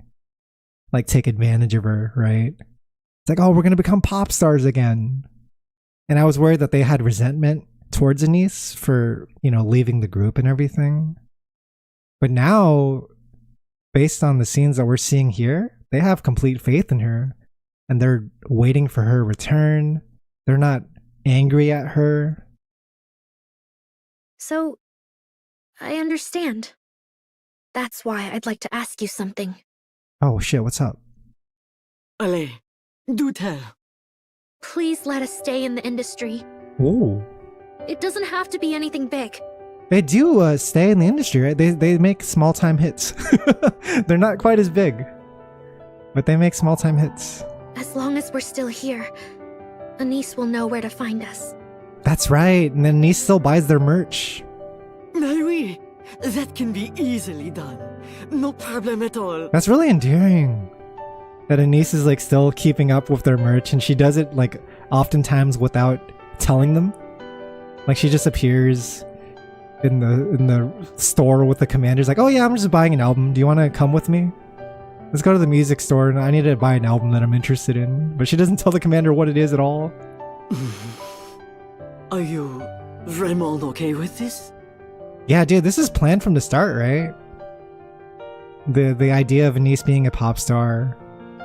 Like take advantage of her, right? It's like, oh, we're going to become pop stars again. And I was worried that they had resentment towards Anise for, leaving the group and everything. But now, based on the scenes that we're seeing here, they have complete faith in her. And they're waiting for her return. They're not angry at her. So, I understand. That's why I'd like to ask you something. Oh shit, what's up? Allez, do tell. Please let us stay in the industry. Ooh. It doesn't have to be anything big. They do stay in the industry, right? They make small time hits. They're not quite as big, but they make small time hits. As long as we're still here, Anise will know where to find us. That's right. And then Anise still buys their merch. Oui, that can be easily done. No problem at all. That's really endearing. That Anise is like still keeping up with their merch, and she does it like oftentimes without telling them. Like she just appears in the store with the commanders, like, oh yeah, I'm just buying an album. Do you want to come with me? Let's go to the music store, and I need to buy an album that I'm interested in. But she doesn't tell the commander what it is at all. Are you vraiment okay with this? Yeah, dude, this is planned from the start, right? The idea of Anise being a pop star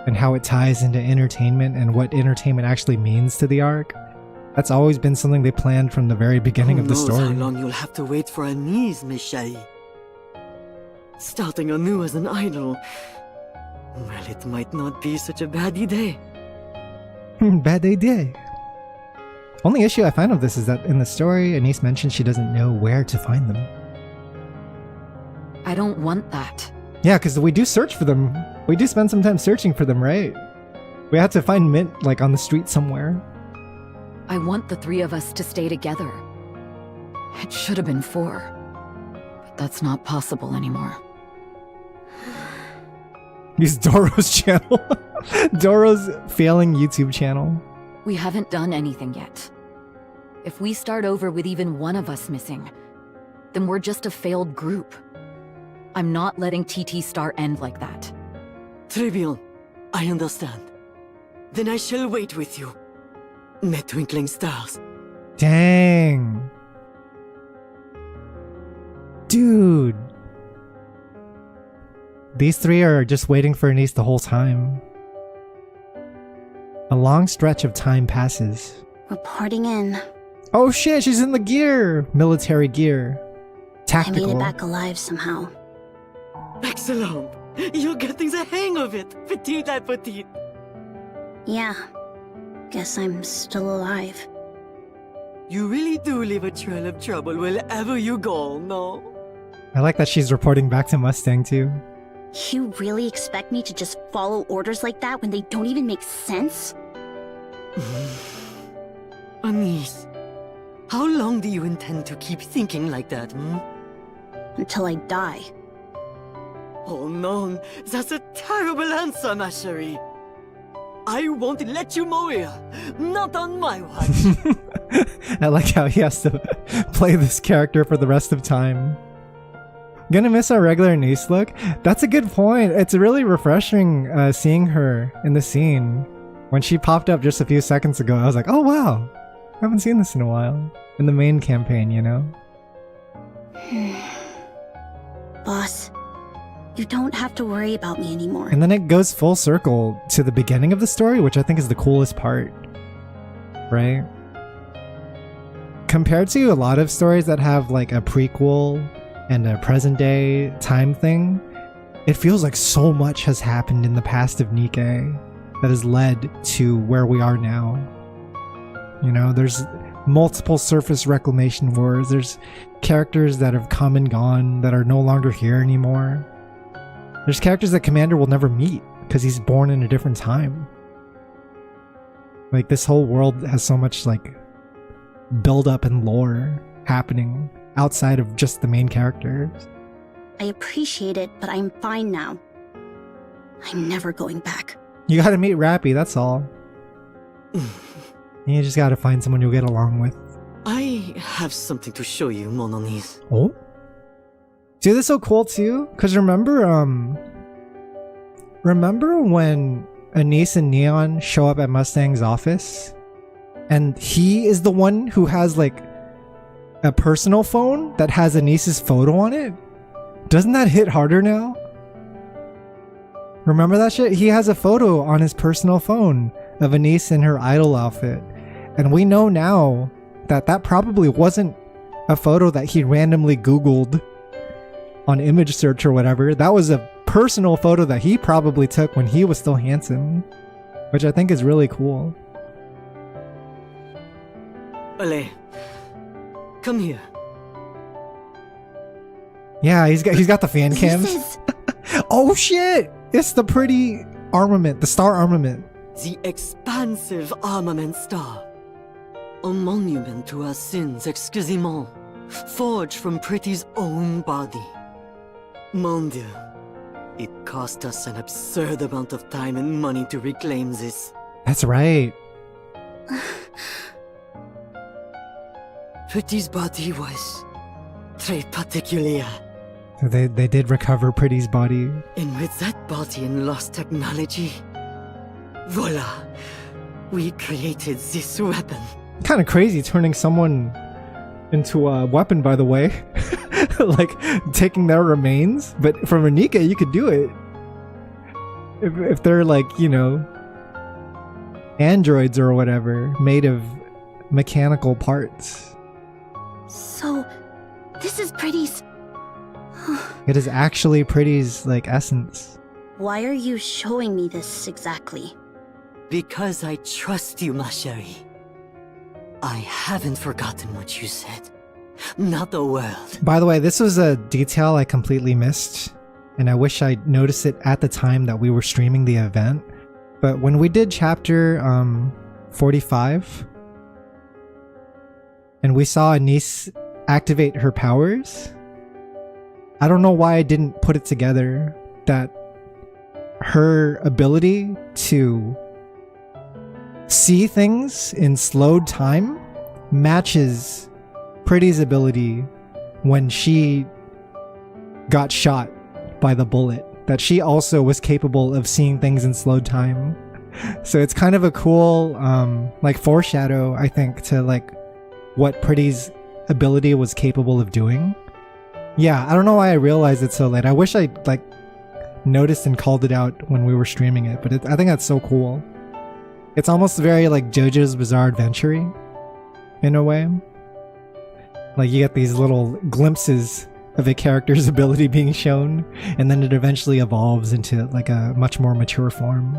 and how it ties into entertainment and what entertainment actually means to the arc. That's always been something they planned from the very beginning of the story. How long you'll have to wait for Anise, mes chéris. Starting anew as an idol. Well, it might not be such a bad idea. Bad idea. Only issue I find of this is that in the story, Anise mentions she doesn't know where to find them. I don't want that. Yeah, because we do search for them. We do spend some time searching for them, right? We had to find Mint, like, on the street somewhere. I want the three of us to stay together. It should have been 4. But that's not possible anymore. Use Doro's channel. Doro's failing YouTube channel. We haven't done anything yet. If we start over with even one of us missing, then we're just a failed group. I'm not letting TT Star end like that. Très bien. I understand. Then I shall wait with you. Mes twinkling stars. Dang. Dude. These three are just waiting for Anise the whole time. A long stretch of time passes. Reporting in. Oh shit, she's in the gear! Military gear. Tactical. I made it back alive somehow. Excellent. You're getting the hang of it, petite à petite. Yeah. Guess I'm still alive. You really do leave a trail of trouble wherever you go, no? I like that she's reporting back to Mustang too. You really expect me to just follow orders like that when they don't even make sense? Anise, how long do you intend to keep thinking like that, Until I die. Oh no, that's a terrible answer, ma chérie. I won't let you Moria, not on my watch. I like how he has to play this character for the rest of time. Gonna miss our regular Anise look? That's a good point. It's really refreshing seeing her in the scene. When she popped up just a few seconds ago, I was like, oh wow, I haven't seen this in a while. In the main campaign, you know? Boss, you don't have to worry about me anymore. And then it goes full circle to the beginning of the story, which I think is the coolest part. Right? Compared to a lot of stories that have like a prequel and a present day time thing, it feels like so much has happened in the past of NIKKE that has led to where we are now. You know, there's multiple surface reclamation wars, there's characters that have come and gone that are no longer here anymore. There's characters that Commander will never meet because he's born in a different time. Like, this whole world has so much like build up and lore happening outside of just the main characters. I appreciate it, but I'm fine now. I'm never going back. You gotta meet Rappy, that's all. You just gotta find someone you'll get along with. I have something to show you, mon Anise. Oh? Dude, this is so cool too, because remember when Anise and Neon show up at Mustang's office? And he is the one who has like a personal phone that has Anise's photo on it? Doesn't that hit harder now? Remember that shit? He has a photo on his personal phone of Anise in her idol outfit. And we know now that that probably wasn't a photo that he randomly Googled on image search or whatever. That was a personal photo that he probably took when he was still handsome, which I think is really cool. Allez, Come here. Yeah, he's got the fan cams. This is Oh shit! It's the pretty armament, the star armament. The expansive armament star. A monument to our sins, excusez-moi. Forged from Pretty's own body. Mon Dieu. It cost us an absurd amount of time and money to reclaim this. That's right. Pretty's body was très particulier. So they did recover Pretty's body. And with that body and lost technology, voila, we created this weapon. Kind of crazy turning someone into a weapon, by the way. Like taking their remains, but from a NIKKE you could do it. If they're like, you know, androids or whatever, made of mechanical parts. so. This is Pretty's. It is actually Pretty's like essence. Why are you showing me this exactly? Because I trust you, ma chérie. I haven't forgotten what you said. Not a word. By the way, this was a detail I completely missed, and I wish I noticed it at the time that we were streaming the event. But when we did chapter 45, and we saw Anise activate her powers, I don't know why I didn't put it together that her ability to see things in slowed time matches Pretty's ability when she got shot by the bullet. That she also was capable of seeing things in slowed time. So it's kind of a cool like foreshadow, I think, to like what Pretty's ability was capable of doing. Yeah, I don't know why I realized it so late. I wish I like noticed and called it out when we were streaming it, but I think that's so cool. It's almost very like JoJo's Bizarre Adventure in a way. Like you get these little glimpses of a character's ability being shown, and then it eventually evolves into like a much more mature form.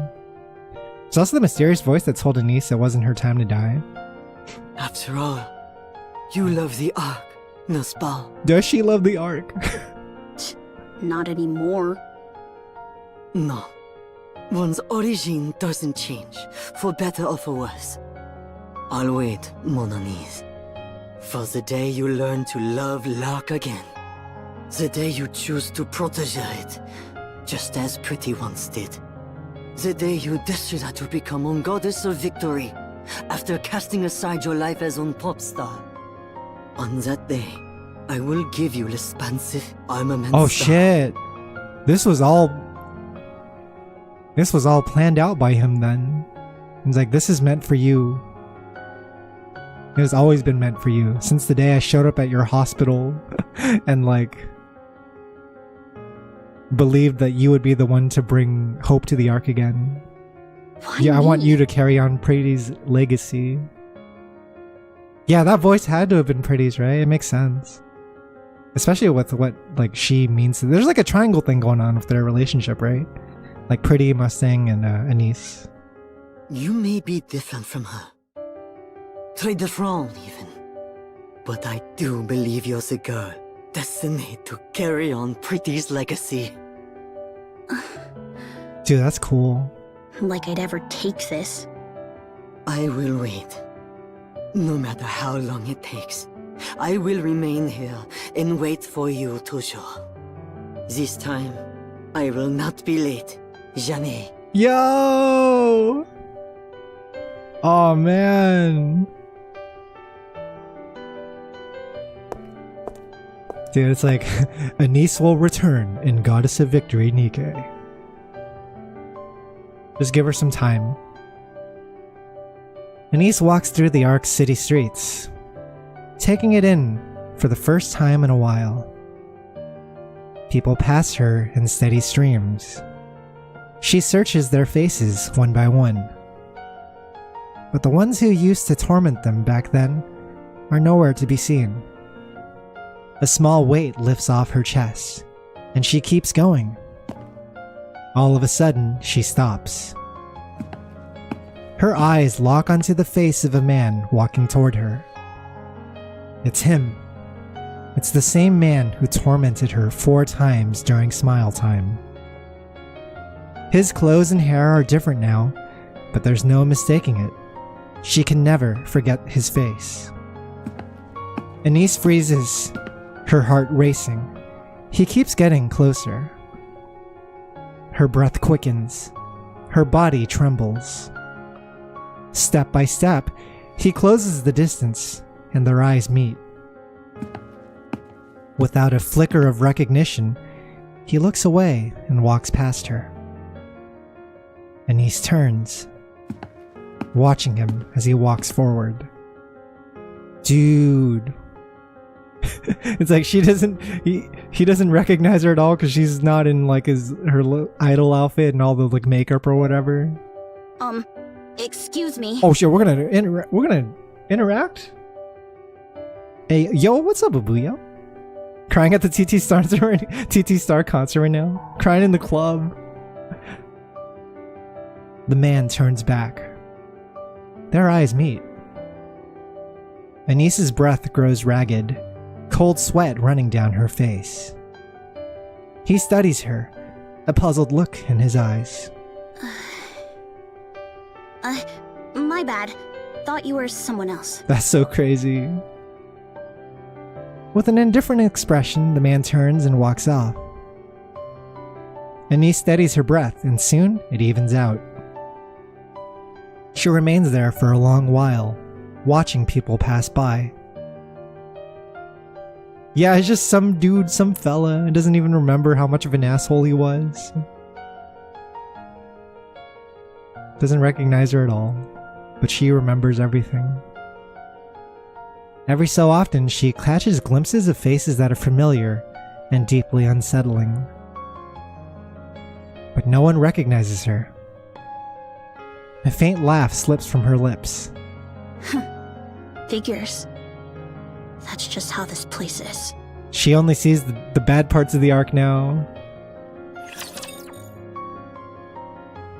It's also the mysterious voice that told Anise it wasn't her time to die. After all, you love the Ark, n'est-ce pas? Does she love the Ark? Not anymore. No. One's origin doesn't change, for better or for worse. I'll wait, mon Anise. For the day you learn to love l'Ark again. The day you choose to protege it, just as Pretty once did. The day you decide to become a goddess of victory, after casting aside your life as a pop star. On that day, I will give you l'expansive armament Oh star. shit. This was all planned out by him then. He's like, this is meant for you. It has always been meant for you. Since the day I showed up at your hospital and like believed that you would be the one to bring hope to the Ark again. Why Yeah, I want me? you to carry on Pretty's legacy. Yeah, that voice had to have been Pretty's, right? It makes sense. Especially with what like she means. There's like a triangle thing going on with their relationship, right? Like Pretty, Mustang, and Anise. You may be different from her. Très different, even. But I do believe you're the girl destined to carry on Pretty's legacy. Dude, that's cool. Like I'd ever take this. I will wait. No matter how long it takes, I will remain here and wait for you, toujours. This time, I will not be late. Jamais. Yo! Oh man. Dude, it's like Anise will return in Goddess of Victory NIKKE. Just give her some time. Anise walks through the Ark's city streets, taking it in for the first time in a while. People pass her in steady streams. She searches their faces one by one. But the ones who used to torment them back then are nowhere to be seen. A small weight lifts off her chest, and she keeps going. All of a sudden, she stops. Her eyes lock onto the face of a man walking toward her. It's him. It's the same man who tormented her 4 times during smile time. His clothes and hair are different now, but there's no mistaking it. She can never forget his face. Anise freezes, her heart racing. He keeps getting closer. Her breath quickens. Her body trembles. Step by step, he closes the distance, and their eyes meet. Without a flicker of recognition, he looks away and walks past her. Anise turns, watching him as he walks forward. Dude. It's like he doesn't recognize her at all because she's not in like her idol outfit and all the like makeup or whatever. Excuse me. Oh shit, we're gonna interact? Hey, yo, what's up, Abuya? Crying at the TT Star concert right now? Crying in the club? The man turns back. Their eyes meet. Anise's breath grows ragged, cold sweat running down her face. He studies her, a puzzled look in his eyes. My bad. Thought you were someone else. That's so crazy. With an indifferent expression, the man turns and walks off. Anise steadies her breath, and soon it evens out. She remains there for a long while, watching people pass by. Yeah, it's just some dude, some fella, and doesn't even remember how much of an asshole he was. Doesn't recognize her at all, but she remembers everything. Every so often, she catches glimpses of faces that are familiar and deeply unsettling. But no one recognizes her. A faint laugh slips from her lips. Figures. That's just how this place is. She only sees the bad parts of the arc now.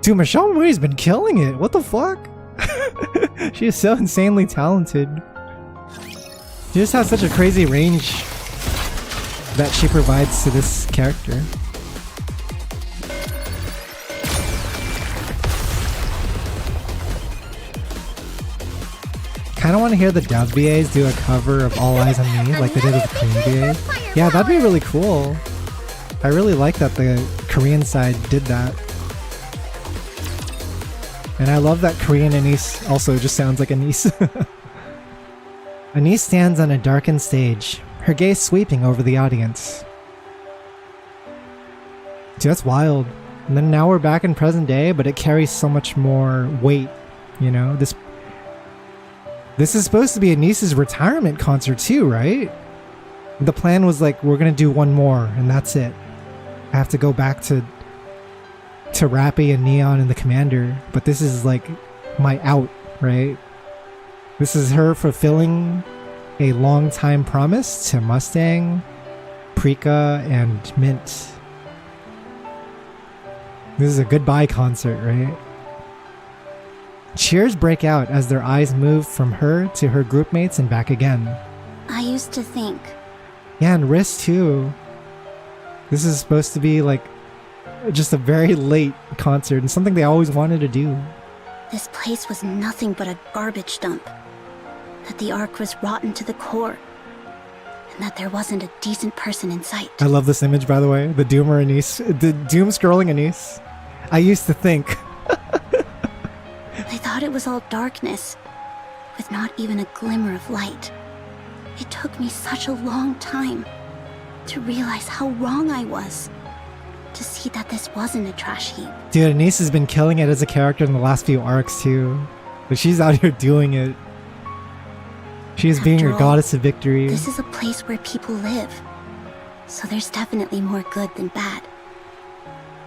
Dude, Michelle Murray's been killing it. What the fuck? She is so insanely talented. She just has such a crazy range that she provides to this character. Kind of want to hear the dub VAs do a cover of All Eyes on Me like they did with the Korean VAs. Yeah, that'd be really cool. I really like that the Korean side did that. And I love that Korean Anise also just sounds like Anise. Anise stands on a darkened stage, her gaze sweeping over the audience. Dude, that's wild. And then now we're back in present day, but it carries so much more weight, you know? This is supposed to be Anise's retirement concert too, right? The plan was like, we're gonna do one more, and that's it. I have to go back to Rappy and Neon and the Commander, but this is like my out, right? This is her fulfilling a long-time promise to Mustang, Prika, and Mint. This is a goodbye concert, right? Cheers break out as their eyes move from her to her groupmates and back again. I used to think. Yeah, and Riss too. This is supposed to be like just a very late concert and something they always wanted to do. This place was nothing but a garbage dump. That the Ark was rotten to the core. And that there wasn't a decent person in sight. I love this image, by the way. The Doomer Anise. The Doom scrolling Anise. I used to think. I thought it was all darkness, with not even a glimmer of light. It took me such a long time to realize how wrong I was. To see that this wasn't a trash heap. Dude, Anise has been killing it as a character in the last few arcs too. But she's out here doing it. She's being your goddess of victory. This is a place where people live. So there's definitely more good than bad.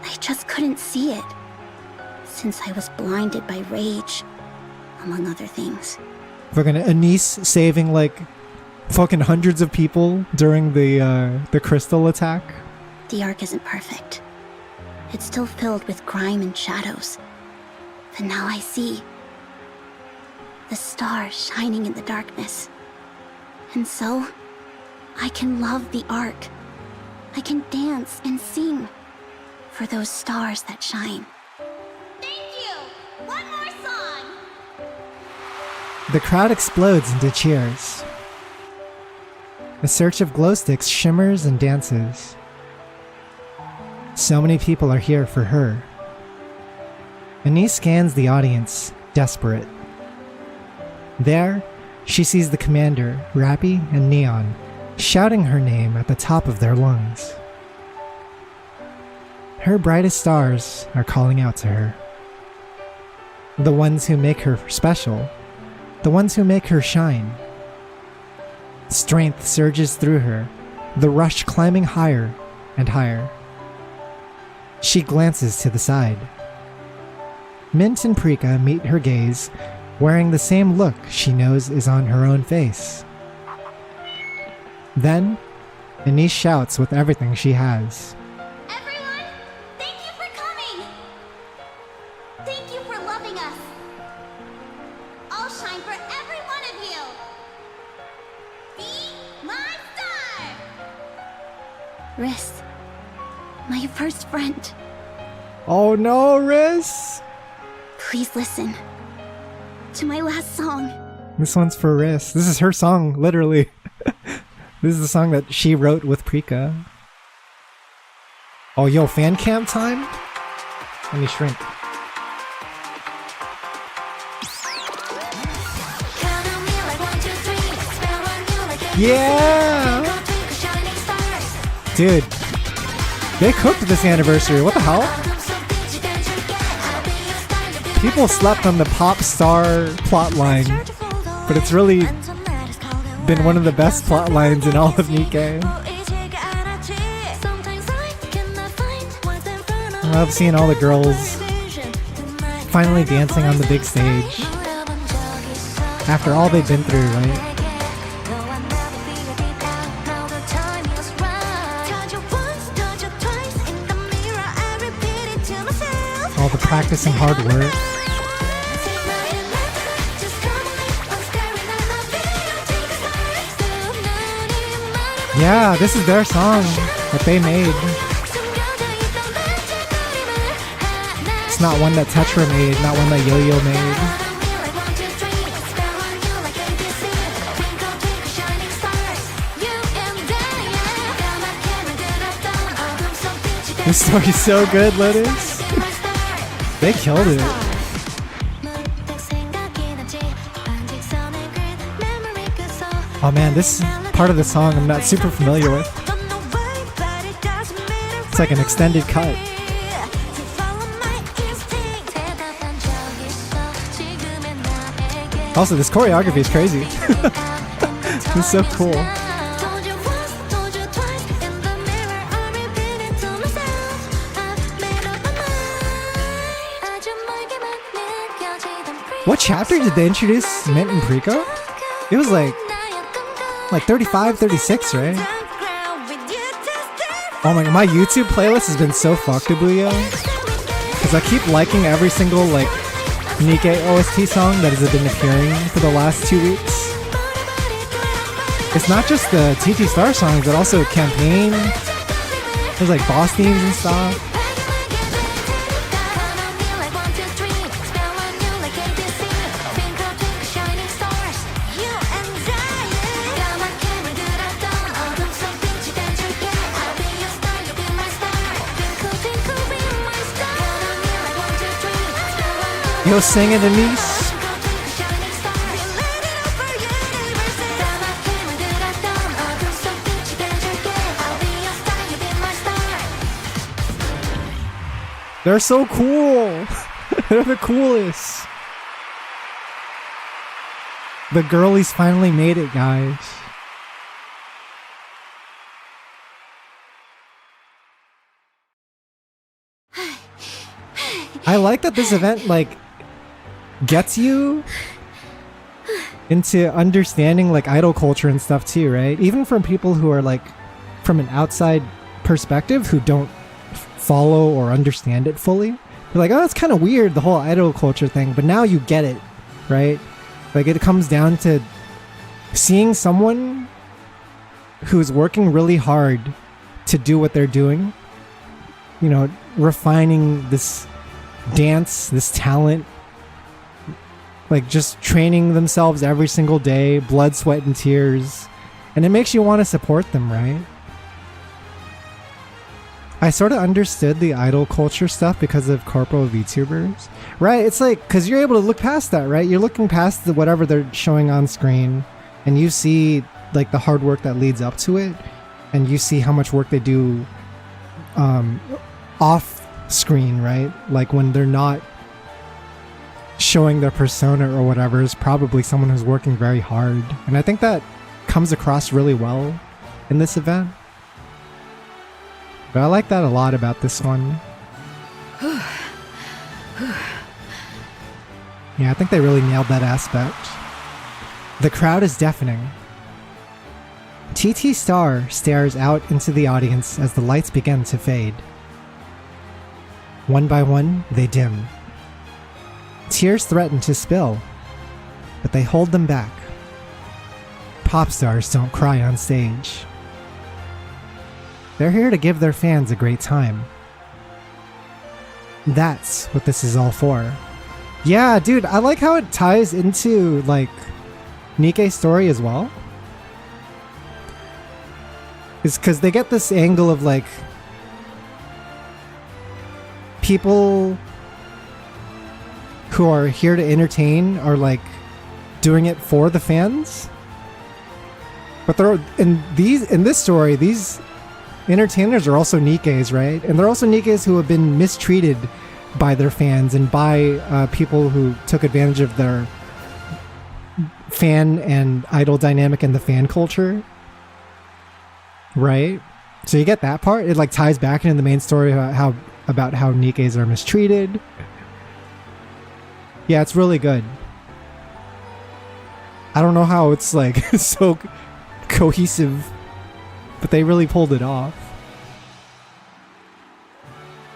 I just couldn't see it. Since I was blinded by rage, among other things. Fucking Anise saving like fucking hundreds of people during the crystal attack. The Ark isn't perfect. It's still filled with grime and shadows. But now I see the stars shining in the darkness. And so, I can love the art. I can dance and sing for those stars that shine. Thank you! One more song! The crowd explodes into cheers. The search of glow sticks shimmers and dances. So many people are here for her. Anise scans the audience, desperate. There, she sees the commander, Rappy, and Neon, shouting her name at the top of their lungs. Her brightest stars are calling out to her. The ones who make her special, the ones who make her shine. Strength surges through her, the rush climbing higher and higher. She glances to the side. Mint and Prika meet her gaze, wearing the same look she knows is on her own face. Then, Anise shouts with everything she has. Everyone, thank you for coming! Thank you for loving us! I'll shine for every one of you! Be my star! Riss, my first friend, Oh no, Riss! please listen to my last song. This one's for Riss. This is her song, literally. This is the song that she wrote with Prika. Oh, yo, fan cam time? Let me shrink. Yeah! Dude, they cooked this anniversary. What the hell? People slept on the pop star plotline, but it's really been one of the best plot lines in all of NIKKE. I love seeing all the girls finally dancing on the big stage after all they've been through, right? All the practicing hard work. Yeah, this is their song that they made. It's not one that Tetra made, not one that Yo-Yo made. This story's so good, Lotus. They killed it. Oh man, this part of the song I'm not super familiar with. It's like an extended cut. Also, this choreography is crazy. It's so cool. What chapter did they introduce Mint and Prika? It was like 35, 36, right? Oh my god, my YouTube playlist has been so fucked, Abuya. Because I keep liking every single NIKKE OST song that has been appearing for the last 2 weeks. It's not just the TT Star songs, but also Campaign. There's like boss themes and stuff. Yo, sing it, Anise. They're so cool. They're the coolest. The girlies finally made it, guys. I like that this event gets you into understanding idol culture and stuff too, right? Even from people who are from an outside perspective who don't follow or understand it fully. They're like, oh, it's kind of weird, the whole idol culture thing, but now you get it, right? It comes down to seeing someone who's working really hard to do what they're doing, you know, refining this dance, this talent, like just training themselves every single day, blood, sweat, and tears. And it makes you want to support them, right? I sort of understood the idol culture stuff because of corporal VTubers, right? It's like, because you're able to look past that, right? You're looking past whatever they're showing on screen, and you see like the hard work that leads up to it, and you see how much work they do off screen, right? Like when they're not showing their persona or whatever, is probably someone who's working very hard. And I think that comes across really well in this event. But I like that a lot about this one. Yeah, I think they really nailed that aspect. The crowd is deafening. TT Star stares out into the audience as the lights begin to fade. One by one, they dim. Tears threaten to spill, but they hold them back. Pop stars don't cry on stage. They're here to give their fans a great time. That's what this is all for. Yeah, dude, I like how it ties into, like, NIKKE's story as well. It's because they get this angle of, like, people who are here to entertain are, like, doing it for the fans. But they're, in this story, these entertainers are also NIKKEs, right? And they're also NIKKEs who have been mistreated by their fans and by people who took advantage of their fan and idol dynamic in the fan culture, right? So you get that part. It like ties back into the main story about how NIKKEs are mistreated. Yeah, it's really good. I don't know how it's like so cohesive, but they really pulled it off.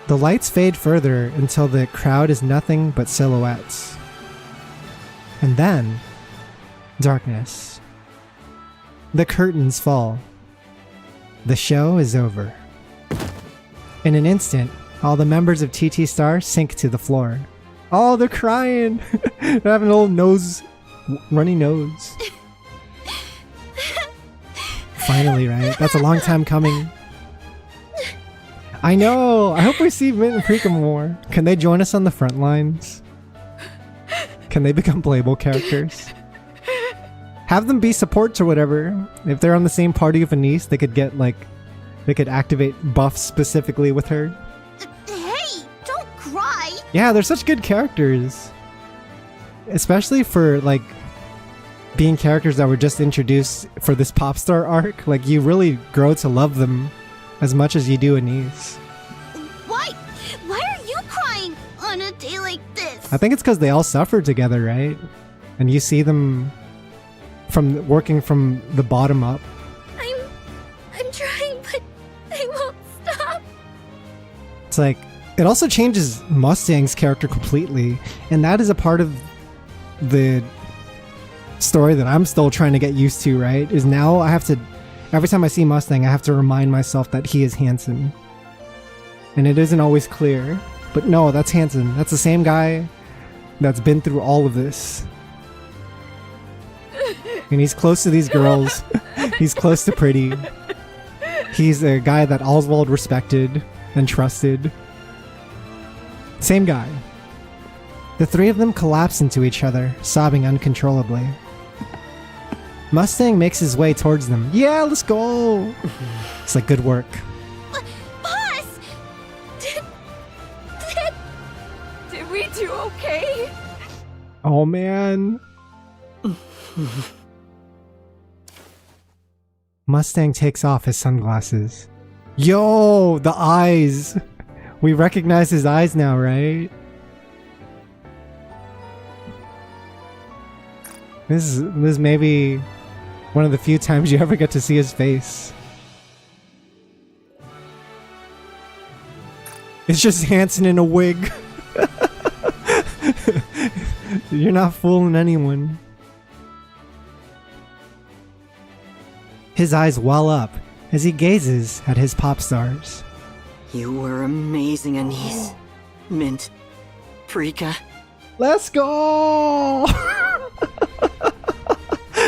The lights fade further until the crowd is nothing but silhouettes. And then, darkness. The curtains fall. The show is over. In an instant, all the members of TT Star sink to the floor. Oh, they're crying! They're having a little runny nose. Finally, right? That's a long time coming. I know! I hope we see Mint and Prika more. Can they join us on the front lines? Can they become playable characters? Have them be supports or whatever. If they're on the same party with Anise, they could get like... They could activate buffs specifically with her. Hey! Don't cry! Yeah, they're such good characters. Especially for like... being characters that were just introduced for this pop star arc. Like, you really grow to love them as much as you do Anise. Why are you crying on a day like this? I think it's because they all suffered together, right? And you see them from working from the bottom up. I'm trying, but I won't stop. It's like, it also changes Mustang's character completely. And that is a part of the story that I'm still trying to get used to, right? Is now I have to, every time I see Mustang, I have to remind myself that he is Hanson. And it isn't always clear. But no, that's Hanson. That's the same guy that's been through all of this. And he's close to these girls. He's close to Pretty. He's a guy that Oswald respected and trusted. Same guy. The three of them collapse into each other, sobbing uncontrollably. Mustang makes his way towards them. Yeah, let's go! It's like, good work. Boss! Did we do okay? Oh, man. Mustang takes off his sunglasses. Yo, the eyes! We recognize his eyes now, right? This is maybe one of the few times you ever get to see his face. It's just Hanson in a wig. You're not fooling anyone. His eyes well up as he gazes at his pop stars. You were amazing, Anise. Mint. Prika. Let's go!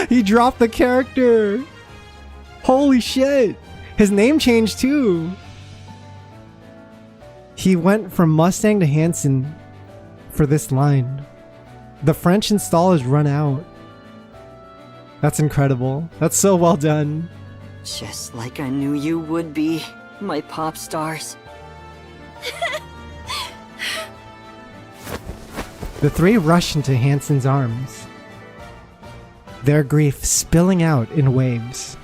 He dropped the character! Holy shit! His name changed too! He went from Mustang to Hanson for this line. The French install is run out. That's incredible. That's so well done. Just like I knew you would be, my pop stars. The three rush into Hanson's arms, their grief spilling out in waves.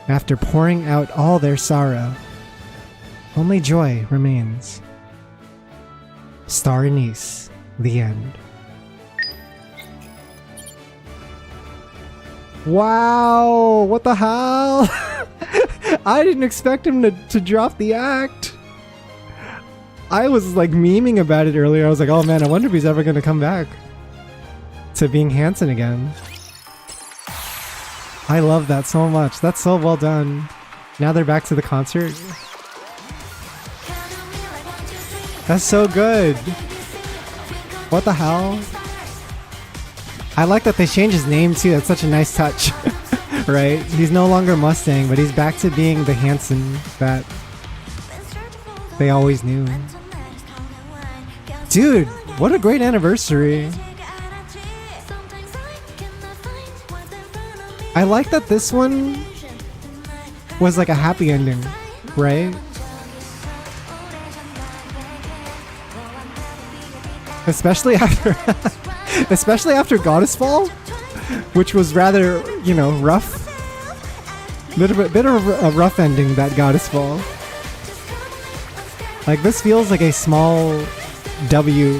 After pouring out all their sorrow, only joy remains. Star Anise, the end. Wow, what the hell? I didn't expect him to drop the act. I was like memeing about it earlier. I was like, oh man, I wonder if he's ever gonna come back to being Hanson again. I love that so much. That's so well done. Now they're back to the concert. That's so good. What the hell? I like that they changed his name too. That's such a nice touch. Right? He's no longer Mustang, but he's back to being the Hanson that they always knew. Dude, what a great anniversary. I like that this one was like a happy ending, right? Especially after Goddess Fall, which was rather, you know, rough. Bit of a rough ending, that Goddess Fall. Like, this feels like a small W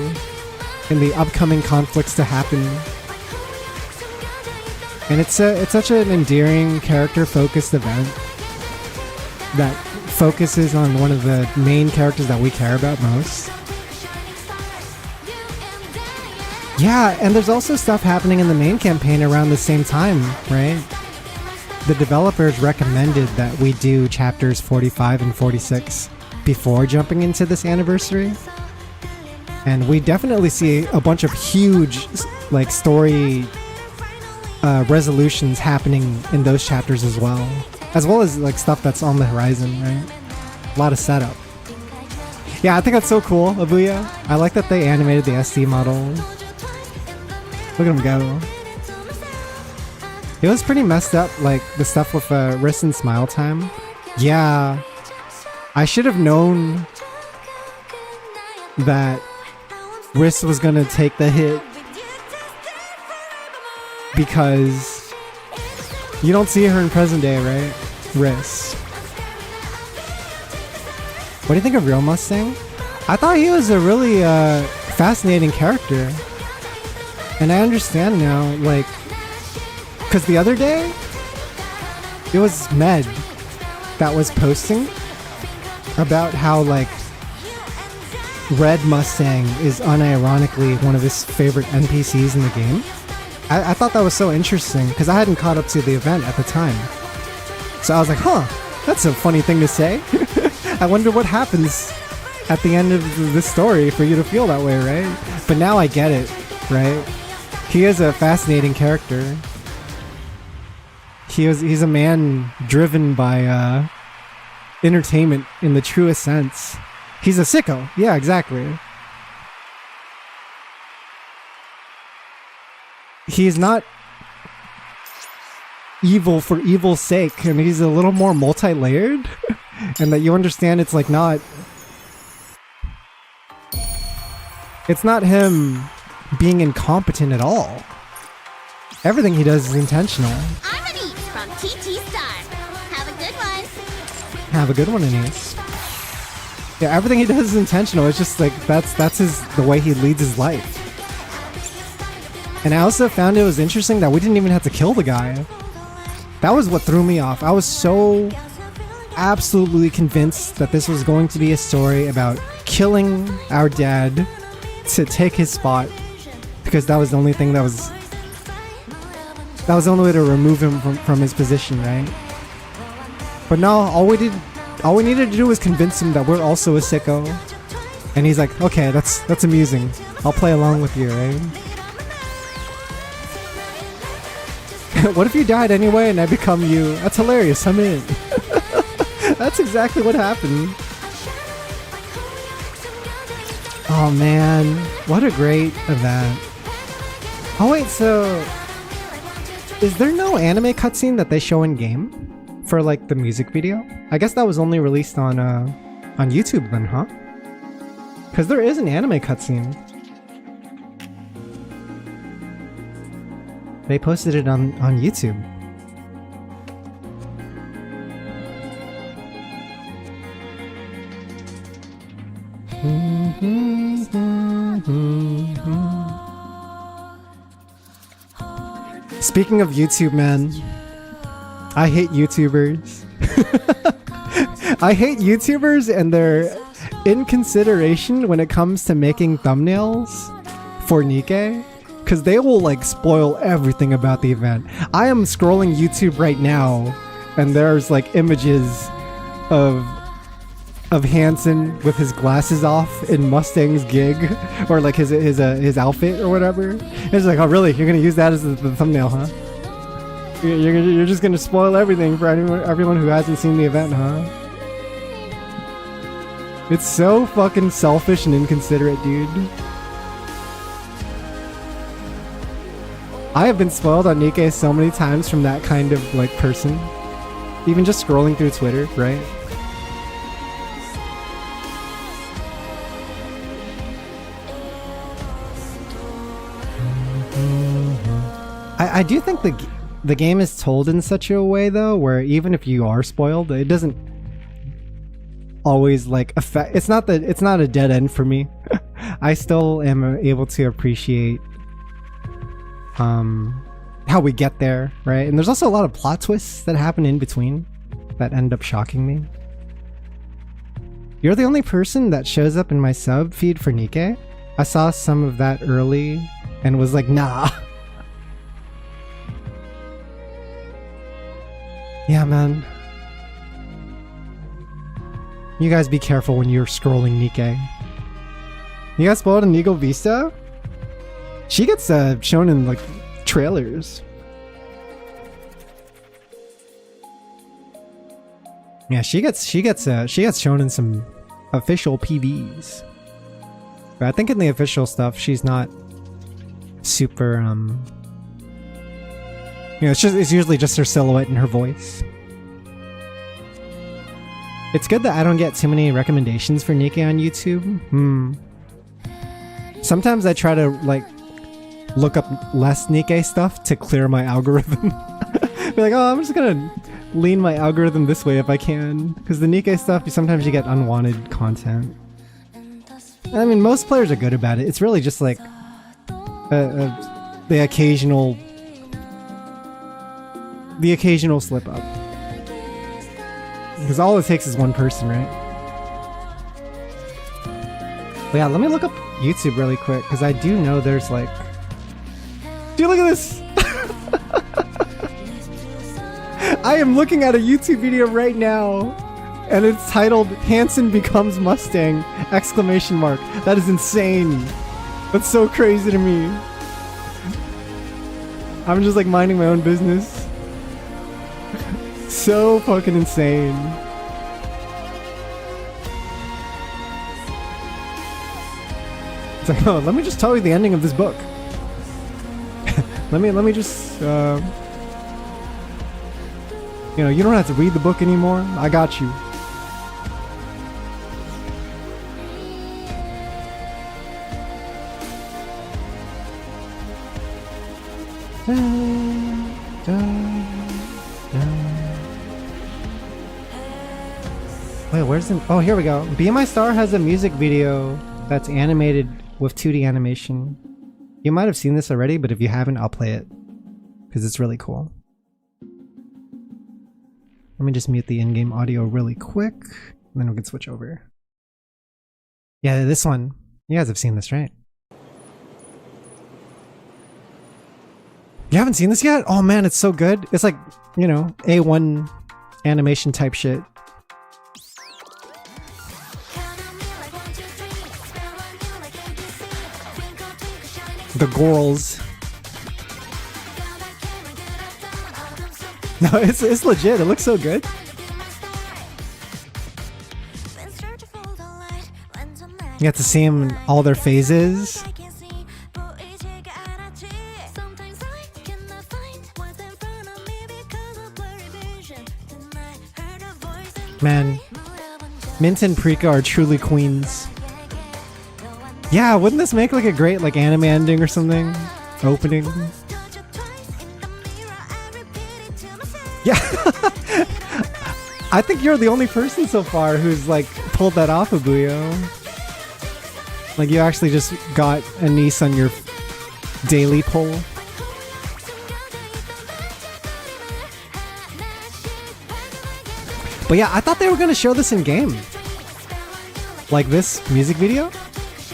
in the upcoming conflicts to happen. And it's such an endearing, character-focused event that focuses on one of the main characters that we care about most. Yeah, and there's also stuff happening in the main campaign around the same time, right? The developers recommended that we do chapters 45 and 46 before jumping into this anniversary. And we definitely see a bunch of huge, like, story resolutions happening in those chapters as well as like stuff that's on the horizon, right? A lot of setup. Yeah, I think that's so cool, Abuya. I like that they animated the SD model. Look at him go. It was pretty messed up, like the stuff with wrist and smile time. Yeah, I should have known that Riss was gonna take the hit, because you don't see her in present day, right? Riss. What do you think of Real Mustang? I thought he was a really fascinating character. And I understand now, like, because the other day, it was Med that was posting about how, like, Red Mustang is unironically one of his favorite NPCs in the game. I thought that was so interesting, because I hadn't caught up to the event at the time. So I was like, huh, that's a funny thing to say. I wonder what happens at the end of this story for you to feel that way, right? But now I get it, right? He is a fascinating character. He's a man driven by entertainment in the truest sense. He's a sicko. Yeah, exactly. He's not evil for evil's sake, and he's a little more multi-layered, and that you understand it's like not... It's not him being incompetent at all. Everything he does is intentional. I'm Anise from TT Star. Have a good one. Have a good one, Anise. Yeah, everything he does is intentional. It's just like that's the way he leads his life. And I also found it was interesting that we didn't even have to kill the guy. That was what threw me off. I was so absolutely convinced that this was going to be a story about killing our dad to take his spot, because that was the only thing that That was the only way to remove him from his position, right? But no, all we needed to do was convince him that we're also a sicko. And he's like, okay, that's amusing. I'll play along with you, right? What if you died anyway and I become you? That's hilarious, I'm in. That's exactly what happened. Oh man, what a great event. Oh wait, so is there no anime cutscene that they show in game for like the music video? I guess that was only released on YouTube then, huh? Because there is an anime cutscene. They posted it on YouTube. Speaking of YouTube, man, I hate YouTubers. I hate YouTubers and their inconsideration when it comes to making thumbnails for NIKKE, because they will like spoil everything about the event. I am scrolling YouTube right now and there's like images of Hansen with his glasses off in Mustang's gig, or like his outfit or whatever. It's like, oh really? You're gonna use that as the thumbnail, huh? You're just gonna spoil everything for everyone who hasn't seen the event, huh? It's so fucking selfish and inconsiderate, dude. I have been spoiled on NIKKE so many times from that kind of like person. Even just scrolling through Twitter, right? I do think the game is told in such a way though, where even if you are spoiled, it doesn't always like affect. It's not a dead end for me. I still am able to appreciate how we get there, right? And there's also a lot of plot twists that happen in between that end up shocking me. You're the only person that shows up in my sub feed for NIKKE. I saw some of that early and was like, nah. Yeah, man. You guys be careful when you're scrolling NIKKE. You guys spoiled in Eagle Vista? She gets shown in like trailers. Yeah, she gets shown in some official PVs. But I think in the official stuff she's not super it's usually just her silhouette and her voice. It's good that I don't get too many recommendations for NIKKE on YouTube. Sometimes I try to like look up less NIKKE stuff to clear my algorithm. Be like, oh, I'm just gonna lean my algorithm this way if I can, because the NIKKE stuff, sometimes you get unwanted content. I mean, most players are good about it. It's really just like the occasional slip up. Because all it takes is one person, right? But yeah, let me look up YouTube really quick, because I do know there's like... Dude, look at this! I am looking at a YouTube video right now, and it's titled Hansen Becomes Mustang! ! That is insane! That's so crazy to me. I'm just like minding my own business. So fucking insane. It's like, oh, let me just tell you the ending of this book. let me just you don't have to read the book anymore. I got you. Wait, where's the... Oh, here we go. Be My Star has a music video that's animated with 2D animation. You might have seen this already, but if you haven't, I'll play it. Because it's really cool. Let me just mute the in-game audio really quick, and then we can switch over. Yeah, this one. You guys have seen this, right? You haven't seen this yet? Oh man, it's so good. It's like, you know, A1 animation type shit. The girls. No, it's legit. It looks so good. You get to see them in all their phases. Man, Mint and Prika are truly queens. Yeah, wouldn't this make like a great like anime ending or something? Opening. Yeah. I think you're the only person so far who's like pulled that off, Abuyo. Like you actually just got a niece on your daily poll. But yeah, I thought they were going to show this in game. Like this music video.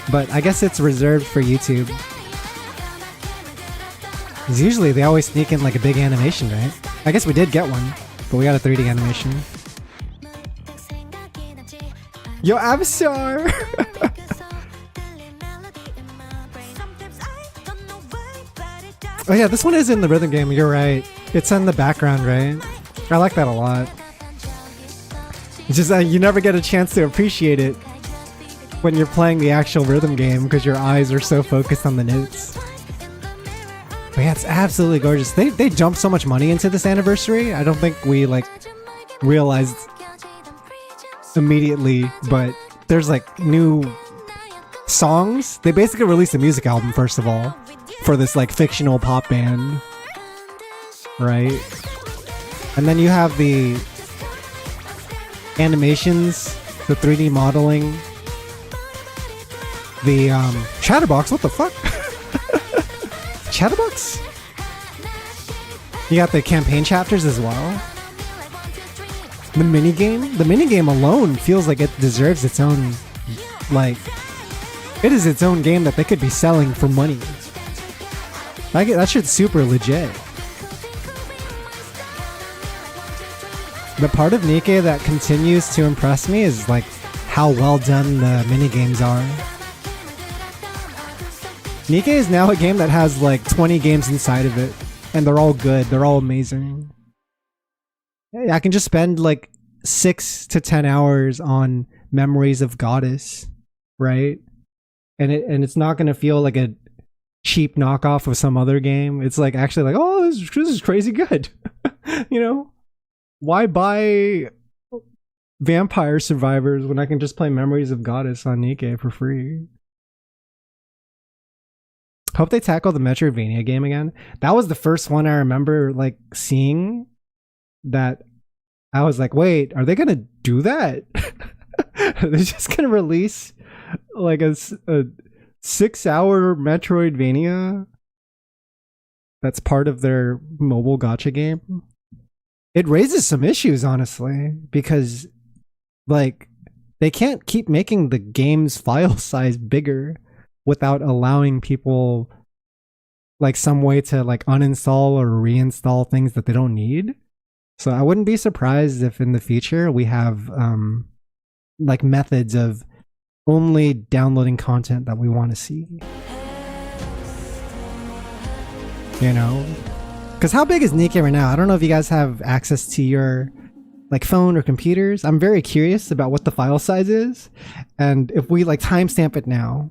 But I guess it's reserved for YouTube. Because usually they always sneak in like a big animation, right? I guess we did get one, but we got a 3D animation. Yo, Avatar! Oh yeah, this one is in the rhythm game, you're right. It's in the background, right? I like that a lot. It's just you never get a chance to appreciate it when you're playing the actual rhythm game because your eyes are so focused on the notes. But yeah, it's absolutely gorgeous. They dumped so much money into this anniversary. I don't think we like realized immediately, but there's like new songs. They basically released a music album first of all for this like fictional pop band, right? And then you have the animations, the 3D modeling, the Chatterbox. What the fuck? Chatterbox? You got the campaign chapters as well. The minigame? The minigame alone feels like it deserves its own, like, it is its own game that they could be selling for money. That shit's super legit. The part of NIKKE that continues to impress me is like how well done the minigames are. NIKKE is now a game that has like 20 games inside of it, and they're all good. They're all amazing. I can just spend like 6 to 10 hours on Memories of Goddess, right? And it's not gonna feel like a cheap knockoff of some other game. It's like actually like, oh, this is crazy good. You know? Why buy Vampire Survivors when I can just play Memories of Goddess on NIKKE for free? Hope they tackle the Metroidvania game again. That was the first one I remember like seeing that I was like, wait, are they gonna do that? Are they just gonna release like a 6-hour Metroidvania that's part of their mobile gacha game? It raises some issues, honestly, because like they can't keep making the game's file size bigger without allowing people like some way to like uninstall or reinstall things that they don't need. So I wouldn't be surprised if in the future we have like methods of only downloading content that we want to see. You know? Because how big is NIKKE right now? I don't know if you guys have access to your like phone or computers. I'm very curious about what the file size is. And if we like timestamp it now,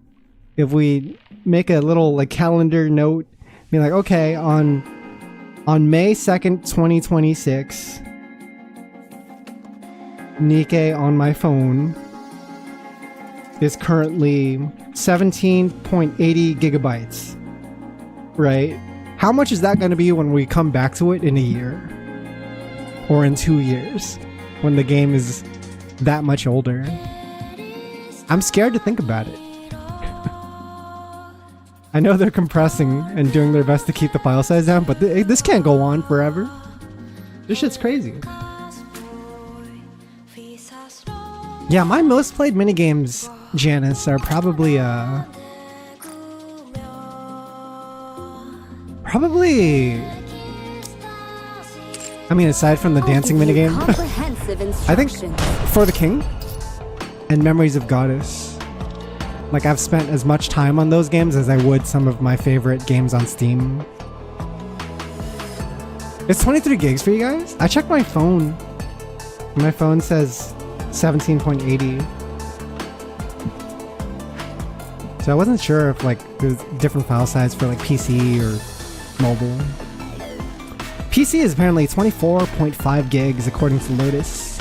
if we make a little like calendar note, be like, okay, on May 2nd, 2026, NIKKE on my phone is currently 17.80 gigabytes, right? How much is that going to be when we come back to it in a year? Or in 2 years? When the game is that much older? I'm scared to think about it. I know they're compressing and doing their best to keep the file size down, but this can't go on forever. This shit's crazy. Yeah, my most played minigames, Janice, are probably Probably. I mean, aside from the dancing minigame, I think For the King and Memories of Goddess. Like, I've spent as much time on those games as I would some of my favorite games on Steam. It's 23 gigs for you guys? I checked my phone. My phone says 17.80. So I wasn't sure if like there's different file size for like PC or mobile. PC is apparently 24.5 gigs according to Lotus,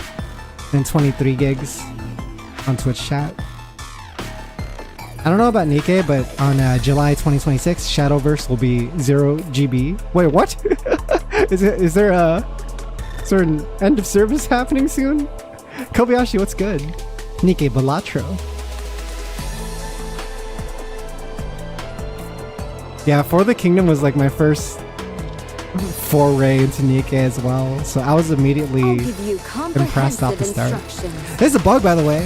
and 23 gigs on Twitch chat. I don't know about NIKKE, but on July 2026, Shadowverse will be 0 GB. Wait, what? Is there an end of service happening soon? Kobayashi, what's good? NIKKE Balatro. Yeah, For the Kingdom was like my first foray into NIKKE as well, so I was immediately impressed off the start. There's a bug, by the way.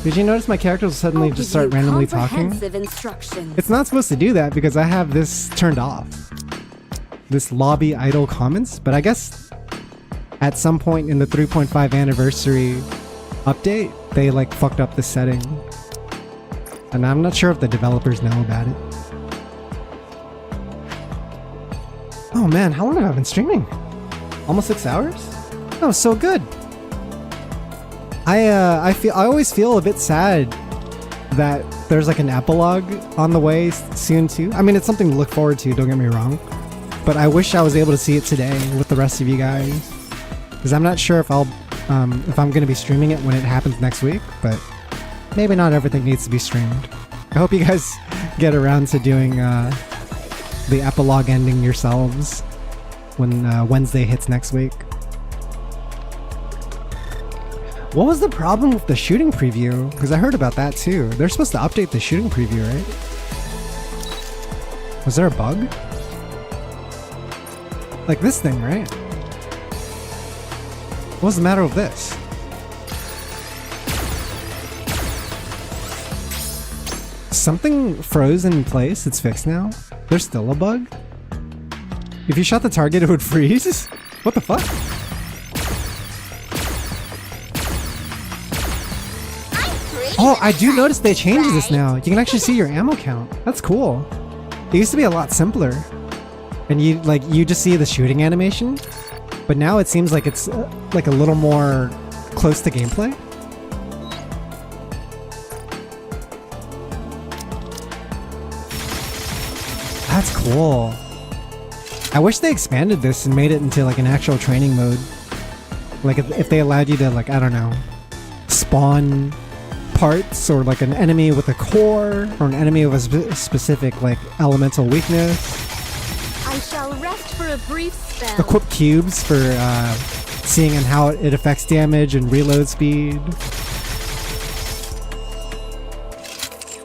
Did you notice my characters will suddenly just start randomly talking? It's not supposed to do that because I have this turned off. This lobby idle comments, but I guess at some point in the 3.5 anniversary update, they like fucked up the setting. And I'm not sure if the developers know about it. Oh man, how long have I been streaming? Almost 6 hours? That was so good. I always feel a bit sad that there's like an epilogue on the way soon too. I mean, it's something to look forward to, don't get me wrong. But I wish I was able to see it today with the rest of you guys. Because I'm not sure if I'm going to be streaming it when it happens next week, but maybe not everything needs to be streamed. I hope you guys get around to doing the epilogue ending yourselves when Wednesday hits next week. What was the problem with the shooting preview? Because I heard about that too. They're supposed to update the shooting preview, right? Was there a bug? Like this thing, right? What's the matter with this? Something froze in place. It's fixed now. There's still a bug? If you shot the target, it would freeze? What the fuck? Oh, I do notice they changed this now. You can actually see your ammo count. That's cool. It used to be a lot simpler. And you just see the shooting animation. But now it seems like it's like a little more close to gameplay. That's cool. I wish they expanded this and made it into like an actual training mode. Like if they allowed you to like, I don't know, spawn parts or like an enemy with a core or an enemy with a specific like elemental weakness. I shall rest for a brief spell. Equip cubes for seeing and how it affects damage and reload speed.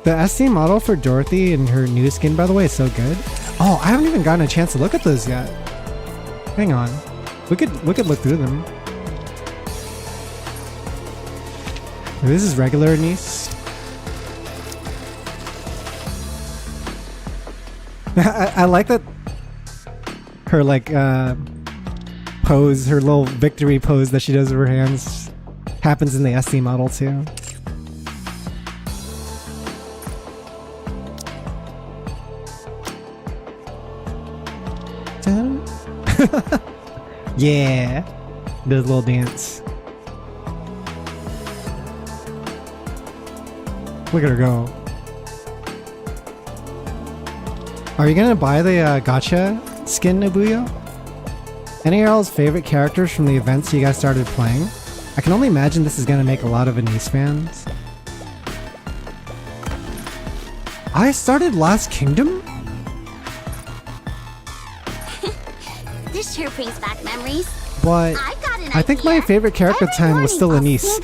The SC model for Dorothy and her new skin, by the way, is so good. Oh, I haven't even gotten a chance to look at those yet. Hang on. We could look through them. This is regular Anise. I like that her like pose, her little victory pose that she does with her hands happens in the SC model too. Yeah, does a little dance. Look at her go. Are you gonna buy the gacha skin, Nobuyo? Any of y'all's favorite characters from the events you guys started playing? I can only imagine this is gonna make a lot of Anise fans. I started Last Kingdom? This sure brings back memories. But I think my favorite character at the time was still Anise.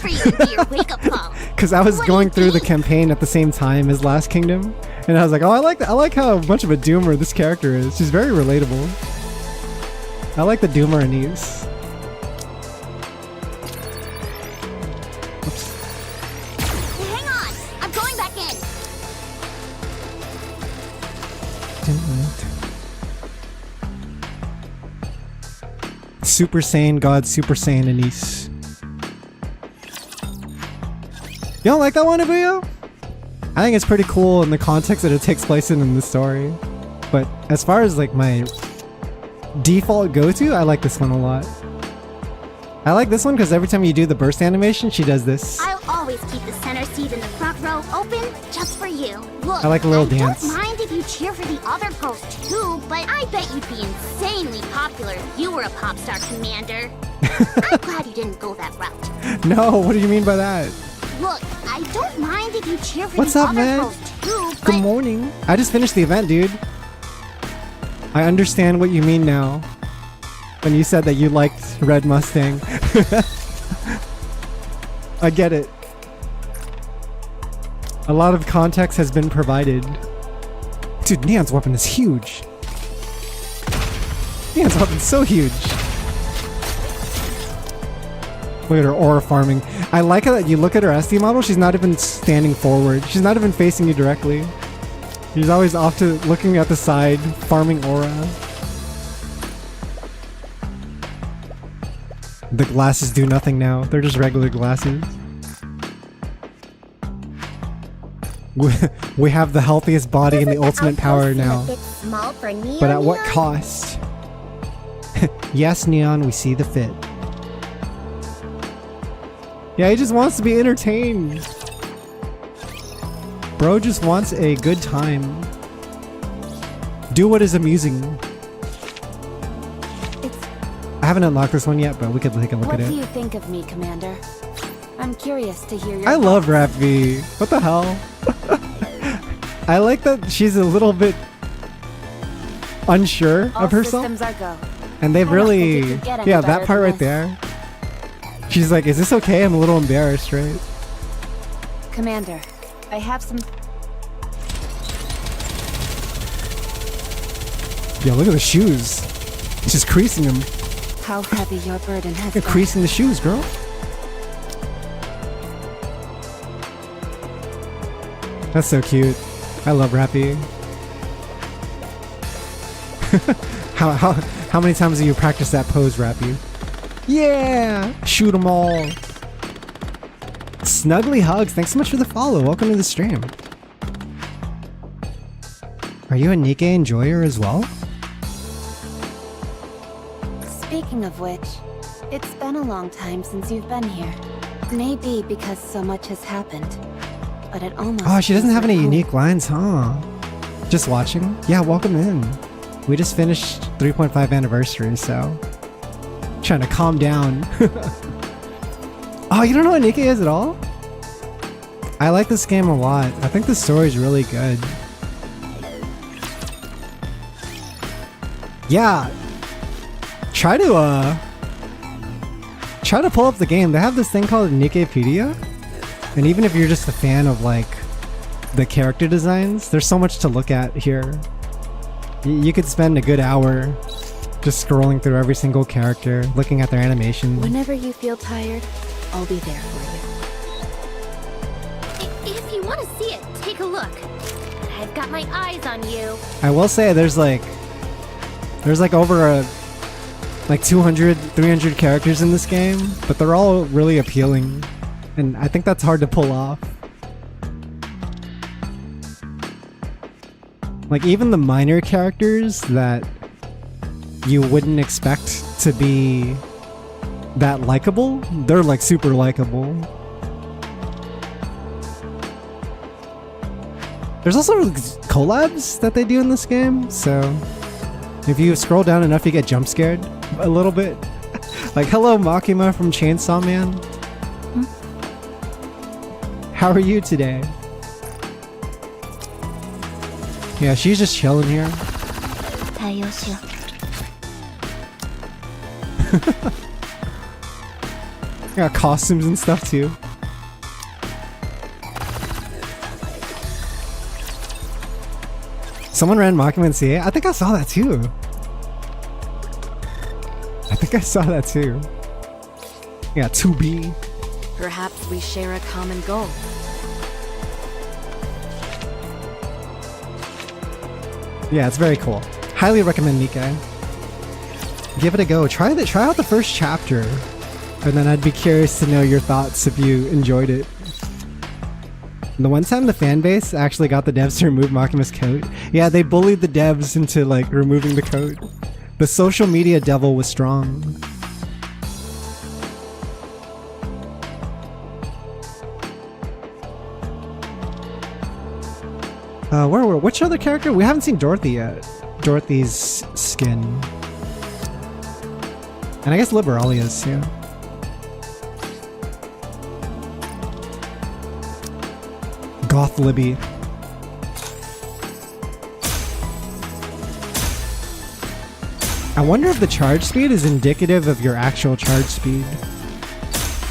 Because I was going through the campaign at the same time as Last Kingdom. And I was like, oh, I like how much of a doomer this character is. She's very relatable. I like the doomer Anise. Oops. Hang on, I'm going back in. Super Saiyan God, Super Saiyan Anise. You don't like that one, Abuyo? I think it's pretty cool in the context that it takes place in the story. But as far as like my default go-to, I like this one a lot. I like this one because every time you do the burst animation, she does this. I'll always keep the center seat in the front row open just for you. Look, I like a little dance. I don't mind if you cheer for the other girls too, but I bet you'd be insanely popular if you were a pop star, Commander. I'm glad you didn't go that route. No, what do you mean by that? Look, I don't mind if you cheer for What's the up, other man? girls too, but Good morning. I just finished the event, dude. I understand what you mean now. When you said that you liked Red Mustang. I get it. A lot of context has been provided. Dude, Neon's weapon is huge. Neon's weapon's so huge. Look at her aura farming. I like it that you look at her SD model, she's not even standing forward. She's not even facing you directly. She's always off to looking at the side, farming aura. The glasses do nothing now. They're just regular glasses. We have the healthiest body and the ultimate power now. But at what cost? Yes, Neon, we see the fit. Yeah, he just wants to be entertained. Bro just wants a good time. Do what is amusing. I haven't unlocked this one yet, but we could take a look at What it. do you think of me, Commander? I'm curious to hear your I love Rafi. What the hell? I like that she's a little bit unsure of herself. Systems are go. And they've I don't think really... it could get any Yeah, better that part than right there. She's like, is this okay? I'm a little embarrassed, right? Commander, I have some... Yeah, look at the shoes. It's just creasing them. How heavy your burden has You're been. creasing the shoes, girl. That's so cute. I love Rappy. How many times have you practiced that pose, Rappy? Yeah! Shoot them all. Snuggly Hugs, thanks so much for the follow. Welcome to the stream. Are you a NIKKE enjoyer as well? Speaking of which, it's been a long time since you've been here. Maybe because so much has happened, but it almost... Oh, she doesn't feels have any like home. unique lines, huh? Just watching? Yeah, welcome in. We just finished 3.5 anniversary, so... Trying to calm down. Oh, you don't know what NIKKE is at all? I like this game a lot. I think the story's really good. Yeah. Try to pull up the game. They have this thing called NIKKEpedia. And even if you're just a fan of like the character designs, there's so much to look at here. You could spend a good hour just scrolling through every single character, looking at their animation. Whenever you feel tired, I'll be there for you. If you want to see it, take a look. I've got my eyes on you. I will say there's like over like 200, 300 characters in this game, but they're all really appealing. And I think that's hard to pull off. Like even the minor characters that you wouldn't expect to be that likable, they're like super likable. There's also collabs that they do in this game, so if you scroll down enough you get jump scared a little bit. Like, hello Makima from Chainsaw Man. How are you today? Yeah, she's just chilling here. Got costumes and stuff too. Someone ran Makima in CA? I think I saw that too. Yeah, 2B. Perhaps we share a common goal. Yeah, it's very cool. Highly recommend NIKKE. Give it a go. Try out the first chapter, and then I'd be curious to know your thoughts if you enjoyed it. The one time the fan base actually got the devs to remove Makima's code. Yeah, they bullied the devs into like removing the code. The social media devil was strong. Which other character? We haven't seen Dorothy yet. Dorothy's skin. And I guess Liberalia's, yeah. Goth Libby. I wonder if the charge speed is indicative of your actual charge speed.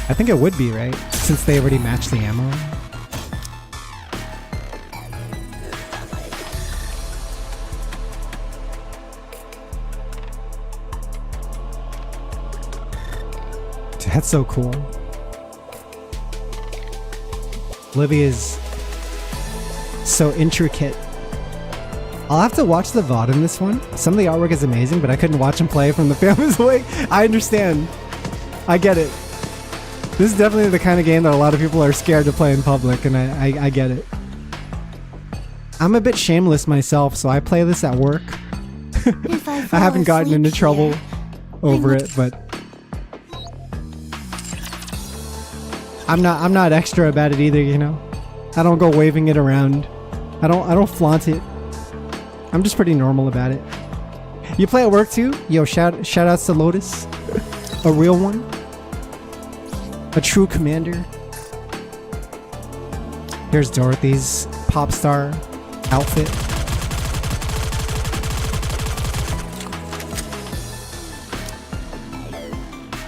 I think it would be, right? Since they already match the ammo. That's so cool. Libby is so intricate. I'll have to watch the VOD in this one. Some of the artwork is amazing, but I couldn't watch him play from the family's way. I understand. I get it. This is definitely the kind of game that a lot of people are scared to play in public, and I get it. I'm a bit shameless myself, so I play this at work. I haven't gotten into trouble over it, but I'm not extra about it either, you know? I don't go waving it around. I don't flaunt it. I'm just pretty normal about it. You play at work too? Yo, shout outs to Lotus. A real one. A true commander. Here's Dorothy's pop star outfit.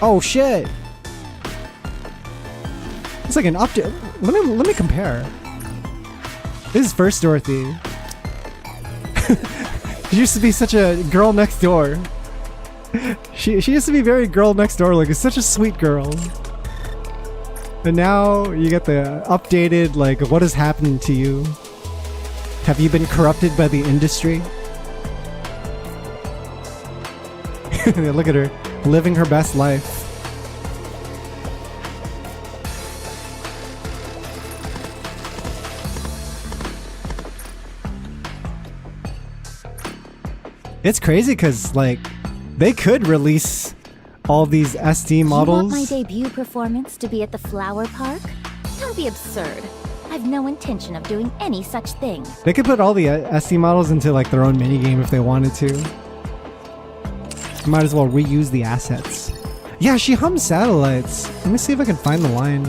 Oh shit! It's like an update. Let me compare. This is first Dorothy. She used to be such a girl next door. She used to be very girl next door, like such a sweet girl. And now you get the updated, like, what has happened to you? Have you been corrupted by the industry? Look at her, living her best life. It's crazy because, like, they could release all these SD models. You want my debut performance to be at the Flower Park? Don't be absurd. I've no intention of doing any such thing. They could put all the SD models into, like, their own minigame if they wanted to. Might as well reuse the assets. Yeah, she hums satellites. Let me see if I can find the line.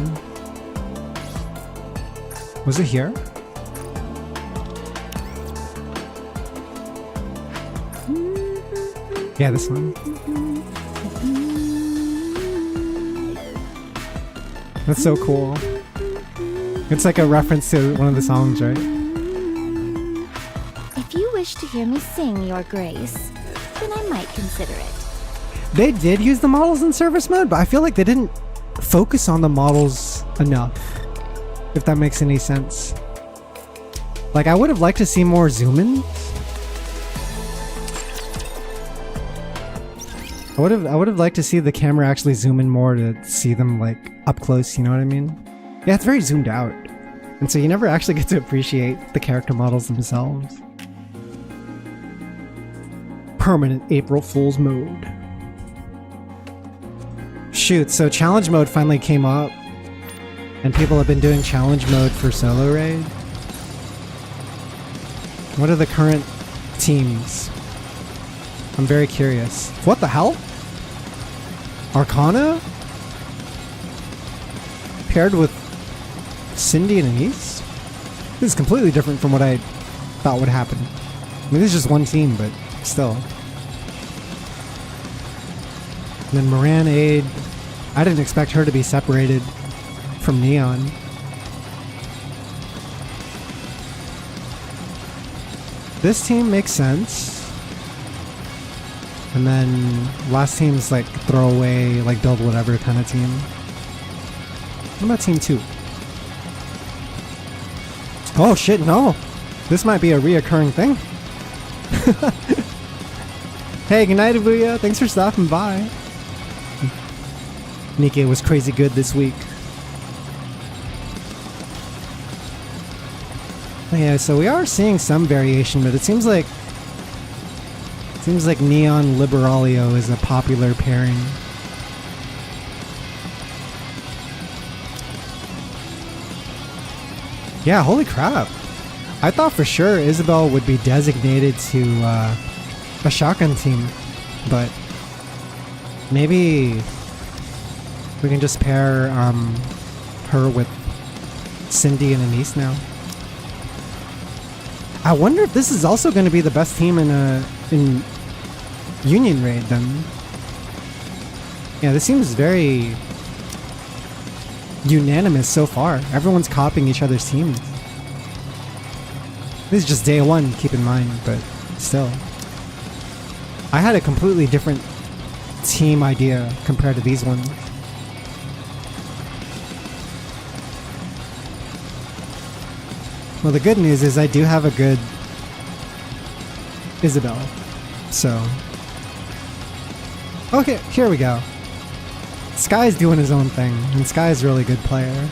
Was it here? Yeah, this one. That's so cool. It's like a reference to one of the songs, right? If you wish to hear me sing, Your Grace, then I might consider it. They did use the models in service mode, but I feel like they didn't focus on the models enough, if that makes any sense. Like, I would have liked to see more zoom-ins. I would have liked to see the camera actually zoom in more to see them, like, up close, you know what I mean? Yeah, it's very zoomed out. And so you never actually get to appreciate the character models themselves. Permanent April Fool's mode. Shoot, so challenge mode finally came up. And people have been doing challenge mode for solo raid. What are the current teams? I'm very curious. What the hell? Arcana? Paired with Cindy and Anise? This is completely different from what I thought would happen. I mean, this is just one team, but still. And then Moran Aid. I didn't expect her to be separated from Neon. This team makes sense. And then last team's like throwaway, like build whatever kind of team. What about team 2? Oh shit, no! This might be a reoccurring thing. Hey, good night, Abuya. Thanks for stopping by. Nikke was crazy good this week. Yeah, so we are seeing some variation, but it seems like Neon Liberalio is a popular pairing. Yeah, holy crap. I thought for sure Isabel would be designated to a shotgun team, but maybe we can just pair her with Cindy and Anise now. I wonder if this is also going to be the best team in Union Raid then. Yeah, this seems very unanimous so far. Everyone's copying each other's teams. This is just day one, keep in mind, but still. I had a completely different team idea compared to these ones. Well, the good news is I do have a good Isabel, so... Okay, here we go. Sky's doing his own thing, and Sky's a really good player.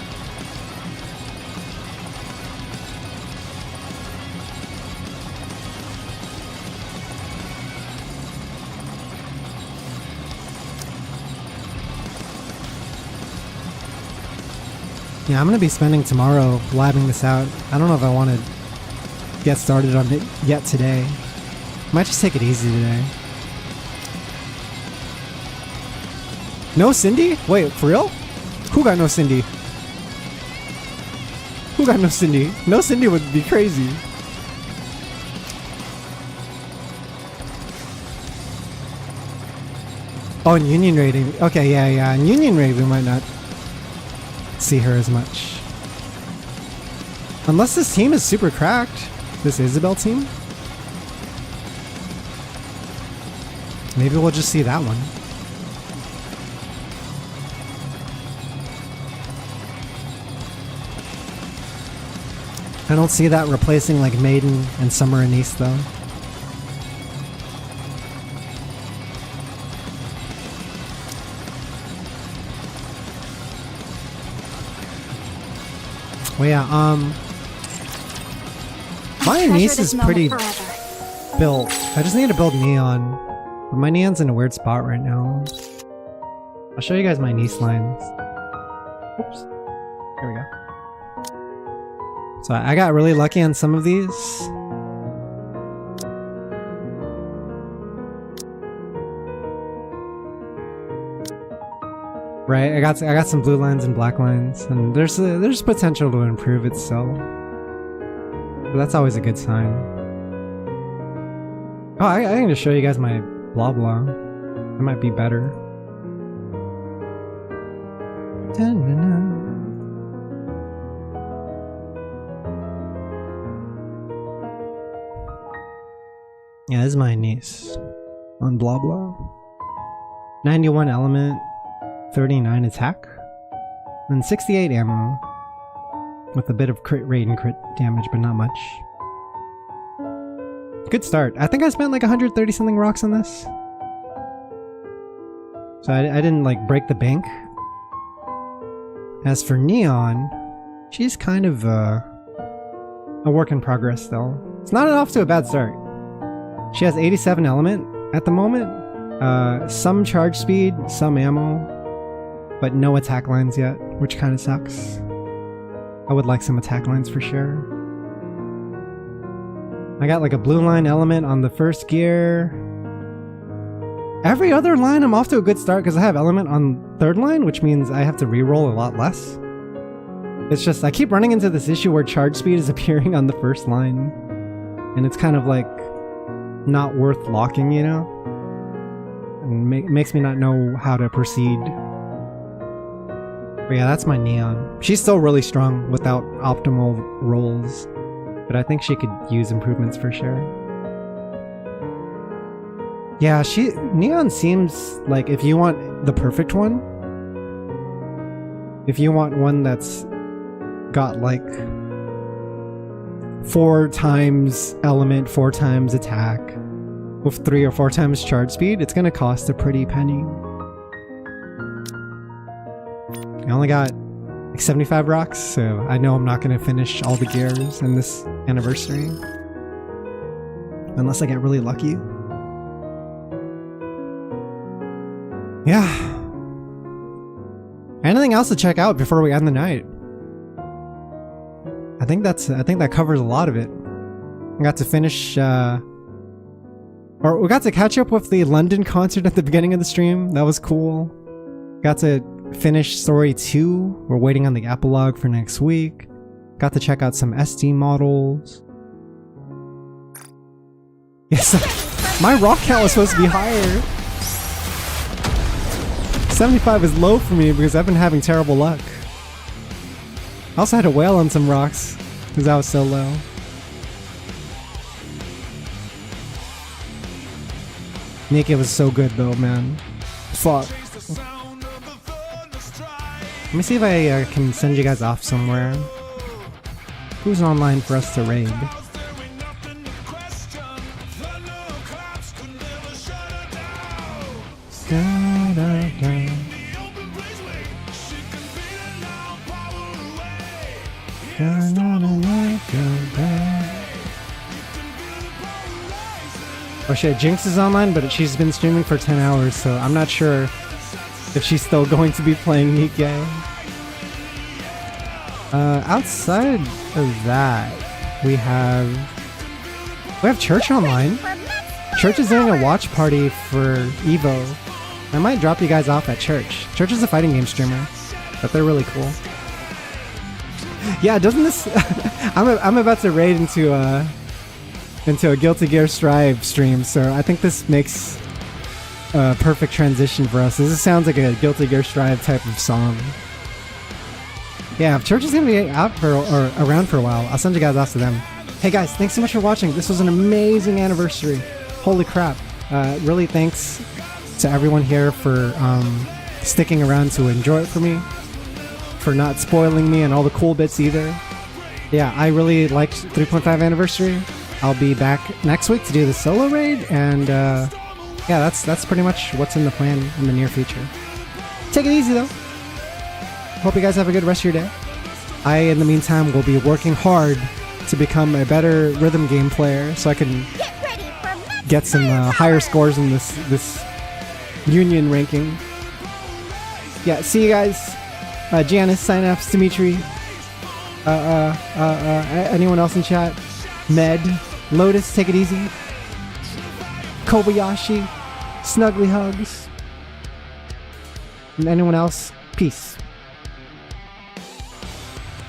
Yeah, I'm gonna be spending tomorrow labbing this out. I don't know if I want to get started on it yet today. Might just take it easy today. No Cindy? Wait, for real? Who got no Cindy? Who got no Cindy? No Cindy would be crazy. Oh, in Union Raiding. Okay, yeah. In Union Raid we might not see her as much. Unless this team is super cracked. This Isabel team. Maybe we'll just see that one. I don't see that replacing like Maiden and Summer Anise though. Well, yeah, my Anise is pretty built. I just need to build Neon. But my Neon's in a weird spot right now. I'll show you guys my Anise lines. Oops. Here we go. So I got really lucky on some of these. Right, I got some blue lines and black lines, and there's potential to improve it still. But that's always a good sign. Oh, I can just show you guys my blah blah. It might be better. Yeah, this is my niece on blah blah. 91 element. 39 attack, and 68 ammo, with a bit of crit rate and crit damage, but not much. Good start. I think I spent like 130 something rocks on this. So I didn't like break the bank. As for Neon, she's kind of a work in progress still. It's not off to a bad start. She has 87 element at the moment, some charge speed, some ammo, but no attack lines yet, which kind of sucks. I would like some attack lines for sure. I got like a blue line element on the first gear. Every other line I'm off to a good start because I have element on third line, which means I have to reroll a lot less. It's just, I keep running into this issue where charge speed is appearing on the first line. And it's kind of like not worth locking, you know? And makes me not know how to proceed. But yeah, that's my Neon. She's still really strong without optimal rolls, but I think she could use improvements for sure. Yeah, Neon seems like if you want the perfect one, if you want one that's got like 4 times element, 4 times attack, with 3 or 4 times charge speed, it's gonna cost a pretty penny. I only got like 75 rocks, so I know I'm not gonna finish all the gears in this anniversary. Unless I get really lucky. Yeah. Anything else to check out before we end the night? I think that covers a lot of it. I got to finish or we got to catch up with the London concert at the beginning of the stream. That was cool. Got to finish story 2. We're waiting on the epilogue for next week. Got to check out some SD models. Yes, my rock count was supposed to be higher. 75 is low for me because I've been having terrible luck. I also had to wail on some rocks because I was so low. NIKKE was so good though, man. Fuck. Let me see if I can send you guys off somewhere. Who's online for us to raid? Da, da, da. Oh shit, Jinx is online, but she's been streaming for 10 hours, so I'm not sure if she's still going to be playing NIKKE. Outside of that, we have Church online. Church is doing a watch party for Evo. I might drop you guys off at Church. Church is a fighting game streamer, but they're really cool. Yeah, doesn't this? I'm about to raid into a Guilty Gear Strive stream, so I think this makes a perfect transition for us. This sounds like a Guilty Gear Strive type of song. Yeah, if Church is gonna be out for or around for a while, I'll send you guys off to them. Hey guys, thanks so much for watching. This was an amazing anniversary. Holy crap! Really, thanks to everyone here for sticking around to enjoy it for me, for not spoiling me and all the cool bits either. Yeah, I really liked 3.5 anniversary. I'll be back next week to do the solo raid, and yeah, that's pretty much what's in the plan in the near future. Take it easy though. Hope you guys have a good rest of your day. I, in the meantime, will be working hard to become a better rhythm game player, so I can get some higher scores in this union ranking. Yeah, see you guys. Janice, Synapse, Dimitri, anyone else in chat? Med, Lotus, take it easy. Kobayashi, Snuggly Hugs. And anyone else? Peace.